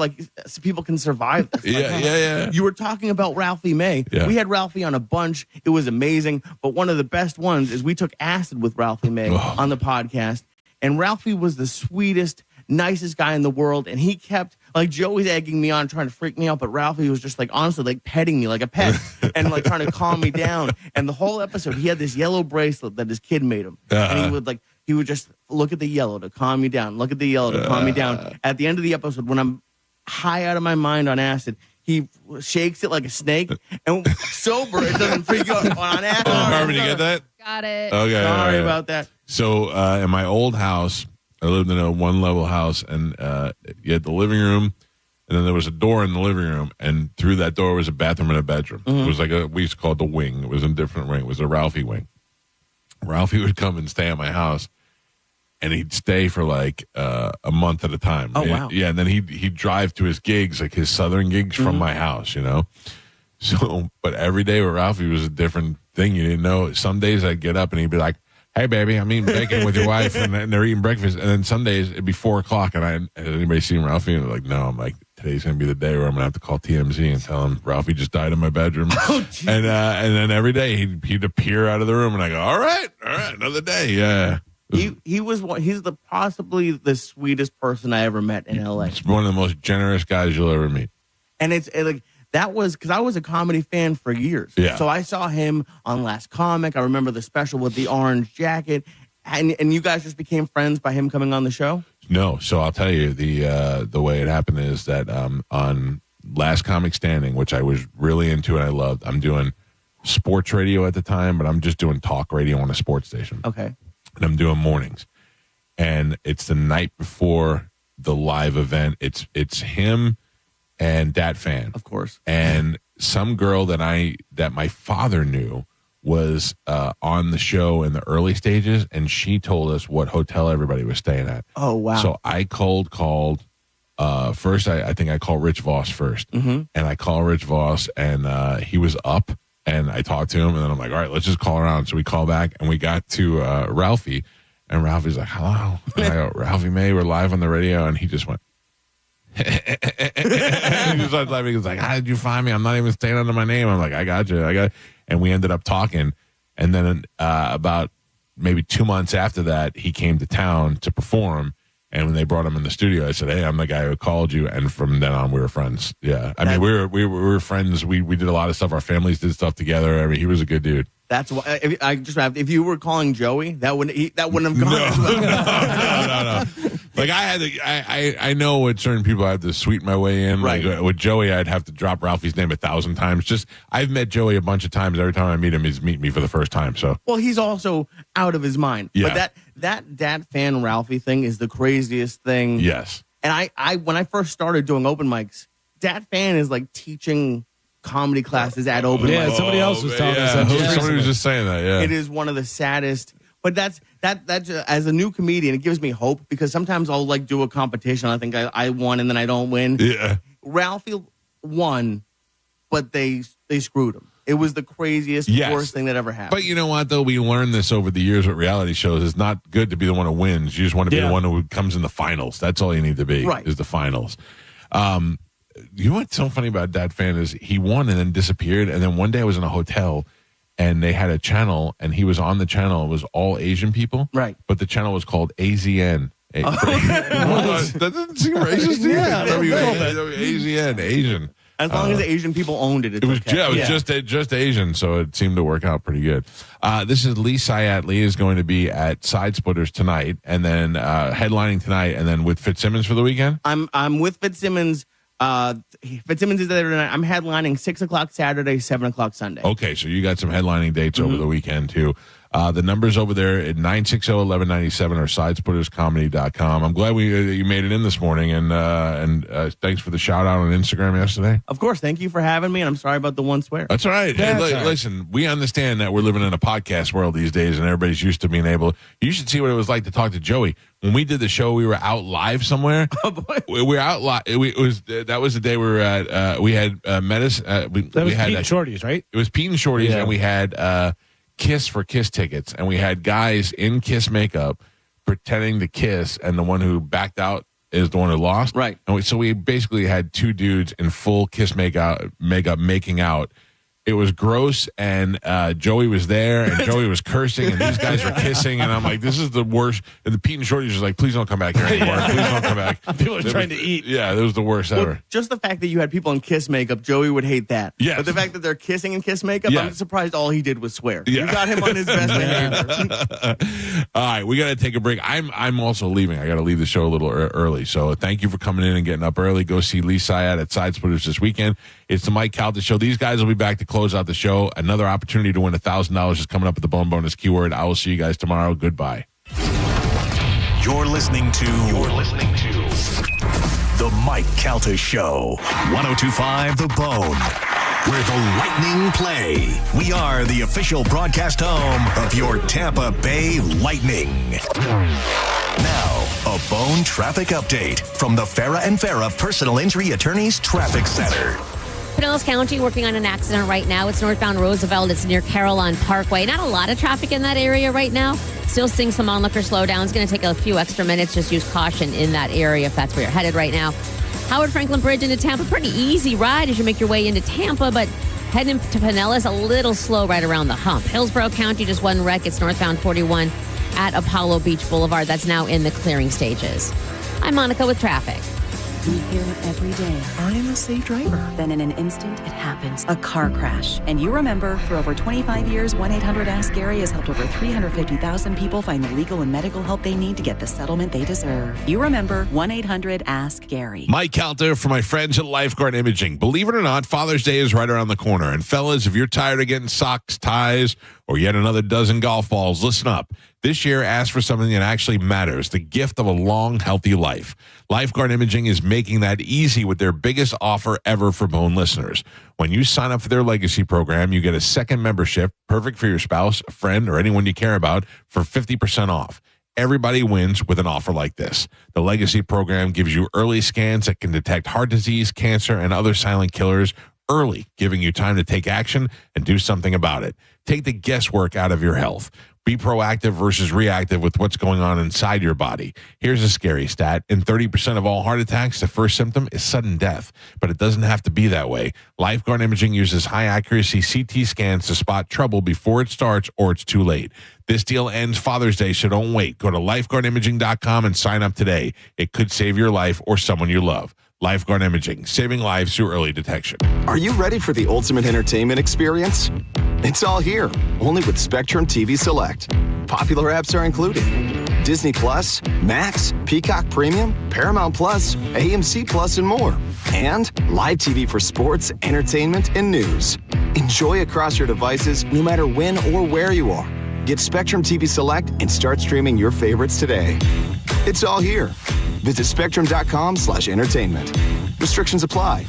[SPEAKER 9] people can survive this.
[SPEAKER 1] Yeah.
[SPEAKER 9] You were talking about Ralphie May.
[SPEAKER 1] Yeah.
[SPEAKER 9] We had Ralphie on a bunch. It was amazing. But one of the best ones is we took acid with Ralphie May on the podcast. And Ralphie was the sweetest, nicest guy in the world. And he kept, like, Joey's egging me on, trying to freak me out. But Ralphie was just, like, honestly, like, petting me like a pet and, like, trying to calm me down. And the whole episode, he had this yellow bracelet that his kid made him. And he would just look at the yellow to calm me down, look at the yellow to calm me down. At the end of the episode, when I'm high out of my mind on acid, he shakes it like a snake. And sober, it doesn't freak you out on acid.
[SPEAKER 1] Marvin, you get that?
[SPEAKER 16] Got it.
[SPEAKER 1] Okay.
[SPEAKER 9] Sorry about that.
[SPEAKER 1] So in my old house, I lived in a one-level house, and you had the living room, and then there was a door in the living room, and through that door was a bathroom and a bedroom. It was like we used to call it the wing. It was a different wing. It was a Ralphie wing. Ralphie would come and stay at my house, and he'd stay for like a month at a time.
[SPEAKER 9] Oh, wow.
[SPEAKER 1] Yeah, and then he'd drive to his gigs, like his southern gigs from my house, you know? So, but every day with Ralphie was a different thing. You didn't know. Some days I'd get up, and he'd be like, hey, baby, I'm eating bacon with your wife, and they're eating breakfast. And then some days it'd be 4 o'clock, and has anybody seen Ralphie? And they're like, no. I'm like, today's going to be the day where I'm going to have to call TMZ and tell him Ralphie just died in my bedroom. And then every day he'd appear out of the room, and I go, all right, another day. Yeah.
[SPEAKER 9] He's possibly the sweetest person I ever met in LA.
[SPEAKER 1] It's one of the most generous guys you'll ever meet.
[SPEAKER 9] And it's like, that was because I was a comedy fan for years.
[SPEAKER 1] Yeah.
[SPEAKER 9] So I saw him on Last Comic. I remember the special with the orange jacket. And you guys just became friends by him coming on the show?
[SPEAKER 1] No. So I'll tell you, the way it happened is that on Last Comic Standing, which I was really into and I loved, I'm doing sports radio at the time, but I'm just doing talk radio on a sports station.
[SPEAKER 9] Okay.
[SPEAKER 1] And I'm doing mornings. And it's the night before the live event. It's him and Dat Fan,
[SPEAKER 9] of course,
[SPEAKER 1] and some girl that my father knew was on the show in the early stages, and she told us what hotel everybody was staying at.
[SPEAKER 9] Oh wow!
[SPEAKER 1] So I called. First, I think I called Rich Voss first, and I called Rich Voss, and he was up, and I talked to him, and then I'm like, all right, let's just call around. So we call back, and we got to Ralphie, and Ralphie's like, hello, and I go, Ralphie May, we're live on the radio, and he just went. He just started laughing. He's like, how did you find me? I'm not even staying under my name. I'm like, I got you. And we ended up talking. And then about maybe 2 months after that, he came to town to perform. And when they brought him in the studio, I said, hey, I'm the guy who called you. And from then on, we were friends. Yeah. I mean, we were friends. We did a lot of stuff. Our families did stuff together. I mean, he was a good dude.
[SPEAKER 9] That's why if you were calling Joey, that wouldn't have gone.
[SPEAKER 1] No. Like I know with certain people I have to sweeten my way in.
[SPEAKER 9] Right.
[SPEAKER 1] Like with Joey, I'd have to drop Ralphie's name 1,000 times. Just I've met Joey a bunch of times. Every time I meet him, he's meeting me for the first time. So
[SPEAKER 9] well, he's also out of his mind.
[SPEAKER 1] Yeah.
[SPEAKER 9] But that fan Ralphie thing is the craziest thing.
[SPEAKER 1] Yes.
[SPEAKER 9] And I when I first started doing open mics, Dat Fan is like teaching comedy classes at open mic.
[SPEAKER 15] Yeah, somebody else was telling us that.
[SPEAKER 1] Somebody was just saying that, yeah.
[SPEAKER 9] It is one of the saddest. But that's as a new comedian, it gives me hope because sometimes I'll like do a competition. I think I won and then I don't win.
[SPEAKER 1] Yeah.
[SPEAKER 9] Ralphie won, but they screwed him. It was the craziest, worst thing that ever happened.
[SPEAKER 1] But you know what, though? We learned this over the years with reality shows. It's not good to be the one who wins. You just want to be the one who comes in the finals. That's all you need to be, is the finals. You know what's so funny about that fan is he won and then disappeared. And then one day I was in a hotel and they had a channel and he was on the channel. It was all Asian people.
[SPEAKER 9] Right.
[SPEAKER 1] But the channel was called AZN. That doesn't seem racist to you?
[SPEAKER 9] Yeah,
[SPEAKER 1] AZN, Asian.
[SPEAKER 9] As long as Asian people owned it,
[SPEAKER 1] it was,
[SPEAKER 9] okay.
[SPEAKER 1] It was just Asian, so it seemed to work out pretty good. This is Lee Syatt. Lee is going to be at Side Splitters tonight, and then headlining tonight, and then with Fitzsimmons for the weekend.
[SPEAKER 9] I'm with Fitzsimmons. Fitzsimmons is there tonight. I'm headlining 6:00 Saturday, 7:00 Sunday.
[SPEAKER 1] Okay, so you got some headlining dates over the weekend too. The numbers over there at 960-1197 or sidesplitterscomedy.com. I'm glad you made it in this morning, and thanks for the shout out on Instagram yesterday.
[SPEAKER 9] Of course, thank you for having me, and I'm sorry about the one swear.
[SPEAKER 1] That's all right.
[SPEAKER 9] Yeah,
[SPEAKER 1] hey, listen, we understand that we're living in a podcast world these days, and everybody's used to being able. You should see what it was like to talk to Joey. When we did the show, we were out live somewhere.
[SPEAKER 9] Oh boy,
[SPEAKER 1] we were out live. That was the day we were at. We had medicine.
[SPEAKER 15] That was Pete and Shorty's, right?
[SPEAKER 1] It was Pete and Shorty's, and we had Kiss for Kiss tickets, and we had guys in Kiss makeup pretending to kiss, and the one who backed out is the one who lost.
[SPEAKER 9] Right.
[SPEAKER 1] And so we basically had two dudes in full Kiss makeup making out. It was gross, and Joey was there, and Joey was cursing, and these guys were kissing, and I'm like, this is the worst. And the Pete and Shorty was like, please don't come back here anymore. Please don't come back.
[SPEAKER 15] People are trying to eat.
[SPEAKER 1] Yeah, it was the worst ever.
[SPEAKER 9] Just the fact that you had people in Kiss makeup, Joey would hate that.
[SPEAKER 1] Yes.
[SPEAKER 9] But the fact that they're kissing in Kiss makeup, I'm surprised all he did was swear.
[SPEAKER 1] Yeah.
[SPEAKER 9] You got him on his best behavior.
[SPEAKER 1] All right, we got to take a break. I'm also leaving. I got to leave the show a little early. So thank you for coming in and getting up early. Go see Lee Syatt at Side Splitters this weekend. It's the Mike Calta Show. These guys will be back to close out the show. Another opportunity to win $1,000 is coming up at the Bone Bonus keyword. I will see you guys tomorrow. Goodbye.
[SPEAKER 6] You're listening to The Mike Calta Show. 102.5 The Bone, where the Lightning play. We are the official broadcast home of your Tampa Bay Lightning. Now, a Bone traffic update from the Farah and Farah Personal Injury Attorneys Traffic Center.
[SPEAKER 16] Pinellas County working on an accident right now. It's northbound Roosevelt. It's near Carillon Parkway. Not a lot of traffic in that area right now. Still seeing some onlooker slowdowns. Going to take a few extra minutes. Just use caution in that area if that's where you're headed right now. Howard Franklin Bridge into Tampa. Pretty easy ride as you make your way into Tampa, but heading to Pinellas a little slow right around the hump. Hillsborough County, just one wreck. It's northbound 41 at Apollo Beach Boulevard. That's now in the clearing stages. I'm Monica with traffic.
[SPEAKER 19] We hear it every day. I'm a safe driver. Then in an instant, it happens. A car crash. And you remember, for over 25 years, 1-800-ASK-GARY has helped over 350,000 people find the legal and medical help they need to get the settlement they deserve. You remember 1-800-ASK-GARY.
[SPEAKER 1] Mike Calta for my friends at Lifeguard Imaging. Believe it or not, Father's Day is right around the corner. And fellas, if you're tired of getting socks, ties, or yet another dozen golf balls, listen up. This year, ask for something that actually matters, the gift of a long, healthy life. Lifeguard Imaging is making that easy with their biggest offer ever for Bone listeners. When you sign up for their legacy program, you get a second membership, perfect for your spouse, a friend, or anyone you care about, for 50% off. Everybody wins with an offer like this. The legacy program gives you early scans that can detect heart disease, cancer, and other silent killers early, giving you time to take action and do something about it. Take the guesswork out of your health. Be proactive versus reactive with what's going on inside your body. Here's a scary stat. In 30% of all heart attacks, the first symptom is sudden death. But it doesn't have to be that way. Lifeguard Imaging uses high-accuracy CT scans to spot trouble before it starts or it's too late. This deal ends Father's Day, so don't wait. Go to lifeguardimaging.com and sign up today. It could save your life or someone you love. Lifeguard Imaging, saving lives through early detection.
[SPEAKER 3] Are you ready for the ultimate entertainment experience? It's all here, only with Spectrum TV Select. Popular apps are included: Disney Plus, Max, Peacock Premium, Paramount Plus, AMC Plus, and more. And live TV for sports, entertainment, and news. Enjoy across your devices, no matter when or where you are. Get Spectrum TV Select and start streaming your favorites today. It's all here. Visit spectrum.com/entertainment. Restrictions apply.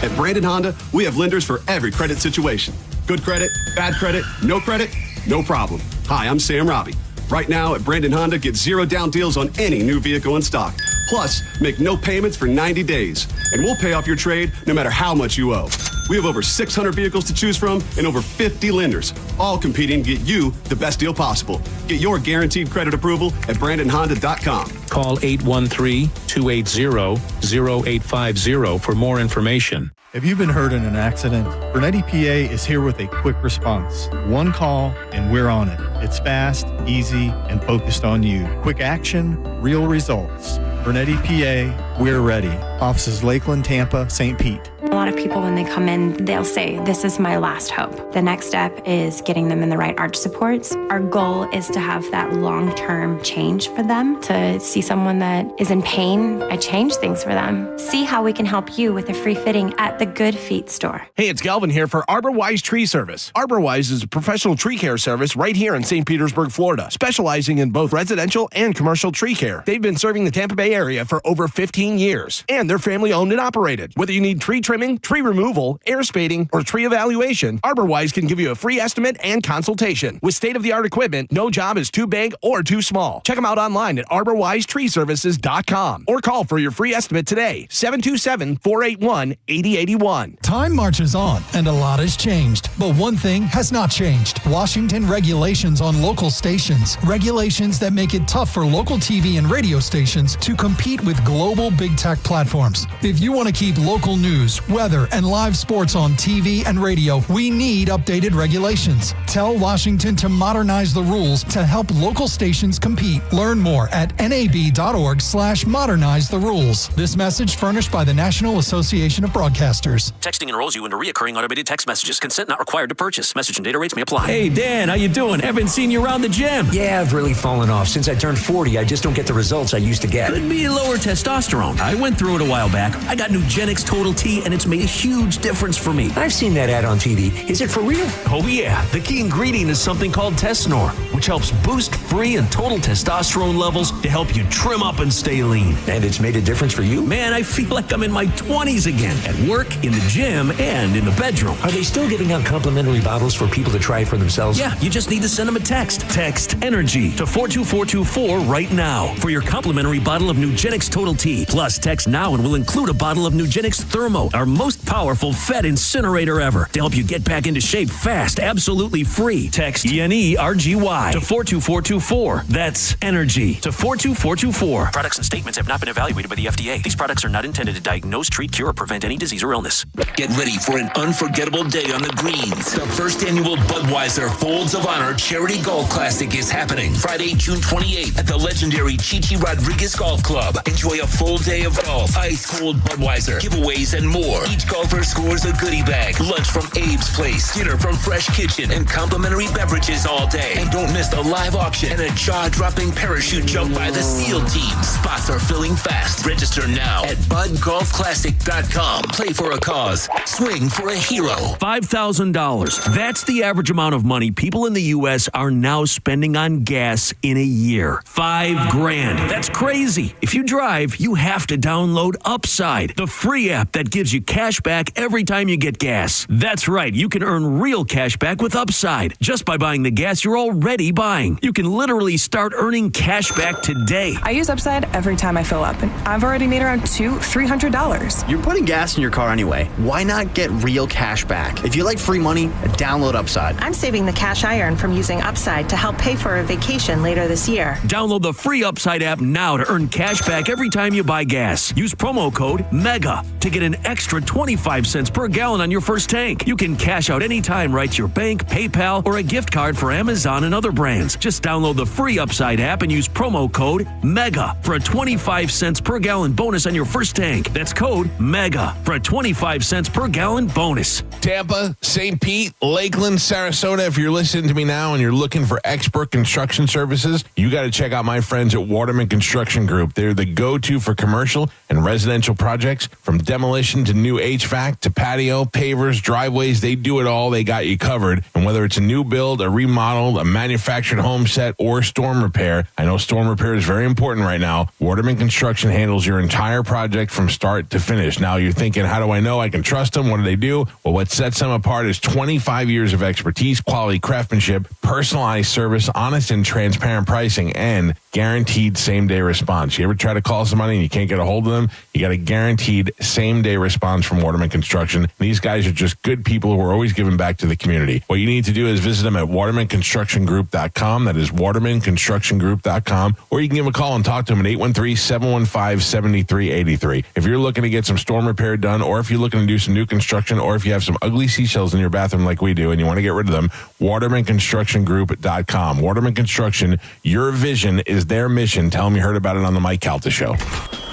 [SPEAKER 4] At Brandon Honda, we have lenders for every credit situation. Good credit, bad credit, no problem. Hi, I'm Sam Robbie. Right now at Brandon Honda, get 0 down deals on any new vehicle in stock. Plus, make no payments for 90 days. And we'll pay off your trade no matter how much you owe. We have over 600 vehicles to choose from and over 50 lenders, all competing to get you the best deal possible. Get your guaranteed credit approval at BrandonHonda.com.
[SPEAKER 10] Call 813-280-0850 for more information.
[SPEAKER 11] If you've been hurt in an accident, Burnett EPA is here with a quick response. One call and we're on it. It's fast, easy, and focused on you. Quick action, real results. Burnett EPA, we're ready. Offices Lakeland, Tampa, St. Pete.
[SPEAKER 12] A lot of people, when they come in, they'll say, this is my last hope. The next step is getting them in the right arch supports. Our goal is to have that long-term change for them, to see someone that is in pain. I change things for them. See how we can help you with a free fitting at the Good Feet store.
[SPEAKER 13] Hey, it's Galvin here for ArborWise Tree Service. ArborWise is a professional tree care service right here in St. Petersburg, Florida, specializing in both residential and commercial tree care. They've been serving the Tampa Bay area for over 15 years, and they're family-owned and operated. Whether you need tree trimming, tree removal, air spading, or tree evaluation, ArborWise can give you a free estimate and consultation. With state-of-the-art equipment, no job is too big or too small. Check them out online at arborwisetreeservices.com or call for your free estimate today, 727-481-8081.
[SPEAKER 14] Time marches on, and a lot has changed. But one thing has not changed. Washington regulations on local stations. Regulations that make it tough for local TV and radio stations to compete with global big tech platforms. If you want to keep local news, weather, and live sports on TV and radio, we need updated regulations. Tell Washington to modernize the rules to help local stations compete. Learn more at nab.org/modernize the rules. This message furnished by the National Association of Broadcasters.
[SPEAKER 26] Texting enrolls you into recurring automated text messages. Consent not required to purchase. Message and data rates may apply.
[SPEAKER 27] Hey, Dan, how you doing? Haven't seen you around the gym.
[SPEAKER 28] Yeah, I've really fallen off. Since I turned 40, I just don't get the results I used to get.
[SPEAKER 27] Could be lower testosterone. I went through it a while back. I got Nugenix Total T, and it's made a huge difference for me.
[SPEAKER 28] I've seen that ad on TV. Is it for real?
[SPEAKER 27] Oh, yeah. The key ingredient is something called Tesnor, which helps boost free and total testosterone levels to help you trim up and stay lean.
[SPEAKER 28] And it's made a difference for you?
[SPEAKER 27] Man, I feel like I'm in my 20s again, at work, in the gym, and in the bedroom.
[SPEAKER 28] Are they still giving out complimentary bottles for people to try it for themselves?
[SPEAKER 27] Yeah, you just need to send them a text. Text ENERGY to 42424 right now for your complimentary bottle of Nugenix Total T. Plus, text now and we'll include a bottle of Nugenix Thermo, our most powerful fat incinerator ever, to help you get back into shape fast, absolutely free. Text ENERGY to 42424. That's ENERGY to 42424.
[SPEAKER 26] Products and statements have not been evaluated by the FDA. These products are not intended to diagnose, treat, cure, or prevent any disease or illness.
[SPEAKER 17] Get ready for an unforgettable day on the greens. The first annual Budweiser Folds of Honor Charity Golf Classic is happening Friday, June 28th at the legendary Chichi Rodriguez Golf Club. Enjoy a full day of golf, ice cold Budweiser, giveaways, and more. Each golfer scores a goodie bag, lunch from Abe's Place, dinner from Fresh Kitchen, and complimentary beverages all day. And don't miss the live auction and a jaw-dropping parachute jump by the SEAL team. Spots are filling fast. Register now at budgolfclassic.com. Play for a cause. Swing for a hero.
[SPEAKER 27] $5,000. That's the average amount of money people in the U.S. are now spending on gas in a year. $5,000. That's crazy. If you drive, you have to download Upside, the free app that gives you cash back every time you get gas. That's right. You can earn real cash back with Upside just by buying the gas you're already buying. You can literally start earning cash back today.
[SPEAKER 18] I use Upside every time I fill up, and I've already made around $300.
[SPEAKER 7] You're putting gas in your car anyway. Why not get real cash back? If you like free money, download Upside.
[SPEAKER 5] I'm saving the cash I earn from using Upside to help pay for a vacation later this year.
[SPEAKER 27] Download the free Upside app now to earn cash back every time you buy gas. Use promo code MEGA to get an extra 25 cents per gallon on your first tank. You can cash out anytime right to your bank, PayPal, or a gift card for Amazon and other brands. Just download the free Upside app and use promo code MEGA for a 25 cents per gallon bonus on your first tank. That's code MEGA for a 25 cents per gallon bonus.
[SPEAKER 1] Tampa, St. Pete, Lakeland, Sarasota. If you're listening to me now and you're looking for expert construction services, you got to check out my friends at Waterman Construction Group. They're the go-to for commercial and residential residential projects, from demolition to new HVAC to patio, pavers, driveways, they do it all. They got you covered. And whether it's a new build, a remodel, a manufactured home set, or storm repair, I know storm repair is very important right now. Waterman Construction handles your entire project from start to finish. Now you're thinking, how do I know I can trust them? What do they do? Well, what sets them apart is 25 years of expertise, quality craftsmanship, personalized service, honest and transparent pricing, and guaranteed same-day response. You ever try to call somebody and you can't get a hold of them? You got a guaranteed same-day response from Waterman Construction. These guys are just good people who are always giving back to the community. What you need to do is visit them at watermanconstructiongroup.com. That is watermanconstructiongroup.com. Or you can give them a call and talk to them at 813-715-7383. If you're looking to get some storm repair done, or if you're looking to do some new construction, or if you have some ugly seashells in your bathroom like we do and you want to get rid of them, watermanconstructiongroup.com. Waterman Construction, your vision is their mission. Tell them you heard about it on the Mike Calta Show.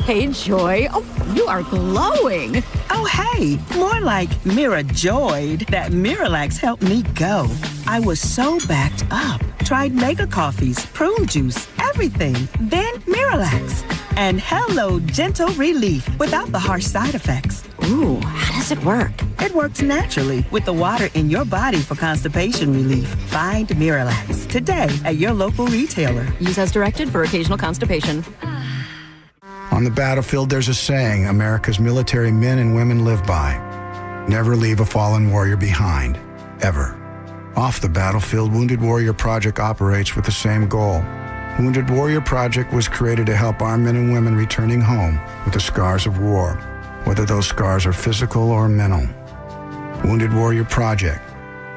[SPEAKER 2] Hey, Joy. Oh, you are glowing.
[SPEAKER 8] Oh, hey. More like Mirajoyed. That Miralax helped me go. I was so backed up. Tried mega coffees, prune juice, everything. Then Miralax. And hello, gentle relief without the harsh side effects.
[SPEAKER 2] Ooh, how does it work?
[SPEAKER 8] It works naturally with the water in your body for constipation relief. Find Miralax today at your local retailer.
[SPEAKER 2] Use as directed for occasional constipation.
[SPEAKER 20] On the battlefield, there's a saying America's military men and women live by. Never leave a fallen warrior behind, ever. Off the battlefield, Wounded Warrior Project operates with the same goal. Wounded Warrior Project was created to help our men and women returning home with the scars of war, whether those scars are physical or mental. Wounded Warrior Project.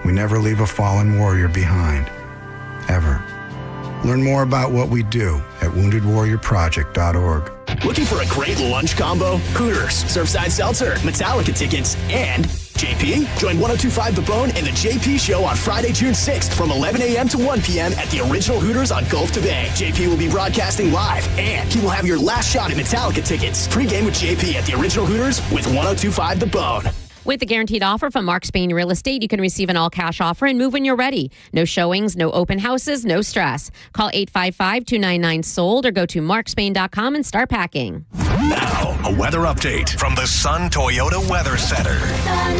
[SPEAKER 20] We never leave a fallen warrior behind, ever. Learn more about what we do at woundedwarriorproject.org.
[SPEAKER 21] Looking for a great lunch combo? Hooters, Surfside Seltzer, Metallica tickets, and JP? Join 102.5 The Bone and The JP Show on Friday, June 6th from 11 a.m. to 1 p.m. at the original Hooters on Gulf to Bay. JP will be broadcasting live, and he will have your last shot at Metallica tickets. Pre-game with JP at the original Hooters with 102.5 The Bone.
[SPEAKER 16] With the guaranteed offer from Mark Spain Real Estate, you can receive an all-cash offer and move when you're ready. No showings, no open houses, no stress. Call 855-299-SOLD or go to markspain.com and start packing.
[SPEAKER 6] Now, a weather update from the Sun Toyota Weather Center.
[SPEAKER 2] Sun,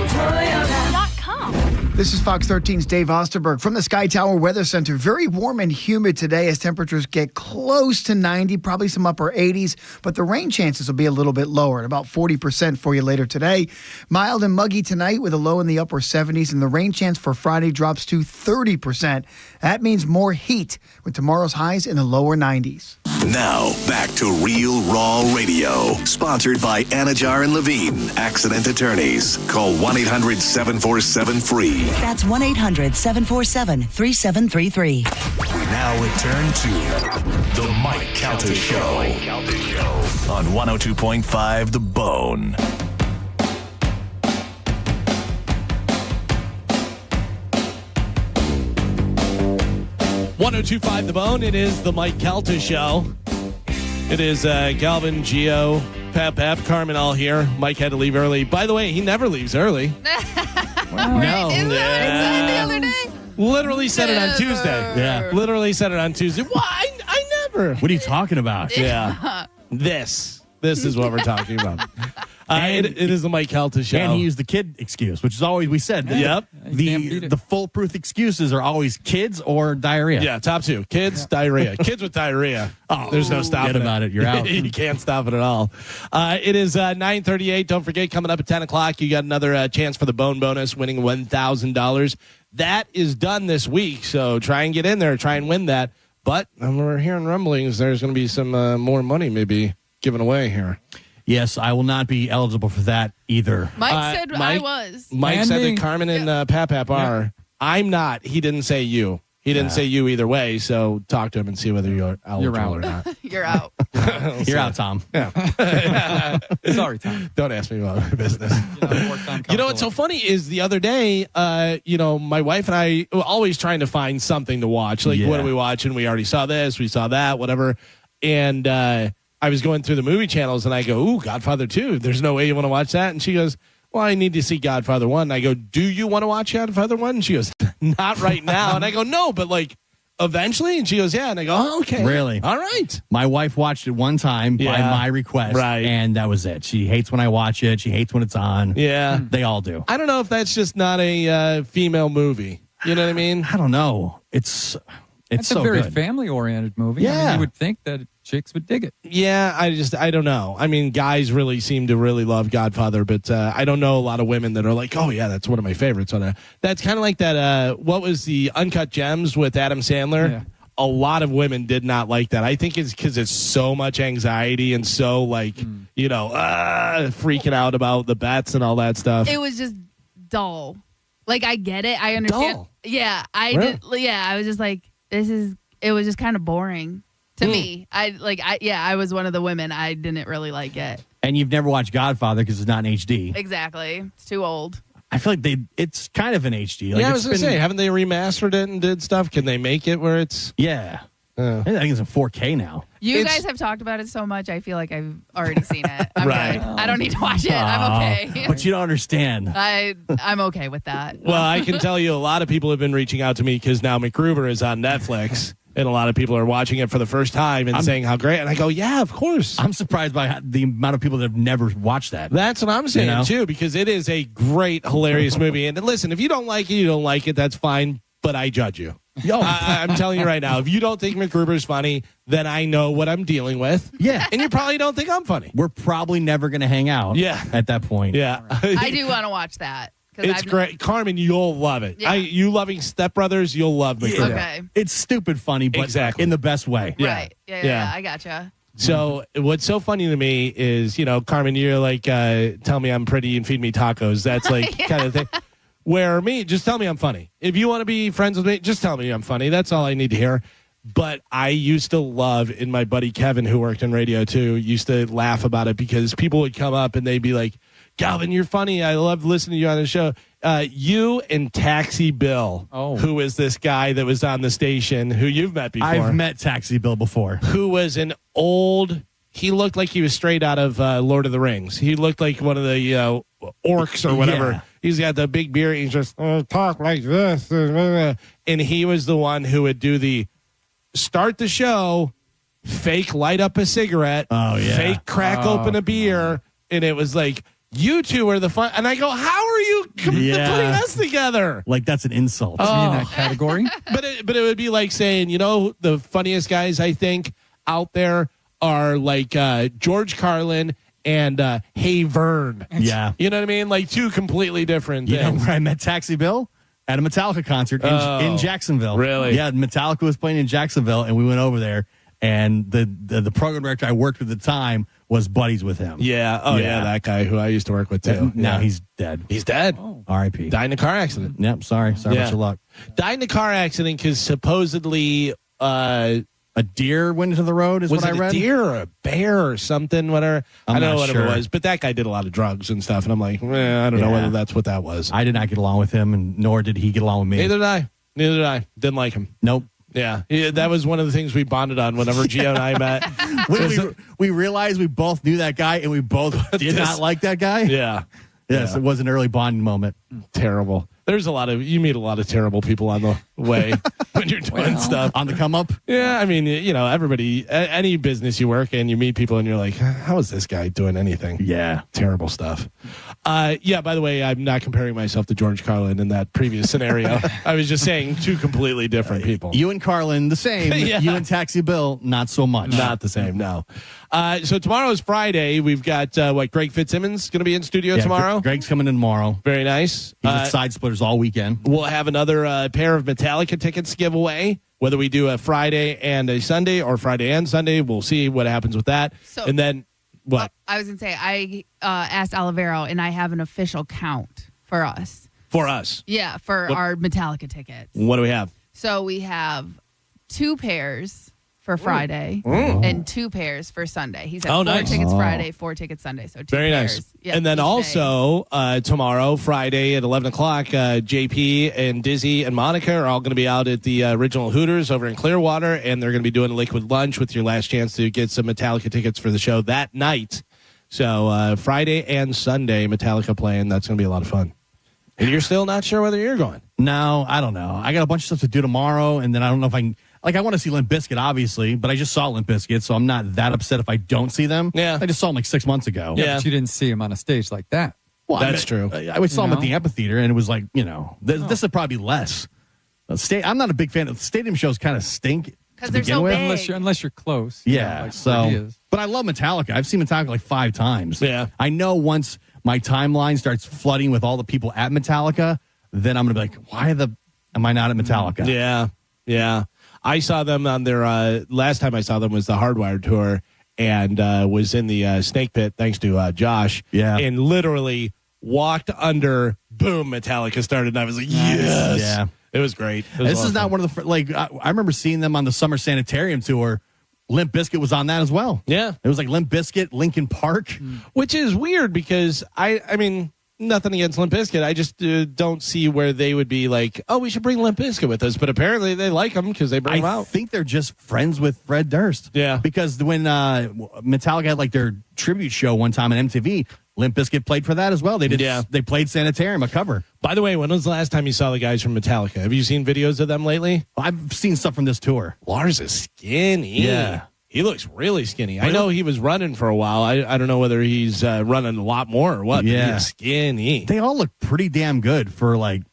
[SPEAKER 2] Toyota.com.
[SPEAKER 22] This is Fox 13's Dave Osterberg from the Sky Tower Weather Center. Very warm and humid today as temperatures get close to 90, probably some upper 80s, but the rain chances will be a little bit lower, at about 40% for you later today. Mild and muggy tonight with a low in the upper 70s, and the rain chance for Friday drops to 30%. That means more heat with tomorrow's highs in the lower 90s.
[SPEAKER 6] Now, back to Real Raw Radio, sponsored by Anajar and Levine, accident attorneys. Call 1-800-747-FREE.
[SPEAKER 19] That's 1-800-747-3733.
[SPEAKER 6] We now return to the Mike Calta Show on 102.5 The Bone.
[SPEAKER 15] .5 The Bone. It is the Mike Calta Show. It is Galvin, Gio, Pep, Carmen all here. Mike had to leave early. By the way, he never leaves early.
[SPEAKER 23] No. Isn't that what he said the other day?
[SPEAKER 15] Literally said it on Tuesday.
[SPEAKER 23] Yeah.
[SPEAKER 15] Literally said it on Tuesday. Why? I never.
[SPEAKER 9] What are you talking about?
[SPEAKER 15] Yeah. This is what we're talking about. It is the Mike Calta Show.
[SPEAKER 9] And he used the kid excuse, which is always, we said.
[SPEAKER 15] Yep.
[SPEAKER 9] The foolproof excuses are always kids or diarrhea.
[SPEAKER 15] Yeah, top two. Kids, diarrhea. Kids with diarrhea. Oh, there's no stopping
[SPEAKER 9] Forget about it. You're out.
[SPEAKER 15] You can't stop it at all. It is 9:38. Don't forget, coming up at 10 o'clock, you got another chance for the Bone Bonus, winning $1,000. That is done this week, so try and get in there, try and win that. But we're hearing rumblings there's going to be some more money maybe given away here.
[SPEAKER 9] Yes, I will not be eligible for that either.
[SPEAKER 23] Mike said I was.
[SPEAKER 15] Mike said that Carmen and Pap are. Yeah. I'm not. He didn't say you. He didn't say you either way, so talk to him and see whether you're eligible or not.
[SPEAKER 23] You're out.
[SPEAKER 9] You're out, Tom.
[SPEAKER 15] Yeah.
[SPEAKER 9] Sorry, Tom.
[SPEAKER 15] Don't ask me about my business. You know what's so funny is the other day, my wife and I were always trying to find something to watch. Like, what are we watching? We already saw this. We saw that, whatever. And I was going through the movie channels, and I go, ooh, Godfather 2. There's no way you want to watch that. And she goes, well, I need to see Godfather 1. And I go, do you want to watch Godfather 1? And she goes, not right now. And I go, no, but like eventually? And she goes, yeah. And I go, oh, okay.
[SPEAKER 3] Really?
[SPEAKER 15] All right.
[SPEAKER 3] My wife watched it one time by my request.
[SPEAKER 15] Right.
[SPEAKER 3] And that was it. She hates when I watch it. She hates when it's on.
[SPEAKER 15] Yeah.
[SPEAKER 3] They all do.
[SPEAKER 15] I don't know if that's just not a female movie. You know what I mean?
[SPEAKER 3] I don't know. It's so
[SPEAKER 4] a very
[SPEAKER 3] good.
[SPEAKER 4] family-oriented movie.
[SPEAKER 15] Yeah.
[SPEAKER 4] I mean, you would think that chicks would dig it.
[SPEAKER 15] Yeah, I don't know. I mean, guys really seem to really love Godfather, but I don't know a lot of women that are like, oh, yeah, that's one of my favorites. That's kind of like that, what was the Uncut Gems with Adam Sandler?
[SPEAKER 4] Yeah.
[SPEAKER 15] A lot of women did not like that. I think it's because it's so much anxiety and so, like, freaking out about the bets and all that stuff.
[SPEAKER 23] It was just dull. Like, I get it. I understand.
[SPEAKER 15] Dull?
[SPEAKER 23] Yeah, I did. Yeah, I was just like, it was just kind of boring to me. I was one of the women. I didn't really like it.
[SPEAKER 3] And you've never watched Godfather because it's not in HD.
[SPEAKER 23] Exactly. It's too old.
[SPEAKER 3] I feel like it's kind of in HD. Like
[SPEAKER 15] I was going to say, haven't they remastered it and did stuff? Can they make it where it's...
[SPEAKER 3] Yeah. I think it's in 4K now.
[SPEAKER 23] You guys have talked about it so much, I feel like I've already seen it. I'm
[SPEAKER 15] Right.
[SPEAKER 23] good. I don't need to watch it. I'm okay.
[SPEAKER 3] But you don't understand.
[SPEAKER 23] I'm okay with that.
[SPEAKER 15] Well, I can tell you a lot of people have been reaching out to me because now MacGruber is on Netflix. And a lot of people are watching it for the first time and saying how great. And I go, yeah, of course.
[SPEAKER 3] I'm surprised by the amount of people that have never watched that.
[SPEAKER 15] That's what I'm saying, too, because it is a great, hilarious movie. And listen, if you don't like it, you don't like it. That's fine. But I judge you. I'm telling you right now, if you don't think MacGruber's funny, then I know what I'm dealing with.
[SPEAKER 3] Yeah.
[SPEAKER 15] And you probably don't think I'm funny.
[SPEAKER 3] We're probably never going to hang out at that point.
[SPEAKER 15] Yeah.
[SPEAKER 23] I do want to watch that.
[SPEAKER 15] It's great. Carmen, you'll love it.
[SPEAKER 23] Yeah.
[SPEAKER 15] You loving Step Brothers, you'll love MacGruber.
[SPEAKER 23] Okay.
[SPEAKER 3] It's stupid funny, but in the best way.
[SPEAKER 23] Right. Yeah. I gotcha.
[SPEAKER 15] So what's so funny to me is, Carmen, you're like, tell me I'm pretty and feed me tacos. That's like kind of thing. Where me, just tell me I'm funny. If you want to be friends with me, just tell me I'm funny. That's all I need to hear. But I used to love, and my buddy Kevin, who worked in radio too, used to laugh about it because people would come up and they'd be like, Galvin, you're funny. I love listening to you on the show. You and Taxi Bill, who is this guy that was on the station, who you've met before.
[SPEAKER 3] I've met Taxi Bill before.
[SPEAKER 15] Who was he looked like he was straight out of Lord of the Rings. He looked like one of the orcs or whatever. Yeah. He's got the big beard. He's just talk like this. And he was the one who would do start the show, fake light up a cigarette, fake crack open a beer. And it was like, you two are the fun. And I go, how are you putting us together?
[SPEAKER 3] Like, that's an insult.
[SPEAKER 4] In that category?
[SPEAKER 15] But it would be like saying, the funniest guys I think out there are like George Carlin and Hey Vern.
[SPEAKER 3] Yeah.
[SPEAKER 15] You know what I mean? Like two completely different things.
[SPEAKER 3] You know where I met Taxi Bill? At a Metallica concert in Jacksonville.
[SPEAKER 15] Really?
[SPEAKER 3] Yeah, Metallica was playing in Jacksonville, and we went over there, and the program director I worked with at the time was buddies with him.
[SPEAKER 15] Yeah. Oh, yeah, that guy who I used to work with, too.
[SPEAKER 3] Now he's dead.
[SPEAKER 15] He's dead.
[SPEAKER 3] Oh. R.I.P.
[SPEAKER 15] Died in a car accident.
[SPEAKER 3] Yep, sorry about your luck.
[SPEAKER 15] Died in a car accident because supposedly...
[SPEAKER 3] a deer went into the road is what I read?
[SPEAKER 15] Was it a deer or a bear or something? Whatever. I don't know what
[SPEAKER 3] sure.
[SPEAKER 15] it was. But that guy did a lot of drugs and stuff. And I'm like, I don't know whether that's what that was.
[SPEAKER 3] I did not get along with him, and nor did he get along with me.
[SPEAKER 15] Neither did I. Didn't like him.
[SPEAKER 3] Nope.
[SPEAKER 15] Yeah. That was one of the things we bonded on whenever Gio and I met.
[SPEAKER 3] We realized we both knew that guy, and we both did not like that guy.
[SPEAKER 15] Yeah.
[SPEAKER 3] Yes, it was an early bonding moment.
[SPEAKER 15] Terrible. There's you meet a lot of terrible people on the way when you're doing stuff.
[SPEAKER 3] On the come up?
[SPEAKER 15] Yeah, I mean, everybody, any business you work in, you meet people and you're like, how is this guy doing anything?
[SPEAKER 3] Yeah.
[SPEAKER 15] Terrible stuff. Yeah, by the way, I'm not comparing myself to George Carlin in that previous scenario. I was just saying two completely different people.
[SPEAKER 3] You and Carlin, the same.
[SPEAKER 15] Yeah.
[SPEAKER 3] You and Taxi Bill, not so much.
[SPEAKER 15] Not the same, no. So tomorrow is Friday. We've got, Greg Fitzsimmons going to be in studio tomorrow?
[SPEAKER 3] Greg's coming in tomorrow.
[SPEAKER 15] Very nice.
[SPEAKER 3] He's at Side Splitters all weekend.
[SPEAKER 15] We'll have another pair of Metallica tickets to give away, whether we do a Friday and a Sunday or Friday and Sunday. We'll see what happens with that.
[SPEAKER 23] So,
[SPEAKER 15] and then what?
[SPEAKER 23] I was going to say, I asked Olivero, and I have an official count for us.
[SPEAKER 15] For us?
[SPEAKER 23] Yeah, for our Metallica tickets.
[SPEAKER 15] What do we have?
[SPEAKER 23] So we have 2 pairs for Friday and 2 pairs for Sunday. He's at 4 tickets Friday, 4 tickets Sunday. So 2
[SPEAKER 15] Very
[SPEAKER 23] pairs.
[SPEAKER 15] nice.
[SPEAKER 23] Yeah,
[SPEAKER 15] and then
[SPEAKER 23] each
[SPEAKER 15] also tomorrow, Friday at 11 o'clock, JP and Dizzy and Monica are all going to be out at the original Hooters over in Clearwater, and they're going to be doing a liquid lunch with your last chance to get some Metallica tickets for the show that night. So Friday and Sunday, Metallica playing. That's going to be a lot of fun. And you're still not sure whether you're going?
[SPEAKER 3] No, I don't know. I got a bunch of stuff to do tomorrow, and then I don't know if I can. like I want to see Limp Bizkit, obviously, but I just saw Limp Bizkit, so I'm not that upset if I don't see them.
[SPEAKER 15] Yeah.
[SPEAKER 3] I just saw them like 6 months ago.
[SPEAKER 4] Yeah, but you didn't see him on a stage like that.
[SPEAKER 3] Well,
[SPEAKER 15] That's true.
[SPEAKER 3] I saw them at the amphitheater, and it was like, this would probably be less. I'm not a big fan of stadium shows. Kind of stink
[SPEAKER 23] because they're so big.
[SPEAKER 4] Unless you're close.
[SPEAKER 3] Yeah. But I love Metallica. I've seen Metallica like 5 times.
[SPEAKER 15] Yeah.
[SPEAKER 3] I know once my timeline starts flooding with all the people at Metallica, then I'm gonna be like, am I not at Metallica?
[SPEAKER 15] Yeah. I saw them on their last time I saw them was the Hardwired tour, and was in the Snake Pit thanks to Josh.
[SPEAKER 3] Yeah.
[SPEAKER 15] And literally walked under. Boom! Metallica started, and I was like, yes.
[SPEAKER 3] Yeah.
[SPEAKER 15] It was great.
[SPEAKER 3] This is not one of the I remember seeing them on the Summer Sanitarium tour. Limp Bizkit was on that as well.
[SPEAKER 15] Yeah.
[SPEAKER 3] It was like Limp Bizkit, Linkin Park.
[SPEAKER 15] Which is weird because I mean, nothing against Limp Bizkit. I just don't see where they would be like, oh, we should bring Limp Bizkit with us. But apparently they like them because they bring them out.
[SPEAKER 3] I think they're just friends with Fred Durst.
[SPEAKER 15] Yeah.
[SPEAKER 3] Because when Metallica had like their tribute show one time on MTV, Limp Bizkit played for that as well. They did. Yeah. They played Sanitarium, a cover.
[SPEAKER 15] By the way, when was the last time you saw the guys from Metallica? Have you seen videos of them lately?
[SPEAKER 3] I've seen stuff from this tour.
[SPEAKER 15] Lars is skinny.
[SPEAKER 3] Yeah.
[SPEAKER 15] He looks really skinny. I know he was running for a while. I don't know whether he's running a lot more or what.
[SPEAKER 3] Yeah.
[SPEAKER 15] But he's skinny.
[SPEAKER 3] They all look pretty damn good for like...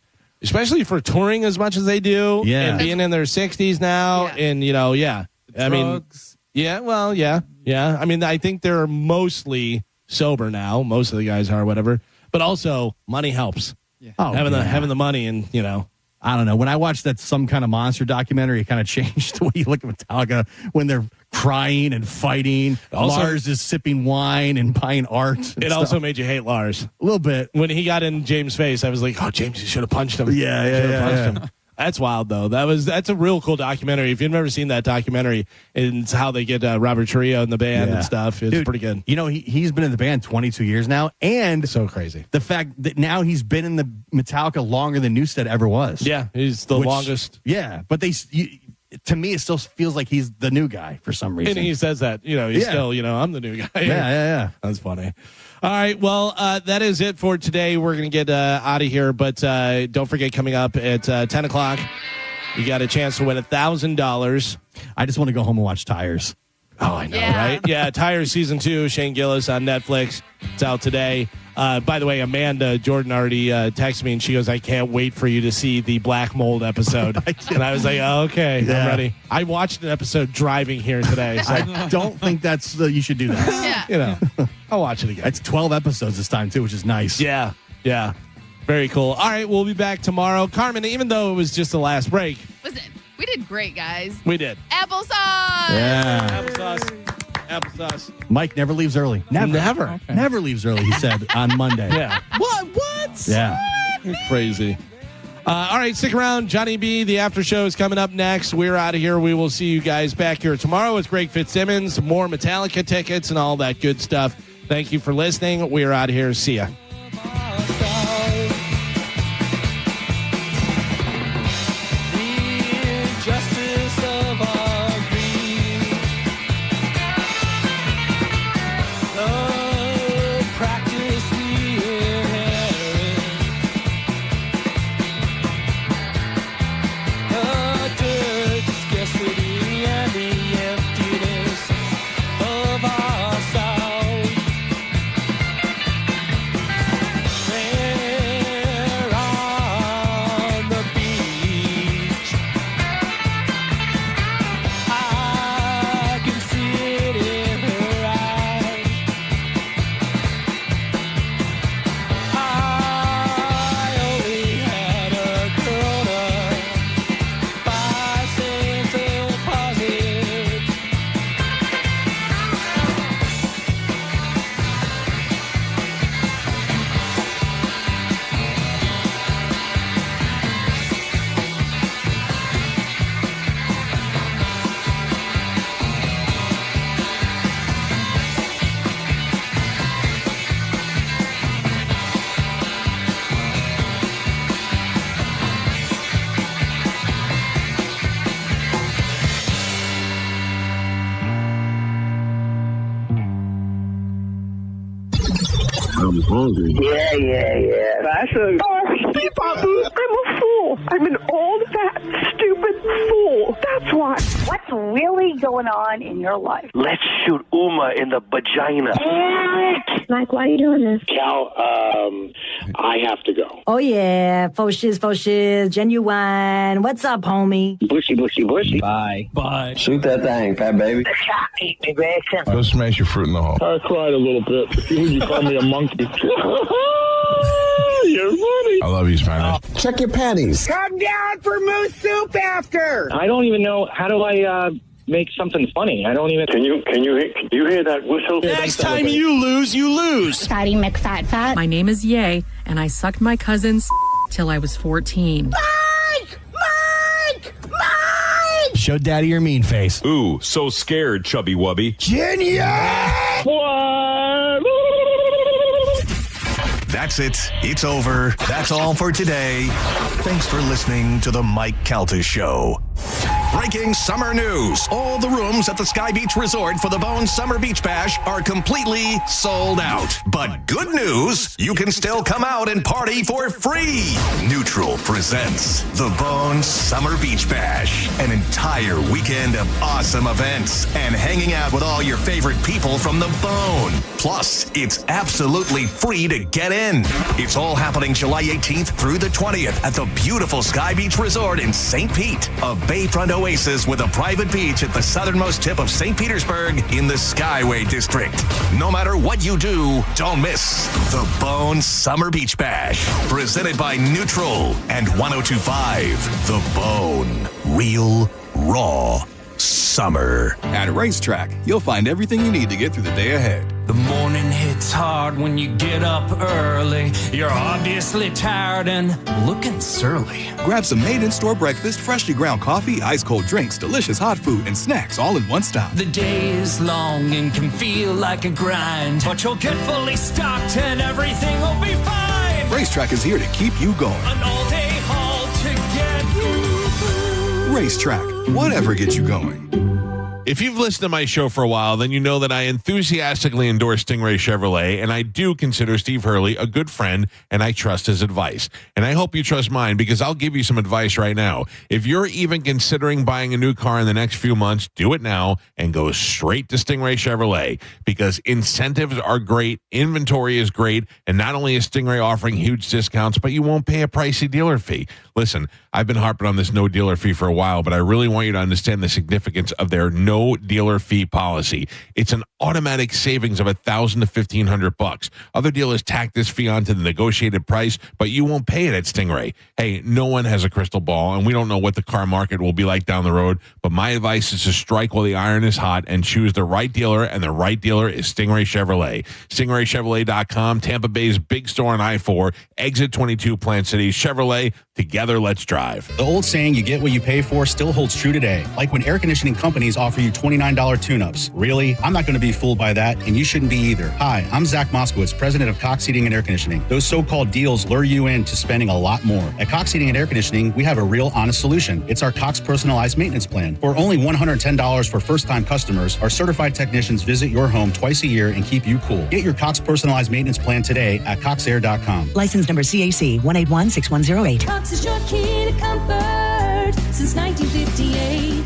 [SPEAKER 15] Especially for touring as much as they do.
[SPEAKER 3] Yeah.
[SPEAKER 15] And being in their 60s now.
[SPEAKER 23] Yeah.
[SPEAKER 15] And, I mean...
[SPEAKER 4] Drugs.
[SPEAKER 15] Yeah, well, yeah. I mean, I think they're mostly sober now. Most of the guys are, whatever. But also, money helps.
[SPEAKER 4] Yeah.
[SPEAKER 3] Oh,
[SPEAKER 15] having the money and,
[SPEAKER 3] I don't know. When I watched that Some Kind of Monster documentary, it kind of changed the way you look at Metallica when they're crying and fighting.
[SPEAKER 15] Also,
[SPEAKER 3] Lars is sipping wine and buying art.
[SPEAKER 15] It also made you hate Lars.
[SPEAKER 3] A little bit.
[SPEAKER 15] When he got in James' face, I was like, oh, James, you should have punched him.
[SPEAKER 3] Yeah.
[SPEAKER 15] That's wild, though. That's a real cool documentary. If you've never seen that documentary, it's how they get Robert Trujillo in the band and stuff. It's pretty good.
[SPEAKER 3] He's been in the band 22 years now, and
[SPEAKER 15] so crazy.
[SPEAKER 3] The fact that now he's been in the Metallica longer than Newsted ever was.
[SPEAKER 15] Yeah, he's the longest.
[SPEAKER 3] Yeah, but to me, it still feels like he's the new guy for some reason.
[SPEAKER 15] And he says that, he's still, I'm the new guy.
[SPEAKER 3] Yeah.
[SPEAKER 15] That's funny. All right, well, that is it for today. We're going to get out of here, but don't forget, coming up at 10 o'clock, you got a chance to win $1,000.
[SPEAKER 3] I just want to go home and watch Tires.
[SPEAKER 15] Oh, I know, right? Yeah, Tires Season 2, Shane Gillis on Netflix. It's out today. By the way, Amanda Jordan already texted me, and she goes, I can't wait for you to see the Black Mold episode. And I was like, oh, okay, I'm ready. I watched an episode driving here today. So.
[SPEAKER 3] I don't think you should do that.
[SPEAKER 23] Yeah.
[SPEAKER 15] I'll watch it again.
[SPEAKER 3] It's 12 episodes this time, too, which is nice.
[SPEAKER 15] Yeah. Very cool. All right, we'll be back tomorrow. Carmen, even though it was just the last break.
[SPEAKER 23] Listen, we did great, guys.
[SPEAKER 15] We did.
[SPEAKER 23] Applesauce.
[SPEAKER 3] Yeah.
[SPEAKER 15] Applesauce.
[SPEAKER 3] Mike never leaves early. Never leaves early, he said on Monday.
[SPEAKER 15] Yeah. What?
[SPEAKER 3] Yeah.
[SPEAKER 15] Crazy. All right, stick around. Johnny B, the after show is coming up next. We're out of here. We will see you guys back here tomorrow with Greg Fitzsimmons, more Metallica tickets, and all that good stuff. Thank you for listening. We're out of here. See ya.
[SPEAKER 10] I'm hungry.
[SPEAKER 11] Yeah. That's a... Oh, I'm a fool. I'm an old, fat, stupid fool. That's want? What's really going on in your life?
[SPEAKER 12] Let's shoot Uma in the vagina.
[SPEAKER 11] Mike, why are you doing this?
[SPEAKER 12] Cal, I have to go.
[SPEAKER 13] Oh, yeah. Faux shiz, genuine. What's up, homie?
[SPEAKER 12] Bushy. Bye. Shoot that thing, fat baby.
[SPEAKER 11] Eat me, bacon.
[SPEAKER 10] Go smash your fruit in the hole.
[SPEAKER 12] I cried a little bit. You call me a monkey. You're funny.
[SPEAKER 10] I love you, Spanish.
[SPEAKER 12] Check your panties.
[SPEAKER 11] Come down for moose soup after.
[SPEAKER 12] I don't even know. How do I make something funny? I don't even. Can you hear that whistle?
[SPEAKER 15] Next time you lose.
[SPEAKER 11] Fatty McFat.
[SPEAKER 14] My name is Ye, and I sucked my cousin's till I was 14.
[SPEAKER 11] Mike!
[SPEAKER 3] Show daddy your mean face.
[SPEAKER 17] Ooh, so scared, chubby wubby.
[SPEAKER 6] That's it. It's over. That's all for today. Thanks for listening to the Mike Calta Show. Breaking summer news. All the rooms at the Sky Beach Resort for the Bone Summer Beach Bash are completely sold out. But good news, you can still come out and party for free. Neutral presents the Bone Summer Beach Bash. An entire weekend of awesome events and hanging out with all your favorite people from the Bone. Plus, it's absolutely free to get in. It's all happening July 18th through the 20th at the beautiful Sky Beach Resort in St. Pete, a bayfront oasis with a private beach at the southernmost tip of St. Petersburg in the Skyway District. No matter what you do, don't miss the Bone Summer Beach Bash, presented by Neutral and 102.5 The Bone. Real, raw summer.
[SPEAKER 24] At Racetrack, you'll find everything you need to get through the day ahead.
[SPEAKER 25] The morning hits hard when you get up early. You're obviously tired and looking surly.
[SPEAKER 24] Grab some made-in-store breakfast, freshly ground coffee, ice-cold drinks, delicious hot food, and snacks all in one stop.
[SPEAKER 25] The day is long and can feel like a grind, but you'll get fully stocked and everything will be fine.
[SPEAKER 24] Racetrack is here to keep you going.
[SPEAKER 25] An all-day haul to get you.
[SPEAKER 24] Racetrack, whatever gets you going.
[SPEAKER 1] If you've listened to my show for a while, then you know that I enthusiastically endorse Stingray Chevrolet, and I do consider Steve Hurley a good friend, and I trust his advice. And I hope you trust mine, because I'll give you some advice right now. If you're even considering buying a new car in the next few months, do it now and go straight to Stingray Chevrolet, because incentives are great, inventory is great, and not only is Stingray offering huge discounts, but you won't pay a pricey dealer fee. Listen, I've been harping on this no dealer fee for a while, but I really want you to understand the significance of their no dealer fee policy. It's an automatic savings of $1,000 to $1,500. Other dealers tack this fee onto the negotiated price, but you won't pay it at Stingray. Hey, no one has a crystal ball, and we don't know what the car market will be like down the road, but my advice is to strike while the iron is hot and choose the right dealer, and the right dealer is Stingray Chevrolet. StingrayChevrolet.com, Tampa Bay's big store on I-4, exit 22 Plant City. Chevrolet, together let's drive.
[SPEAKER 26] The old saying, you get what you pay for, still holds true today. Like when air conditioning companies offer you $29 tune-ups. Really? I'm not going to be fooled by that, and you shouldn't be either. Hi, I'm Zach Moskowitz, president of Cox Heating and Air Conditioning. Those so-called deals lure you into spending a lot more. At Cox Heating and Air Conditioning, we have a real honest solution. It's our Cox Personalized Maintenance Plan. For only $110 for first-time customers, our certified technicians visit your home twice a year and keep you cool. Get your Cox Personalized Maintenance Plan today at coxair.com.
[SPEAKER 19] License number CAC 1816108.
[SPEAKER 28] Cox is your key to comfort since 1958.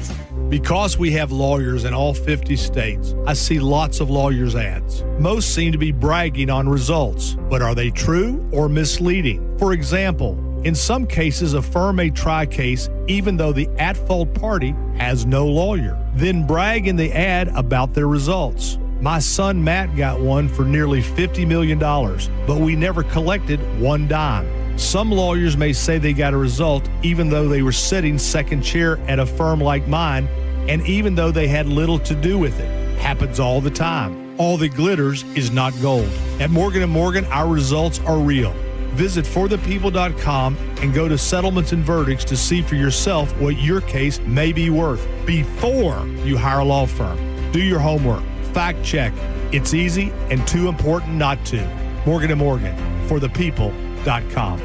[SPEAKER 29] Because we have lawyers in all 50 states, I see lots of lawyers' ads. Most seem to be bragging on results, but are they true or misleading? For example, in some cases, a firm may try a case even though the at-fault party has no lawyer, then brag in the ad about their results. My son Matt got one for nearly $50 million, but we never collected one dime. Some lawyers may say they got a result even though they were sitting second chair at a firm like mine, and even though they had little to do with it. Happens all the time. All that glitters is not gold. At Morgan & Morgan, our results are real. Visit forthepeople.com and go to settlements and verdicts to see for yourself what your case may be worth before you hire a law firm. Do your homework. Fact check. It's easy and too important not to. Morgan & Morgan, forthepeople.com.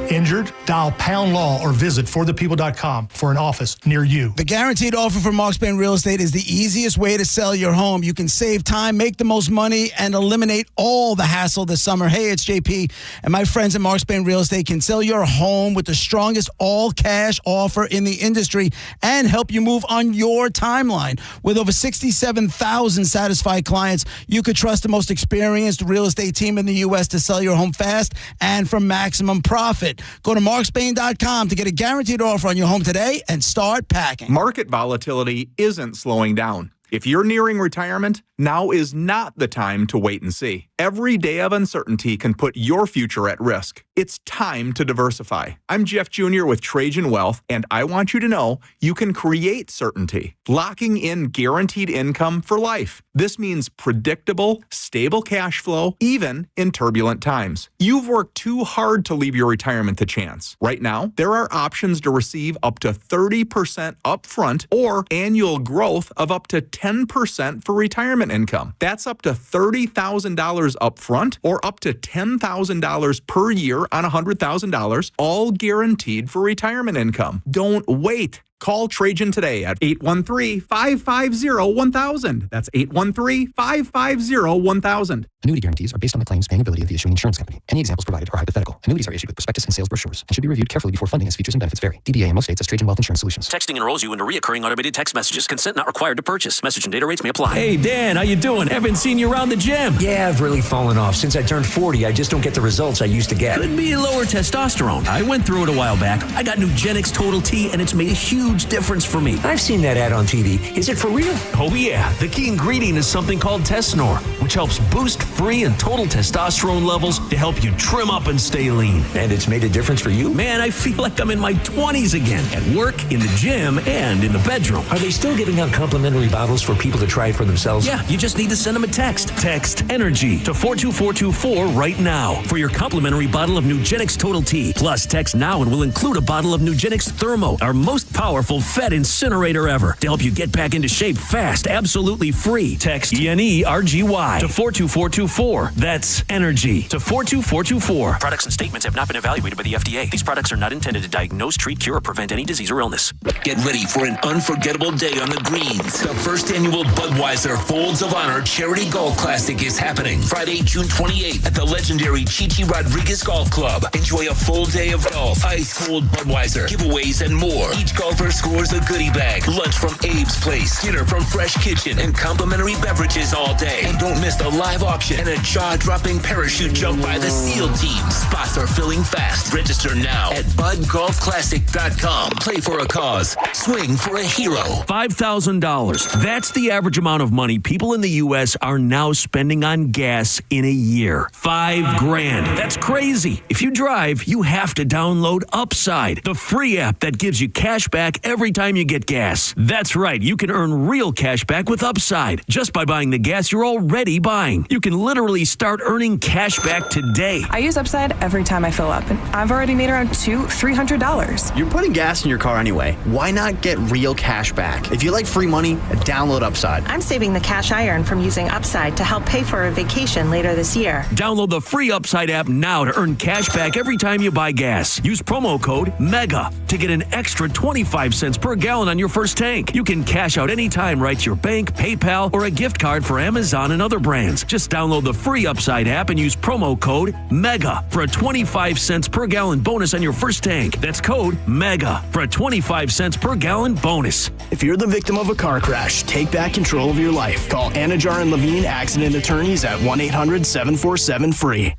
[SPEAKER 29] Injured? Dial pound law or visit forthepeople.com for an office near you.
[SPEAKER 2] The guaranteed offer from Mark Spain Real Estate is the easiest way to sell your home. You can save time, make the most money, and eliminate all the hassle this summer. Hey, it's JP, and my friends at Mark Spain Real Estate can sell your home with the strongest all-cash offer in the industry and help you move on your timeline. With over 67,000 satisfied clients, you could trust the most experienced real estate team in the U.S. to sell your home fast and for maximum profit. Go to markspain.com to get a guaranteed offer on your home today and start packing.
[SPEAKER 5] Market volatility isn't slowing down. If you're nearing retirement, now is not the time to wait and see. Every day of uncertainty can put your future at risk. It's time to diversify. I'm Jeff Jr. with Trajan Wealth, and I want you to know you can create certainty, locking in guaranteed income for life. This means predictable, stable cash flow, even in turbulent times. You've worked too hard to leave your retirement to chance. Right now, there are options to receive up to 30% upfront or annual growth of up to 10% for retirement income. That's up to $30,000 upfront or up to $10,000 per year on $100,000, all guaranteed for retirement income. Don't wait. Call Trajan today at 813-550-1000. That's 813-550-1000.
[SPEAKER 7] Annuity guarantees are based on the claims paying ability of the issuing insurance company. Any examples provided are hypothetical. Annuities are issued with prospectus and sales brochures and should be reviewed carefully before funding as features and benefits vary. DBA in most states as Trajan Wealth Insurance Solutions.
[SPEAKER 8] Texting enrolls you into recurring automated text messages. Consent not required to purchase. Message and data rates may apply.
[SPEAKER 16] Hey, Dan, how you doing? Haven't seen you around the gym.
[SPEAKER 18] Yeah, I've really fallen off. Since I turned 40, I just don't get the results I used to get.
[SPEAKER 16] Could be lower testosterone. I went through it a while back. I got Nugenix Total T, and it's made a huge difference for me.
[SPEAKER 18] I've seen that ad on TV. Is it for real?
[SPEAKER 16] Oh, yeah. The key ingredient is something called Tesnor, which helps boost free and total testosterone levels to help you trim up and stay lean.
[SPEAKER 18] And it's made a difference for you?
[SPEAKER 16] Man, I feel like I'm in my 20s again, at work, in the gym, and in the bedroom.
[SPEAKER 18] Are they still giving out complimentary bottles for people to try it for themselves?
[SPEAKER 16] Yeah, you just need to send them a text. Text ENERGY to 42424 right now for your complimentary bottle of Nugenix Total T. Plus, text now and we'll include a bottle of Nugenix Thermo, our most powerful fat incinerator ever, to help you get back into shape fast, absolutely free. Text ENERGY to 42424. That's ENERGY to 42424.
[SPEAKER 8] Products and statements have not been evaluated by the FDA. These products are not intended to diagnose, treat, cure, or prevent any disease or illness.
[SPEAKER 20] Get ready for an unforgettable day on the greens. The first annual Budweiser Folds of Honor Charity Golf Classic is happening Friday, June 28th at the legendary Chichi Rodriguez Golf Club. Enjoy a full day of golf, ice cold Budweiser, giveaways, and more. Each golfer scores a goodie bag, lunch from Abe's Place, dinner from Fresh Kitchen, and complimentary beverages all day. And don't miss the live auction and a jaw-dropping parachute jump by the SEAL team. Spots are filling fast. Register now at budgolfclassic.com. Play for a cause. Swing for a hero.
[SPEAKER 16] $5,000. That's the average amount of money people in the U.S. are now spending on gas in a year. $5,000. That's crazy. If you drive, you have to download Upside, the free app that gives you cash back every time you get gas. That's right. You can earn real cash back with Upside just by buying the gas you're already buying. You can literally start earning cash back today.
[SPEAKER 21] I use Upside every time I fill up, and I've already made around $300.
[SPEAKER 27] You're putting gas in your car anyway. Why not get real cash back? If you like free money, download Upside.
[SPEAKER 30] I'm saving the cash I earn from using Upside to help pay for a vacation later this year.
[SPEAKER 16] Download the free Upside app now to earn cash back every time you buy gas. Use promo code MEGA to get an extra 25 cents per gallon on your first tank. You can cash out anytime right to your bank, PayPal, or a gift card for Amazon and other brands. Just download the free Upside app and use promo code MEGA for a 25 cents per gallon bonus on your first tank. That's code MEGA for a 25 cents per gallon bonus.
[SPEAKER 31] If you're the victim of a car crash, take back control of your life. Call Anajar and Levine Accident Attorneys at 1-800-747-FREE.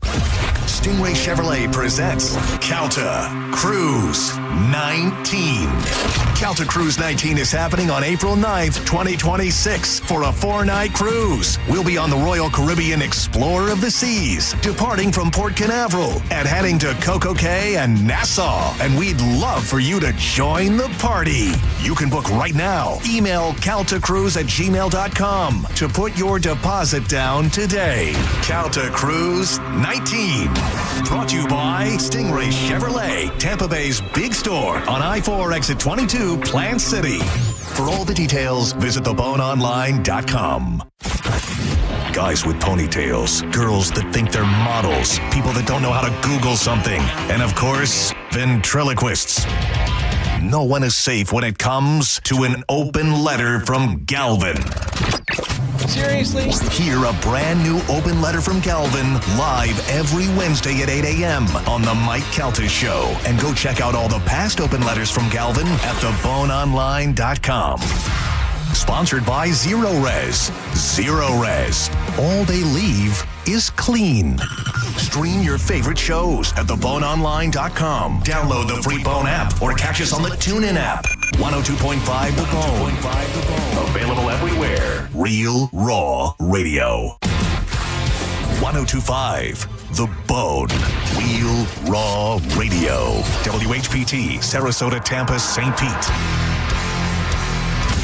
[SPEAKER 6] Stingray Chevrolet presents Calta Cruise 19. Calta Cruise 19 is happening on April 9th, 2026 for a 4-night cruise. We'll be on the Royal Caribbean Explorer of the Seas, departing from Port Canaveral and heading to Coco Cay and Nassau. And we'd love for you to join the party. You can book right now. Email caltacruise@gmail.com to put your deposit down today. Calta Cruise 19. Brought to you by Stingray Chevrolet, Tampa Bay's big store on I-4 exit 22, Plant City. For all the details, visit theboneonline.com. Guys with ponytails, girls that think they're models, people that don't know how to Google something, and of course, ventriloquists. No one is safe when it comes to an open letter from Galvin.
[SPEAKER 3] Seriously?
[SPEAKER 6] Hear a brand new open letter from Galvin live every Wednesday at 8 a.m. on the Mike Calta Show. And go check out all the past open letters from Galvin at theboneonline.com. Sponsored by Zero Res. Zero Res. All they leave is clean. Stream your favorite shows at theboneonline.com. Download the free Bone app or catch us on the TuneIn app. 102.5 The Bone. Available everywhere. Real Raw Radio. 102.5 The Bone. Real Raw Radio. WHPT, Sarasota, Tampa, St. Pete.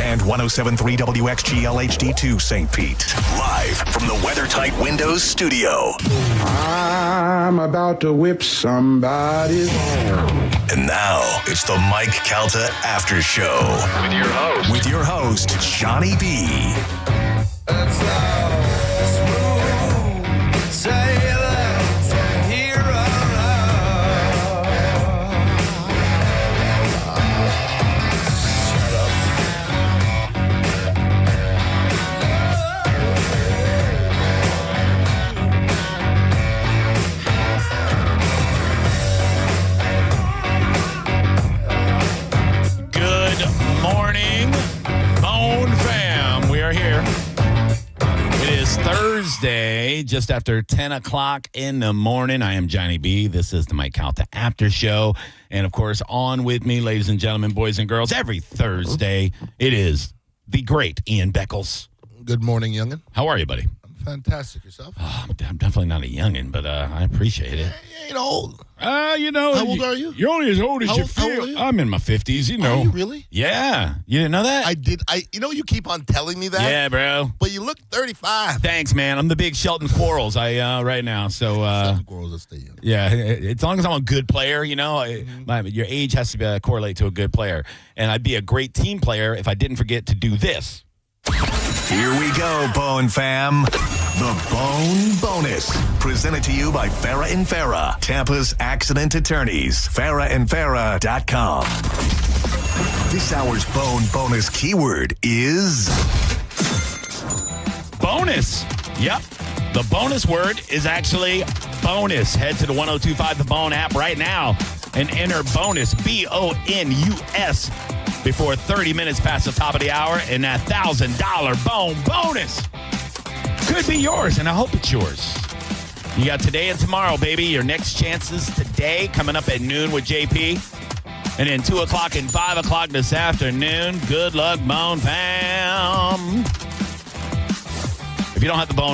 [SPEAKER 6] And 107.3 WXGL HD2 St. Pete. Live from the WeatherTight Windows studio.
[SPEAKER 4] I'm about to whip somebody's.
[SPEAKER 6] And now it's the Mike Calta After Show. With your host, Johnny B.
[SPEAKER 4] That's smooth sailing from here on
[SPEAKER 3] Thursday, just after 10 o'clock in the morning. I am Johnny B. This is the Mike Calta After Show. And, of course, on with me, ladies and gentlemen, boys and girls, every Thursday, it is the great Ian Beckles.
[SPEAKER 9] Good morning, youngin.
[SPEAKER 3] How are you, buddy?
[SPEAKER 9] I'm fantastic. Yourself?
[SPEAKER 3] Oh, I'm definitely not a youngin, but I appreciate it.
[SPEAKER 9] You ain't old.
[SPEAKER 3] How
[SPEAKER 9] old are you?
[SPEAKER 3] You're only as old as you
[SPEAKER 9] How old are
[SPEAKER 3] feel.
[SPEAKER 9] you?
[SPEAKER 3] I'm in my 50s, you know.
[SPEAKER 9] Are you really?
[SPEAKER 3] Yeah. You didn't know that?
[SPEAKER 9] I did. You keep on telling me that.
[SPEAKER 3] Yeah, bro.
[SPEAKER 9] But you look 35.
[SPEAKER 3] Thanks, man. I'm the big Shelton Quarles right now. So
[SPEAKER 9] Shelton Quarles, let's stay young.
[SPEAKER 3] Yeah, as long as I'm a good player, you know, your age has to correlate to a good player. And I'd be a great team player if I didn't forget to do this.
[SPEAKER 6] Here we go, Bone fam. The Bone Bonus. Presented to you by Farah & Farah, Tampa's accident attorneys. FarahandFarah.com. This hour's Bone Bonus keyword is...
[SPEAKER 3] bonus. Yep. The bonus word is actually bonus. Head to the 102.5 The Bone app right now and enter bonus, BONUS, before 30 minutes past the top of the hour, and that $1,000 Bone Bonus could be yours, and I hope it's yours. You got today and tomorrow, baby. Your next chances today coming up at noon with JP, and then 2 o'clock and 5 o'clock this afternoon. Good luck, Bone fam. If you don't have the Bone